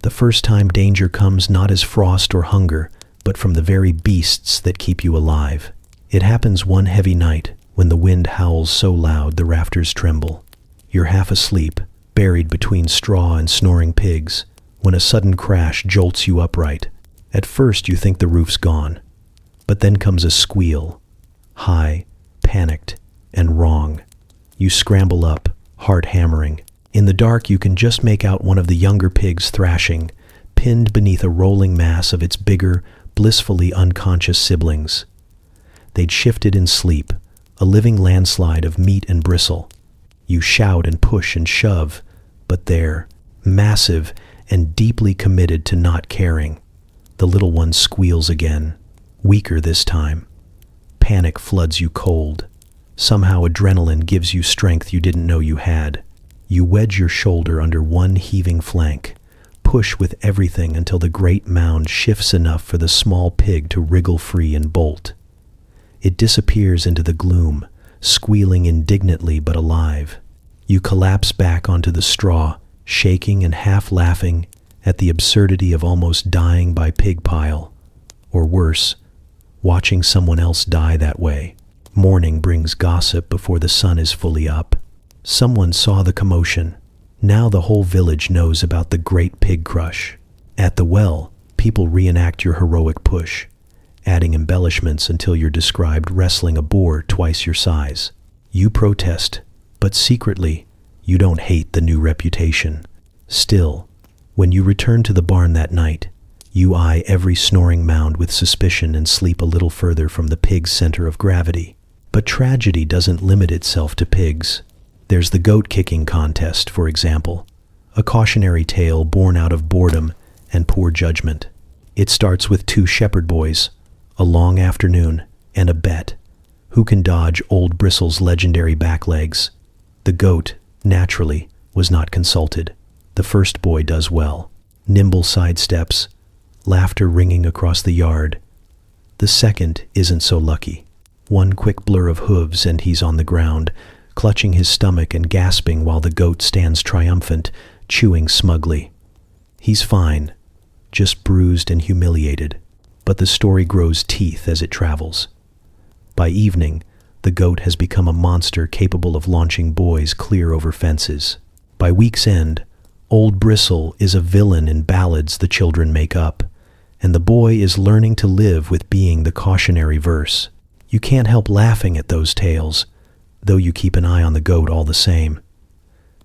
the first time danger comes not as frost or hunger, but from the very beasts that keep you alive. It happens one heavy night when the wind howls so loud the rafters tremble. You're half asleep, buried between straw and snoring pigs, when a sudden crash jolts you upright. At first you think the roof's gone, but then comes a squeal, high, panicked, and wrong. You scramble up, heart hammering. In the dark you can just make out one of the younger pigs thrashing, pinned beneath a rolling mass of its bigger, blissfully unconscious siblings. They'd shifted in sleep, a living landslide of meat and bristle. You shout and push and shove, but they're massive and deeply committed to not caring. The little one squeals again, weaker this time. Panic floods you cold. Somehow adrenaline gives you strength you didn't know you had. You wedge your shoulder under one heaving flank, push with everything until the great mound shifts enough for the small pig to wriggle free and bolt. It disappears into the gloom, squealing indignantly but alive. You collapse back onto the straw, shaking and half laughing at the absurdity of almost dying by pig pile. Or worse, watching someone else die that way. Morning brings gossip before the sun is fully up. Someone saw the commotion. Now the whole village knows about the great pig crush. At the well, people reenact your heroic push, adding embellishments until you're described wrestling a boar twice your size. You protest, but secretly, you don't hate the new reputation. Still, when you return to the barn that night, you eye every snoring mound with suspicion and sleep a little further from the pig's center of gravity. But tragedy doesn't limit itself to pigs. There's the goat kicking contest, for example, a cautionary tale born out of boredom and poor judgment. It starts with two shepherd boys, a long afternoon, and a bet. Who can dodge old Bristle's legendary back legs? The goat, naturally, was not consulted. The first boy does well. Nimble sidesteps, laughter ringing across the yard. The second isn't so lucky. One quick blur of hooves and he's on the ground, clutching his stomach and gasping while the goat stands triumphant, chewing smugly. He's fine, just bruised and humiliated, but the story grows teeth as it travels. By evening, the goat has become a monster capable of launching boys clear over fences. By week's end, old Bristle is a villain in ballads the children make up, and the boy is learning to live with being the cautionary verse. You can't help laughing at those tales, though you keep an eye on the goat all the same.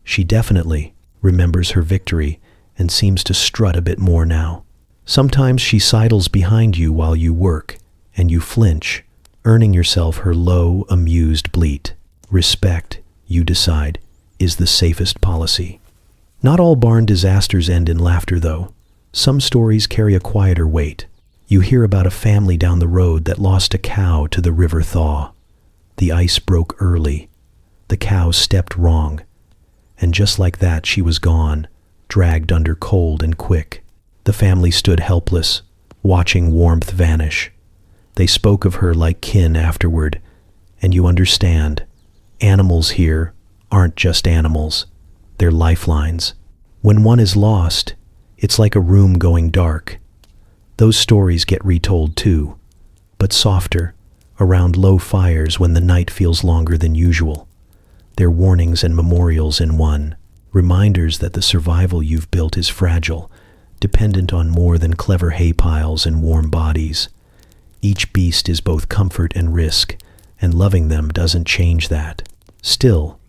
She definitely remembers her victory and seems to strut a bit more now. Sometimes she sidles behind you while you work, and you flinch, earning yourself her low, amused bleat. Respect, you decide, is the safest policy. Not all barn disasters end in laughter, though. Some stories carry a quieter weight. You hear about a family down the road that lost a cow to the river thaw. The ice broke early. The cow stepped wrong. And just like that, she was gone, dragged under cold and quick. The family stood helpless, watching warmth vanish. They spoke of her like kin afterward, and you understand. Animals here aren't just animals. They're lifelines. When one is lost, it's like a room going dark. Those stories get retold too, but softer, around low fires when the night feels longer than usual. They're warnings and memorials in one, reminders that the survival you've built is fragile, dependent on more than clever hay piles and warm bodies. Each beast is both comfort and risk, and loving them doesn't change that. Still,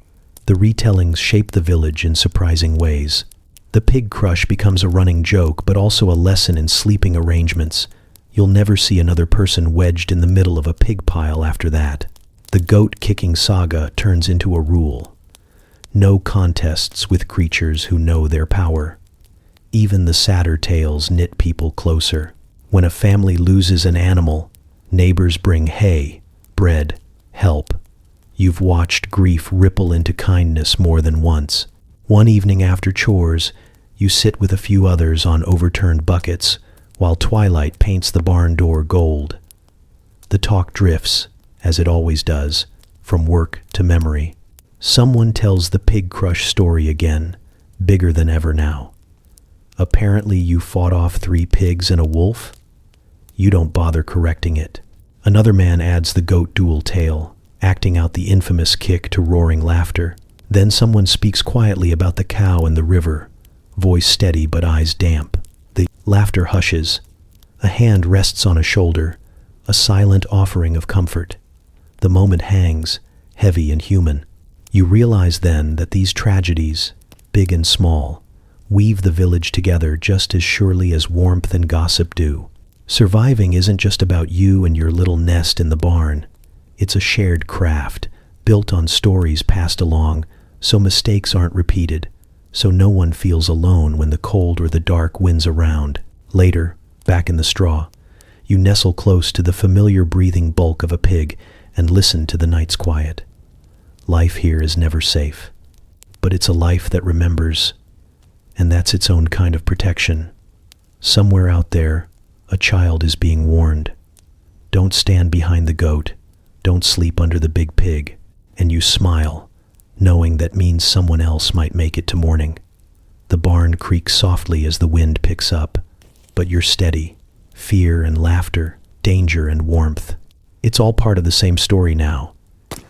the retellings shape the village in surprising ways. The pig crush becomes a running joke, but also a lesson in sleeping arrangements. You'll never see another person wedged in the middle of a pig pile after that. The goat-kicking saga turns into a rule. No contests with creatures who know their power. Even the sadder tales knit people closer. When a family loses an animal, neighbors bring hay, bread, help. You've watched grief ripple into kindness more than once. One evening after chores, you sit with a few others on overturned buckets while twilight paints the barn door gold. The talk drifts, as it always does, from work to memory. Someone tells the pig crush story again, bigger than ever now. Apparently you fought off 3 pigs and a wolf? You don't bother correcting it. Another man adds the goat duel tale, acting out the infamous kick to roaring laughter. Then someone speaks quietly about the cow and the river, voice steady but eyes damp. The laughter hushes. A hand rests on a shoulder, a silent offering of comfort. The moment hangs, heavy and human. You realize then that these tragedies, big and small, weave the village together just as surely as warmth and gossip do. Surviving isn't just about you and your little nest in the barn. It's a shared craft, built on stories passed along so mistakes aren't repeated, so no one feels alone when the cold or the dark winds around. Later, back in the straw, you nestle close to the familiar breathing bulk of a pig and listen to the night's quiet. Life here is never safe, but it's a life that remembers, and that's its own kind of protection. Somewhere out there, a child is being warned. Don't stand behind the goat, don't sleep under the big pig, and you smile, knowing that means someone else might make it to morning. The barn creaks softly as the wind picks up, but you're steady. Fear and laughter, danger and warmth. It's all part of the same story now,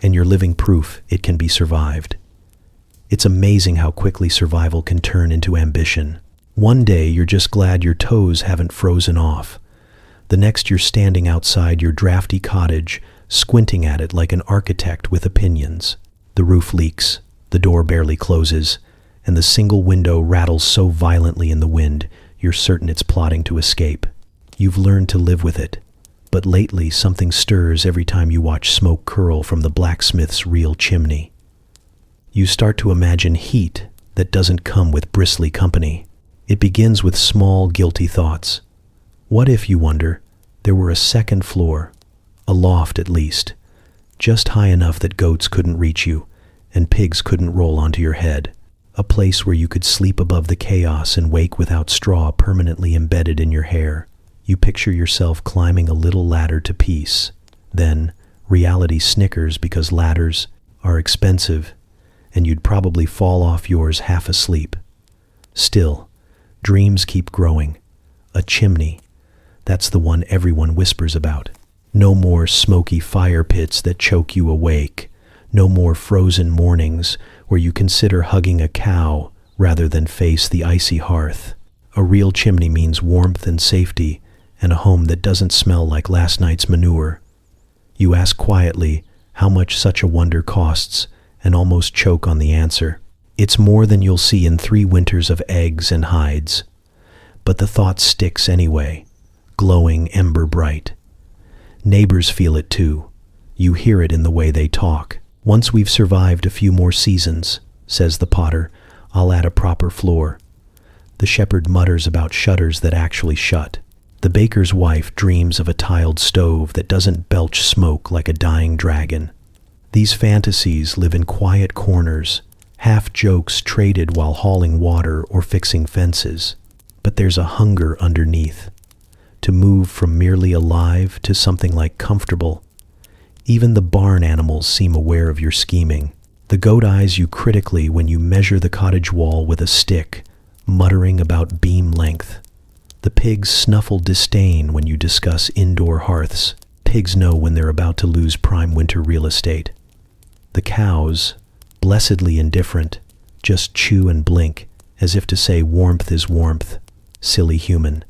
and you're living proof it can be survived. It's amazing how quickly survival can turn into ambition. One day you're just glad your toes haven't frozen off. The next you're standing outside your drafty cottage, squinting at it like an architect with opinions. The roof leaks, the door barely closes, and the single window rattles so violently in the wind you're certain it's plotting to escape. You've learned to live with it, but lately something stirs every time you watch smoke curl from the blacksmith's real chimney. You start to imagine heat that doesn't come with bristly company. It begins with small, guilty thoughts. What if, you wonder, there were a second floor, a loft at least, just high enough that goats couldn't reach you and pigs couldn't roll onto your head, a place where you could sleep above the chaos and wake without straw permanently embedded in your hair. You picture yourself climbing a little ladder to peace. Then, reality snickers because ladders are expensive, and you'd probably fall off yours half asleep. Still, dreams keep growing. A chimney, that's the one everyone whispers about. No more smoky fire pits that choke you awake. No more frozen mornings where you consider hugging a cow rather than face the icy hearth. A real chimney means warmth and safety, and a home that doesn't smell like last night's manure. You ask quietly how much such a wonder costs and almost choke on the answer. It's more than you'll see in 3 winters of eggs and hides. But the thought sticks anyway, glowing ember bright. Neighbors feel it too. You hear it in the way they talk. Once we've survived a few more seasons, says the potter, I'll add a proper floor. The shepherd mutters about shutters that actually shut. The baker's wife dreams of a tiled stove that doesn't belch smoke like a dying dragon. These fantasies live in quiet corners, half jokes traded while hauling water or fixing fences. But there's a hunger underneath, to move from merely alive to something like comfortable. Even the barn animals seem aware of your scheming. The goat eyes you critically when you measure the cottage wall with a stick, muttering about beam length. The pigs snuffle disdain when you discuss indoor hearths. Pigs know when they're about to lose prime winter real estate. The cows, blessedly indifferent, just chew and blink, as if to say warmth is warmth. Silly human.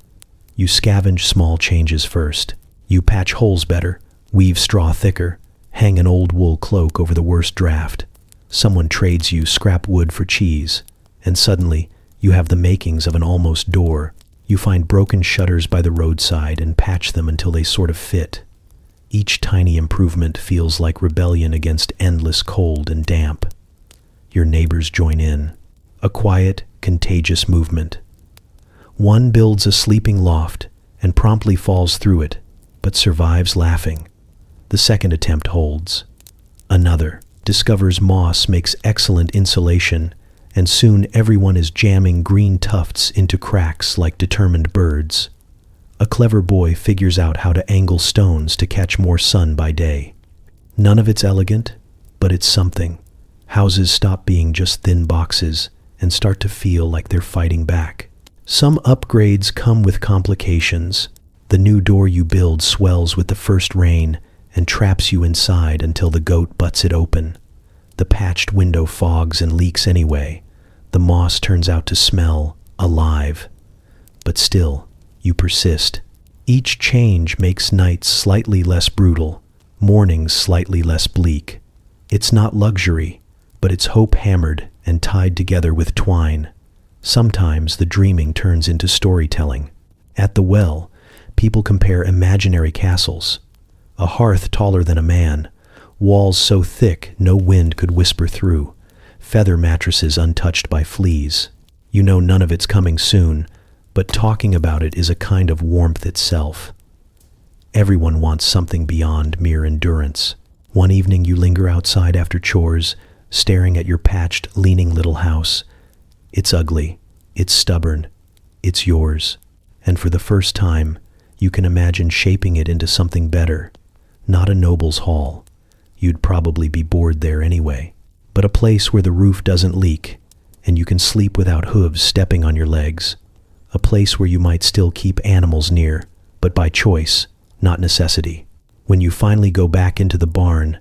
You scavenge small changes first. You patch holes better, weave straw thicker, hang an old wool cloak over the worst draft. Someone trades you scrap wood for cheese, and suddenly you have the makings of an almost door. You find broken shutters by the roadside and patch them until they sort of fit. Each tiny improvement feels like rebellion against endless cold and damp. Your neighbors join in. A quiet, contagious movement. One builds a sleeping loft and promptly falls through it, but survives laughing. The second attempt holds. Another discovers moss makes excellent insulation, and soon everyone is jamming green tufts into cracks like determined birds. A clever boy figures out how to angle stones to catch more sun by day. None of it's elegant, but it's something. Houses stop being just thin boxes and start to feel like they're fighting back. Some upgrades come with complications. The new door you build swells with the first rain and traps you inside until the goat butts it open. The patched window fogs and leaks anyway. The moss turns out to smell alive. But still, you persist. Each change makes nights slightly less brutal, mornings slightly less bleak. It's not luxury, but it's hope hammered and tied together with twine. Sometimes the dreaming turns into storytelling. At the well, people compare imaginary castles. A hearth taller than a man, walls so thick no wind could whisper through, feather mattresses untouched by fleas. You know none of it's coming soon, but talking about it is a kind of warmth itself. Everyone wants something beyond mere endurance. One evening you linger outside after chores, staring at your patched, leaning little house. It's ugly, it's stubborn, it's yours, and for the first time, you can imagine shaping it into something better. Not a noble's hall. You'd probably be bored there anyway. But a place where the roof doesn't leak, and you can sleep without hooves stepping on your legs. A place where you might still keep animals near, but by choice, not necessity. When you finally go back into the barn,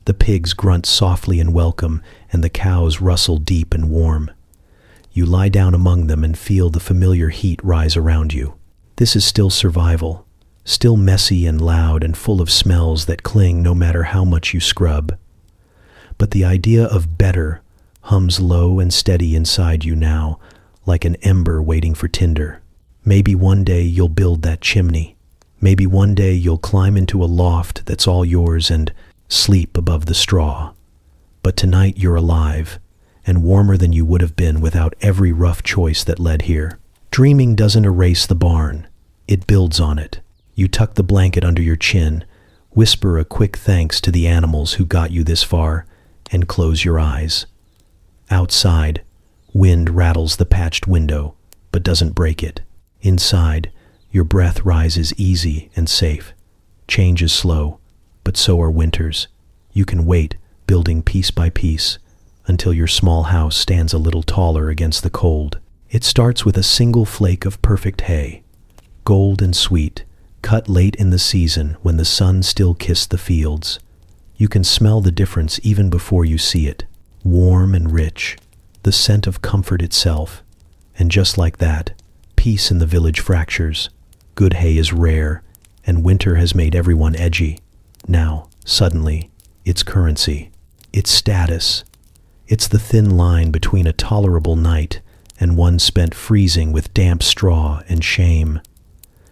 the pigs grunt softly in welcome, and the cows rustle deep and warm. You lie down among them and feel the familiar heat rise around you. This is still survival, still messy and loud and full of smells that cling no matter how much you scrub. But the idea of better hums low and steady inside you now, like an ember waiting for tinder. Maybe one day you'll build that chimney. Maybe one day you'll climb into a loft that's all yours and sleep above the straw. But tonight you're alive, and warmer than you would have been without every rough choice that led here. Dreaming doesn't erase the barn. It builds on it. You tuck the blanket under your chin, whisper a quick thanks to the animals who got you this far, and close your eyes. Outside, wind rattles the patched window, but doesn't break it. Inside, your breath rises easy and safe. Change is slow, but so are winters. You can wait, building piece by piece, until your small house stands a little taller against the cold. It starts with a single flake of perfect hay, gold and sweet, cut late in the season when the sun still kissed the fields. You can smell the difference even before you see it. Warm and rich, the scent of comfort itself. And just like that, peace in the village fractures. Good hay is rare, and winter has made everyone edgy. Now, suddenly, it's currency. It's status. It's the thin line between a tolerable night and one spent freezing with damp straw and shame.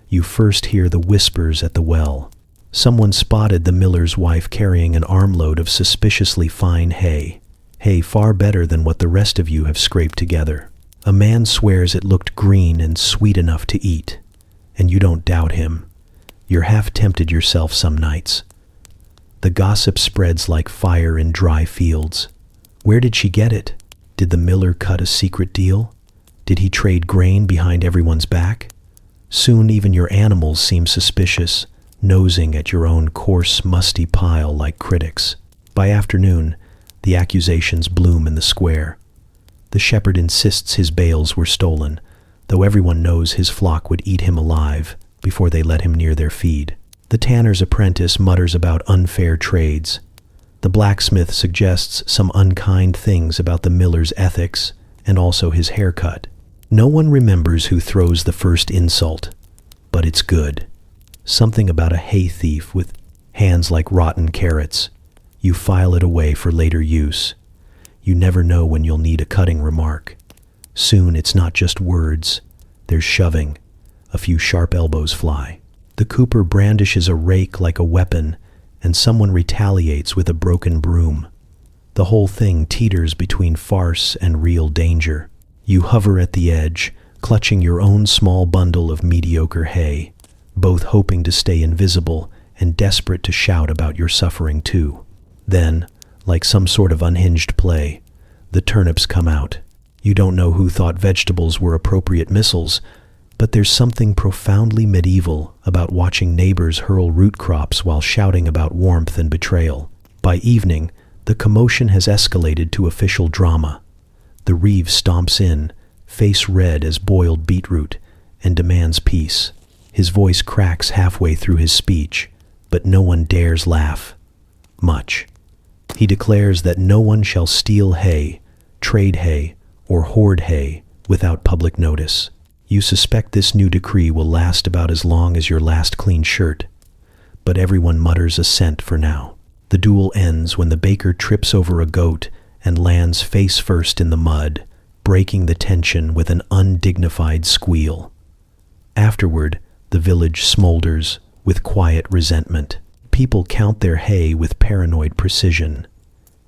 You first hear the whispers at the well. Someone spotted the miller's wife carrying an armload of suspiciously fine hay. Hay far better than what the rest of you have scraped together. A man swears it looked green and sweet enough to eat, and you don't doubt him. You're half tempted yourself some nights. The gossip spreads like fire in dry fields. Where did she get it? Did the miller cut a secret deal? Did he trade grain behind everyone's back? Soon even your animals seem suspicious, nosing at your own coarse, musty pile like critics. By afternoon, the accusations bloom in the square. The shepherd insists his bales were stolen, though everyone knows his flock would eat him alive before they let him near their feed. The tanner's apprentice mutters about unfair trades. The blacksmith suggests some unkind things about the miller's ethics and also his haircut. No one remembers who throws the first insult, but it's good. Something about a hay thief with hands like rotten carrots. You file it away for later use. You never know when you'll need a cutting remark. Soon it's not just words. There's shoving. A few sharp elbows fly. The cooper brandishes a rake like a weapon, and someone retaliates with a broken broom. The whole thing teeters between farce and real danger. You hover at the edge, clutching your own small bundle of mediocre hay, both hoping to stay invisible and desperate to shout about your suffering too. Then, like some sort of unhinged play, the turnips come out. You don't know who thought vegetables were appropriate missiles, but there's something profoundly medieval about watching neighbors hurl root crops while shouting about warmth and betrayal. By evening, the commotion has escalated to official drama. The reeve stomps in, face red as boiled beetroot, and demands peace. His voice cracks halfway through his speech, but no one dares laugh. Much. He declares that no one shall steal hay, trade hay, or hoard hay without public notice. You suspect this new decree will last about as long as your last clean shirt, but everyone mutters assent for now. The duel ends when the baker trips over a goat and lands face first in the mud, breaking the tension with an undignified squeal. Afterward, the village smolders with quiet resentment. People count their hay with paranoid precision.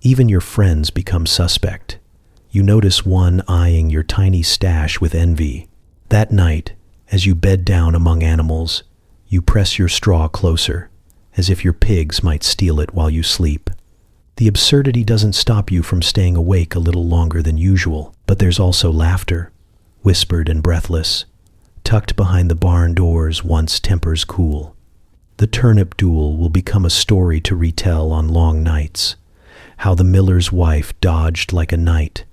Even your friends become suspect. You notice one eyeing your tiny stash with envy. That night, as you bed down among animals, you press your straw closer, as if your pigs might steal it while you sleep. The absurdity doesn't stop you from staying awake a little longer than usual, but there's also laughter, whispered and breathless, tucked behind the barn doors once tempers cool. The turnip duel will become a story to retell on long nights. How the miller's wife dodged like a knight,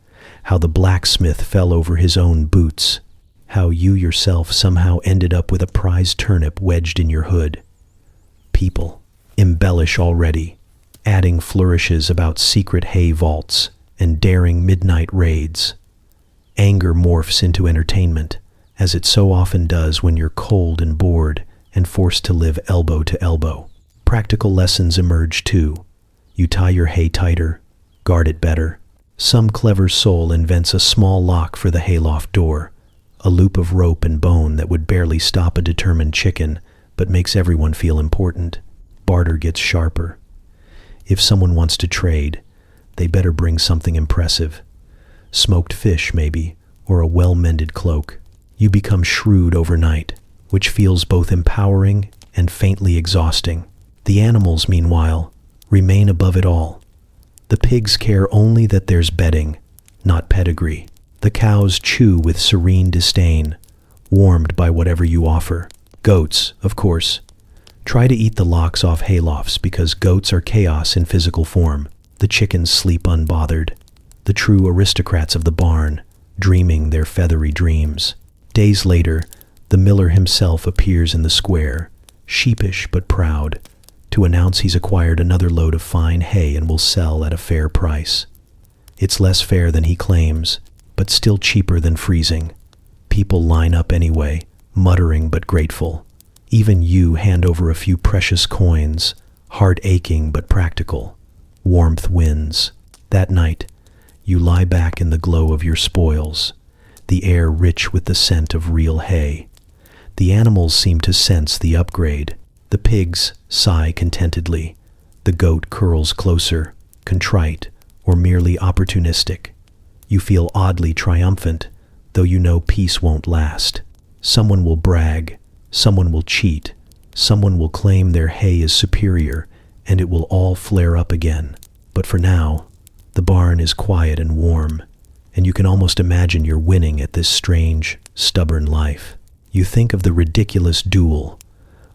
how the blacksmith fell over his own boots, how you yourself somehow ended up with a prize turnip wedged in your hood. People embellish already, adding flourishes about secret hay vaults and daring midnight raids. Anger morphs into entertainment, as it so often does when you're cold and bored and forced to live elbow to elbow. Practical lessons emerge too. You tie your hay tighter, guard it better. Some clever soul invents a small lock for the hayloft door, a loop of rope and bone that would barely stop a determined chicken, but makes everyone feel important. Barter gets sharper. If someone wants to trade, they better bring something impressive. Smoked fish, maybe, or a well-mended cloak. You become shrewd overnight, which feels both empowering and faintly exhausting. The animals, meanwhile, remain above it all. The pigs care only that there's bedding, not pedigree. The cows chew with serene disdain, warmed by whatever you offer. Goats, of course, try to eat the locks off haylofts because goats are chaos in physical form. The chickens sleep unbothered, the true aristocrats of the barn, dreaming their feathery dreams. Days later, the miller himself appears in the square, sheepish but proud, to announce he's acquired another load of fine hay and will sell at a fair price. It's less fair than he claims, but still cheaper than freezing. People line up anyway, muttering but grateful. Even you hand over a few precious coins, heart aching but practical. Warmth wins. That night, you lie back in the glow of your spoils, the air rich with the scent of real hay. The animals seem to sense the upgrade. The pigs sigh contentedly. The goat curls closer, contrite or merely opportunistic. You feel oddly triumphant, though you know peace won't last. Someone will brag, someone will cheat, someone will claim their hay is superior, and it will all flare up again. But for now, the barn is quiet and warm, and you can almost imagine you're winning at this strange, stubborn life. You think of the ridiculous duel,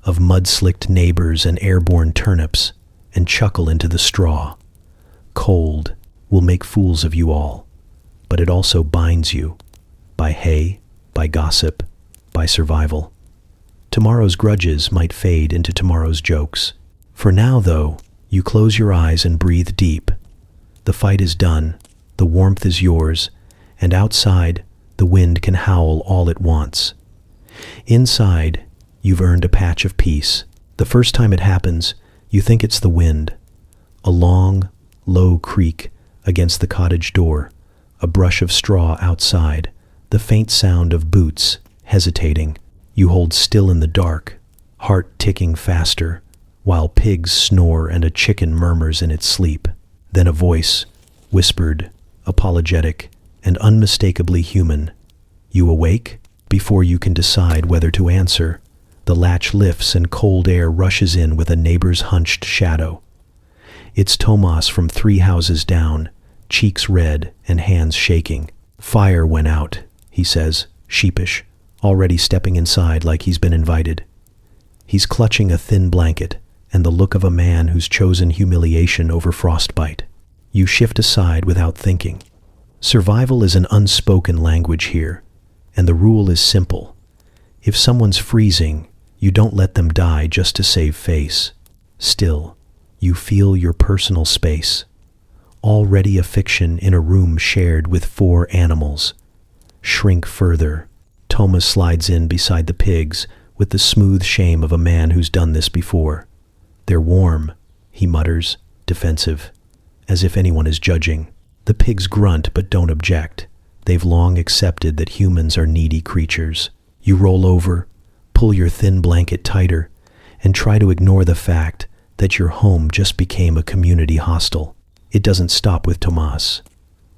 of mud-slicked neighbors and airborne turnips, and chuckle into the straw. Cold will make fools of you all, but it also binds you, by hay, by gossip, by survival. Tomorrow's grudges might fade into tomorrow's jokes. For now, though, you close your eyes and breathe deep. The fight is done, the warmth is yours, and outside, the wind can howl all it wants. Inside, you've earned a patch of peace. The first time it happens, you think it's the wind. A long, low creak against the cottage door, a brush of straw outside, the faint sound of boots, hesitating. You hold still in the dark, heart ticking faster, while pigs snore and a chicken murmurs in its sleep. Then a voice, whispered, apologetic, and unmistakably human. You awake? Before you can decide whether to answer, the latch lifts and cold air rushes in with a neighbor's hunched shadow. It's Tomas from 3 houses down, cheeks red and hands shaking. Fire went out, he says, sheepish, already stepping inside like he's been invited. He's clutching a thin blanket and the look of a man who's chosen humiliation over frostbite. You shift aside without thinking. Survival is an unspoken language here, and the rule is simple. If someone's freezing, you don't let them die just to save face. Still, you feel your personal space. Already a fiction in a room shared with 4 animals. Shrink further. Thomas slides in beside the pigs with the smooth shame of a man who's done this before. They're warm, he mutters, defensive, as if anyone is judging. The pigs grunt but don't object. They've long accepted that humans are needy creatures. You roll over, pull your thin blanket tighter, and try to ignore the fact that your home just became a community hostel. It doesn't stop with Tomas.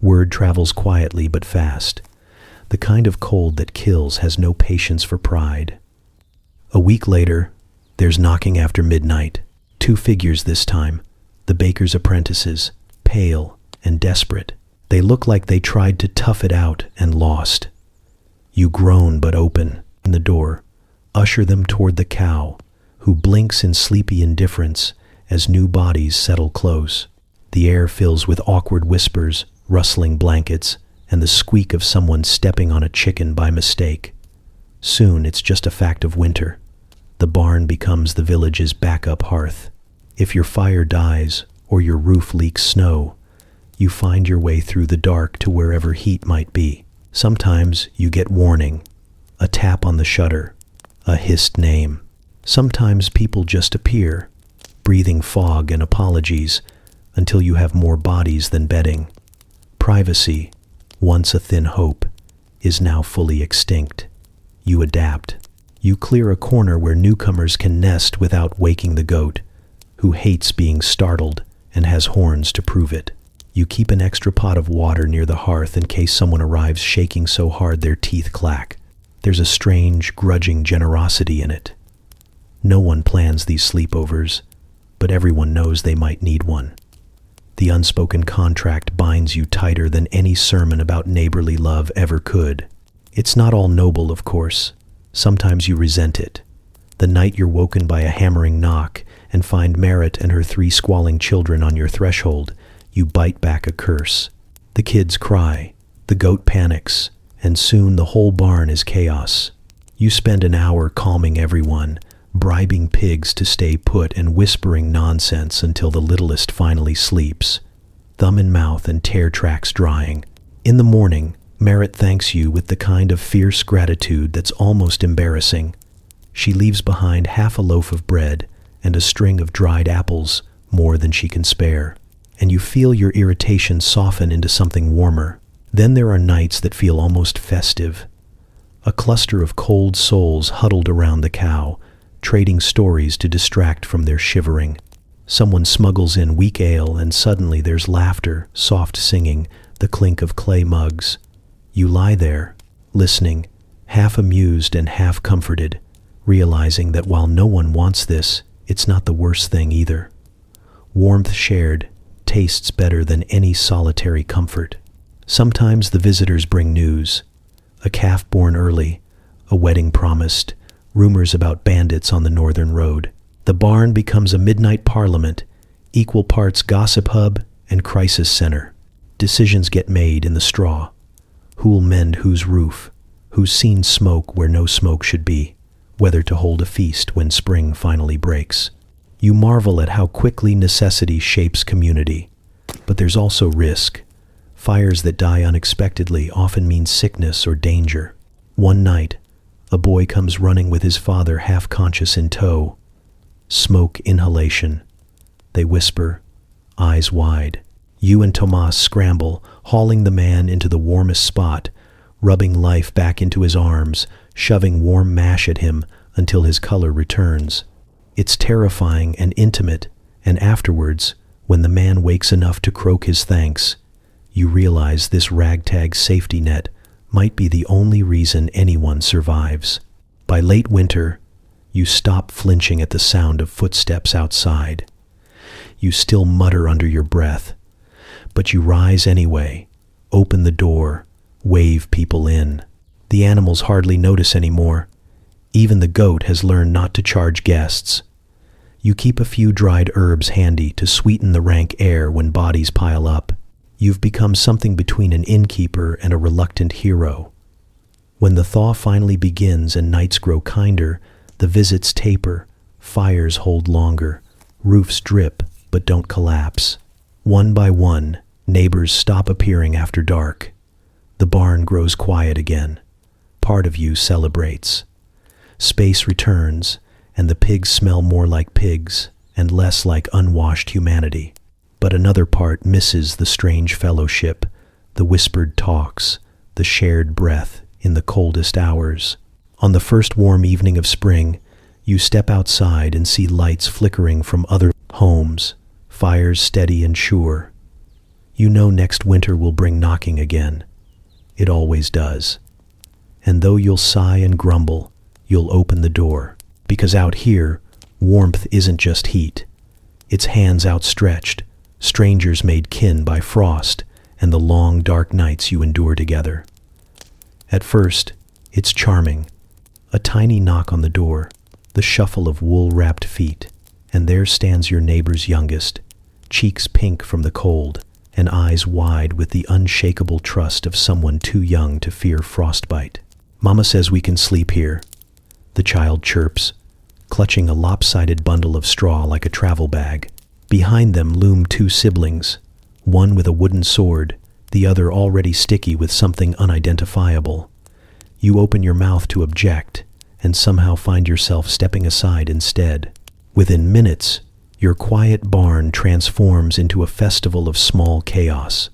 Word travels quietly but fast. The kind of cold that kills has no patience for pride. A week later, there's knocking after midnight. 2 figures this time, the baker's apprentices, pale and desperate. They look like they tried to tough it out and lost. You groan but open the door, usher them toward the cow, who blinks in sleepy indifference as new bodies settle close. The air fills with awkward whispers, rustling blankets, and the squeak of someone stepping on a chicken by mistake. Soon it's just a fact of winter. The barn becomes the village's backup hearth. If your fire dies or your roof leaks snow, you find your way through the dark to wherever heat might be. Sometimes you get warning, a tap on the shutter, a hissed name. Sometimes people just appear, breathing fog and apologies, until you have more bodies than bedding. Privacy, once a thin hope, is now fully extinct. You adapt. You clear a corner where newcomers can nest without waking the goat, who hates being startled and has horns to prove it. You keep an extra pot of water near the hearth in case someone arrives shaking so hard their teeth clack. There's a strange, grudging generosity in it. No one plans these sleepovers, but everyone knows they might need one. The unspoken contract binds you tighter than any sermon about neighborly love ever could. It's not all noble, of course. Sometimes you resent it. The night you're woken by a hammering knock and find Merritt and her 3 squalling children on your threshold, you bite back a curse. The kids cry, the goat panics, and soon the whole barn is chaos. You spend an hour calming everyone, bribing pigs to stay put and whispering nonsense until the littlest finally sleeps, thumb in mouth and tear tracks drying. In the morning, Merritt thanks you with the kind of fierce gratitude that's almost embarrassing. She leaves behind half a loaf of bread and a string of dried apples, more than she can spare, and you feel your irritation soften into something warmer. Then there are nights that feel almost festive. A cluster of cold souls huddled around the cow, trading stories to distract from their shivering. Someone smuggles in weak ale and suddenly there's laughter, soft singing, the clink of clay mugs. You lie there, listening, half amused and half comforted, realizing that while no one wants this, it's not the worst thing either. Warmth shared tastes better than any solitary comfort. Sometimes the visitors bring news. A calf born early, a wedding promised, rumors about bandits on the northern road. The barn becomes a midnight parliament, equal parts gossip hub and crisis center. Decisions get made in the straw. Who'll mend whose roof? Who's seen smoke where no smoke should be? Whether to hold a feast when spring finally breaks. You marvel at how quickly necessity shapes community. But there's also risk. Fires that die unexpectedly often mean sickness or danger. One night, a boy comes running with his father half-conscious in tow. Smoke inhalation. They whisper, eyes wide. You and Tomas scramble, hauling the man into the warmest spot, rubbing life back into his arms, shoving warm mash at him until his color returns. It's terrifying and intimate, and afterwards, when the man wakes enough to croak his thanks, you realize this ragtag safety net might be the only reason anyone survives. By late winter, you stop flinching at the sound of footsteps outside. You still mutter under your breath, but you rise anyway, open the door, wave people in. The animals hardly notice anymore. Even the goat has learned not to charge guests. You keep a few dried herbs handy to sweeten the rank air when bodies pile up. You've become something between an innkeeper and a reluctant hero. When the thaw finally begins and nights grow kinder, the visits taper, fires hold longer, roofs drip but don't collapse. One by one, neighbors stop appearing after dark. The barn grows quiet again. Part of you celebrates. Space returns, and the pigs smell more like pigs and less like unwashed humanity. But another part misses the strange fellowship, the whispered talks, the shared breath in the coldest hours. On the first warm evening of spring, you step outside and see lights flickering from other homes, fires steady and sure. You know next winter will bring knocking again. It always does. And though you'll sigh and grumble, you'll open the door. Because out here, warmth isn't just heat. It's hands outstretched, strangers made kin by frost and the long dark nights you endure together. At first, it's charming. A tiny knock on the door, the shuffle of wool-wrapped feet, and there stands your neighbor's youngest, cheeks pink from the cold, and eyes wide with the unshakable trust of someone too young to fear frostbite. Mama says we can sleep here, the child chirps, clutching a lopsided bundle of straw like a travel bag. Behind them loom two siblings, one with a wooden sword, the other already sticky with something unidentifiable. You open your mouth to object, and somehow find yourself stepping aside instead. Within minutes, your quiet barn transforms into a festival of small chaos.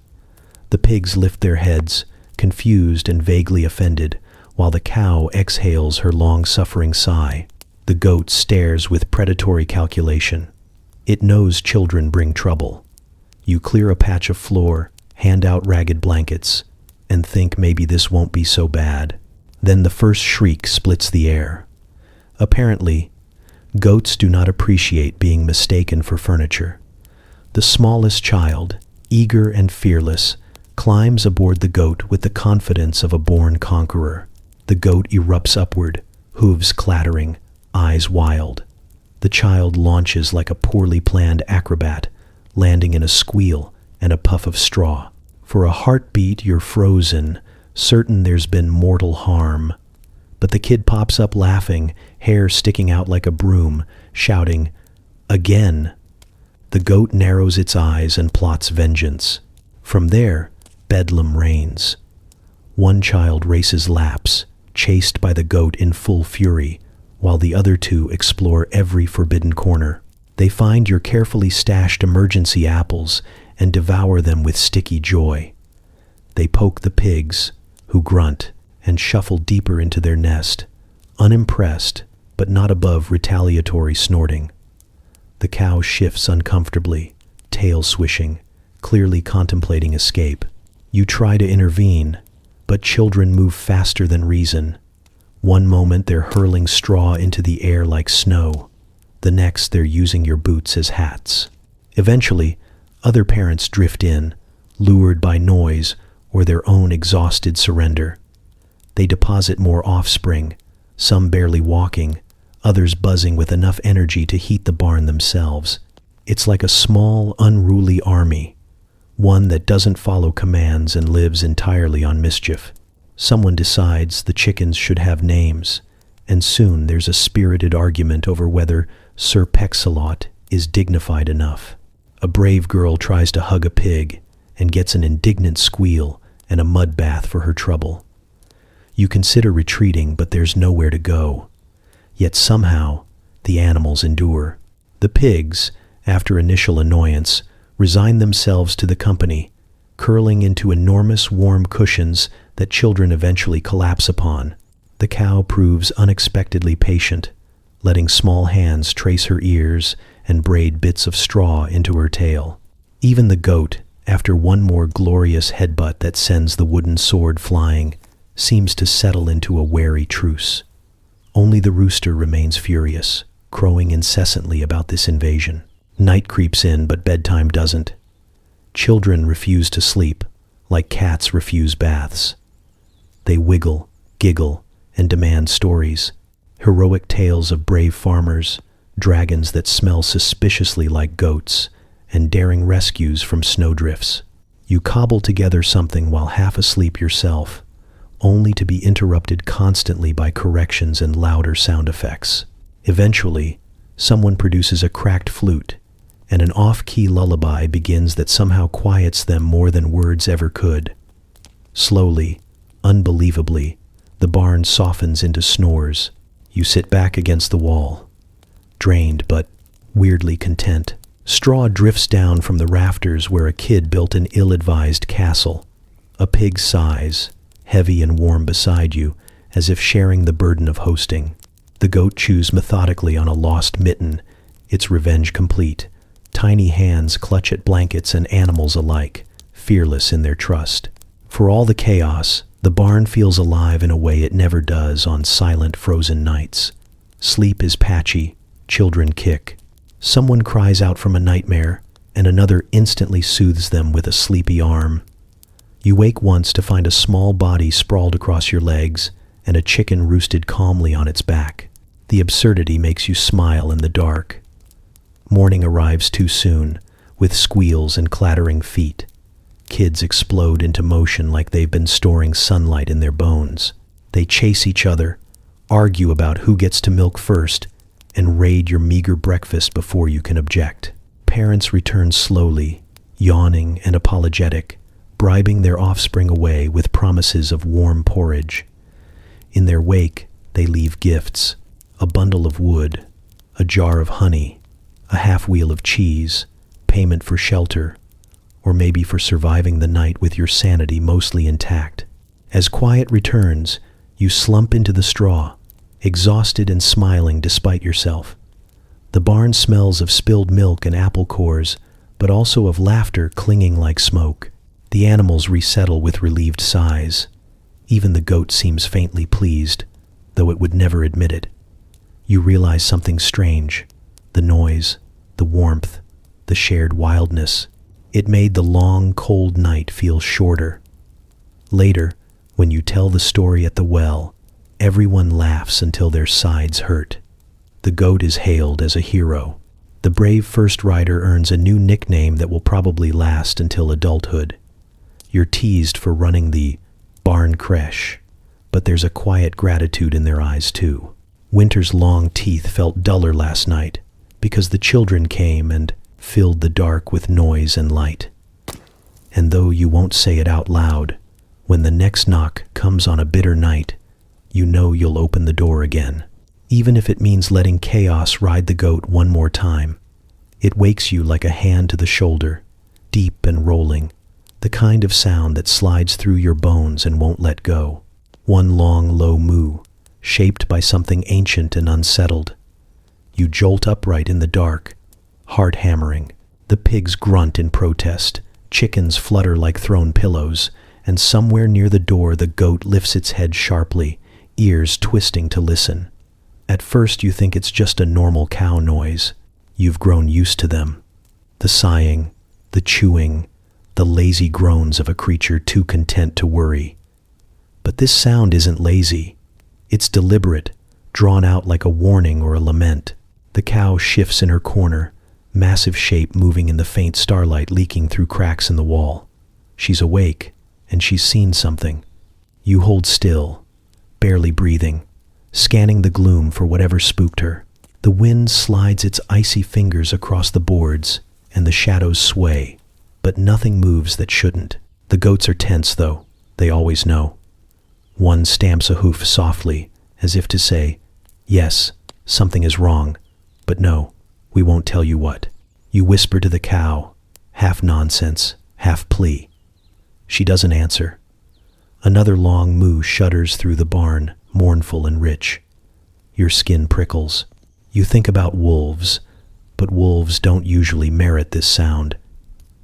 The pigs lift their heads, confused and vaguely offended, while the cow exhales her long-suffering sigh. The goat stares with predatory calculation. It knows children bring trouble. You clear a patch of floor, hand out ragged blankets, and think maybe this won't be so bad. Then the first shriek splits the air. Apparently, goats do not appreciate being mistaken for furniture. The smallest child, eager and fearless, climbs aboard the goat with the confidence of a born conqueror. The goat erupts upward, hooves clattering, eyes wild. The child launches like a poorly planned acrobat, landing in a squeal and a puff of straw. For a heartbeat, you're frozen, certain there's been mortal harm. But the kid pops up laughing, hair sticking out like a broom, shouting, "Again!" The goat narrows its eyes and plots vengeance. From there, bedlam reigns. One child races laps, chased by the goat in full fury, while the other two explore every forbidden corner. They find your carefully stashed emergency apples and devour them with sticky joy. They poke the pigs, who grunt and shuffle deeper into their nest, unimpressed but not above retaliatory snorting. The cow shifts uncomfortably, tail swishing, clearly contemplating escape. You try to intervene, but children move faster than reason. One moment they're hurling straw into the air like snow. The next they're using your boots as hats. Eventually, other parents drift in, lured by noise or their own exhausted surrender. They deposit more offspring, some barely walking, others buzzing with enough energy to heat the barn themselves. It's like a small, unruly army, one that doesn't follow commands and lives entirely on mischief. Someone decides the chickens should have names, and soon there's a spirited argument over whether Sir Peck-a-Lot is dignified enough. A brave girl tries to hug a pig and gets an indignant squeal and a mud bath for her trouble. You consider retreating, but there's nowhere to go. Yet somehow, the animals endure. The pigs, after initial annoyance, resign themselves to the company, curling into enormous warm cushions that children eventually collapse upon. The cow proves unexpectedly patient, letting small hands trace her ears and braid bits of straw into her tail. Even the goat, after one more glorious headbutt that sends the wooden sword flying, seems to settle into a wary truce. Only the rooster remains furious, crowing incessantly about this invasion. Night creeps in, but bedtime doesn't. Children refuse to sleep, like cats refuse baths. They wiggle, giggle, and demand stories. Heroic tales of brave farmers, dragons that smell suspiciously like goats, and daring rescues from snowdrifts. You cobble together something while half asleep yourself, only to be interrupted constantly by corrections and louder sound effects. Eventually, someone produces a cracked flute, and an off-key lullaby begins that somehow quiets them more than words ever could. Slowly, unbelievably, the barn softens into snores. You sit back against the wall, drained but weirdly content. Straw drifts down from the rafters where a kid built an ill-advised castle. A pig sighs, heavy and warm beside you, as if sharing the burden of hosting. The goat chews methodically on a lost mitten, its revenge complete. Tiny hands clutch at blankets and animals alike, fearless in their trust. For all the chaos, the barn feels alive in a way it never does on silent, frozen nights. Sleep is patchy, children kick. Someone cries out from a nightmare, and another instantly soothes them with a sleepy arm. You wake once to find a small body sprawled across your legs and a chicken roosted calmly on its back. The absurdity makes you smile in the dark. Morning arrives too soon, with squeals and clattering feet. Kids explode into motion like they've been storing sunlight in their bones. They chase each other, argue about who gets to milk first, and raid your meager breakfast before you can object. Parents return slowly, yawning and apologetic, bribing their offspring away with promises of warm porridge. In their wake, they leave gifts: a bundle of wood, a jar of honey, a half-wheel of cheese, payment for shelter, or maybe for surviving the night with your sanity mostly intact. As quiet returns, you slump into the straw, exhausted and smiling despite yourself. The barn smells of spilled milk and apple cores, but also of laughter clinging like smoke. The animals resettle with relieved sighs. Even the goat seems faintly pleased, though it would never admit it. You realize something strange: the noise, the warmth, the shared wildness. It made the long, cold night feel shorter. Later, when you tell the story at the well, everyone laughs until their sides hurt. The goat is hailed as a hero. The brave first rider earns a new nickname that will probably last until adulthood. You're teased for running the barn creche, but there's a quiet gratitude in their eyes too. Winter's long teeth felt duller last night because the children came and filled the dark with noise and light. And though you won't say it out loud, when the next knock comes on a bitter night, you know you'll open the door again. Even if it means letting chaos ride the goat one more time. It wakes you like a hand to the shoulder, deep and rolling, the kind of sound that slides through your bones and won't let go. One long, low moo, shaped by something ancient and unsettled. You jolt upright in the dark, heart hammering. The pigs grunt in protest, chickens flutter like thrown pillows, and somewhere near the door the goat lifts its head sharply, ears twisting to listen. At first you think it's just a normal cow noise. You've grown used to them. The sighing, the chewing, the lazy groans of a creature too content to worry. But this sound isn't lazy. It's deliberate, drawn out like a warning or a lament. The cow shifts in her corner, massive shape moving in the faint starlight leaking through cracks in the wall. She's awake, and she's seen something. You hold still, barely breathing, scanning the gloom for whatever spooked her. The wind slides its icy fingers across the boards, and the shadows sway, but nothing moves that shouldn't. The goats are tense, though. They always know. One stamps a hoof softly, as if to say, "Yes, something is wrong, but no, we won't tell you what." You whisper to the cow, half nonsense, half plea. She doesn't answer. Another long moo shudders through the barn, mournful and rich. Your skin prickles. You think about wolves, but wolves don't usually merit this sound.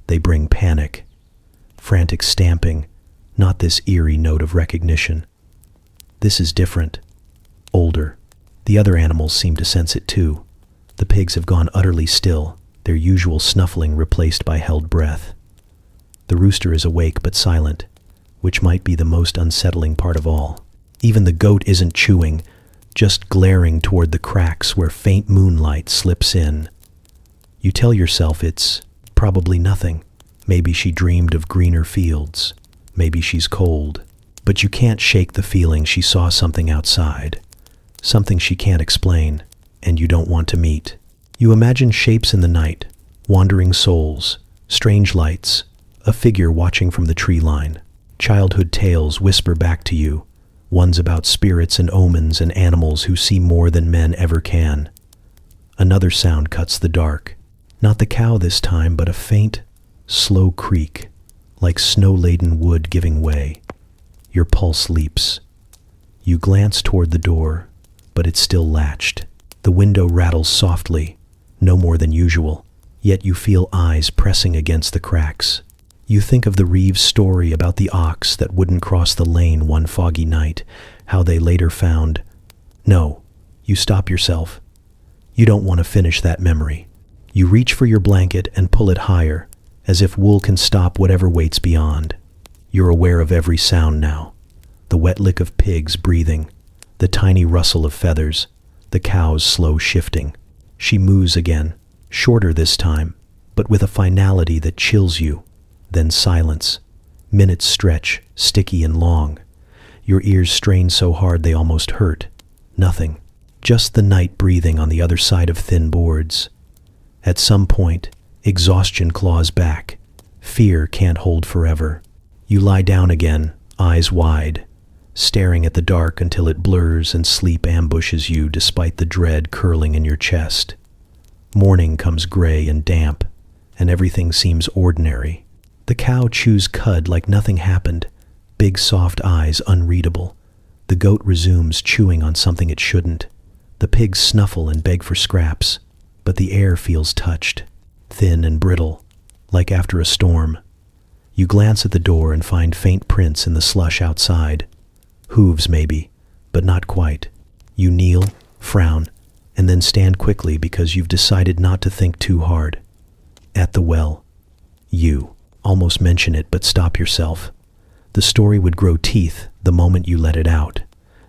They bring panic, frantic stamping, not this eerie note of recognition. This is different, older. The other animals seem to sense it too. The pigs have gone utterly still, their usual snuffling replaced by held breath. The rooster is awake but silent, which might be the most unsettling part of all. Even the goat isn't chewing, just glaring toward the cracks where faint moonlight slips in. You tell yourself it's probably nothing. Maybe she dreamed of greener fields. Maybe she's cold. But you can't shake the feeling she saw something outside. Something she can't explain, and you don't want to meet. You imagine shapes in the night, wandering souls, strange lights, a figure watching from the tree line. Childhood tales whisper back to you, ones about spirits and omens and animals who see more than men ever can. Another sound cuts the dark. Not the cow this time, but a faint, slow creak, like snow-laden wood giving way. Your pulse leaps. You glance toward the door, but it's still latched. The window rattles softly, no more than usual, yet you feel eyes pressing against the cracks. You think of the Reeves story about the ox that wouldn't cross the lane one foggy night, how they later found. No, you stop yourself. You don't want to finish that memory. You reach for your blanket and pull it higher, as if wool can stop whatever waits beyond. You're aware of every sound now. The wet lick of pigs breathing, the tiny rustle of feathers, the cow's slow shifting. She moos again, shorter this time, but with a finality that chills you. Then silence. Minutes stretch, sticky and long. Your ears strain so hard they almost hurt. Nothing. Just the night breathing on the other side of thin boards. At some point, exhaustion claws back. Fear can't hold forever. You lie down again, eyes wide, staring at the dark until it blurs and sleep ambushes you despite the dread curling in your chest. Morning comes gray and damp, and everything seems ordinary. The cow chews cud like nothing happened, big soft eyes unreadable. The goat resumes chewing on something it shouldn't. The pigs snuffle and beg for scraps, but the air feels touched, thin and brittle, like after a storm. You glance at the door and find faint prints in the slush outside. Hooves maybe, but not quite. You kneel, frown, and then stand quickly because you've decided not to think too hard. At the well. You almost mention it but stop yourself. The story would grow teeth the moment you let it out.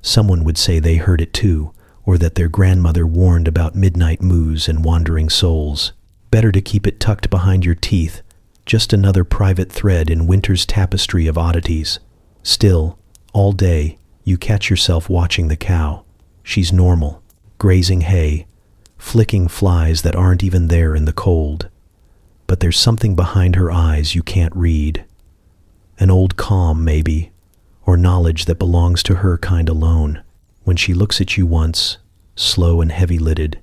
Someone would say they heard it too, or that their grandmother warned about midnight moos and wandering souls. Better to keep it tucked behind your teeth, just another private thread in winter's tapestry of oddities. Still, all day, you catch yourself watching the cow. She's normal, grazing hay, flicking flies that aren't even there in the cold. But there's something behind her eyes you can't read. An old calm, maybe, or knowledge that belongs to her kind alone. When she looks at you once, slow and heavy-lidded,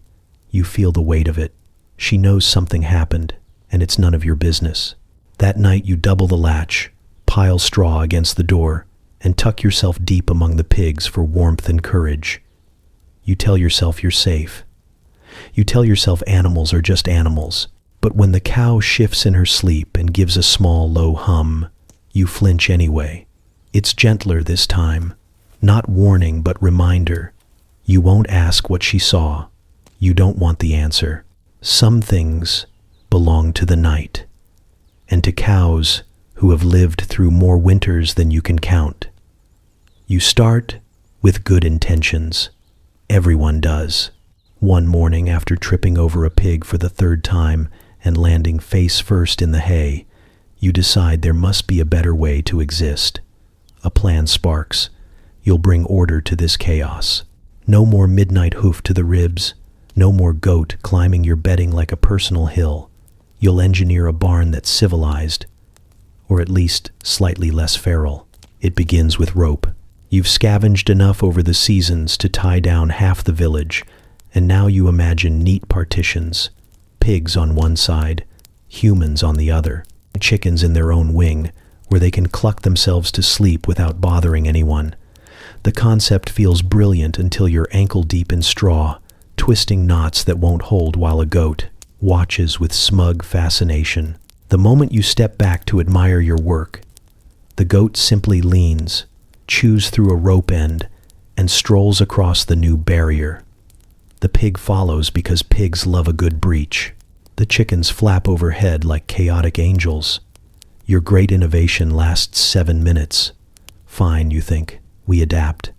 you feel the weight of it. She knows something happened, and it's none of your business. That night you double the latch, pile straw against the door, and tuck yourself deep among the pigs for warmth and courage. You tell yourself you're safe. You tell yourself animals are just animals, but when the cow shifts in her sleep and gives a small, low hum, you flinch anyway. It's gentler this time, not warning but reminder. You won't ask what she saw. You don't want the answer. Some things belong to the night, and to cows who have lived through more winters than you can count. You start with good intentions. Everyone does. One morning after tripping over a pig for the third time and landing face first in the hay, you decide there must be a better way to exist. A plan sparks. You'll bring order to this chaos. No more midnight hoof to the ribs. No more goat climbing your bedding like a personal hill. You'll engineer a barn that's civilized, or at least slightly less feral. It begins with rope. You've scavenged enough over the seasons to tie down half the village, and now you imagine neat partitions. Pigs on one side, humans on the other, chickens in their own wing, where they can cluck themselves to sleep without bothering anyone. The concept feels brilliant until you're ankle-deep in straw, twisting knots that won't hold while a goat watches with smug fascination. The moment you step back to admire your work, the goat simply leans, chews through a rope end, and strolls across the new barrier. The pig follows because pigs love a good breach. The chickens flap overhead like chaotic angels. Your great innovation lasts 7 minutes. Fine, you think. We adapt.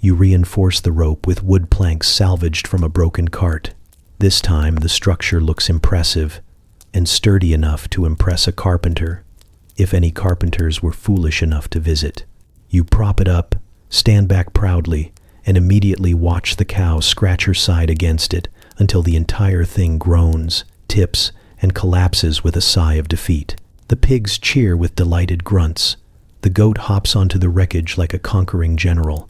You reinforce the rope with wood planks salvaged from a broken cart. This time the structure looks impressive and sturdy enough to impress a carpenter, if any carpenters were foolish enough to visit. You prop it up, stand back proudly, and immediately watch the cow scratch her side against it until the entire thing groans, tips, and collapses with a sigh of defeat. The pigs cheer with delighted grunts. The goat hops onto the wreckage like a conquering general.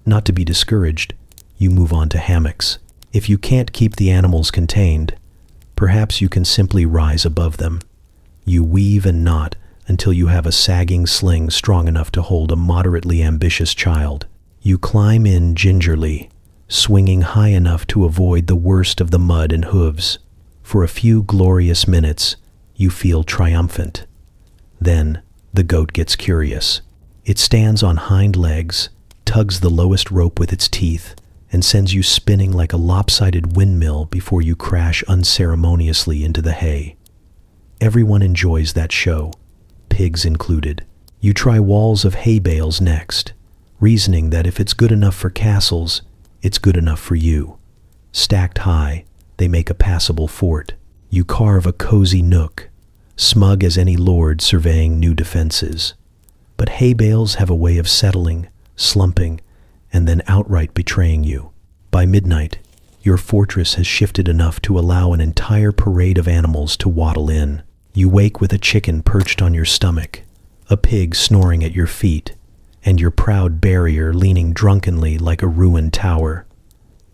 Not to be discouraged, you move on to hammocks. If you can't keep the animals contained, perhaps you can simply rise above them. You weave and knot until you have a sagging sling strong enough to hold a moderately ambitious child. You climb in gingerly, swinging high enough to avoid the worst of the mud and hooves. For a few glorious minutes, you feel triumphant. Then, the goat gets curious. It stands on hind legs, tugs the lowest rope with its teeth, and sends you spinning like a lopsided windmill before you crash unceremoniously into the hay. Everyone enjoys that show, pigs included. You try walls of hay bales next, reasoning that if it's good enough for castles, it's good enough for you. Stacked high, they make a passable fort. You carve a cozy nook, smug as any lord surveying new defenses. But hay bales have a way of settling, slumping, and then outright betraying you. By midnight, your fortress has shifted enough to allow an entire parade of animals to waddle in. You wake with a chicken perched on your stomach, a pig snoring at your feet, and your proud barrier leaning drunkenly like a ruined tower.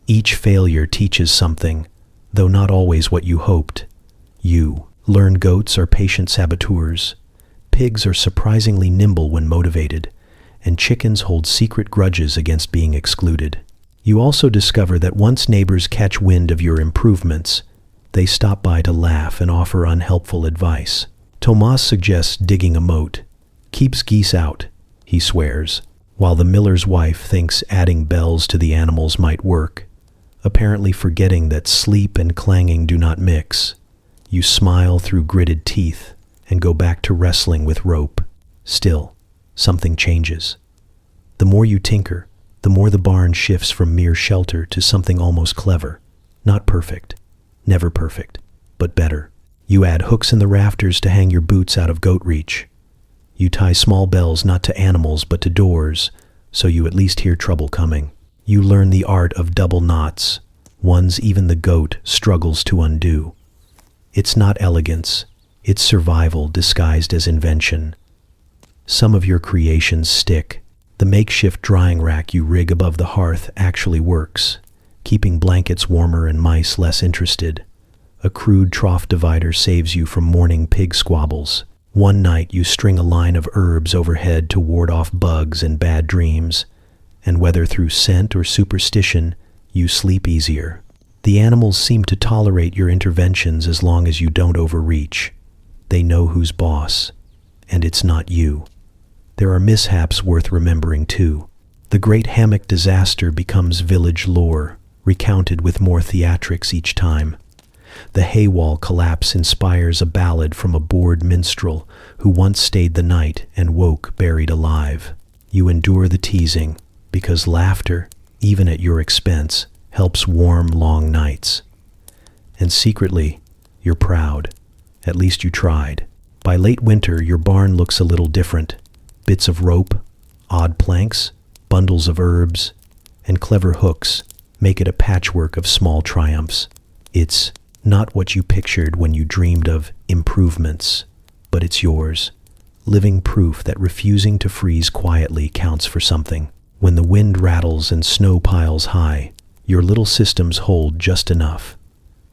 Each failure teaches something, though not always what you hoped. You learn goats are patient saboteurs, pigs are surprisingly nimble when motivated, and chickens hold secret grudges against being excluded. You also discover that once neighbors catch wind of your improvements, they stop by to laugh and offer unhelpful advice. Tomas suggests digging a moat. Keeps geese out, he swears, while the miller's wife thinks adding bells to the animals might work, apparently forgetting that sleep and clanging do not mix. You smile through gritted teeth and go back to wrestling with rope. Still, something changes. The more you tinker, the more the barn shifts from mere shelter to something almost clever. Not perfect, never perfect, but better. You add hooks in the rafters to hang your boots out of goat reach. You tie small bells not to animals but to doors, so you at least hear trouble coming. You learn the art of double knots, ones even the goat struggles to undo. It's not elegance, it's survival disguised as invention. Some of your creations stick. The makeshift drying rack you rig above the hearth actually works, keeping blankets warmer and mice less interested. A crude trough divider saves you from morning pig squabbles. One night you string a line of herbs overhead to ward off bugs and bad dreams, and whether through scent or superstition, you sleep easier. The animals seem to tolerate your interventions as long as you don't overreach. They know who's boss, and it's not you. There are mishaps worth remembering too. The great hammock disaster becomes village lore, recounted with more theatrics each time. The haywall collapse inspires a ballad from a bored minstrel who once stayed the night and woke buried alive. You endure the teasing, because laughter, even at your expense, helps warm long nights. And secretly, you're proud. At least you tried. By late winter, your barn looks a little different. Bits of rope, odd planks, bundles of herbs, and clever hooks make it a patchwork of small triumphs. It's not what you pictured when you dreamed of improvements, but it's yours. Living proof that refusing to freeze quietly counts for something. When the wind rattles and snow piles high, your little systems hold just enough.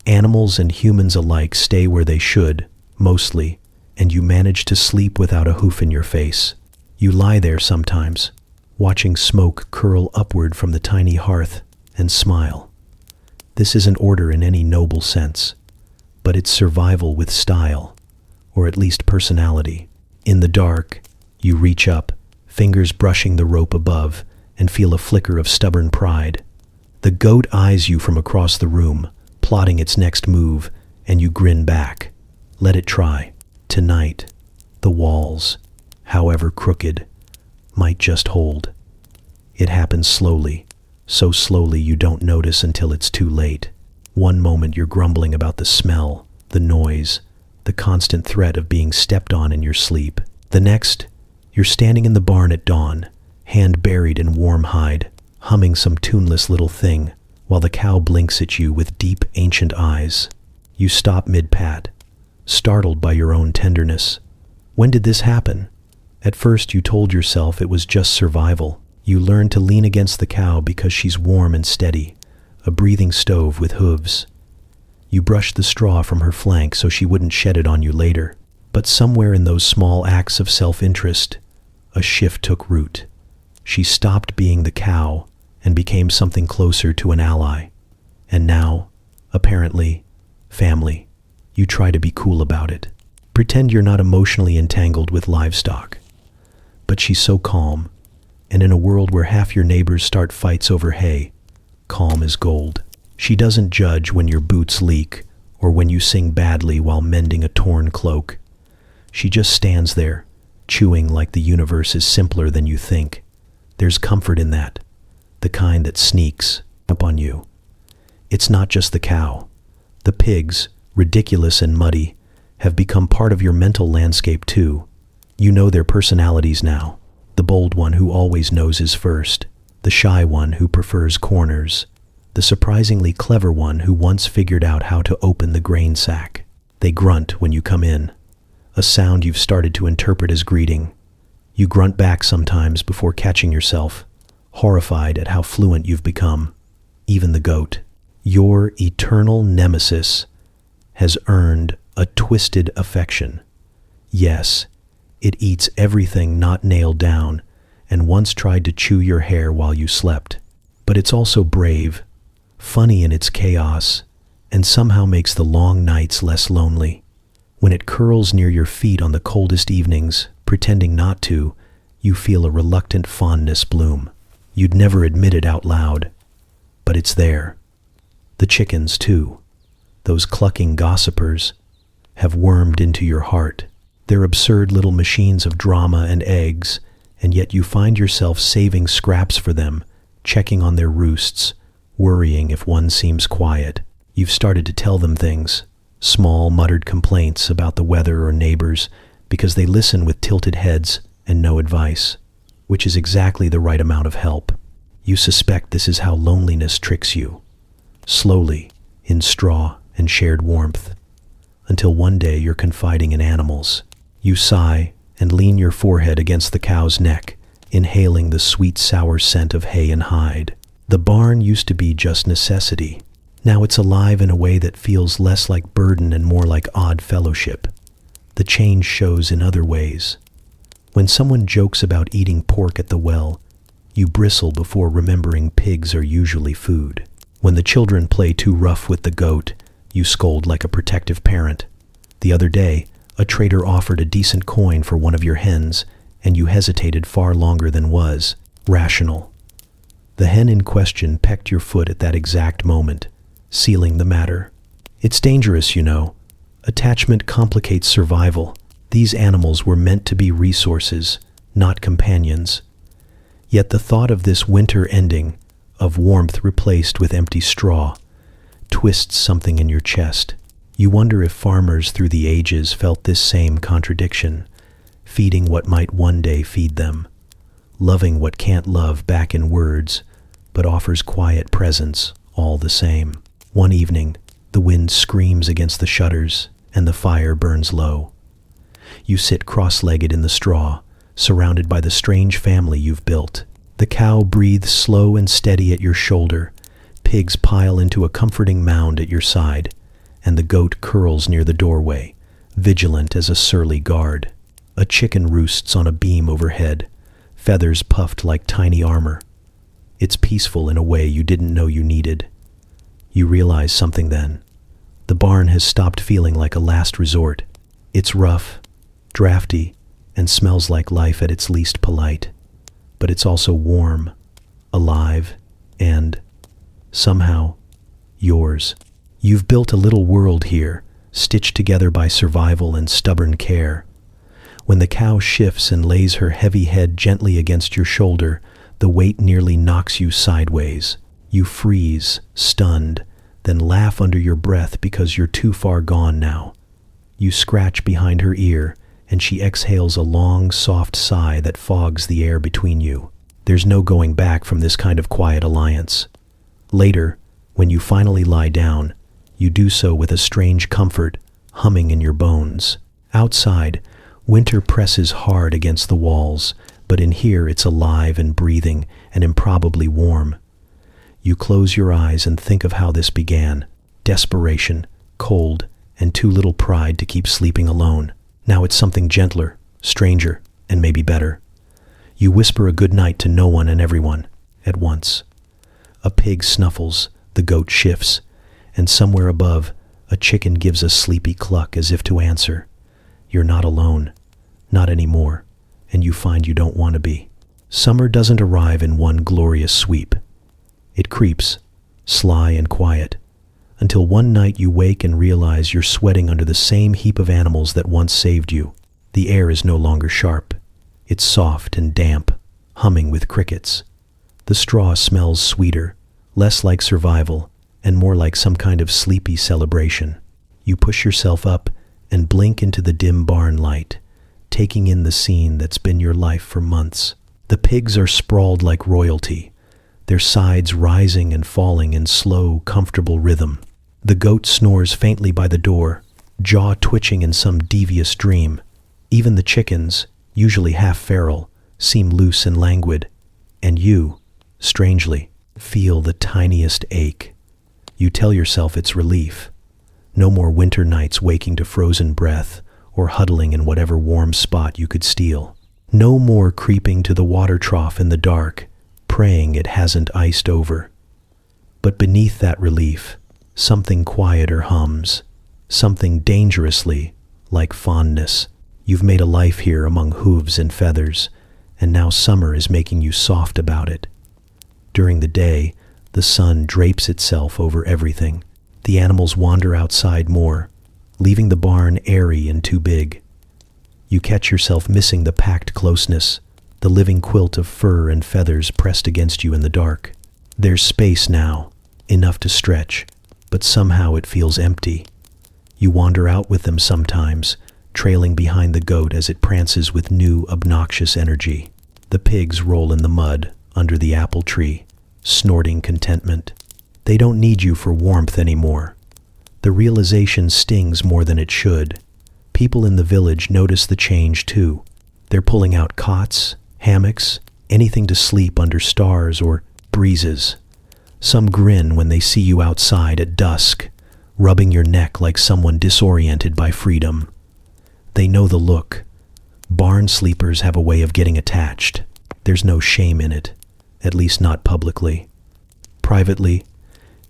Animals and humans alike stay where they should, mostly, and you manage to sleep without a hoof in your face. You lie there sometimes, watching smoke curl upward from the tiny hearth, and smile. This isn't order in any noble sense, but it's survival with style, or at least personality. In the dark, you reach up, fingers brushing the rope above, and feel a flicker of stubborn pride. The goat eyes you from across the room, plotting its next move, and you grin back. Let it try. Tonight, the walls, however crooked, might just hold. It happens slowly, so slowly you don't notice until it's too late. One moment you're grumbling about the smell, the noise, the constant threat of being stepped on in your sleep. The next, you're standing in the barn at dawn, hand buried in warm hide, humming some tuneless little thing, while the cow blinks at you with deep, ancient eyes. You stop mid-pat, startled by your own tenderness. When did this happen? At first you told yourself it was just survival. You learned to lean against the cow because she's warm and steady, a breathing stove with hooves. You brushed the straw from her flank so she wouldn't shed it on you later. But somewhere in those small acts of self-interest, a shift took root. She stopped being the cow and became something closer to an ally. And now, apparently, family. You try to be cool about it. Pretend you're not emotionally entangled with livestock. But she's so calm, and in a world where half your neighbors start fights over hay, calm is gold. She doesn't judge when your boots leak or when you sing badly while mending a torn cloak. She just stands there, chewing like the universe is simpler than you think. There's comfort in that, the kind that sneaks up on you. It's not just the cow. The pigs, ridiculous and muddy, have become part of your mental landscape too. You know their personalities now. The bold one who always noses first, the shy one who prefers corners, the surprisingly clever one who once figured out how to open the grain sack. They grunt when you come in, a sound you've started to interpret as greeting. You grunt back sometimes before catching yourself, horrified at how fluent you've become. Even the goat, your eternal nemesis, has earned a twisted affection. Yes, it eats everything not nailed down and once tried to chew your hair while you slept. But it's also brave, funny in its chaos, and somehow makes the long nights less lonely. When it curls near your feet on the coldest evenings, pretending not to, you feel a reluctant fondness bloom. You'd never admit it out loud, but it's there. The chickens, too, those clucking gossipers, have wormed into your heart. They're absurd little machines of drama and eggs, and yet you find yourself saving scraps for them, checking on their roosts, worrying if one seems quiet. You've started to tell them things, small muttered complaints about the weather or neighbors, because they listen with tilted heads and no advice, which is exactly the right amount of help. You suspect this is how loneliness tricks you, slowly, in straw and shared warmth, until one day you're confiding in animals. You sigh and lean your forehead against the cow's neck, inhaling the sweet sour scent of hay and hide. The barn used to be just necessity. Now it's alive in a way that feels less like burden and more like odd fellowship. The change shows in other ways. When someone jokes about eating pork at the well, you bristle before remembering pigs are usually food. When the children play too rough with the goat, you scold like a protective parent. The other day, a trader offered a decent coin for one of your hens, and you hesitated far longer than was rational. The hen in question pecked your foot at that exact moment, sealing the matter. It's dangerous, you know. Attachment complicates survival. These animals were meant to be resources, not companions. Yet the thought of this winter ending, of warmth replaced with empty straw, twists something in your chest. You wonder if farmers through the ages felt this same contradiction, feeding what might one day feed them, loving what can't love back in words, but offers quiet presence all the same. One evening, the wind screams against the shutters and the fire burns low. You sit cross-legged in the straw, surrounded by the strange family you've built. The cow breathes slow and steady at your shoulder, pigs pile into a comforting mound at your side, and the goat curls near the doorway, vigilant as a surly guard. A chicken roosts on a beam overhead, feathers puffed like tiny armor. It's peaceful in a way you didn't know you needed. You realize something then. The barn has stopped feeling like a last resort. It's rough, drafty, and smells like life at its least polite. But it's also warm, alive, and, somehow, yours. You've built a little world here, stitched together by survival and stubborn care. When the cow shifts and lays her heavy head gently against your shoulder, the weight nearly knocks you sideways. You freeze, stunned, then laugh under your breath because you're too far gone now. You scratch behind her ear, and she exhales a long, soft sigh that fogs the air between you. There's no going back from this kind of quiet alliance. Later, when you finally lie down, you do so with a strange comfort humming in your bones. Outside, winter presses hard against the walls, but in here it's alive and breathing and improbably warm. You close your eyes and think of how this began. Desperation, cold, and too little pride to keep sleeping alone. Now it's something gentler, stranger, and maybe better. You whisper a good night to no one and everyone at once. A pig snuffles, the goat shifts, and somewhere above, a chicken gives a sleepy cluck as if to answer. You're not alone. Not anymore. And you find you don't want to be. Summer doesn't arrive in one glorious sweep. It creeps, sly and quiet, until one night you wake and realize you're sweating under the same heap of animals that once saved you. The air is no longer sharp. It's soft and damp, humming with crickets. The straw smells sweeter, less like survival, and more like some kind of sleepy celebration. You push yourself up and blink into the dim barn light, taking in the scene that's been your life for months. The pigs are sprawled like royalty, their sides rising and falling in slow, comfortable rhythm. The goat snores faintly by the door, jaw twitching in some devious dream. Even the chickens, usually half feral, seem loose and languid. And you, strangely, feel the tiniest ache. You tell yourself it's relief. No more winter nights waking to frozen breath or huddling in whatever warm spot you could steal. No more creeping to the water trough in the dark, praying it hasn't iced over. But beneath that relief, something quieter hums, something dangerously like fondness. You've made a life here among hooves and feathers, and now summer is making you soft about it. During the day, the sun drapes itself over everything. The animals wander outside more, leaving the barn airy and too big. You catch yourself missing the packed closeness, the living quilt of fur and feathers pressed against you in the dark. There's space now, enough to stretch, but somehow it feels empty. You wander out with them sometimes, trailing behind the goat as it prances with new, obnoxious energy. The pigs roll in the mud under the apple tree, snorting contentment. They don't need you for warmth anymore. The realization stings more than it should. People in the village notice the change too. They're pulling out cots, hammocks, anything to sleep under stars or breezes. Some grin when they see you outside at dusk, rubbing your neck like someone disoriented by freedom. They know the look. Barn sleepers have a way of getting attached. There's no shame in it, at least not publicly. Privately,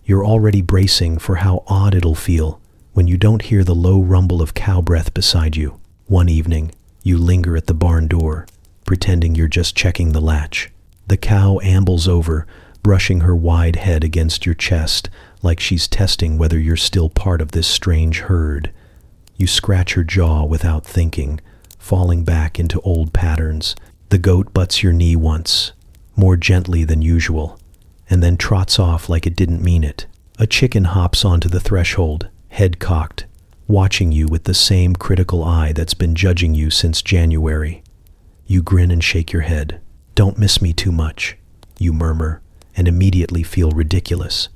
you're already bracing for how odd it'll feel when you don't hear the low rumble of cow breath beside you. One evening, you linger at the barn door, pretending you're just checking the latch. The cow ambles over, brushing her wide head against your chest like she's testing whether you're still part of this strange herd. You scratch her jaw without thinking, falling back into old patterns. The goat butts your knee once, more gently than usual, and then trots off like it didn't mean it. A chicken hops onto the threshold, head cocked, watching you with the same critical eye that's been judging you since January. You grin and shake your head. "Don't miss me too much," you murmur, and immediately feel ridiculous.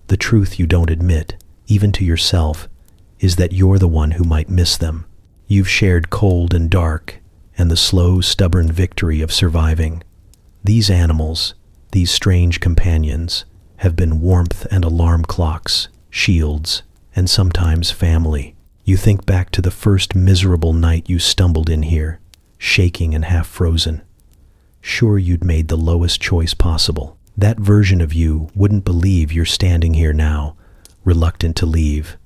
The truth you don't admit, even to yourself, is that you're the one who might miss them. You've shared cold and dark, and the slow, stubborn victory of surviving. These animals, these strange companions, have been warmth and alarm clocks, shields, and sometimes family. You think back to the first miserable night you stumbled in here, shaking and half frozen. Sure, you'd made the lowest choice possible. That version of you wouldn't believe you're standing here now, reluctant to leave.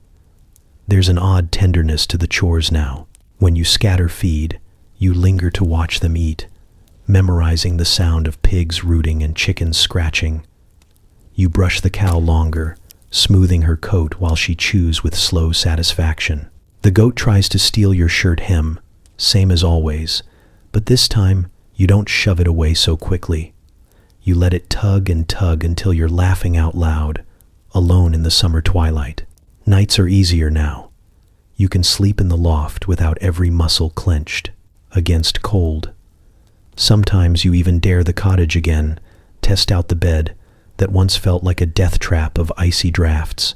There's an odd tenderness to the chores now. When you scatter feed, you linger to watch them eat, memorizing the sound of pigs rooting and chickens scratching. You brush the cow longer, smoothing her coat while she chews with slow satisfaction. The goat tries to steal your shirt hem, same as always, but this time you don't shove it away so quickly. You let it tug and tug until you're laughing out loud, alone in the summer twilight. Nights are easier now. You can sleep in the loft without every muscle clenched against cold. Sometimes you even dare the cottage again, test out the bed that once felt like a death trap of icy drafts.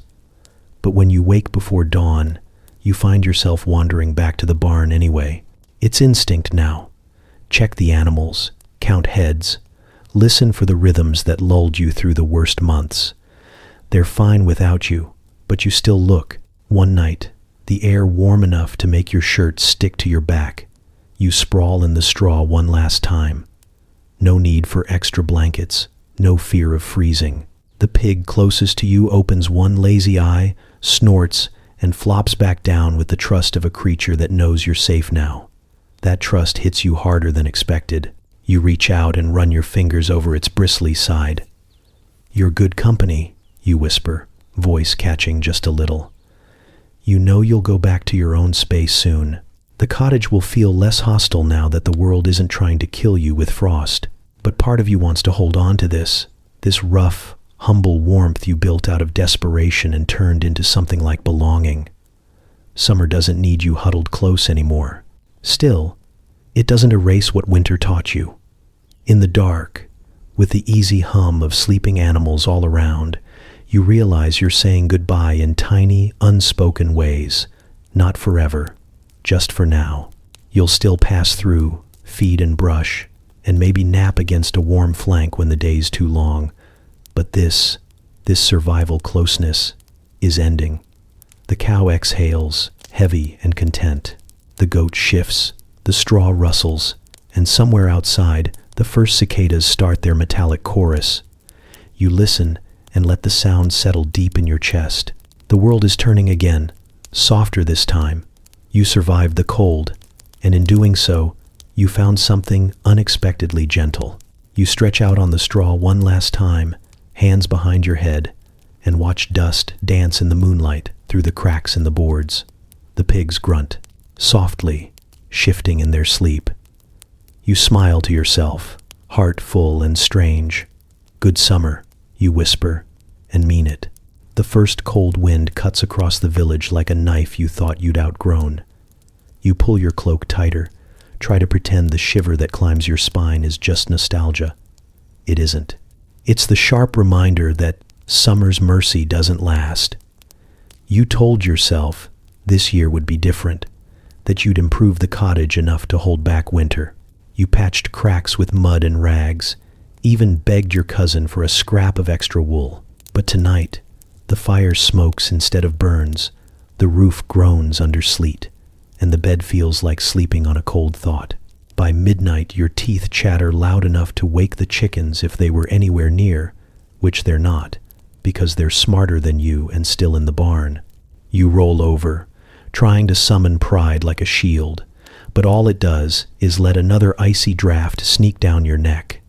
But when you wake before dawn, you find yourself wandering back to the barn anyway. It's instinct now. Check the animals, count heads, listen for the rhythms that lulled you through the worst months. They're fine without you, but you still look. One night, the air warm enough to make your shirt stick to your back. You sprawl in the straw one last time. No need for extra blankets, no fear of freezing. The pig closest to you opens one lazy eye, snorts, and flops back down with the trust of a creature that knows you're safe now. That trust hits you harder than expected. You reach out and run your fingers over its bristly side. "You're good company," you whisper, voice catching just a little. You know you'll go back to your own space soon. The cottage will feel less hostile now that the world isn't trying to kill you with frost. But part of you wants to hold on to this rough, humble warmth you built out of desperation and turned into something like belonging. Summer doesn't need you huddled close anymore. Still, it doesn't erase what winter taught you. In the dark, with the easy hum of sleeping animals all around, you realize you're saying goodbye in tiny, unspoken ways. Not forever, just for now. You'll still pass through, feed and brush, and maybe nap against a warm flank when the day's too long. But this survival closeness is ending. The cow exhales, heavy and content. The goat shifts, the straw rustles, and somewhere outside, the first cicadas start their metallic chorus. You listen and let the sound settle deep in your chest. The world is turning again, softer this time. You survived the cold, and in doing so, you found something unexpectedly gentle. You stretch out on the straw one last time, hands behind your head, and watch dust dance in the moonlight through the cracks in the boards. The pigs grunt, softly, shifting in their sleep. You smile to yourself, heart full and strange. "Good summer," you whisper, and mean it. The first cold wind cuts across the village like a knife you thought you'd outgrown. You pull your cloak tighter, try to pretend the shiver that climbs your spine is just nostalgia. It isn't. It's the sharp reminder that summer's mercy doesn't last. You told yourself this year would be different, that you'd improve the cottage enough to hold back winter. You patched cracks with mud and rags, even begged your cousin for a scrap of extra wool. But tonight, the fire smokes instead of burns, the roof groans under sleet, and the bed feels like sleeping on a cold thought. By midnight, your teeth chatter loud enough to wake the chickens if they were anywhere near, which they're not, because they're smarter than you and still in the barn. You roll over, trying to summon pride like a shield, but all it does is let another icy draft sneak down your neck.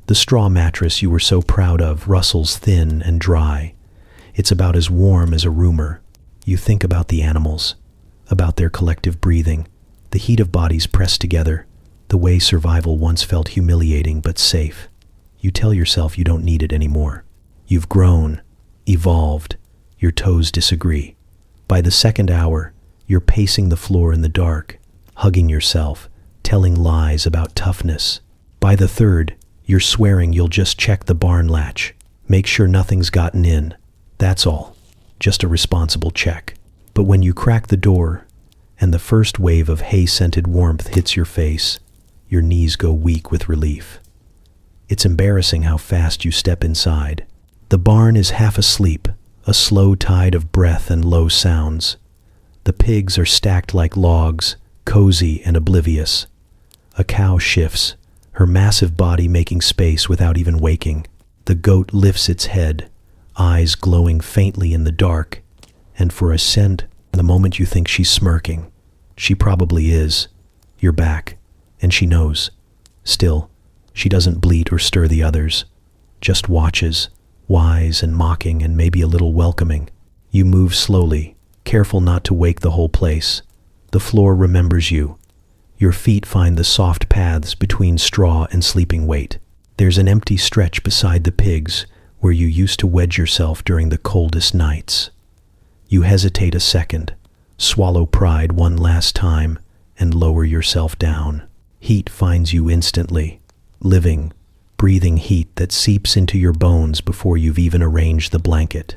The straw mattress you were so proud of rustles thin and dry. It's about as warm as a rumor. You think about the animals, about their collective breathing, the heat of bodies pressed together, the way survival once felt humiliating but safe. You tell yourself you don't need it anymore. You've grown, evolved, your toes disagree. By the second hour, you're pacing the floor in the dark, hugging yourself, telling lies about toughness. By the third, you're swearing you'll just check the barn latch, make sure nothing's gotten in. That's all, just a responsible check. But when you crack the door, and the first wave of hay-scented warmth hits your face, your knees go weak with relief. It's embarrassing how fast you step inside. The barn is half asleep, a slow tide of breath and low sounds. The pigs are stacked like logs, cozy and oblivious. A cow shifts, her massive body making space without even waking. The goat lifts its head, eyes glowing faintly in the dark, and for a cent, the moment you think she's smirking, she probably is. You're back, and she knows. Still, she doesn't bleat or stir the others, just watches, wise and mocking and maybe a little welcoming. You move slowly, careful not to wake the whole place. The floor remembers you. Your feet find the soft paths between straw and sleeping weight. There's an empty stretch beside the pigs where you used to wedge yourself during the coldest nights. You hesitate a second, swallow pride one last time, and lower yourself down. Heat finds you instantly, living, breathing heat that seeps into your bones before you've even arranged the blanket.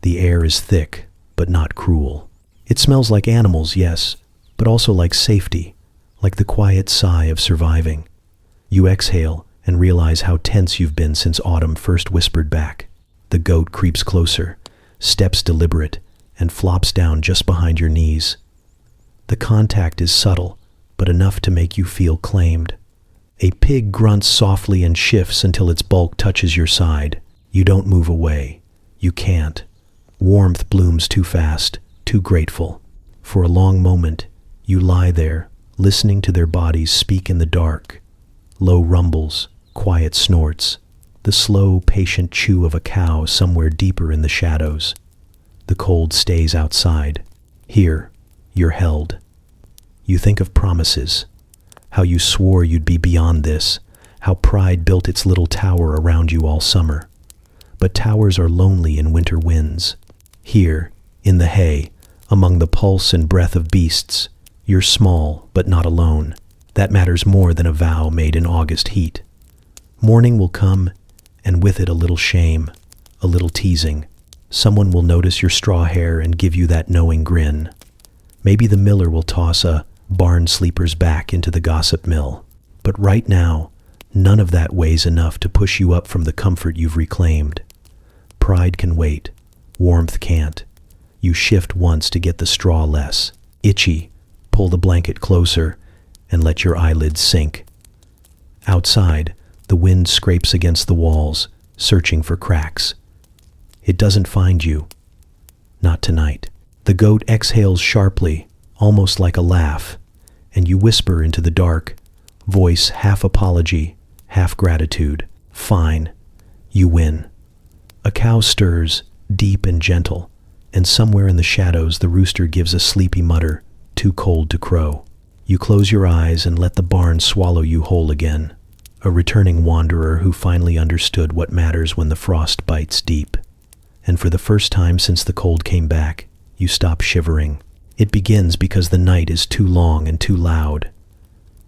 The air is thick, but not cruel. It smells like animals, yes, but also like safety, like the quiet sigh of surviving. You exhale and realize how tense you've been since autumn first whispered back. The goat creeps closer, steps deliberate, and flops down just behind your knees. The contact is subtle, but enough to make you feel claimed. A pig grunts softly and shifts until its bulk touches your side. You don't move away. You can't. Warmth blooms too fast, too too grateful. For a long moment, you lie there, listening to their bodies speak in the dark. Low rumbles, quiet snorts, the slow, patient chew of a cow somewhere deeper in the shadows. The cold stays outside. Here, you're held. You think of promises, how you swore you'd be beyond this, how pride built its little tower around you all summer. But towers are lonely in winter winds. Here, in the hay, among the pulse and breath of beasts, you're small but not alone. That matters more than a vow made in August heat. Morning will come, and with it a little shame, a little teasing. Someone will notice your straw hair and give you that knowing grin. Maybe the miller will toss a barn sleeper's back into the gossip mill. But right now, none of that weighs enough to push you up from the comfort you've reclaimed. Pride can wait. Warmth can't. You shift once to get the straw less. Itchy, pull the blanket closer and let your eyelids sink. Outside, the wind scrapes against the walls, searching for cracks. It doesn't find you. Not tonight. The goat exhales sharply, almost like a laugh, and you whisper into the dark, voice half apology, half gratitude. Fine. You win. A cow stirs, deep and gentle, and somewhere in the shadows the rooster gives a sleepy mutter, too cold to crow. You close your eyes and let the barn swallow you whole again, a returning wanderer who finally understood what matters when the frost bites deep. And for the first time since the cold came back, you stop shivering. It begins because the night is too long and too loud.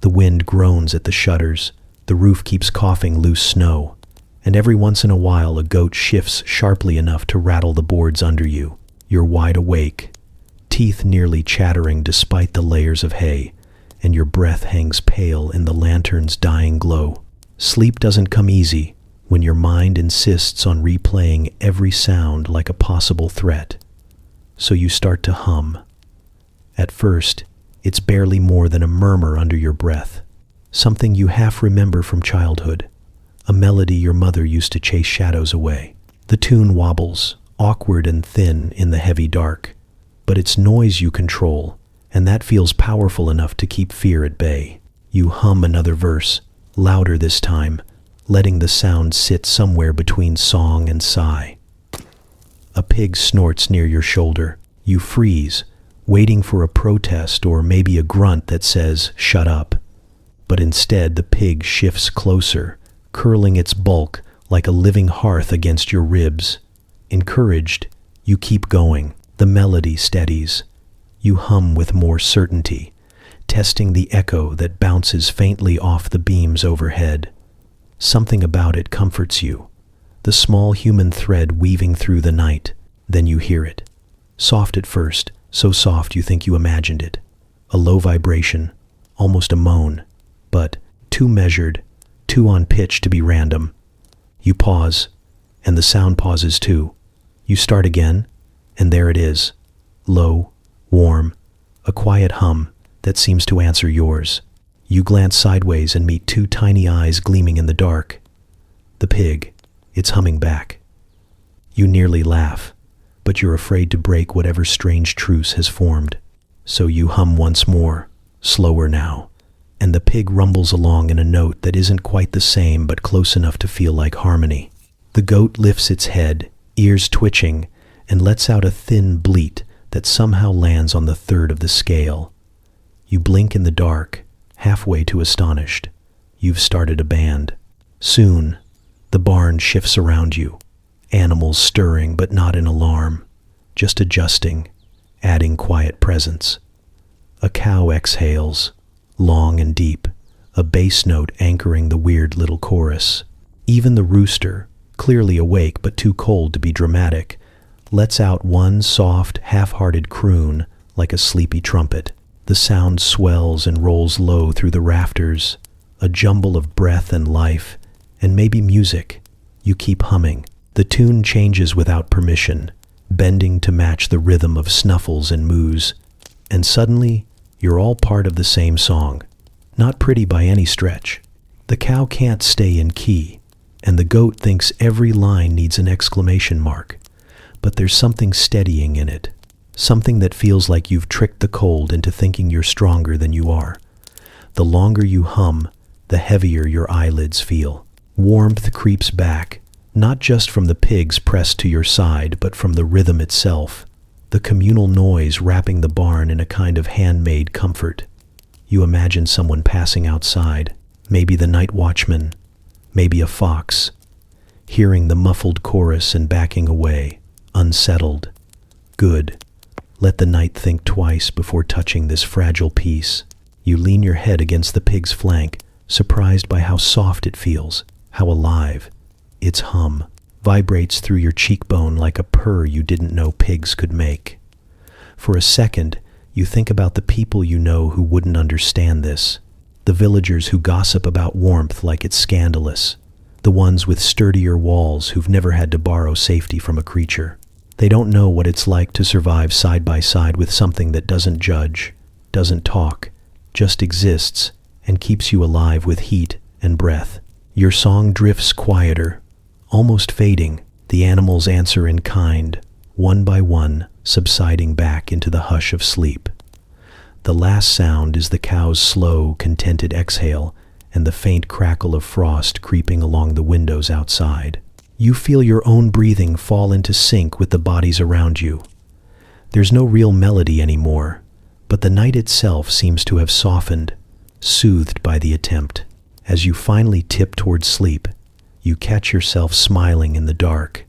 The wind groans at the shutters, the roof keeps coughing loose snow, and every once in a while a goat shifts sharply enough to rattle the boards under you. You're wide awake, teeth nearly chattering despite the layers of hay, and your breath hangs pale in the lantern's dying glow. Sleep doesn't come easy when your mind insists on replaying every sound like a possible threat. So you start to hum. At first, it's barely more than a murmur under your breath, something you half remember from childhood, a melody your mother used to chase shadows away. The tune wobbles, awkward and thin in the heavy dark, but it's noise you control, and that feels powerful enough to keep fear at bay. You hum another verse, louder this time, letting the sound sit somewhere between song and sigh. A pig snorts near your shoulder. You freeze, waiting for a protest or maybe a grunt that says, "Shut up." But instead the pig shifts closer, curling its bulk like a living hearth against your ribs. Encouraged, you keep going. The melody steadies. You hum with more certainty, testing the echo that bounces faintly off the beams overhead. Something about it comforts you, the small human thread weaving through the night. Then you hear it. Soft at first, so soft you think you imagined it. A low vibration, almost a moan, but too measured, too on pitch to be random. You pause, and the sound pauses too. You start again, and there it is. Low, warm, a quiet hum that seems to answer yours. You glance sideways and meet two tiny eyes gleaming in the dark. The pig, it's humming back. You nearly laugh, but you're afraid to break whatever strange truce has formed. So you hum once more, slower now, and the pig rumbles along in a note that isn't quite the same but close enough to feel like harmony. The goat lifts its head, ears twitching, and lets out a thin bleat that somehow lands on the third of the scale. You blink in the dark, halfway to astonished. You've started a band. Soon, the barn shifts around you, animals stirring but not in alarm, just adjusting, adding quiet presence. A cow exhales, long and deep, a bass note anchoring the weird little chorus. Even the rooster, clearly awake but too cold to be dramatic, lets out one soft, half-hearted croon like a sleepy trumpet. The sound swells and rolls low through the rafters, a jumble of breath and life, and maybe music. You keep humming. The tune changes without permission, bending to match the rhythm of snuffles and moos, and suddenly, you're all part of the same song. Not pretty by any stretch. The cow can't stay in key, and the goat thinks every line needs an exclamation mark, but there's something steadying in it. something that feels like you've tricked the cold into thinking you're stronger than you are. The longer you hum, the heavier your eyelids feel. Warmth creeps back, not just from the pigs pressed to your side, but from the rhythm itself, the communal noise wrapping the barn in a kind of handmade comfort. You imagine someone passing outside, maybe the night watchman, maybe a fox, hearing the muffled chorus and backing away, unsettled. Good. Let the night think twice before touching this fragile piece. You lean your head against the pig's flank, surprised by how soft it feels, how alive. Its hum vibrates through your cheekbone like a purr you didn't know pigs could make. For a second, you think about the people you know who wouldn't understand this. The villagers who gossip about warmth like it's scandalous. The ones with sturdier walls who've never had to borrow safety from a creature. They don't know what it's like to survive side by side with something that doesn't judge, doesn't talk, just exists, and keeps you alive with heat and breath. Your song drifts quieter, almost fading. The animals answer in kind, one by one, subsiding back into the hush of sleep. The last sound is the cow's slow, contented exhale and the faint crackle of frost creeping along the windows outside. You feel your own breathing fall into sync with the bodies around you. There's no real melody anymore, but the night itself seems to have softened, soothed by the attempt. As you finally tip toward sleep, you catch yourself smiling in the dark.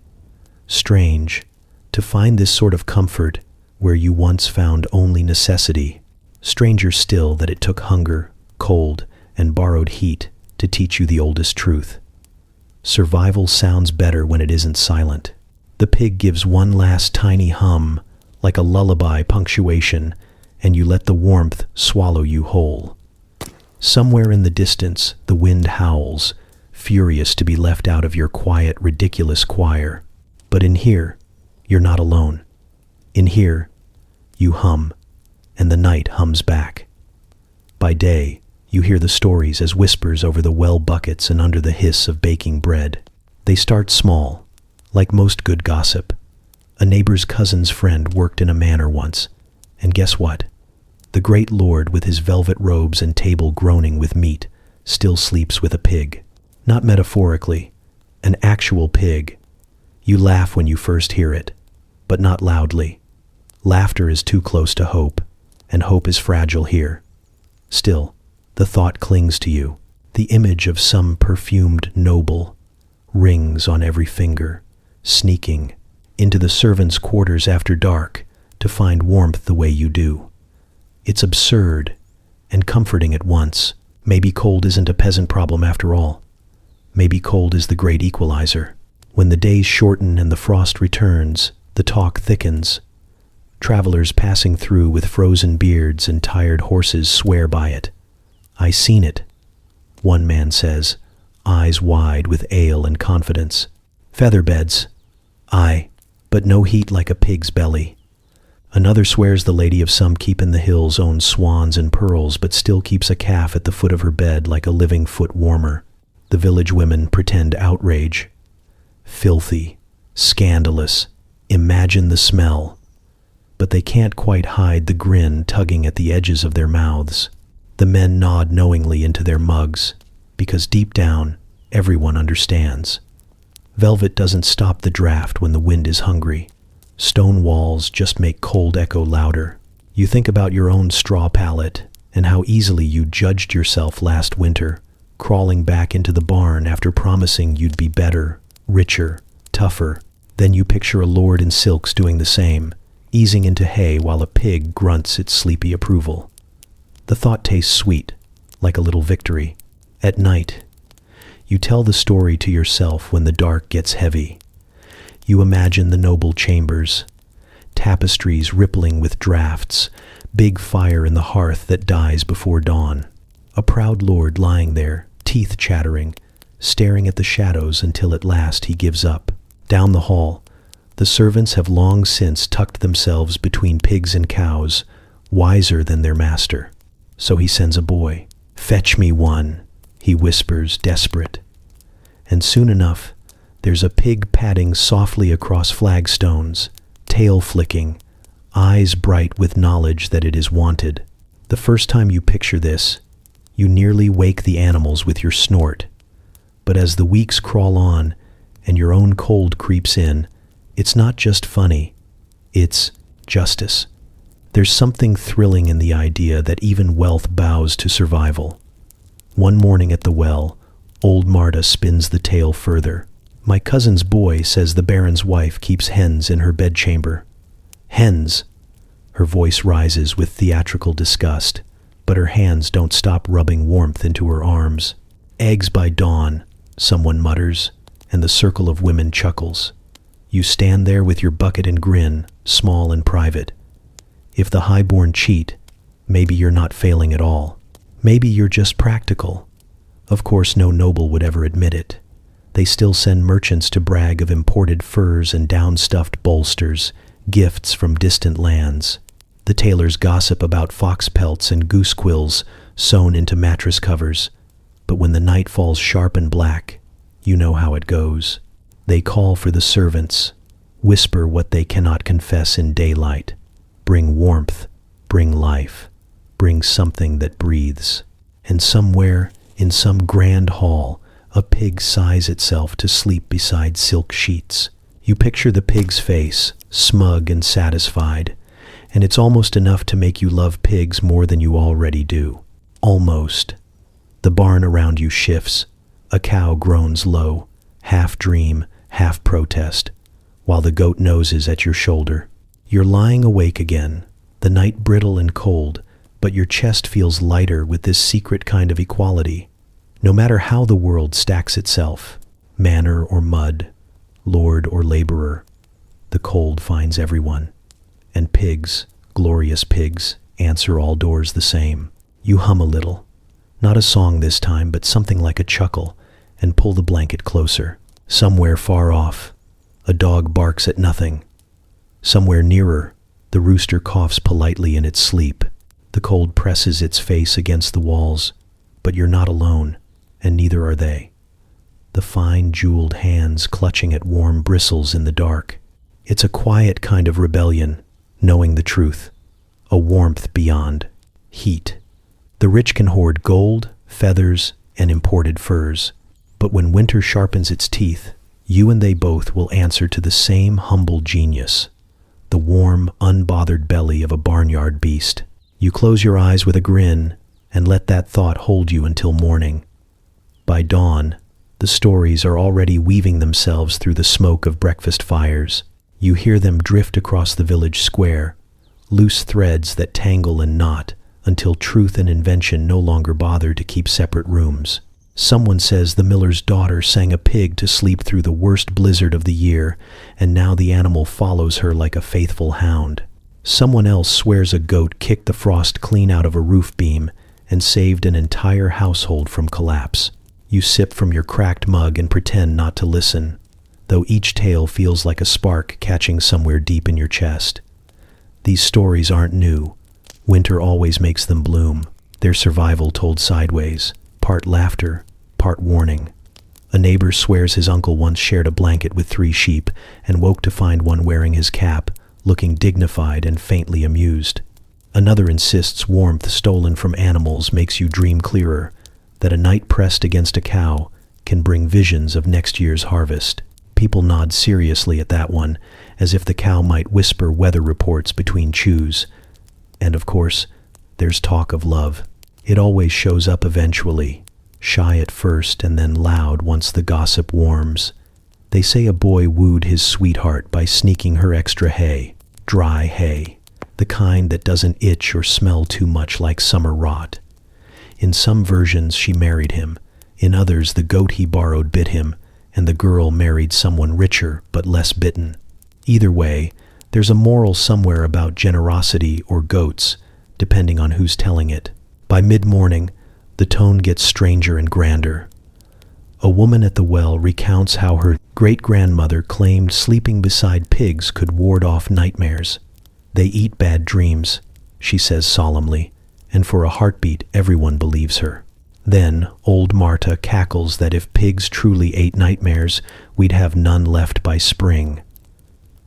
Strange, to find this sort of comfort where you once found only necessity. Stranger still that it took hunger, cold, and borrowed heat to teach you the oldest truth. Survival sounds better when it isn't silent. The pig gives one last tiny hum, like a lullaby punctuation, and you let the warmth swallow you whole. Somewhere in the distance, the wind howls, furious to be left out of your quiet, ridiculous choir. But in here, you're not alone. In here, you hum, and the night hums back. By day, you hear the stories as whispers over the well buckets and under the hiss of baking bread. They start small, like most good gossip. A neighbor's cousin's friend worked in a manor once, and guess what? The great lord with his velvet robes and table groaning with meat still sleeps with a pig. Not metaphorically, an actual pig. You laugh when you first hear it, but not loudly. Laughter is too close to hope, and hope is fragile here. Still, the thought clings to you. The image of some perfumed noble rings on every finger, sneaking into the servants' quarters after dark to find warmth the way you do. It's absurd and comforting at once. Maybe cold isn't a peasant problem after all. Maybe cold is the great equalizer. When the days shorten and the frost returns, the talk thickens. Travelers passing through with frozen beards and tired horses swear by it. "I seen it," one man says, eyes wide with ale and confidence. "Featherbeds. Aye, but no heat like a pig's belly." Another swears the lady of some keep in the hills owns swans and pearls, but still keeps a calf at the foot of her bed like a living foot warmer. The village women pretend outrage. Filthy, scandalous, imagine the smell. But they can't quite hide the grin tugging at the edges of their mouths. The men nod knowingly into their mugs, because deep down, everyone understands. Velvet doesn't stop the draft when the wind is hungry. Stone walls just make cold echo louder. You think about your own straw pallet and how easily you judged yourself last winter, crawling back into the barn after promising you'd be better, richer, tougher. Then you picture a lord in silks doing the same, easing into hay while a pig grunts its sleepy approval. The thought tastes sweet, like a little victory. At night, you tell the story to yourself when the dark gets heavy. You imagine the noble chambers, tapestries rippling with draughts, big fire in the hearth that dies before dawn. A proud lord lying there, teeth chattering, staring at the shadows until at last he gives up. Down the hall, the servants have long since tucked themselves between pigs and cows, wiser than their master. So he sends a boy. "Fetch me one," he whispers, desperate. And soon enough, there's a pig padding softly across flagstones, tail flicking, eyes bright with knowledge that it is wanted. The first time you picture this, you nearly wake the animals with your snort. But as the weeks crawl on and your own cold creeps in, it's not just funny, it's justice. There's something thrilling in the idea that even wealth bows to survival. One morning at the well, old Marta spins the tale further. My cousin's boy says the Baron's wife keeps hens in her bedchamber. Hens! Her voice rises with theatrical disgust, but her hands don't stop rubbing warmth into her arms. Eggs by dawn, someone mutters, and the circle of women chuckles. You stand there with your bucket and grin, small and private. If the highborn cheat, maybe you're not failing at all. Maybe you're just practical. Of course, no noble would ever admit it. They still send merchants to brag of imported furs and down-stuffed bolsters, gifts from distant lands. The tailors gossip about fox pelts and goose quills sewn into mattress covers. But when the night falls sharp and black, you know how it goes. They call for the servants, whisper what they cannot confess in daylight. Bring warmth, bring life, bring something that breathes. And somewhere, in some grand hall, a pig sighs itself to sleep beside silk sheets. You picture the pig's face, smug and satisfied, and it's almost enough to make you love pigs more than you already do. Almost. The barn around you shifts. A cow groans low, half dream, half protest, while the goat noses at your shoulder. You're lying awake again, the night brittle and cold, but your chest feels lighter with this secret kind of equality. No matter how the world stacks itself, manor or mud, lord or laborer, the cold finds everyone. And pigs, glorious pigs, answer all doors the same. You hum a little. Not a song this time, but something like a chuckle, and pull the blanket closer. Somewhere far off, a dog barks at nothing. Somewhere nearer, the rooster coughs politely in its sleep. The cold presses its face against the walls, but you're not alone, and neither are they. The fine jeweled hands clutching at warm bristles in the dark. It's a quiet kind of rebellion, knowing the truth, a warmth beyond heat. The rich can hoard gold, feathers, and imported furs, but when winter sharpens its teeth, you and they both will answer to the same humble genius, the warm, unbothered belly of a barnyard beast. You close your eyes with a grin and let that thought hold you until morning. By dawn, the stories are already weaving themselves through the smoke of breakfast fires. You hear them drift across the village square, loose threads that tangle and knot until truth and invention no longer bother to keep separate rooms. Someone says the miller's daughter sang a pig to sleep through the worst blizzard of the year, and now the animal follows her like a faithful hound. Someone else swears a goat kicked the frost clean out of a roof beam and saved an entire household from collapse. You sip from your cracked mug and pretend not to listen, though each tale feels like a spark catching somewhere deep in your chest. These stories aren't new. Winter always makes them bloom, their survival told sideways, part laughter, part warning. A neighbor swears his uncle once shared a blanket with 3 sheep and woke to find one wearing his cap, looking dignified and faintly amused. Another insists warmth stolen from animals makes you dream clearer, that a night pressed against a cow can bring visions of next year's harvest. People nod seriously at that one, as if the cow might whisper weather reports between chews. And of course, there's talk of love. It always shows up eventually, shy at first and then loud once the gossip warms. They say a boy wooed his sweetheart by sneaking her extra hay, dry hay, the kind that doesn't itch or smell too much like summer rot. In some versions she married him, in others the goat he borrowed bit him, and the girl married someone richer but less bitten. Either way, there's a moral somewhere about generosity or goats, depending on who's telling it. By mid-morning, the tone gets stranger and grander. A woman at the well recounts how her great-grandmother claimed sleeping beside pigs could ward off nightmares. They eat bad dreams, she says solemnly, and for a heartbeat everyone believes her. Then old Marta cackles that if pigs truly ate nightmares, we'd have none left by spring.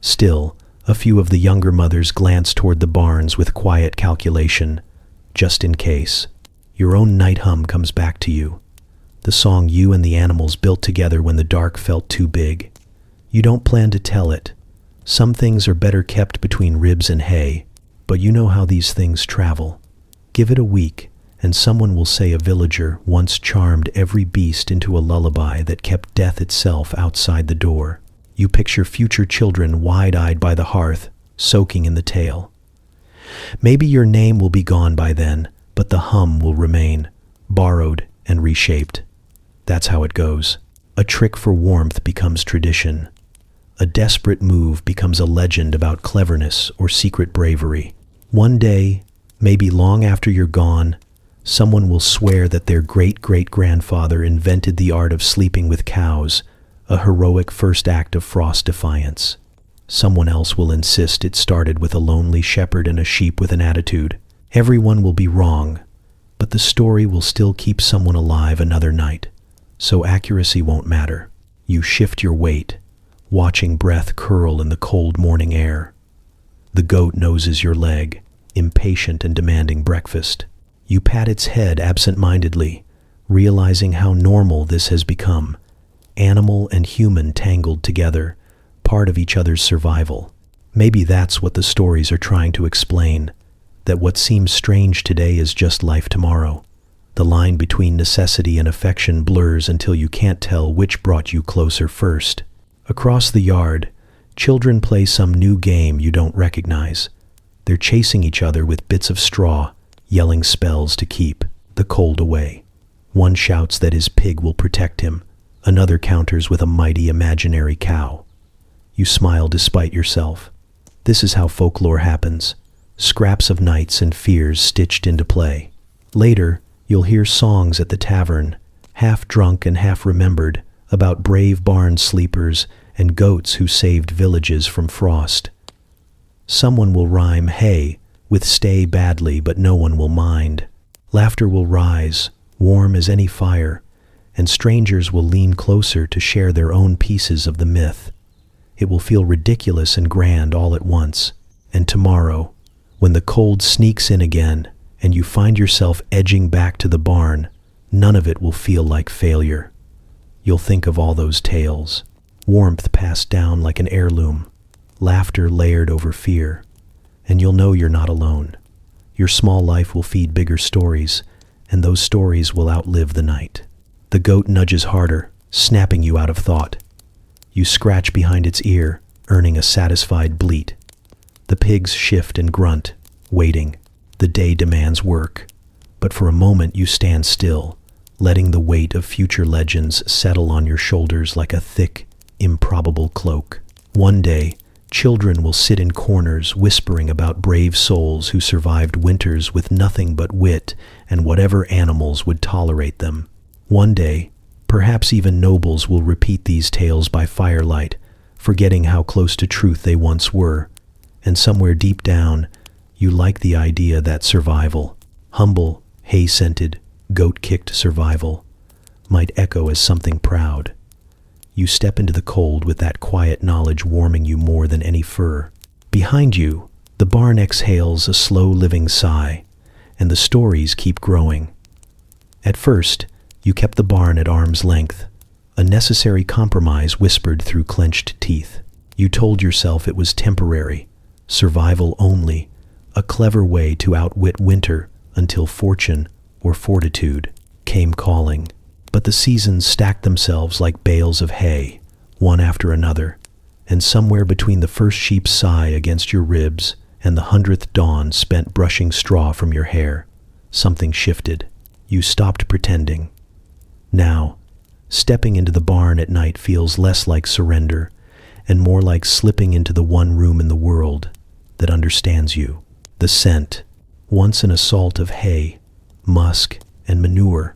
Still, A few of the younger mothers glance toward the barns with quiet calculation, just in case. Your own night hum comes back to you, the song you and the animals built together when the dark felt too big. You don't plan to tell it. Some things are better kept between ribs and hay, but you know how these things travel. Give it a week, and someone will say a villager once charmed every beast into a lullaby that kept death itself outside the door. You picture future children wide-eyed by the hearth, soaking in the tale. Maybe your name will be gone by then, but the hum will remain, borrowed and reshaped. That's how it goes. A trick for warmth becomes tradition. A desperate move becomes a legend about cleverness or secret bravery. One day, maybe long after you're gone, someone will swear that their great-great-grandfather invented the art of sleeping with cows, a heroic first act of frost defiance. Someone else will insist it started with a lonely shepherd and a sheep with an attitude. Everyone will be wrong, but the story will still keep someone alive another night, so accuracy won't matter. You shift your weight, watching breath curl in the cold morning air. The goat noses your leg, impatient and demanding breakfast. You pat its head absent-mindedly, realizing how normal this has become. Animal and human tangled together, part of each other's survival. Maybe that's what the stories are trying to explain, that what seems strange today is just life tomorrow. The line between necessity and affection blurs until you can't tell which brought you closer first. Across the yard, children play some new game you don't recognize. They're chasing each other with bits of straw, yelling spells to keep the cold away. One shouts that his pig will protect him. Another counters with a mighty imaginary cow. You smile despite yourself. This is how folklore happens. Scraps of nights and fears stitched into play. Later, you'll hear songs at the tavern, half drunk and half remembered, about brave barn sleepers and goats who saved villages from frost. Someone will rhyme hay with stay badly, but no one will mind. Laughter will rise, warm as any fire, and strangers will lean closer to share their own pieces of the myth. It will feel ridiculous and grand all at once. And tomorrow, when the cold sneaks in again and you find yourself edging back to the barn, none of it will feel like failure. You'll think of all those tales, warmth passed down like an heirloom, laughter layered over fear, and you'll know you're not alone. Your small life will feed bigger stories, and those stories will outlive the night. The goat nudges harder, snapping you out of thought. You scratch behind its ear, earning a satisfied bleat. The pigs shift and grunt, waiting. The day demands work, but for a moment you stand still, letting the weight of future legends settle on your shoulders like a thick, improbable cloak. One day, children will sit in corners whispering about brave souls who survived winters with nothing but wit and whatever animals would tolerate them. One day, perhaps even nobles will repeat these tales by firelight, forgetting how close to truth they once were. And somewhere deep down, you like the idea that survival, humble, hay-scented, goat-kicked survival, might echo as something proud. You step into the cold with that quiet knowledge warming you more than any fur. Behind you, the barn exhales a slow living sigh, and the stories keep growing. At first, you kept the barn at arm's length, a necessary compromise whispered through clenched teeth. You told yourself it was temporary, survival only, a clever way to outwit winter until fortune or fortitude came calling. But the seasons stacked themselves like bales of hay, one after another, and somewhere between the first sheep's sigh against your ribs and the 100th dawn spent brushing straw from your hair, something shifted. You stopped pretending. Now, stepping into the barn at night feels less like surrender and more like slipping into the one room in the world that understands you. The scent, once an assault of hay, musk, and manure,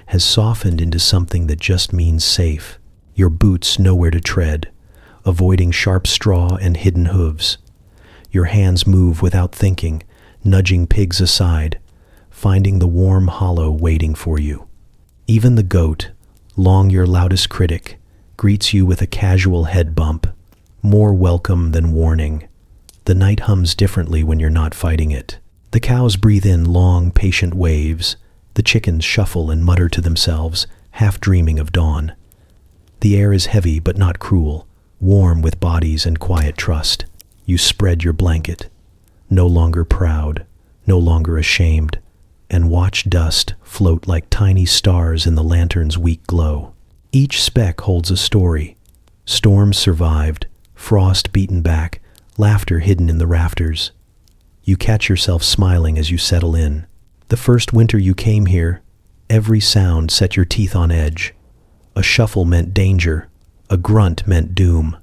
has softened into something that just means safe. Your boots know where to tread, avoiding sharp straw and hidden hooves. Your hands move without thinking, nudging pigs aside, finding the warm hollow waiting for you. Even the goat, long your loudest critic, greets you with a casual head bump, more welcome than warning. The night hums differently when you're not fighting it. The cows breathe in long, patient waves. The chickens shuffle and mutter to themselves, half dreaming of dawn. The air is heavy but not cruel, warm with bodies and quiet trust. You spread your blanket, no longer proud, no longer ashamed, and watch dust float like tiny stars in the lantern's weak glow. Each speck holds a story. Storms survived, frost beaten back, laughter hidden in the rafters. You catch yourself smiling as you settle in. The first winter you came here, every sound set your teeth on edge. A shuffle meant danger, a grunt meant doom.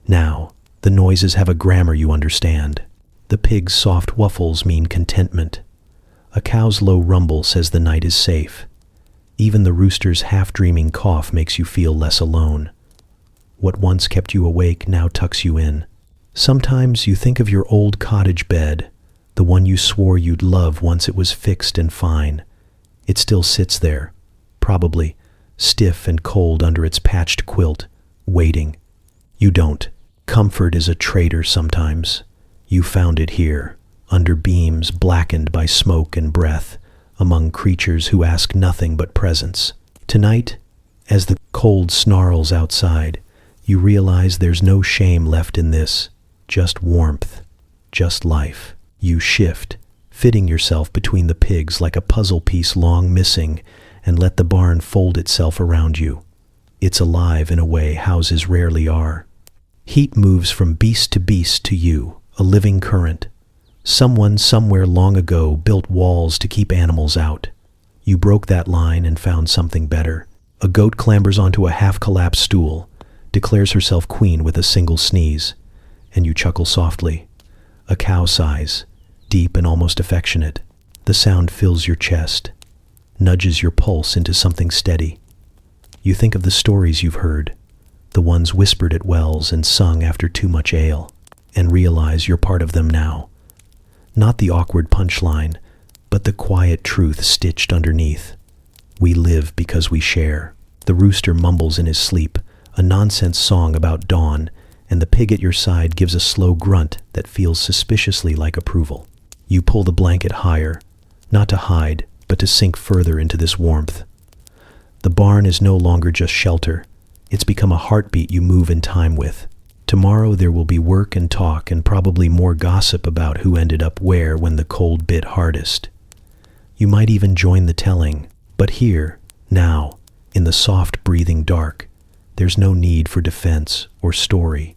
Now, the noises have a grammar you understand. The pig's soft wuffles mean contentment. A cow's low rumble says the night is safe. Even the rooster's half-dreaming cough makes you feel less alone. What once kept you awake now tucks you in. Sometimes you think of your old cottage bed, the one you swore you'd love once it was fixed and fine. It still sits there, probably, stiff and cold under its patched quilt, waiting. You don't. Comfort is a traitor sometimes. You found it here, under beams blackened by smoke and breath, among creatures who ask nothing but presence. Tonight, as the cold snarls outside, you realize there's no shame left in this, just warmth, just life. You shift, fitting yourself between the pigs like a puzzle piece long missing, and let the barn fold itself around you. It's alive in a way houses rarely are. Heat moves from beast to you, a living current. Someone somewhere long ago built walls to keep animals out. You broke that line and found something better. A goat clambers onto a half-collapsed stool, declares herself queen with a single sneeze, and you chuckle softly. A cow sighs, deep and almost affectionate. The sound fills your chest, nudges your pulse into something steady. You think of the stories you've heard, the ones whispered at wells and sung after too much ale, and realize you're part of them now. Not the awkward punchline, but the quiet truth stitched underneath. We live because we share. The rooster mumbles in his sleep, a nonsense song about dawn, and the pig at your side gives a slow grunt that feels suspiciously like approval. You pull the blanket higher, not to hide, but to sink further into this warmth. The barn is no longer just shelter. It's become a heartbeat you move in time with. Tomorrow there will be work and talk and probably more gossip about who ended up where when the cold bit hardest. You might even join the telling, but here, now, in the soft breathing dark, there's no need for defense or story,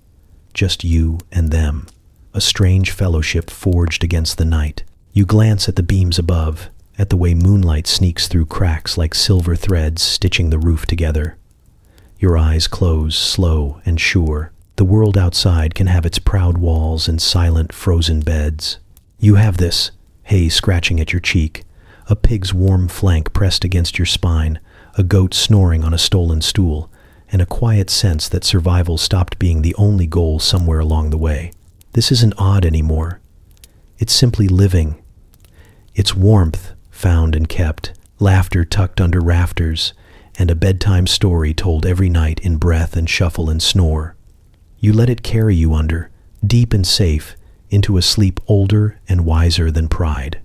just you and them, a strange fellowship forged against the night. You glance at the beams above, at the way moonlight sneaks through cracks like silver threads stitching the roof together. Your eyes close, slow and sure. The world outside can have its proud walls and silent, frozen beds. You have this, hay scratching at your cheek, a pig's warm flank pressed against your spine, a goat snoring on a stolen stool, and a quiet sense that survival stopped being the only goal somewhere along the way. This isn't odd anymore. It's simply living. It's warmth, found and kept, laughter tucked under rafters, and a bedtime story told every night in breath and shuffle and snore. You let it carry you under, deep and safe, into a sleep older and wiser than pride.